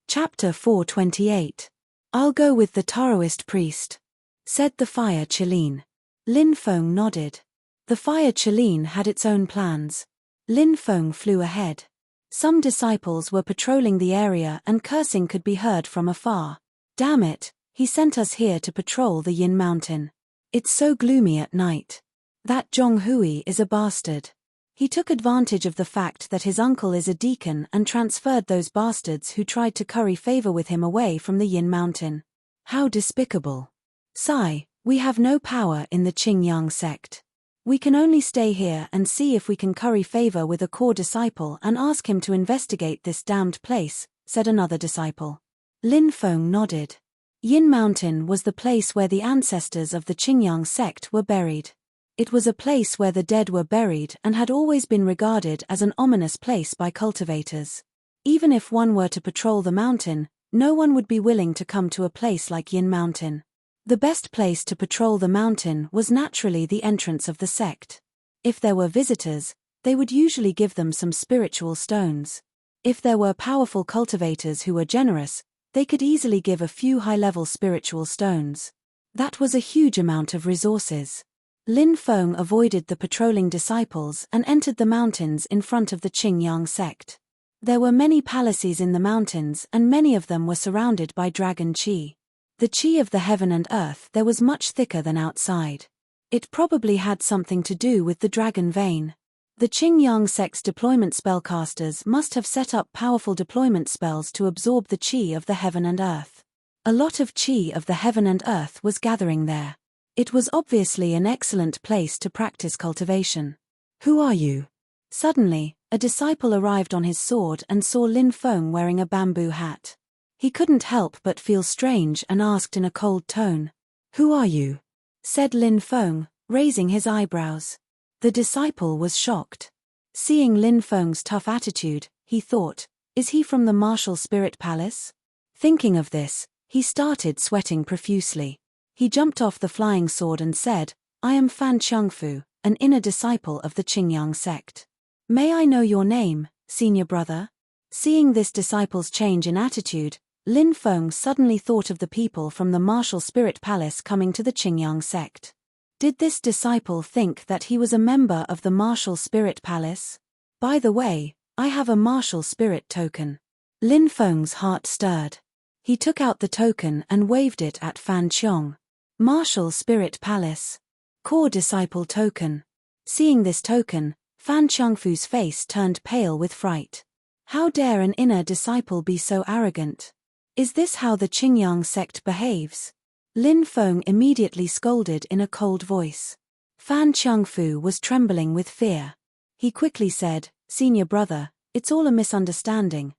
Chapter 428. I'll go with the Taoist priest, said the fire Chiline. Lin Feng nodded. The fire Chiline had its own plans. Lin Feng flew ahead. Some disciples were patrolling the area and cursing could be heard from afar. Damn it, he sent us here to patrol the Yin Mountain. It's so gloomy at night. That Zhong Hui is a bastard. He took advantage of the fact that his uncle is a deacon and transferred those bastards who tried to curry favor with him away from the Yin Mountain. How despicable. Sigh, we have no power in the Qingyang sect. We can only stay here and see if we can curry favor with a core disciple and ask him to investigate this damned place, said another disciple. Lin Feng nodded. Yin Mountain was the place where the ancestors of the Qingyang sect were buried. It was a place where the dead were buried and had always been regarded as an ominous place by cultivators. Even if one were to patrol the mountain, no one would be willing to come to a place like Yin Mountain. The best place to patrol the mountain was naturally the entrance of the sect. If there were visitors, they would usually give them some spiritual stones. If there were powerful cultivators who were generous, they could easily give a few high-level spiritual stones. That was a huge amount of resources. Lin Feng avoided the patrolling disciples and entered the mountains in front of the Qingyang sect. There were many palaces in the mountains and many of them were surrounded by dragon qi. The qi of the heaven and earth there was much thicker than outside. It probably had something to do with the dragon vein. The Qingyang sect's deployment spellcasters must have set up powerful deployment spells to absorb the qi of the heaven and earth. A lot of qi of the heaven and earth was gathering there. It was obviously an excellent place to practice cultivation. Who are you? Suddenly, a disciple arrived on his sword and saw Lin Feng wearing a bamboo hat. He couldn't help but feel strange and asked in a cold tone. Who are you? Said Lin Feng, raising his eyebrows. The disciple was shocked. Seeing Lin Feng's tough attitude, he thought, is he from the martial spirit palace? Thinking of this, he started sweating profusely. He jumped off the flying sword and said, I am Fan Chengfu, an inner disciple of the Qingyang sect. May I know your name, senior brother? Seeing this disciple's change in attitude, Lin Feng suddenly thought of the people from the martial spirit palace coming to the Qingyang sect. Did this disciple think that he was a member of the martial spirit palace? By the way, I have a martial spirit token. Lin Feng's heart stirred. He took out the token and waved it at Fan Qiong. Martial spirit palace. Core disciple token. Seeing this token, Fan Chengfu's face turned pale with fright. How dare an inner disciple be so arrogant? Is this how the Qingyang sect behaves? Lin Feng immediately scolded in a cold voice. Fan Chengfu was trembling with fear. He quickly said, Senior brother, it's all a misunderstanding,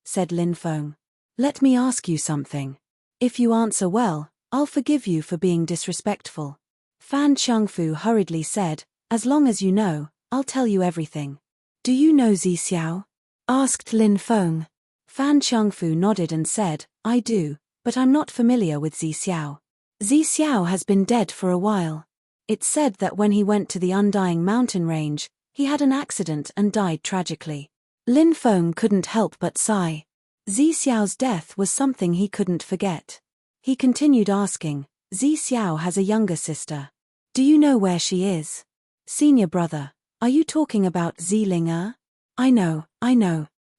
said Lin Feng. Let me ask you something. If you answer well, I'll forgive you for being disrespectful. Fan Chengfu hurriedly said, as long as you know, I'll tell you everything. Do you know Zi Xiao? Asked Lin Feng. Fan Chengfu nodded and said, I do, but I'm not familiar with Zi Xiao. Zi Xiao has been dead for a while. It's said that when he went to the Undying Mountain Range, he had an accident and died tragically. Lin Feng couldn't help but sigh. Zi Xiao's death was something he couldn't forget. He continued asking, Zi Xiao has a younger sister. Do you know where she is? Senior brother, are you talking about Zi Ling? I know,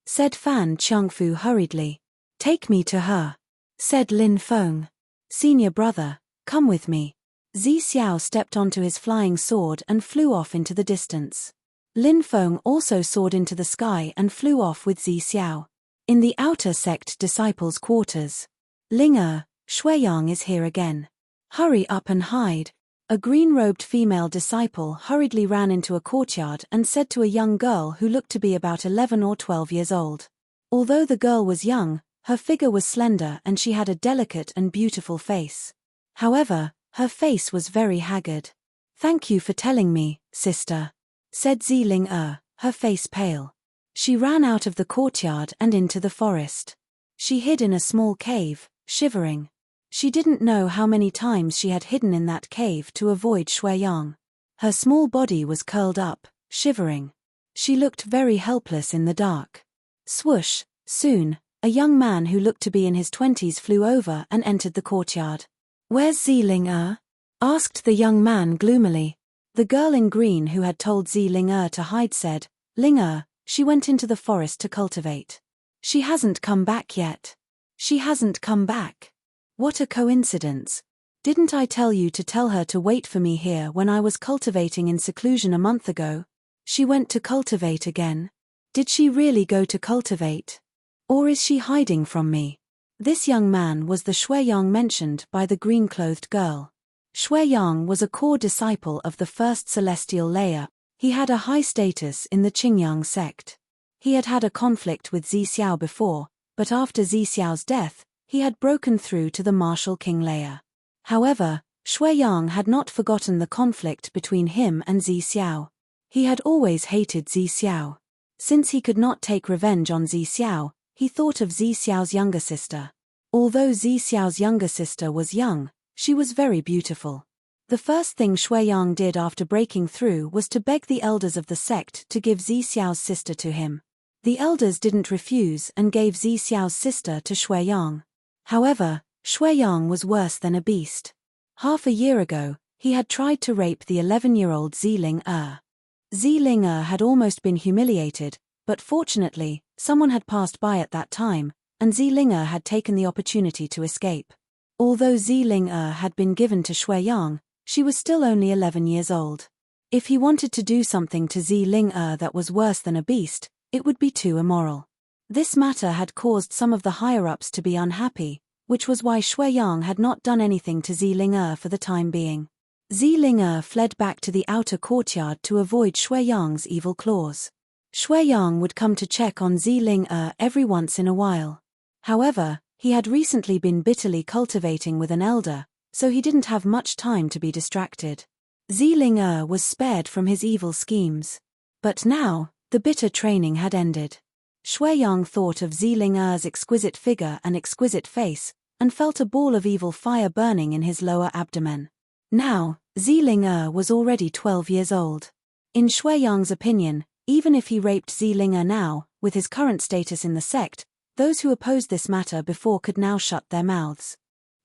said Fan Chengfu hurriedly. Take me to her, said Lin Feng. Senior brother, come with me. Zi Xiao stepped onto his flying sword and flew off into the distance. Lin Feng also soared into the sky and flew off with Zi Xiao. In the outer sect disciples' quarters. Ling Shuiyang is here again. Hurry up and hide. A green-robed female disciple hurriedly ran into a courtyard and said to a young girl who looked to be about 11 or 12 years old. Although the girl was young, her figure was slender and she had a delicate and beautiful face. However, her face was very haggard. Thank you for telling me, sister, said Zi Ling her face pale. She ran out of the courtyard and into the forest. She hid in a small cave, shivering. She didn't know how many times she had hidden in that cave to avoid Shueyang. Her small body was curled up, shivering. She looked very helpless in the dark. Swoosh! Soon, a young man who looked to be in his 20s flew over and entered the courtyard. "Where's Ziling-er?" asked the young man gloomily. The girl in green who had told Ziling-er to hide said, "Ling-er, she went into the forest to cultivate. She hasn't come back yet." "She hasn't come back? What a coincidence. Didn't I tell you to tell her to wait for me here when I was cultivating in seclusion a month ago? She went to cultivate again. Did she really go to cultivate? Or is she hiding from me?" This young man was the Shueyang mentioned by the green-clothed girl. Shueyang was a core disciple of the first celestial layer. He had a high status in the Qingyang sect. He had had a conflict with Zixiao before, but after Zixiao's death, he had broken through to the martial king layer. However, Shueyang had not forgotten the conflict between him and Zixiao. He had always hated Zixiao. Since he could not take revenge on Zixiao, he thought of Zixiao's younger sister. Although Zixiao's younger sister was young, she was very beautiful. The first thing Shueyang did after breaking through was to beg the elders of the sect to give Zixiao's sister to him. The elders didn't refuse and gave Zixiao's sister to Shueyang. However, Shueyang was worse than a beast. Half a year ago, he had tried to rape the 11-year-old Ziling-er. Ziling-er had almost been humiliated, but fortunately, someone had passed by at that time, and Ziling-er had taken the opportunity to escape. Although Ziling-er had been given to Shueyang, she was still only 11 years old. If he wanted to do something to Ziling-er that was worse than a beast, it would be too immoral. This matter had caused some of the higher-ups to be unhappy, which was why Shueyang had not done anything to Ziling-er for the time being. Ziling-er fled back to the outer courtyard to avoid Shueyang's evil claws. Shueyang would come to check on Ziling-er every once in a while. However, he had recently been bitterly cultivating with an elder, so he didn't have much time to be distracted. Ziling-er was spared from his evil schemes. But now, the bitter training had ended. Shueyang thought of Ziling-er's exquisite figure and exquisite face, and felt a ball of evil fire burning in his lower abdomen. Now, Ziling-er was already 12 years old. In Shueyang's opinion, even if he raped Ziling-er now, with his current status in the sect, those who opposed this matter before could now shut their mouths.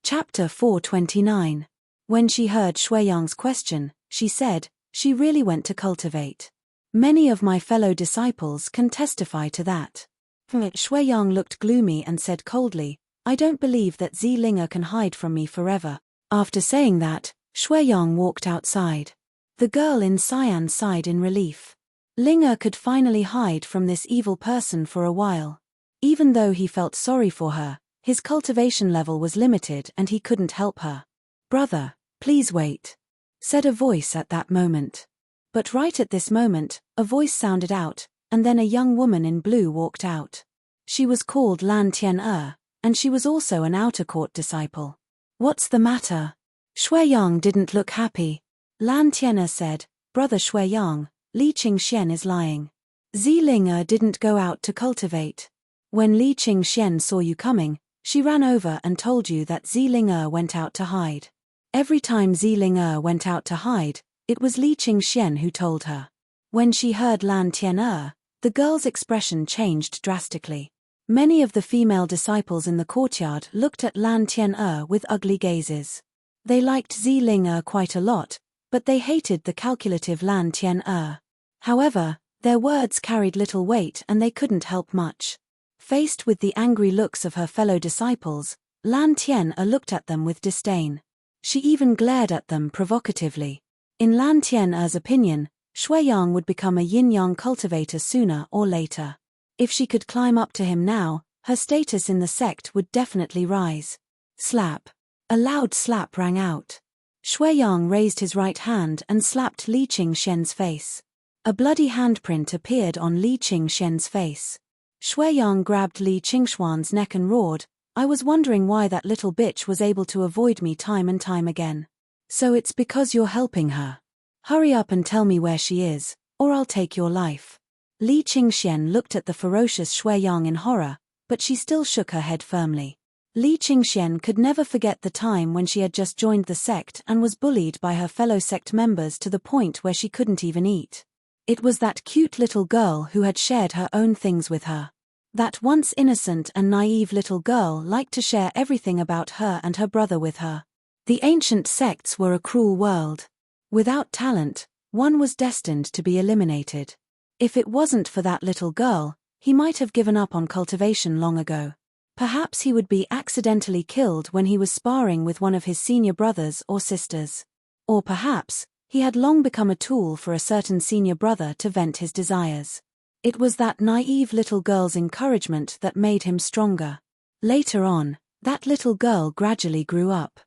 Chapter 429. When she heard Shueyang's question, she said, "She really went to cultivate. Many of my fellow disciples can testify to that." Shueyang looked gloomy and said coldly, "I don't believe that Ziling-er can hide from me forever." After saying that, Shueyang walked outside. The girl in cyan sighed in relief. Ling-er could finally hide from this evil person for a while. Even though he felt sorry for her, his cultivation level was limited and he couldn't help her. "Brother, please wait," said a voice at that moment. But right at this moment, a voice sounded out, and then a young woman in blue walked out. She was called Lan Tian-er, and she was also an outer court disciple. "What's the matter?" Shueyang didn't look happy. Lan Tian-er said, "Brother Shueyang, Li Qingxian is lying. Ziling-er didn't go out to cultivate. When Li Qingxian saw you coming, she ran over and told you that Ziling-er went out to hide. Every time Ziling-er went out to hide, it was Li Qingxian who told her." When she heard Lan Tian-er, the girl's expression changed drastically. Many of the female disciples in the courtyard looked at Lan Tian-er with ugly gazes. They liked Ziling-er quite a lot, but they hated the calculative Lan Tian-er. However, their words carried little weight and they couldn't help much. Faced with the angry looks of her fellow disciples, Lan Tian-er looked at them with disdain. She even glared at them provocatively. In Lan Tian-er's opinion, Shueyang would become a yin-yang cultivator sooner or later. If she could climb up to him now, her status in the sect would definitely rise. Slap. A loud slap rang out. Shueyang raised his right hand and slapped Li Qingxian's face. A bloody handprint appeared on Li Qingxian's face. Shueyang grabbed Li Qingxuan's neck and roared, "I was wondering why that little bitch was able to avoid me time and time again. So it's because you're helping her. Hurry up and tell me where she is, or I'll take your life." Li Qingxian looked at the ferocious Shui Yang in horror, but she still shook her head firmly. Li Qingxian could never forget the time when she had just joined the sect and was bullied by her fellow sect members to the point where she couldn't even eat. It was that cute little girl who had shared her own things with her. That once innocent and naive little girl liked to share everything about her and her brother with her. The ancient sects were a cruel world. Without talent, one was destined to be eliminated. If it wasn't for that little girl, he might have given up on cultivation long ago. Perhaps he would be accidentally killed when he was sparring with one of his senior brothers or sisters. Or perhaps, he had long become a tool for a certain senior brother to vent his desires. It was that naive little girl's encouragement that made him stronger. Later on, that little girl gradually grew up.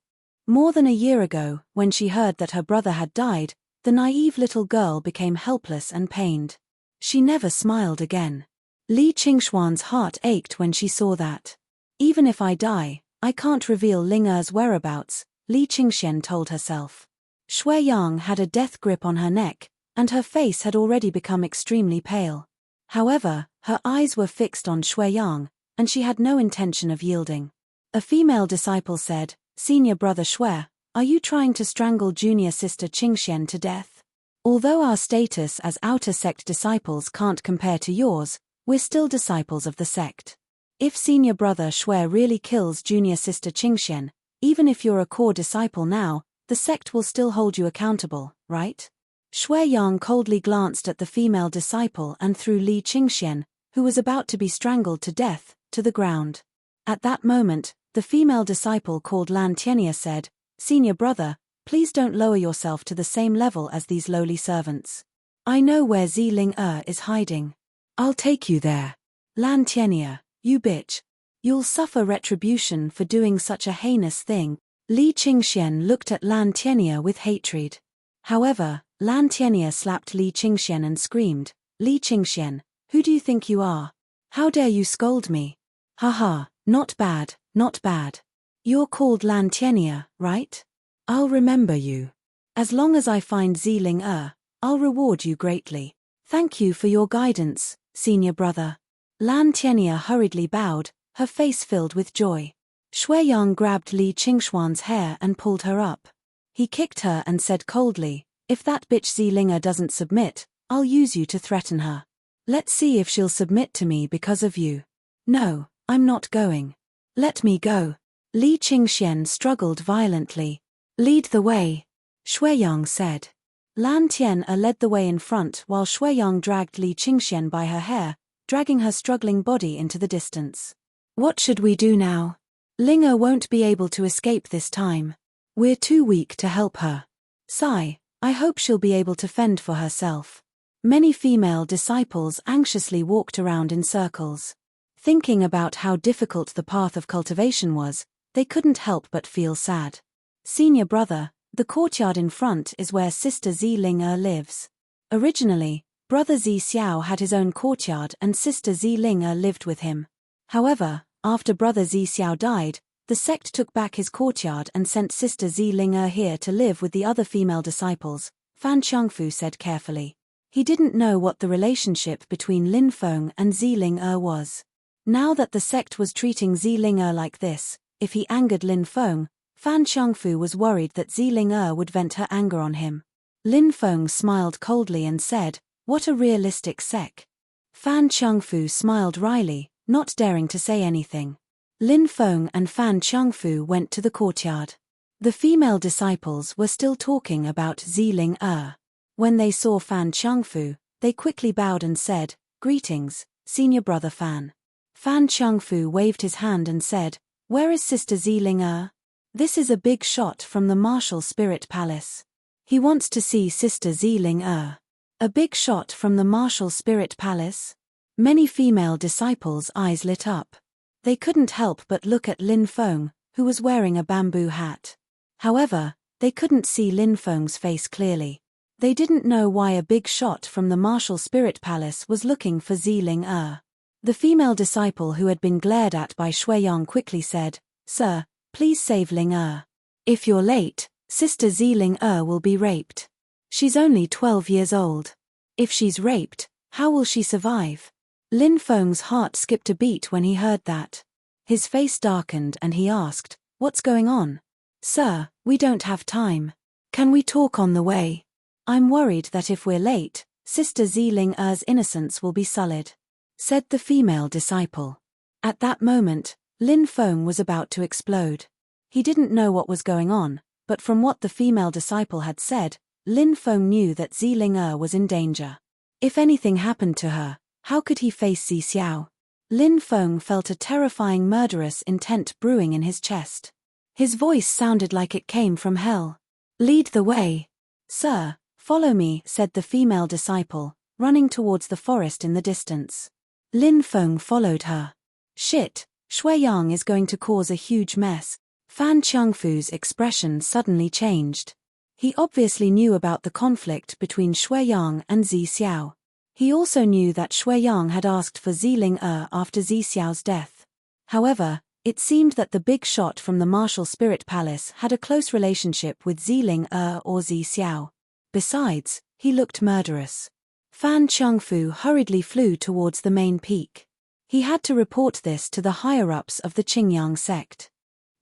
More than a year ago, when she heard that her brother had died, the naive little girl became helpless and pained. She never smiled again. Li Qingxuan's heart ached when she saw that. Even if I die, I can't reveal Ling Er's whereabouts, Li Qingxian told herself. Shui Yang had a death grip on her neck, and her face had already become extremely pale. However, her eyes were fixed on Shui Yang, and she had no intention of yielding. A female disciple said, "Senior brother Shui, are you trying to strangle junior sister Qingxian to death? Although our status as outer sect disciples can't compare to yours, we're still disciples of the sect. If senior brother Shui really kills junior sister Qingxian, even if you're a core disciple now, the sect will still hold you accountable, right?" Shui Yang coldly glanced at the female disciple and threw Li Qingxian, who was about to be strangled to death, to the ground. At that moment, the female disciple called Lan Tiania said, "Senior brother, please don't lower yourself to the same level as these lowly servants. I know where Ling Er is hiding. I'll take you there. Lan Tiania, you bitch. You'll suffer retribution for doing such a heinous thing." Li Qingxian looked at Lan Tiania with hatred. However, Lan Tiania slapped Li Qingxian and screamed, "Li Qingxian, who do you think you are? How dare you scold me? Haha, not bad, not bad. You're called Lan Tiania, right? I'll remember you. As long as I find Ling Er, I'll reward you greatly. Thank you for your guidance, senior brother." Lan Tiania hurriedly bowed, her face filled with joy. Shui Yang grabbed Li Qingxuan's hair and pulled her up. He kicked her and said coldly, "If that bitch Ling Er doesn't submit, I'll use you to threaten her. Let's see if she'll submit to me because of you." "No, I'm not going. Let me go." Li Qingxian struggled violently. "Lead the way," Shui Yang said. Lan Tiania led the way in front while Shui Yang dragged Li Qingxian by her hair, dragging her struggling body into the distance. "What should we do now? Ling Er won't be able to escape this time. We're too weak to help her. Sigh, I hope she'll be able to fend for herself." Many female disciples anxiously walked around in circles. Thinking about how difficult the path of cultivation was, they couldn't help but feel sad. "Senior brother, the courtyard in front is where Sister Ling Er lives. Originally, Brother Xiao had his own courtyard and Sister Ling Er lived with him. However, after Brother Xiao died, the sect took back his courtyard and sent Sister Ling Er here to live with the other female disciples," Fan Changfu said carefully. He didn't know what the relationship between Lin Feng and Ling Er was. Now that the sect was treating Ling Er like this, if he angered Lin Feng, Fan Changfu was worried that Ling Er would vent her anger on him. Lin Feng smiled coldly and said, "What a realistic sect." Fan Changfu smiled wryly, not daring to say anything. Lin Feng and Fan Changfu went to the courtyard. The female disciples were still talking about Ling Er. When they saw Fan Changfu, they quickly bowed and said, "Greetings, senior brother Fan." Fan Changfu waved his hand and said, "Where is Sister Ling Er? This is a big shot from the Martial Spirit Palace. He wants to see Sister Ling Er." A big shot from the Martial Spirit Palace? Many female disciples' eyes lit up. They couldn't help but look at Lin Feng, who was wearing a bamboo hat. However, they couldn't see Lin Feng's face clearly. They didn't know why a big shot from the Martial Spirit Palace was looking for Ling Er. The female disciple who had been glared at by Shui Yang quickly said, "Sir, please save Ling Er. If you're late, Sister Ling Er will be raped. She's only 12 years old. If she's raped, How will she survive? Lin Feng's heart skipped a beat when he heard that. His face darkened and he asked, "What's going on?" "Sir, we don't have time. Can we talk on the way? I'm worried that if we're late, Sister Ziling Er's innocence will be sullied," said the female disciple. At that moment, Lin Feng was about to explode. He didn't know what was going on, but from what the female disciple had said, Lin Feng knew that Ziling Er was in danger. If anything happened to her, how could he face Zi Xiao? Lin Feng felt a terrifying murderous intent brewing in his chest. His voice sounded like it came from hell. "Lead the way." "Sir, follow me," said the female disciple, running towards the forest in the distance. Lin Feng followed her. "Shit, Shuiyang is going to cause a huge mess." Fan Qiangfu's expression suddenly changed. He obviously knew about the conflict between Shuiyang and Zi Xiao. He also knew that Shuiyang had asked for Ziling Er after Zi Xiao's death. However, it seemed that the big shot from the martial spirit palace had a close relationship with Ziling Er or Zi Xiao. Besides, he looked murderous. Fan Qiangfu hurriedly flew towards the main peak. He had to report this to the higher-ups of the Qingyang sect.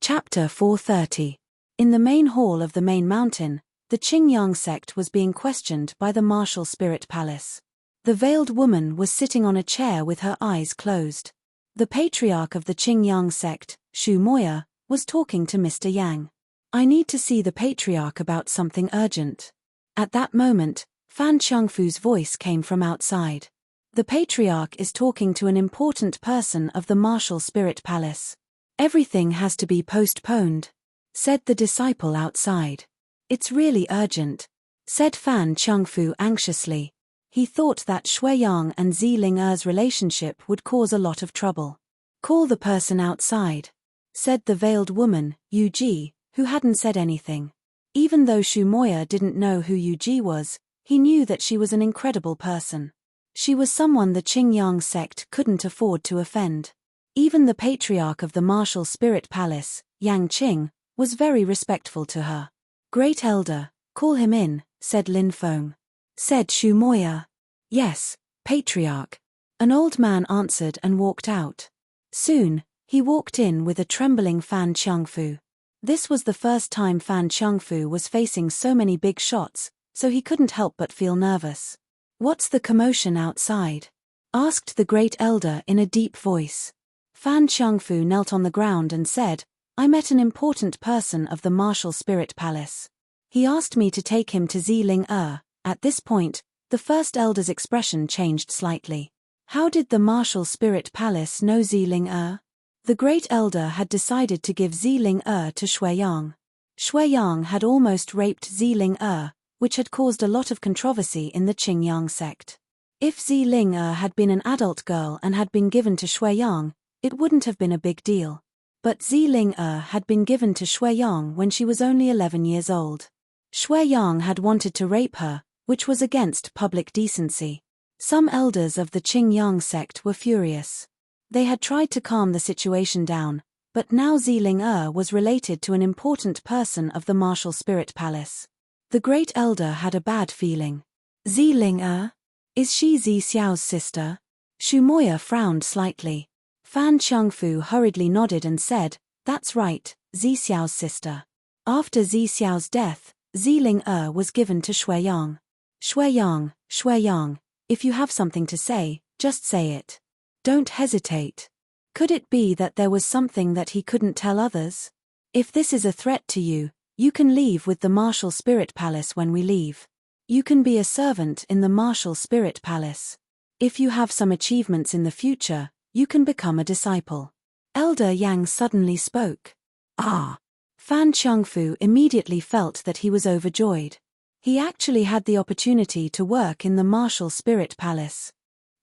Chapter 430. In the main hall of the main mountain, the Qingyang sect was being questioned by the martial spirit palace. The veiled woman was sitting on a chair with her eyes closed. The patriarch of the Qingyang sect, Xu Moya, was talking to Mr. Yang. "I need to see the patriarch about something urgent." At that moment, Fan Qiangfu's voice came from outside. "The patriarch is talking to an important person of the martial spirit palace. Everything has to be postponed," said the disciple outside. "It's really urgent," said Fan Qiangfu anxiously. He thought that Shuiyang and Ziling Er's relationship would cause a lot of trouble. "Call the person outside," said the veiled woman, Yu Ji, who hadn't said anything. Even though Xu Moya didn't know who Yu Ji was, he knew that she was an incredible person. She was someone the Qingyang sect couldn't afford to offend. Even the patriarch of the martial spirit palace, Yang Qing, was very respectful to her. "Great Elder, call him in," said Lin Feng. Said Xu Moya. "Yes, patriarch." An old man answered and walked out. Soon, he walked in with a trembling Fan Qiangfu. This was the first time Fan Qiangfu was facing so many big shots, so he couldn't help but feel nervous. "What's the commotion outside?" asked the great elder in a deep voice. Fan Qiangfu knelt on the ground and said, "I met an important person of the martial spirit palace. He asked me to take him to Ziling Er." At this point, the first elder's expression changed slightly. How did the martial spirit palace know Ziling Er? The great elder had decided to give Ziling Er to Shuiyang. Shuiyang had almost raped Ziling Er, which had caused a lot of controversy in the Qingyang sect. If Ziling Er had been an adult girl and had been given to Shuiyang, it wouldn't have been a big deal. But Ziling Er had been given to Shuiyang when she was only 11 years old. Shuiyang had wanted to rape her, which was against public decency. Some elders of the Qingyang sect were furious. They had tried to calm the situation down, but now Ziling Er was related to an important person of the martial spirit palace. The great elder had a bad feeling. "Ziling Er? Is she Zi Xiao's sister?" Xu Moya frowned slightly. Fan Qiangfu hurriedly nodded and said, "That's right, Zi Xiao's sister. After Zi Xiao's death, Ziling Er was given to Shuiyang." Shuiyang, if you have something to say, just say it. Don't hesitate. Could it be that there was something that he couldn't tell others? If this is a threat to you, you can leave with the martial spirit palace when we leave. You can be a servant in the martial spirit palace. If you have some achievements in the future, you can become a disciple. Elder Yang suddenly spoke. "Ah!" Fan Qiangfu immediately felt that he was overjoyed. He actually had the opportunity to work in the martial spirit palace.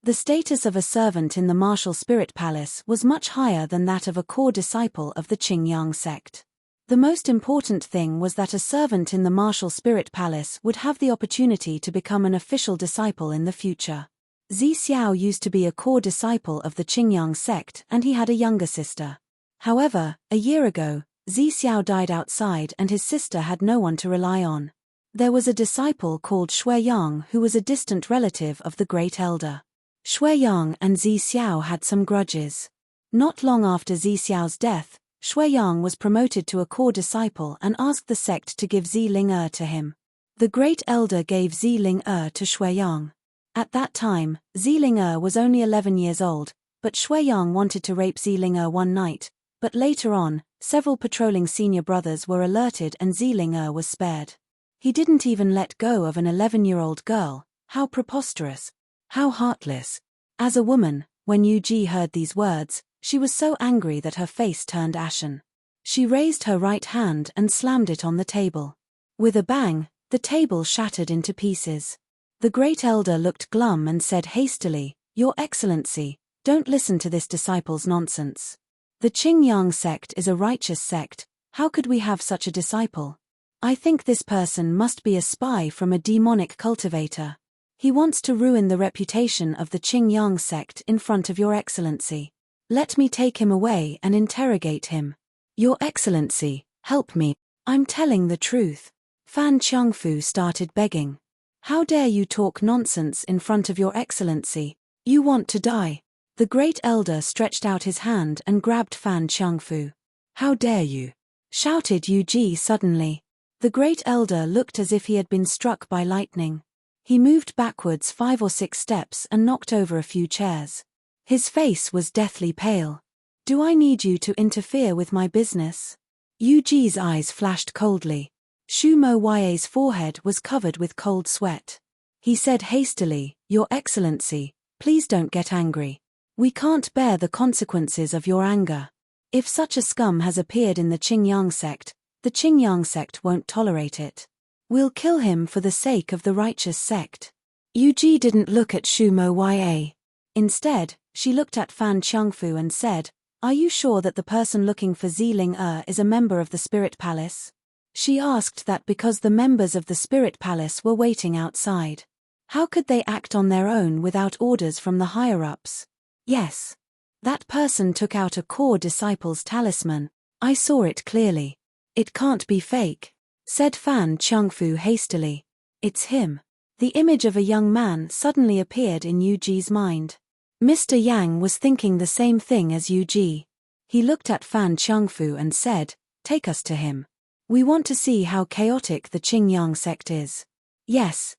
The status of a servant in the martial spirit palace was much higher than that of a core disciple of the Qingyang sect. The most important thing was that a servant in the martial spirit palace would have the opportunity to become an official disciple in the future. Zi Xiao used to be a core disciple of the Qingyang sect and he had a younger sister. However, a year ago, Zi Xiao died outside and his sister had no one to rely on. There was a disciple called Shuiyang who was a distant relative of the great elder. Shuiyang and Zi Xiao had some grudges. Not long after Zi Xiao's death, Shuiyang was promoted to a core disciple and asked the sect to give Zi Ling to him. The great elder gave Zi Ling to Shuiyang. At that time, Zi Ling was only 11 years old, but Shuiyang wanted to rape Zi Ling one night, but later on, several patrolling senior brothers were alerted and Zi Ling was spared. He didn't even let go of an 11-year-old girl. How preposterous! How heartless! As a woman, when Yu Ji heard these words, she was so angry that her face turned ashen. She raised her right hand and slammed it on the table. With a bang, the table shattered into pieces. The great elder looked glum and said hastily, "Your Excellency, don't listen to this disciple's nonsense. The Qingyang sect is a righteous sect. How could we have such a disciple? I think this person must be a spy from a demonic cultivator. He wants to ruin the reputation of the Qingyang sect in front of Your Excellency. Let me take him away and interrogate him. Your Excellency, help me. I'm telling the truth." Fan Changfu started begging. "How dare you talk nonsense in front of Your Excellency? You want to die." The great elder stretched out his hand and grabbed Fan Changfu. "How dare you?" shouted Yu Ji suddenly. The great elder looked as if he had been struck by lightning. He moved backwards 5 or 6 steps and knocked over a few chairs. His face was deathly pale. "Do I need you to interfere with my business?" Yu Ji's eyes flashed coldly. Shu Mo Ya's forehead was covered with cold sweat. He said hastily, "Your Excellency, please don't get angry. We can't bear the consequences of your anger. If such a scum has appeared in the Qingyang sect, the Qingyang sect won't tolerate it. We'll kill him for the sake of the righteous sect." Yu Ji didn't look at Shu Mo Ya. Instead, she looked at Fan Changfu and said, "Are you sure that the person looking for Zi Ling is a member of the Spirit Palace?" She asked that because the members of the Spirit Palace were waiting outside. How could they act on their own without orders from the higher-ups? "Yes. That person took out a core disciple's talisman. I saw it clearly. It can't be fake," said Fan Changfu hastily. "It's him." The image of a young man suddenly appeared in Yu Ji's mind. Mr. Yang was thinking the same thing as Yu Ji. He looked at Fan Changfu and said, "Take us to him. We want to see how chaotic the Qingyang sect is." Yes,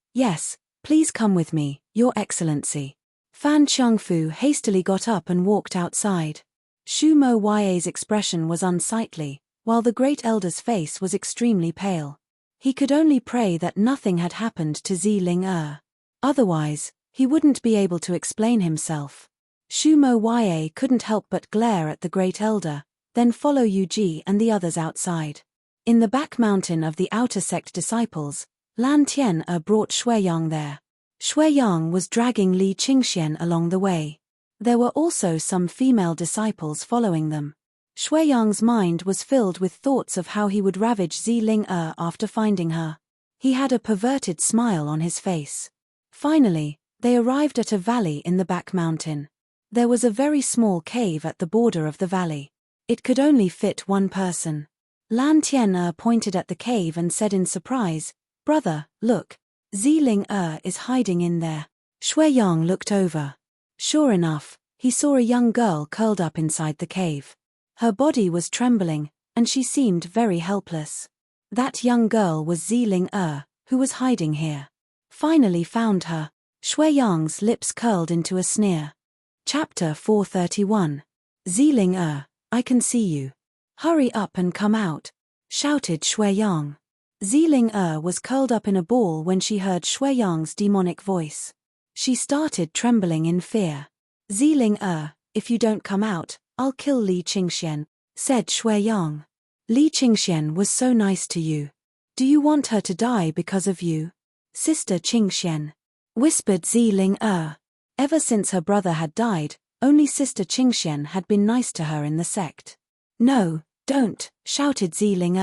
please come with me, Your Excellency." Fan Changfu hastily got up and walked outside. Shu Mo Ya's expression was unsightly, while the great elder's face was extremely pale. He could only pray that nothing had happened to Zi Ling. Otherwise, he wouldn't be able to explain himself. Shu Mo Ya couldn't help but glare at the great elder, then follow Yu Ji and the others outside. In the back mountain of the outer sect disciples, Lan Tian brought Shuiyang there. Shuiyang was dragging Li Qingxian along the way. There were also some female disciples following them. Shuiyang's mind was filled with thoughts of how he would ravage Zi Ling after finding her. He had a perverted smile on his face. Finally, they arrived at a valley in the back mountain. There was a very small cave at the border of the valley. It could only fit one person. Lan Tian pointed at the cave and said in surprise, "Brother, look. Zi Ling is hiding in there." Shuiyang looked over. Sure enough, he saw a young girl curled up inside the cave. Her body was trembling, and she seemed very helpless. That young girl was Zi Ling who was hiding here. Finally found her. Shuiyang's lips curled into a sneer. Chapter 431. Zi Ling I can see you. Hurry up and come out, shouted Shuiyang. Zi Ling was curled up in a ball when she heard Shuiyang's demonic voice. She started trembling in fear. "Zi Ling if you don't come out, I'll kill Li Qingxian," said Shuiyang. "Li Qingxian was so nice to you. Do you want her to die because of you?" "Sister Qingxian," whispered Zi Ling Ever since her brother had died, only Sister Qingxian had been nice to her in the sect. "No, don't," shouted Zi Ling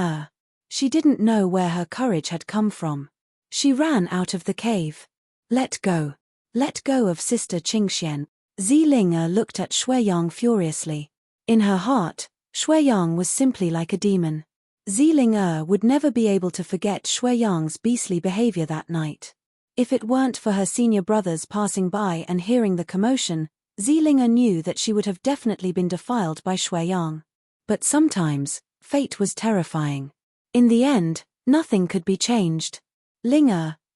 She didn't know where her courage had come from. She ran out of the cave. Let go of Sister Qingxian." Zi Ling looked at Shuiyang furiously. In her heart, Shuiyang was simply like a demon. Ziling would never be able to forget Shui Yang's beastly behavior that night. If it weren't for her senior brothers passing by and hearing the commotion, Ziling knew that she would have definitely been defiled by Shui Yang. But sometimes, fate was terrifying. In the end, nothing could be changed. Ling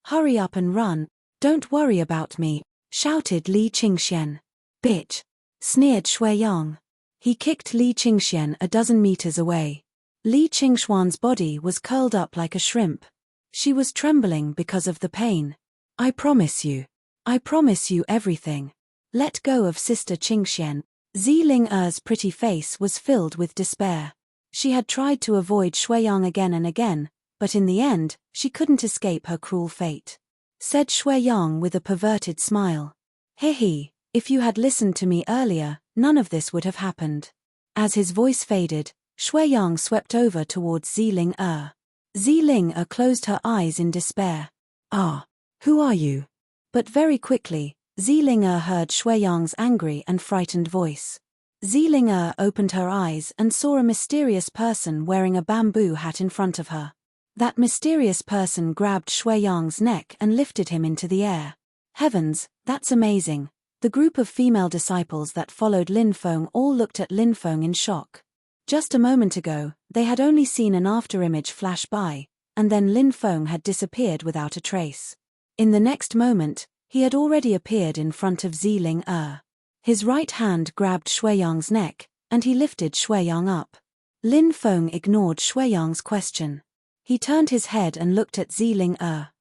hurry up and run, don't worry about me, shouted Li Qingxian. Bitch! Sneered Shui Yang. He kicked Li Qingxian a dozen meters away. Li Qingxuan's body was curled up like a shrimp. She was trembling because of the pain. I promise you everything. Let go of Sister Qingxian. Ziling pretty face was filled with despair. She had tried to avoid Shui Yang again and again, but in the end, she couldn't escape her cruel fate. Said Shui Yang with a perverted smile. He, if you had listened to me earlier, none of this would have happened. As his voice faded, Shui Yang swept over towards Ziling Ziling closed her eyes in despair. Who are you? But very quickly, Ziling heard Shui Yang's angry and frightened voice. Ziling opened her eyes and saw a mysterious person wearing a bamboo hat in front of her. That mysterious person grabbed Shui Yang's neck and lifted him into the air. Heavens, that's amazing. The group of female disciples that followed Lin Feng all looked at Lin Feng in shock. Just a moment ago, they had only seen an afterimage flash by, and then Lin Feng had disappeared without a trace. In the next moment, he had already appeared in front of Ziling His right hand grabbed Shui Yang's neck, and he lifted Shui Yang up. Lin Feng ignored Shui Yang's question. He turned his head and looked at Ziling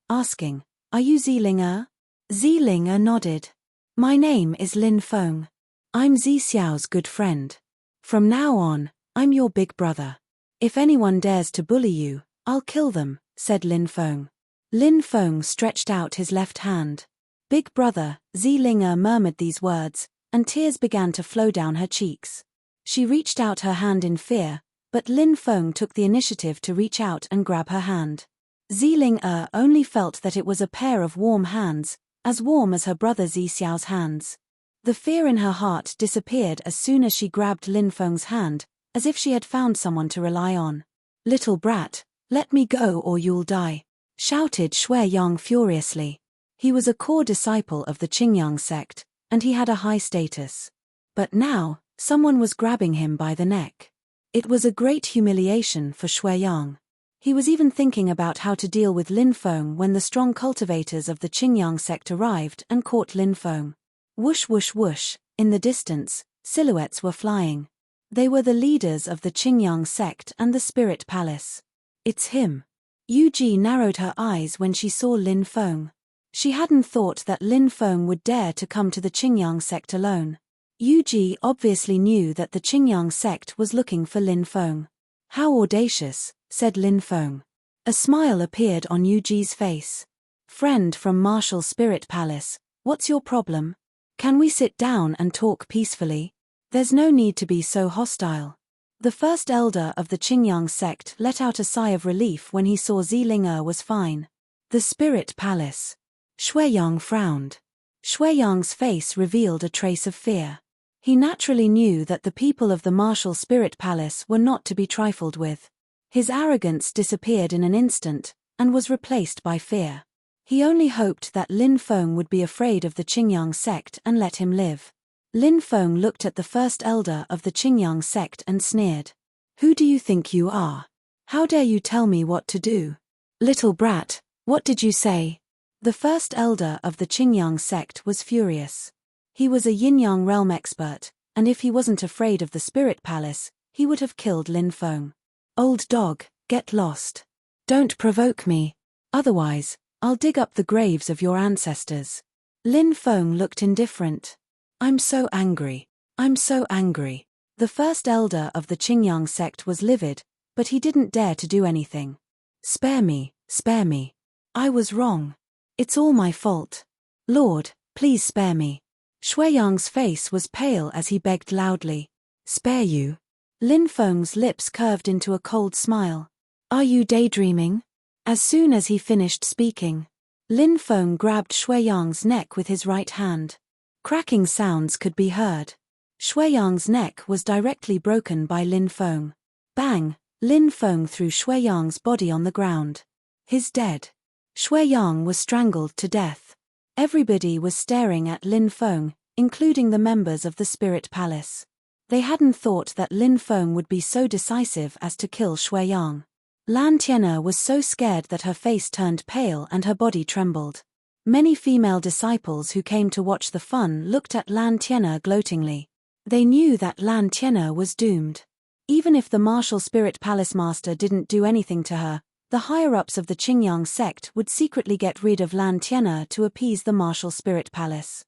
asking, Are you Ziling Ziling nodded. My name is Lin Feng. I'm Zi Xiao's good friend. From now on, I'm your big brother. If anyone dares to bully you, I'll kill them, said Lin Feng. Lin Feng stretched out his left hand. Big brother, Ziling murmured these words, and tears began to flow down her cheeks. She reached out her hand in fear, but Lin Feng took the initiative to reach out and grab her hand. Ziling only felt that it was a pair of warm hands, as warm as her brother Zi Xiao's hands. The fear in her heart disappeared as soon as she grabbed Lin Feng's hand, as if she had found someone to rely on. Little brat, let me go or you'll die, shouted Shui Yang furiously. He was a core disciple of the Qingyang sect, and he had a high status. But now, someone was grabbing him by the neck. It was a great humiliation for Shui Yang. He was even thinking about how to deal with Lin Feng when the strong cultivators of the Qingyang sect arrived and caught Lin Feng. Whoosh whoosh whoosh, in the distance, silhouettes were flying. They were the leaders of the Qingyang sect and the Spirit Palace. It's him. Yuji narrowed her eyes when she saw Lin Feng. She hadn't thought that Lin Feng would dare to come to the Qingyang sect alone. Yuji obviously knew that the Qingyang sect was looking for Lin Feng. How audacious, said Lin Feng. A smile appeared on Yuji's face. Friend from Martial Spirit Palace, what's your problem? Can we sit down and talk peacefully? There's no need to be so hostile. The first elder of the Qingyang sect let out a sigh of relief when he saw Ziling was fine. The Spirit Palace. Shui Yang frowned. Shui Yang's face revealed a trace of fear. He naturally knew that the people of the Martial Spirit Palace were not to be trifled with. His arrogance disappeared in an instant, and was replaced by fear. He only hoped that Lin Feng would be afraid of the Qingyang sect and let him live. Lin Feng looked at the first elder of the Qingyang sect and sneered. Who do you think you are? How dare you tell me what to do? Little brat, what did you say? The first elder of the Qingyang sect was furious. He was a yin-yang realm expert, and if he wasn't afraid of the Spirit Palace, he would have killed Lin Feng. Old dog, get lost. Don't provoke me. Otherwise, I'll dig up the graves of your ancestors. Lin Feng looked indifferent. I'm so angry. I'm so angry. The first elder of the Qingyang sect was livid, but he didn't dare to do anything. Spare me, spare me. I was wrong. It's all my fault. Lord, please spare me. Shui Yang's face was pale as he begged loudly. Spare you? Lin Feng's lips curved into a cold smile. Are you daydreaming? As soon as he finished speaking, Lin Feng grabbed Shui Yang's neck with his right hand. Cracking sounds could be heard. Shui Yang's neck was directly broken by Lin Feng. Bang, Lin Feng threw Shuiyang's body on the ground. He's dead. Shuiyang was strangled to death. Everybody was staring at Lin Feng, including the members of the Spirit Palace. They hadn't thought that Lin Feng would be so decisive as to kill Shuiyang. Lan Tian'er was so scared that her face turned pale and her body trembled. Many female disciples who came to watch the fun looked at Lan Tian'er gloatingly. They knew that Lan Tian'er was doomed. Even if the martial Spirit Palace master didn't do anything to her, the higher-ups of the Qingyang sect would secretly get rid of Lan Tian'er to appease the martial Spirit Palace.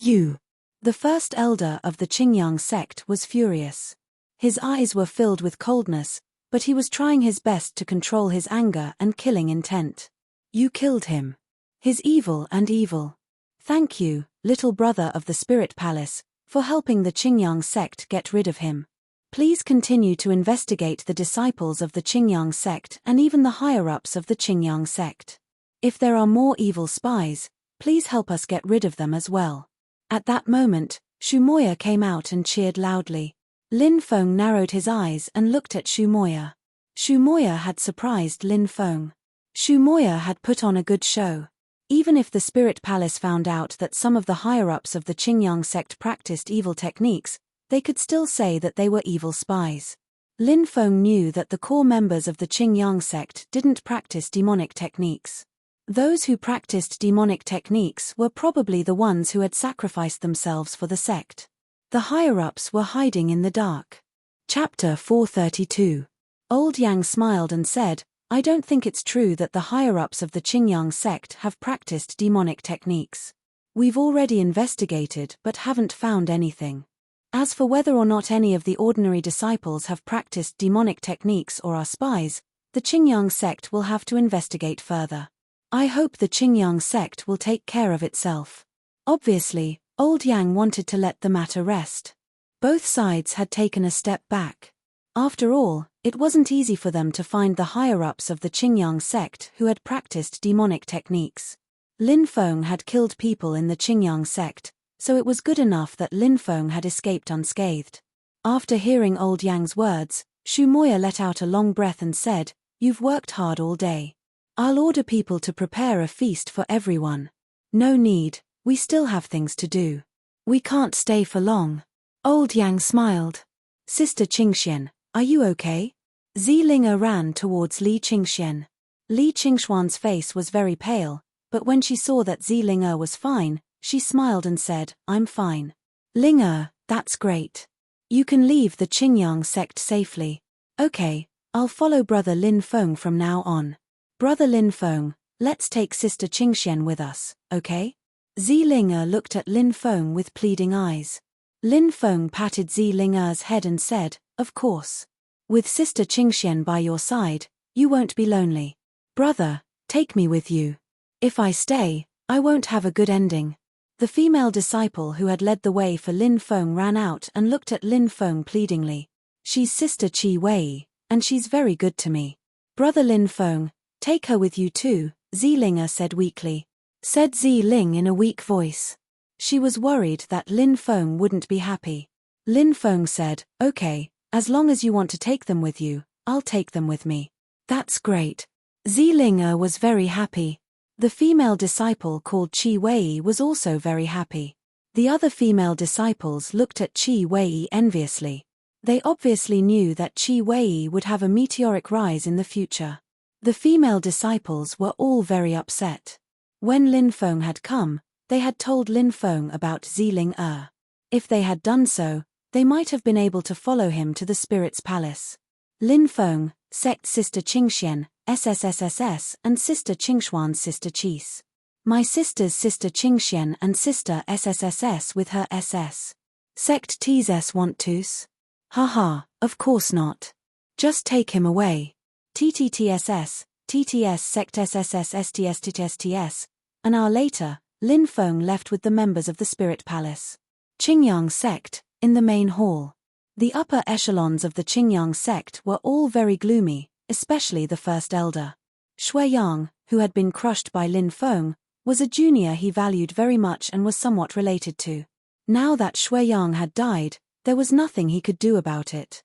The first elder of the Qingyang sect was furious. His eyes were filled with coldness, but he was trying his best to control his anger and killing intent. You killed him. He's evil and evil. Thank you, little brother of the Spirit Palace, for helping the Qingyang sect get rid of him. Please continue to investigate the disciples of the Qingyang sect and even the higher-ups of the Qingyang sect. If there are more evil spies, please help us get rid of them as well. At that moment, Shu Moya came out and cheered loudly. Lin Feng narrowed his eyes and looked at Shu Moya. Shu Moya had surprised Lin Feng. Shu Moya had put on a good show. Even if the Spirit Palace found out that some of the higher-ups of the Qingyang sect practiced evil techniques, they could still say that they were evil spies. Lin Feng knew that the core members of the Qingyang sect didn't practice demonic techniques. Those who practiced demonic techniques were probably the ones who had sacrificed themselves for the sect. The higher-ups were hiding in the dark. Chapter 432. Old Yang smiled and said, I don't think it's true that the higher-ups of the Qingyang sect have practiced demonic techniques. We've already investigated but haven't found anything. As for whether or not any of the ordinary disciples have practiced demonic techniques or are spies, the Qingyang sect will have to investigate further. I hope the Qingyang sect will take care of itself. Obviously, Old Yang wanted to let the matter rest. Both sides had taken a step back. After all, it wasn't easy for them to find the higher-ups of the Qingyang sect who had practiced demonic techniques. Lin Feng had killed people in the Qingyang sect, so it was good enough that Lin Feng had escaped unscathed. After hearing Old Yang's words, Shu Moya let out a long breath and said, You've worked hard all day. I'll order people to prepare a feast for everyone. No need, we still have things to do. We can't stay for long. Old Yang smiled. Sister Qingxian, are you okay? Ziling'er ran towards Li Qingxian. Li Qingxuan's face was very pale, but when she saw that Ziling'er was fine, she smiled and said, I'm fine. Ling'er, that's great. You can leave the Qingyang sect safely. Okay, I'll follow Brother Lin Feng from now on. Brother Lin Feng, let's take Sister Qingxian with us, okay? Ziling'er looked at Lin Feng with pleading eyes. Lin Feng patted Ziling'er's head and said, Of course. With Sister Qingxian by your side, you won't be lonely. Brother, take me with you. If I stay, I won't have a good ending. The female disciple who had led the way for Lin Feng ran out and looked at Lin Feng pleadingly. She's Sister Qi Wei, and she's very good to me. Brother Lin Feng, take her with you too, Ziling'er said weakly. Said Ziling in a weak voice. She was worried that Lin Feng wouldn't be happy. Lin Feng said, Okay, as long as you want to take them with you, I'll take them with me. That's great. Ziling'er was very happy. The female disciple called Qi Wei was also very happy. The other female disciples looked at Qi Wei enviously. They obviously knew that Qi Wei would have a meteoric rise in the future. The female disciples were all very upset. When Lin Feng had come, they had told Lin Feng about Ziling'er. If they had done so, they might have been able to follow him to the Spirit's Palace. Lin Feng, Sect Sister Qingxian, SSSSS, and Sister Qingxuan's Sister Qis. My sister's Sister Qingxian and Sister SSSS with her SS. Sect Ts want tos? Haha, of course not. Just take him away. TTTSS, TTS Sect SSS STSTSTS. An hour later, Lin Feng left with the members of the Spirit Palace. Qingyang sect, in the main hall. The upper echelons of the Qingyang sect were all very gloomy, especially the first elder. Shuiyang, who had been crushed by Lin Feng, was a junior he valued very much and was somewhat related to. Now that Shuiyang had died, there was nothing he could do about it.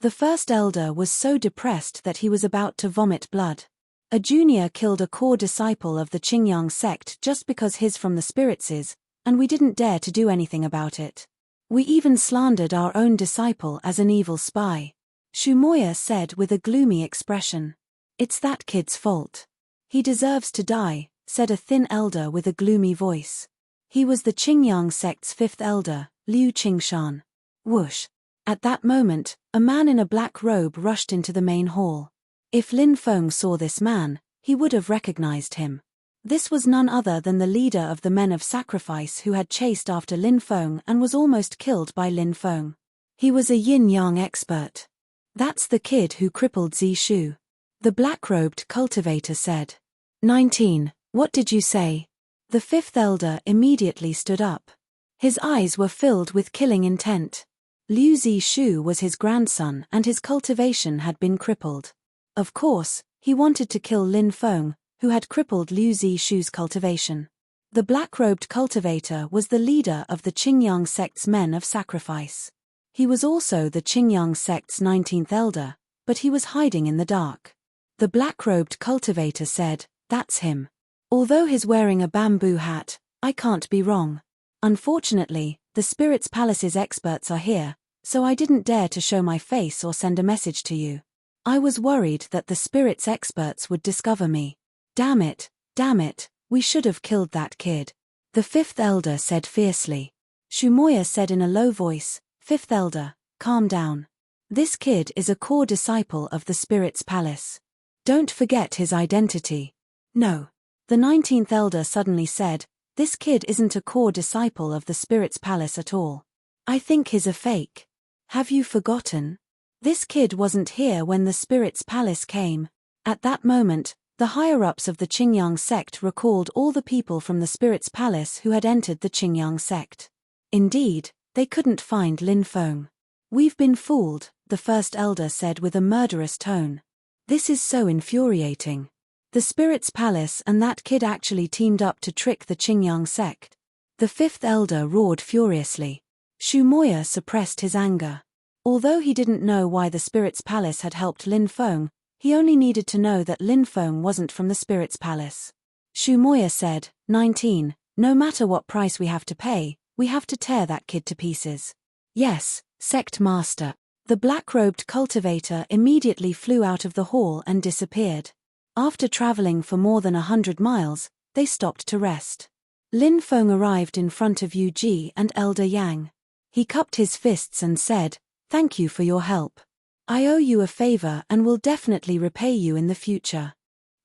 The first elder was so depressed that he was about to vomit blood. A junior killed a core disciple of the Qingyang sect just because he's from the spiritses, and we didn't dare to do anything about it. We even slandered our own disciple as an evil spy. Shumoya said with a gloomy expression. It's that kid's fault. He deserves to die, said a thin elder with a gloomy voice. He was the Qingyang sect's fifth elder, Liu Qingshan. Whoosh. At that moment, a man in a black robe rushed into the main hall. If Lin Feng saw this man, he would have recognized him. This was none other than the leader of the men of sacrifice who had chased after Lin Feng and was almost killed by Lin Feng. He was a yin-yang expert. That's the kid who crippled Zishu. The black-robed cultivator said. 19. What did you say? The fifth elder immediately stood up. His eyes were filled with killing intent. Liu Zishu was his grandson and his cultivation had been crippled. Of course, he wanted to kill Lin Feng, who had crippled Liu Zishu's cultivation. The black-robed cultivator was the leader of the Qingyang sect's men of sacrifice. He was also the Qingyang sect's 19th elder, but he was hiding in the dark. The black-robed cultivator said, "That's him. Although he's wearing a bamboo hat, I can't be wrong. Unfortunately, the Spirit's Palace's experts are here, so I didn't dare to show my face or send a message to you. I was worried that the Spirit's experts would discover me. Damn it, we should have killed that kid," the fifth elder said fiercely. Shumoya said in a low voice, "Fifth elder, calm down. This kid is a core disciple of the Spirit's Palace. Don't forget his identity." "No." The 19th elder suddenly said, "This kid isn't a core disciple of the Spirit's Palace at all. I think he's a fake. Have you forgotten? This kid wasn't here when the Spirit's Palace came." At that moment, the higher-ups of the Qingyang sect recalled all the people from the Spirit's Palace who had entered the Qingyang sect. Indeed, they couldn't find Lin Feng. "We've been fooled," the first elder said with a murderous tone. "This is so infuriating. The Spirit's Palace and that kid actually teamed up to trick the Qingyang sect." The fifth elder roared furiously. Shumoya suppressed his anger. Although he didn't know why the Spirit's Palace had helped Lin Feng, he only needed to know that Lin Feng wasn't from the Spirit's Palace. Shumoya said, 19, no matter what price we have to pay, we have to tear that kid to pieces. Yes, Sect Master. The black-robed cultivator immediately flew out of the hall and disappeared. After traveling for more than 100 miles, they stopped to rest. Lin Feng arrived in front of Yu Ji and Elder Yang. He cupped his fists and said, "Thank you for your help. I owe you a favor and will definitely repay you in the future."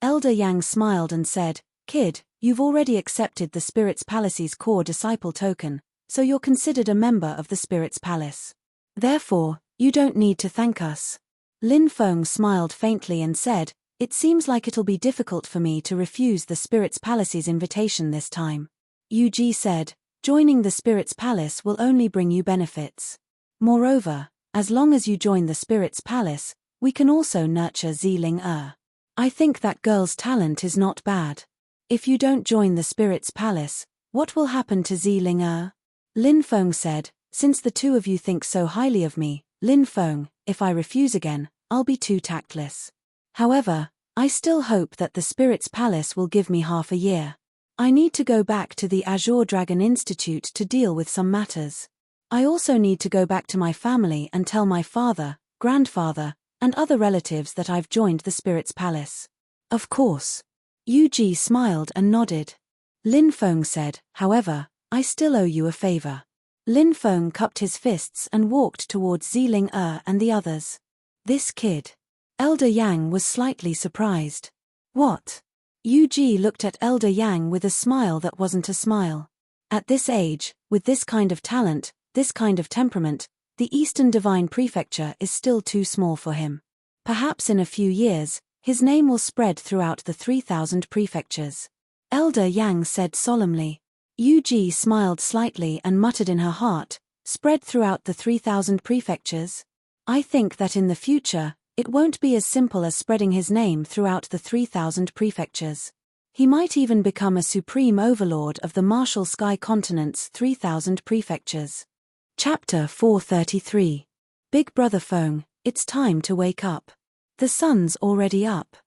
Elder Yang smiled and said, "Kid, you've already accepted the Spirit's Palace's core disciple token, so you're considered a member of the Spirit's Palace. Therefore, you don't need to thank us." Lin Feng smiled faintly and said, "It seems like it'll be difficult for me to refuse the Spirit's Palace's invitation this time." Yu Ji said, "Joining the Spirit's Palace will only bring you benefits. Moreover, as long as you join the Spirit's Palace, we can also nurture Ziling Er. I think that girl's talent is not bad. If you don't join the Spirit's Palace, what will happen to Ziling Er?" Lin Feng said, "Since the two of you think so highly of me, Lin Feng, if I refuse again, I'll be too tactless. However, I still hope that the Spirit's Palace will give me half a year. I need to go back to the Azure Dragon Institute to deal with some matters. I also need to go back to my family and tell my father, grandfather, and other relatives that I've joined the Spirit's Palace." "Of course." Yu Ji smiled and nodded. Lin Feng said, "However, I still owe you a favor." Lin Feng cupped his fists and walked towards Ziling Er and the others. "This kid." Elder Yang was slightly surprised. "What?" Yu Ji looked at Elder Yang with a smile that wasn't a smile. At this age, with this kind of talent, this kind of temperament, the Eastern Divine Prefecture is still too small for him. Perhaps in a few years, his name will spread throughout the 3,000 prefectures. Elder Yang said solemnly. Yu Ji smiled slightly and muttered in her heart, "Spread throughout the 3,000 prefectures? I think that in the future, it won't be as simple as spreading his name throughout the 3,000 prefectures. He might even become a supreme overlord of the Martial Sky Continent's 3,000 prefectures." Chapter 433. Big Brother Feng, It's time to wake up. The sun's already up.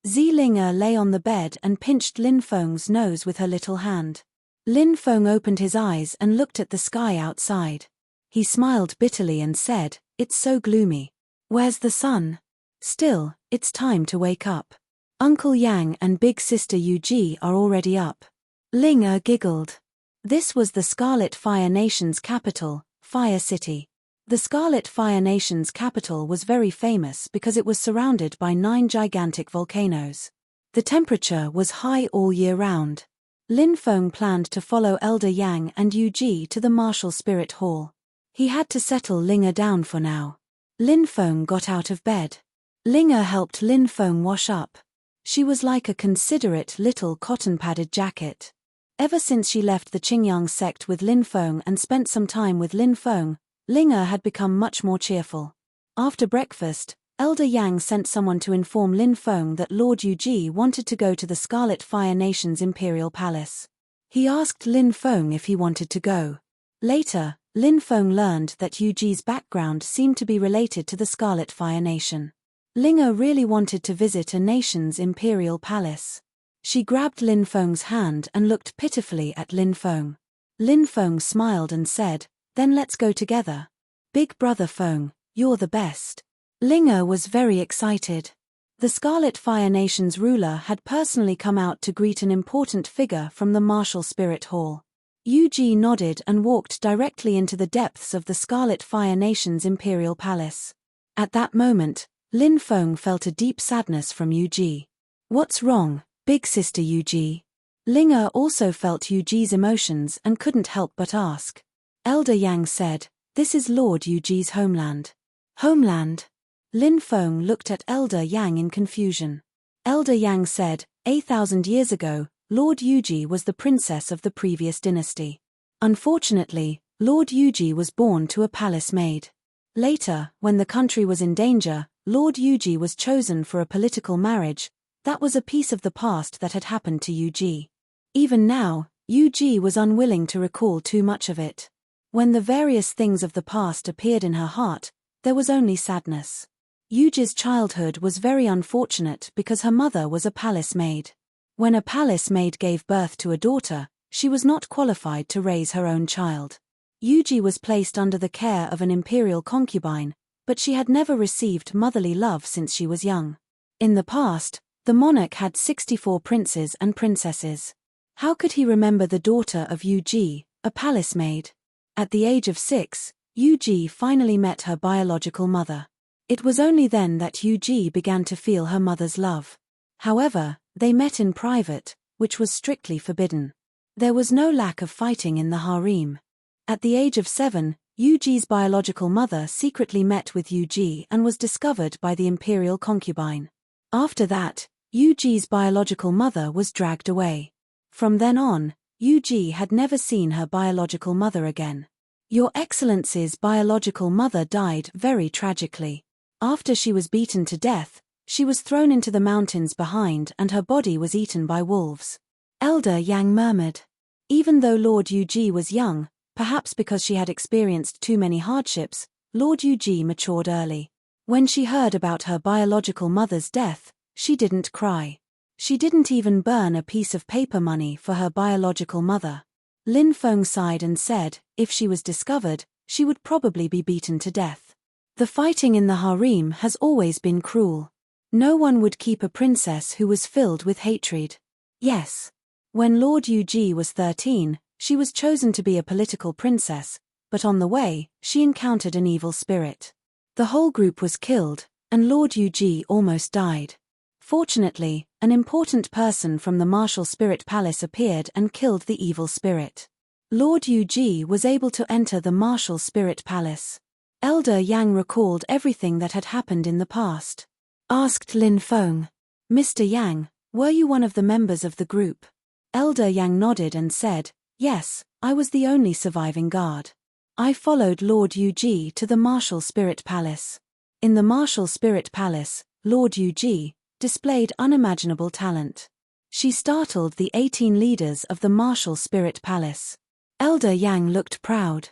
Zilinger lay on the bed and pinched Lin Feng's nose with her little hand. Lin Feng opened his eyes and looked at the sky outside. He smiled bitterly and said, "It's so gloomy. Where's the sun? Still, it's time to wake up. Uncle Yang and big sister Yuji are already up." Linger giggled. This was the Scarlet Fire Nation's capital, Fire City. The Scarlet Fire Nation's capital was very famous because it was surrounded by 9 gigantic volcanoes. The temperature was high all year round. Lin Feng planned to follow Elder Yang and Yuji to the Martial Spirit Hall. He had to settle Linger down for now. Lin Feng got out of bed. Linger helped Lin Feng wash up. She was like a considerate little cotton-padded jacket. Ever since she left the Qingyang sect with Lin Feng and spent some time with Lin Feng, Linger had become much more cheerful. After breakfast, Elder Yang sent someone to inform Lin Feng that Lord Yuji wanted to go to the Scarlet Fire Nation's Imperial Palace. He asked Lin Feng if he wanted to go. Later, Lin Feng learned that Yuji's background seemed to be related to the Scarlet Fire Nation. Linger really wanted to visit a nation's imperial palace. She grabbed Lin Feng's hand and looked pitifully at Lin Feng. Lin Feng smiled and said, "Then let's go together. Big brother Feng, you're the best." Linger was very excited. The Scarlet Fire Nation's ruler had personally come out to greet an important figure from the Martial Spirit Hall. Yuji nodded and walked directly into the depths of the Scarlet Fire Nation's imperial palace. At that moment, Lin Feng felt a deep sadness from Yuji. "What's wrong, big sister Yuji?" Linger also felt Yuji's emotions and couldn't help but ask. Elder Yang said, "This is Lord Yuji's homeland." Homeland? Lin Feng looked at Elder Yang in confusion. Elder Yang said, 8,000 years ago, Lord Yuji was the princess of the previous dynasty. Unfortunately, Lord Yuji was born to a palace maid. Later, when the country was in danger, Lord Yuji was chosen for a political marriage. That was a piece of the past that had happened to Yuji. Even now, Yuji was unwilling to recall too much of it. When the various things of the past appeared in her heart, there was only sadness. Yuji's childhood was very unfortunate because her mother was a palace maid. When a palace maid gave birth to a daughter, she was not qualified to raise her own child. Yuji was placed under the care of an imperial concubine, but she had never received motherly love since she was young. In the past, the monarch had 64 princes and princesses. How could he remember the daughter of Yuji, a palace maid? At the age of 6, Yuji finally met her biological mother. It was only then that Yuji began to feel her mother's love. However, they met in private, which was strictly forbidden. There was no lack of fighting in the harem. At the age of 7, Yuji's biological mother secretly met with Yuji and was discovered by the imperial concubine. After that, Yuji's biological mother was dragged away. From then on, Yuji had never seen her biological mother again. Your Excellency's biological mother died very tragically. After she was beaten to death, she was thrown into the mountains behind and her body was eaten by wolves. Elder Yang murmured. Even though Lord Yuji was young, perhaps because she had experienced too many hardships, Lord Yuji matured early. When she heard about her biological mother's death, she didn't cry. She didn't even burn a piece of paper money for her biological mother. Lin Feng sighed and said, if she was discovered, she would probably be beaten to death. The fighting in the harem has always been cruel. No one would keep a princess who was filled with hatred. Yes. When Lord Yuji was 13, she was chosen to be a political princess, but on the way, she encountered an evil spirit. The whole group was killed, and Lord Yuji almost died. Fortunately, an important person from the Martial Spirit Palace appeared and killed the evil spirit. Lord Yuji was able to enter the Martial Spirit Palace. Elder Yang recalled everything that had happened in the past. Asked Lin Feng, "Mr. Yang, were you one of the members of the group?" Elder Yang nodded and said, "Yes, I was the only surviving guard. I followed Lord Yuji to the Martial Spirit Palace. In the Martial Spirit Palace, Lord Yuji displayed unimaginable talent. She startled the 18 leaders of the Martial Spirit Palace." Elder Yang looked proud.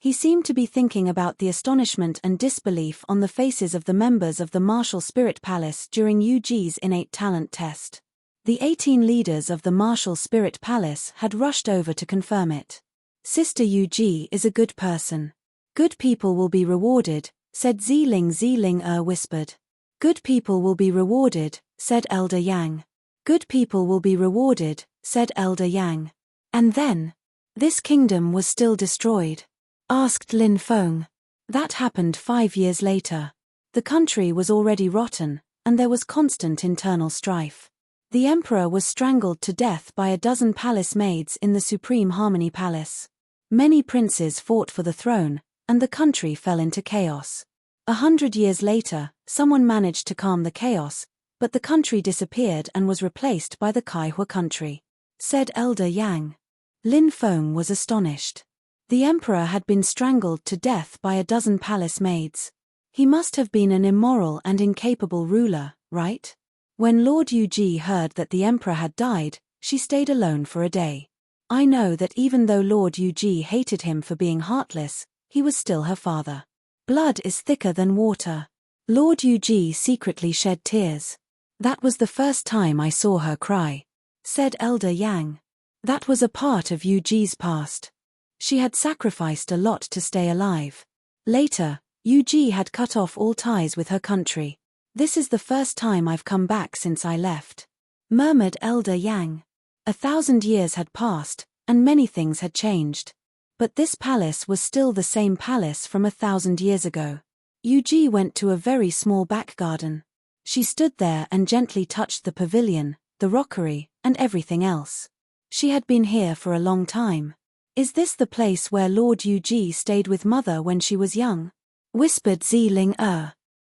He seemed to be thinking about the astonishment and disbelief on the faces of the members of the martial spirit palace during Yuji's innate talent test. The 18 leaders of the martial spirit palace had rushed over to confirm it. Sister Yuji is a good person. Good people will be rewarded, said Ziling whispered. Good people will be rewarded, said Elder Yang. Good people will be rewarded, said Elder Yang. And then? This kingdom was still destroyed? Asked Lin Feng. That happened 5 years later. The country was already rotten, and there was constant internal strife. The emperor was strangled to death by a dozen palace maids in the Supreme Harmony Palace. Many princes fought for the throne, and the country fell into chaos. 100 years later, someone managed to calm the chaos, but the country disappeared and was replaced by the Kaihua country, said Elder Yang. Lin Feng was astonished. The emperor had been strangled to death by a dozen palace maids. He must have been an immoral and incapable ruler, right? When Lord Yuji heard that the emperor had died, she stayed alone for a day. I know that even though Lord Yuji hated him for being heartless, he was still her father. Blood is thicker than water. Lord Yuji secretly shed tears. That was the first time I saw her cry, said Elder Yang. That was a part of Yuji's past. She had sacrificed a lot to stay alive. Later, Yuji had cut off all ties with her country. This is the first time I've come back since I left, murmured Elder Yang. 1,000 years had passed, and many things had changed. But this palace was still the same palace from 1,000 years ago. Yuji went to a very small back garden. She stood there and gently touched the pavilion, the rockery, and everything else. She had been here for a long time. Is this the place where Lord Yuji stayed with mother when she was young? Whispered Ziling.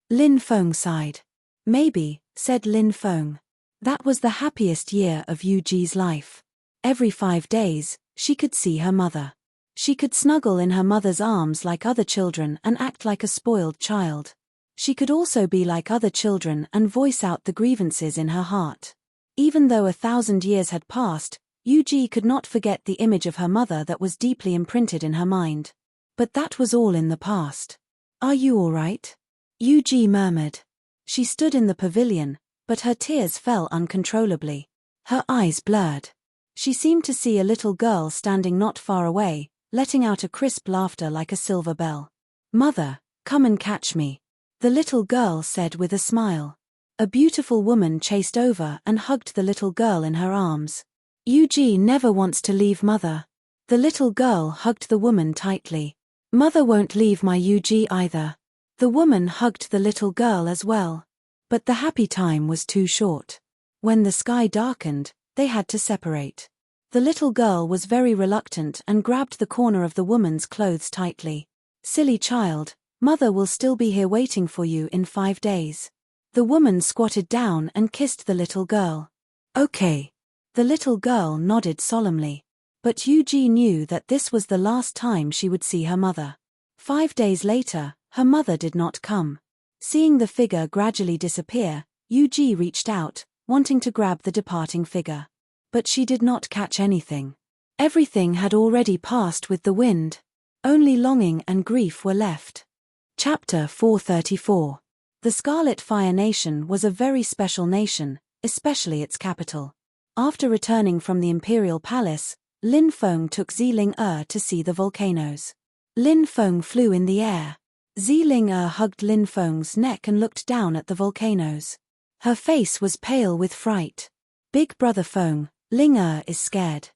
Lin Feng sighed. Maybe, said Lin Feng. That was the happiest year of Yuji's life. Every 5 days, she could see her mother. She could snuggle in her mother's arms like other children and act like a spoiled child. She could also be like other children and voice out the grievances in her heart. Even though 1,000 years had passed, Yuji could not forget the image of her mother that was deeply imprinted in her mind. But that was all in the past. Are you all right? Yuji murmured. She stood in the pavilion, but her tears fell uncontrollably. Her eyes blurred. She seemed to see a little girl standing not far away, letting out a crisp laughter like a silver bell. Mother, come and catch me, the little girl said with a smile. A beautiful woman chased over and hugged the little girl in her arms. Yuji never wants to leave mother. The little girl hugged the woman tightly. Mother won't leave my Yuji either. The woman hugged the little girl as well. But the happy time was too short. When the sky darkened, they had to separate. The little girl was very reluctant and grabbed the corner of the woman's clothes tightly. Silly child, mother will still be here waiting for you in 5 days. The woman squatted down and kissed the little girl. Okay. The little girl nodded solemnly. But Yuji knew that this was the last time she would see her mother. 5 days later, her mother did not come. Seeing the figure gradually disappear, Yuji reached out, wanting to grab the departing figure. But she did not catch anything. Everything had already passed with the wind. Only longing and grief were left. Chapter 434. The Scarlet Fire Nation was a very special nation, especially its capital. After returning from the Imperial Palace, Lin Feng took Ziling to see the volcanoes. Lin Feng flew in the air. Ziling hugged Lin Feng's neck and looked down at the volcanoes. Her face was pale with fright. Big brother Feng, Ling is scared.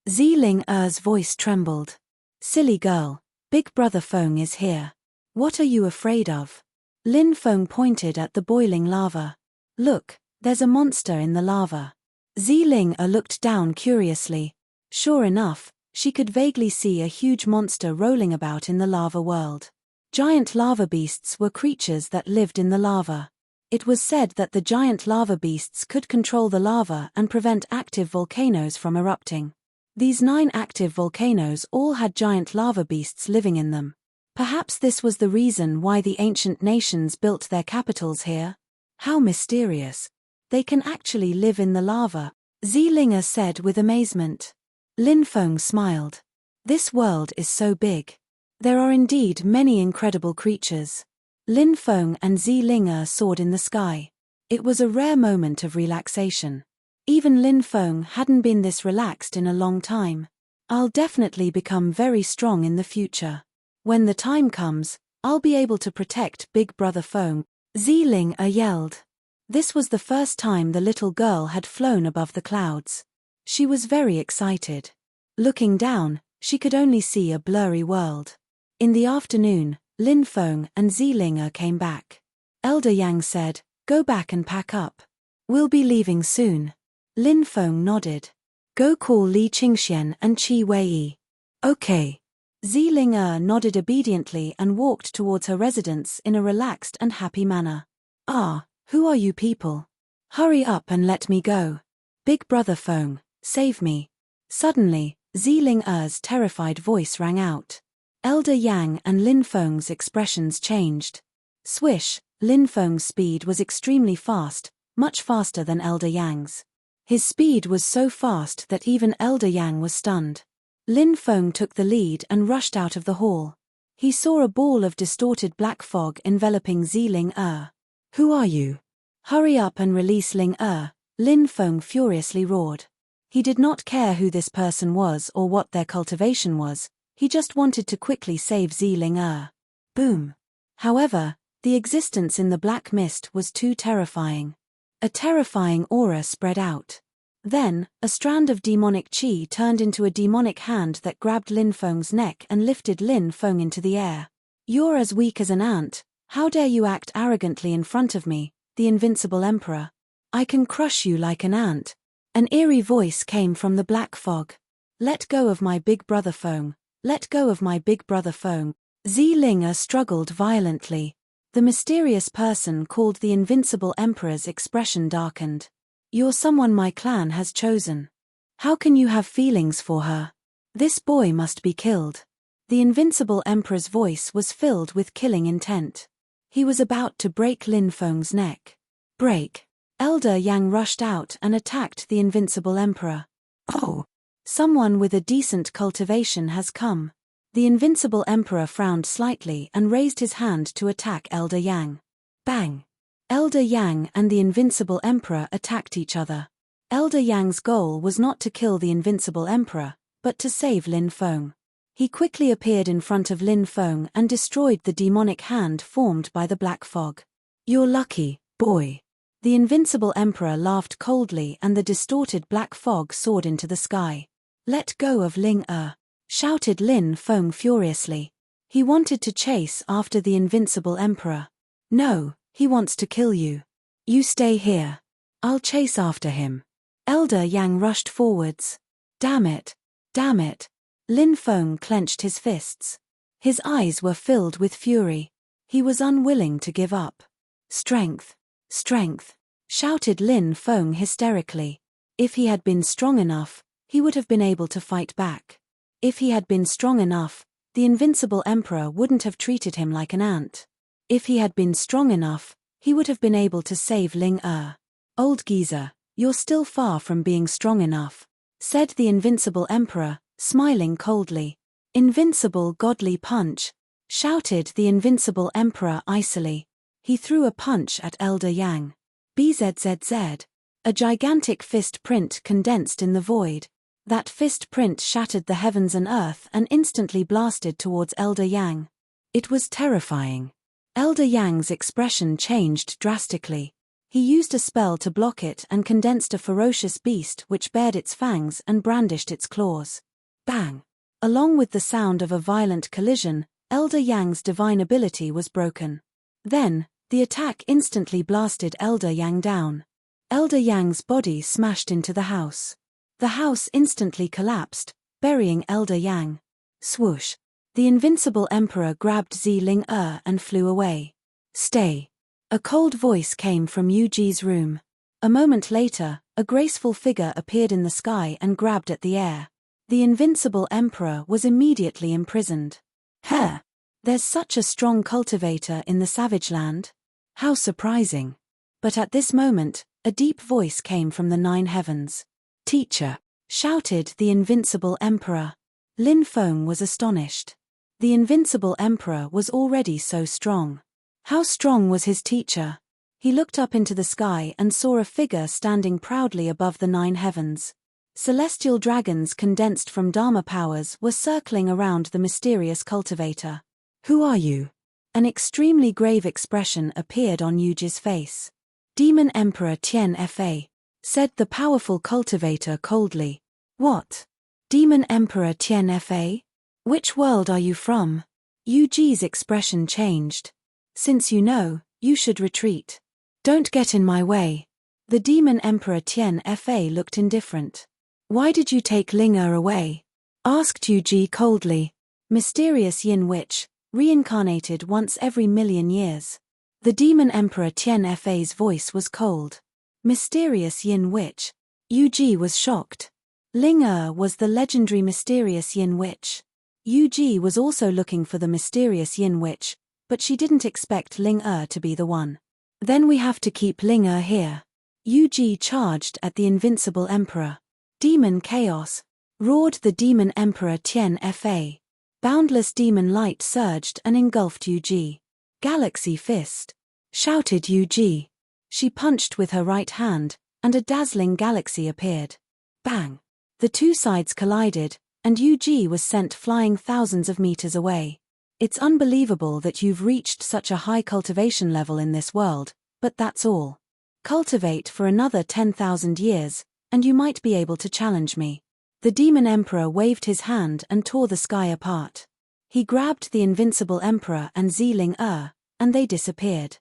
Ziling's voice trembled. Silly girl, Big brother Feng is here. What are you afraid of? Lin Feng pointed at the boiling lava. Look, there's a monster in the lava. Ziling looked down curiously. Sure enough, she could vaguely see a huge monster rolling about in the lava world. Giant lava beasts were creatures that lived in the lava. It was said that the giant lava beasts could control the lava and prevent active volcanoes from erupting. These 9 active volcanoes all had giant lava beasts living in them. Perhaps this was the reason why the ancient nations built their capitals here. How mysterious. They can actually live in the lava, Ziling said with amazement. Lin Feng smiled. This world is so big. There are indeed many incredible creatures. Lin Feng and Zi Ling soared in the sky. It was a rare moment of relaxation. Even Lin Feng hadn't been this relaxed in a long time. I'll definitely become very strong in the future. When the time comes, I'll be able to protect Big Brother Feng, Zi Ling yelled. This was the first time the little girl had flown above the clouds. She was very excited. Looking down, she could only see a blurry world. In the afternoon, Lin Feng and Zi Ling came back. Elder Yang said, "Go back and pack up. We'll be leaving soon." Lin Feng nodded. "Go call Li Qingxian and Qi Wei." "Okay." Zi Ling nodded obediently and walked towards her residence in a relaxed and happy manner. "Ah, who are you people? Hurry up and let me go. Big Brother Feng, save me." Suddenly, Zi Ling terrified voice rang out. Elder Yang and Lin Feng's expressions changed. Swish, Lin Feng's speed was extremely fast, much faster than Elder Yang's. His speed was so fast that even Elder Yang was stunned. Lin Feng took the lead and rushed out of the hall. He saw a ball of distorted black fog enveloping Zi Ling. "Who are you? Hurry up and release Ling." Lin Feng furiously roared. He did not care who this person was or what their cultivation was, he just wanted to quickly save Zi Ling. Boom. However, the existence in the black mist was too terrifying. A terrifying aura spread out. Then, a strand of demonic qi turned into a demonic hand that grabbed Lin Feng's neck and lifted Lin Feng into the air. "You're as weak as an ant. How dare you act arrogantly in front of me, the invincible emperor? I can crush you like an ant." An eerie voice came from the black fog. "Let go of my Big Brother Feng. Let go of my Big Brother Feng." Zi Ling struggled violently. The mysterious person called the Invincible Emperor's expression darkened. "You're someone my clan has chosen. How can you have feelings for her? This boy must be killed." The Invincible Emperor's voice was filled with killing intent. He was about to break Lin Feng's neck. "Break!" Elder Yang rushed out and attacked the Invincible Emperor. "Oh! Someone with a decent cultivation has come." The Invincible Emperor frowned slightly and raised his hand to attack Elder Yang. Bang! Elder Yang and the Invincible Emperor attacked each other. Elder Yang's goal was not to kill the Invincible Emperor, but to save Lin Feng. He quickly appeared in front of Lin Feng and destroyed the demonic hand formed by the black fog. "You're lucky, boy." The Invincible Emperor laughed coldly and the distorted black fog soared into the sky. "Let go of Ling," shouted Lin Feng furiously. He wanted to chase after the Invincible Emperor. "No, he wants to kill you. You stay here. I'll chase after him." Elder Yang rushed forwards. Damn it! Damn it! Lin Feng clenched his fists. His eyes were filled with fury. He was unwilling to give up. "Strength! Strength!" shouted Lin Feng hysterically. If he had been strong enough, he would have been able to fight back. If he had been strong enough, the Invincible Emperor wouldn't have treated him like an ant. If he had been strong enough, he would have been able to save Ling. "Old geezer, you're still far from being strong enough," said the Invincible Emperor, smiling coldly. "Invincible godly punch," shouted the Invincible Emperor icily. He threw a punch at Elder Yang. Bzzz. A gigantic fist print condensed in the void. That fist print shattered the heavens and earth and instantly blasted towards Elder Yang. It was terrifying. Elder Yang's expression changed drastically. He used a spell to block it and condensed a ferocious beast which bared its fangs and brandished its claws. Bang! Along with the sound of a violent collision, Elder Yang's divine ability was broken. Then, the attack instantly blasted Elder Yang down. Elder Yang's body smashed into the house. The house instantly collapsed, burying Elder Yang. Swoosh! The Invincible Emperor grabbed Zi Ling and flew away. "Stay!" A cold voice came from Yu Ji's room. A moment later, a graceful figure appeared in the sky and grabbed at the air. The Invincible Emperor was immediately imprisoned. "Huh! There's such a strong cultivator in the Savage Land? How surprising!" But at this moment, a deep voice came from the 9 heavens. "Teacher!" shouted the Invincible Emperor. Lin Feng was astonished. The invincible emperor was already so strong. How strong was his teacher? He looked up into the sky and saw a figure standing proudly above the 9 heavens. Celestial dragons condensed from Dharma powers were circling around the mysterious cultivator. "Who are you?" An extremely grave expression appeared on Yuji's face. "Demon Emperor Tian Fa," said the powerful cultivator coldly. "What? Demon Emperor Tian Fa? Which world are you from?" Yuji's expression changed. "Since you know, you should retreat. Don't get in my way." The Demon Emperor Tian Fa looked indifferent. "Why did you take Ling away?" asked Yuji coldly. Mysterious Yin Witch, reincarnated once every million years. The Demon Emperor Tian Fa's voice was cold. Mysterious Yin Witch. Yuji was shocked. Ling was the legendary mysterious Yin Witch. Yuji was also looking for the mysterious Yin Witch, but she didn't expect Ling to be the one. "Then we have to keep Ling here." Yuji charged at the invincible emperor. "Demon Chaos!" roared the Demon Emperor Tian Fa. Boundless demon light surged and engulfed Yuji. "Galaxy Fist!" shouted Yuji. She punched with her right hand, and a dazzling galaxy appeared. Bang! The two sides collided, and Yuji was sent flying thousands of meters away. "It's unbelievable that you've reached such a high cultivation level in this world, but that's all. Cultivate for another 10,000 years, and you might be able to challenge me." The Demon Emperor waved his hand and tore the sky apart. He grabbed the invincible emperor and Ling and they disappeared.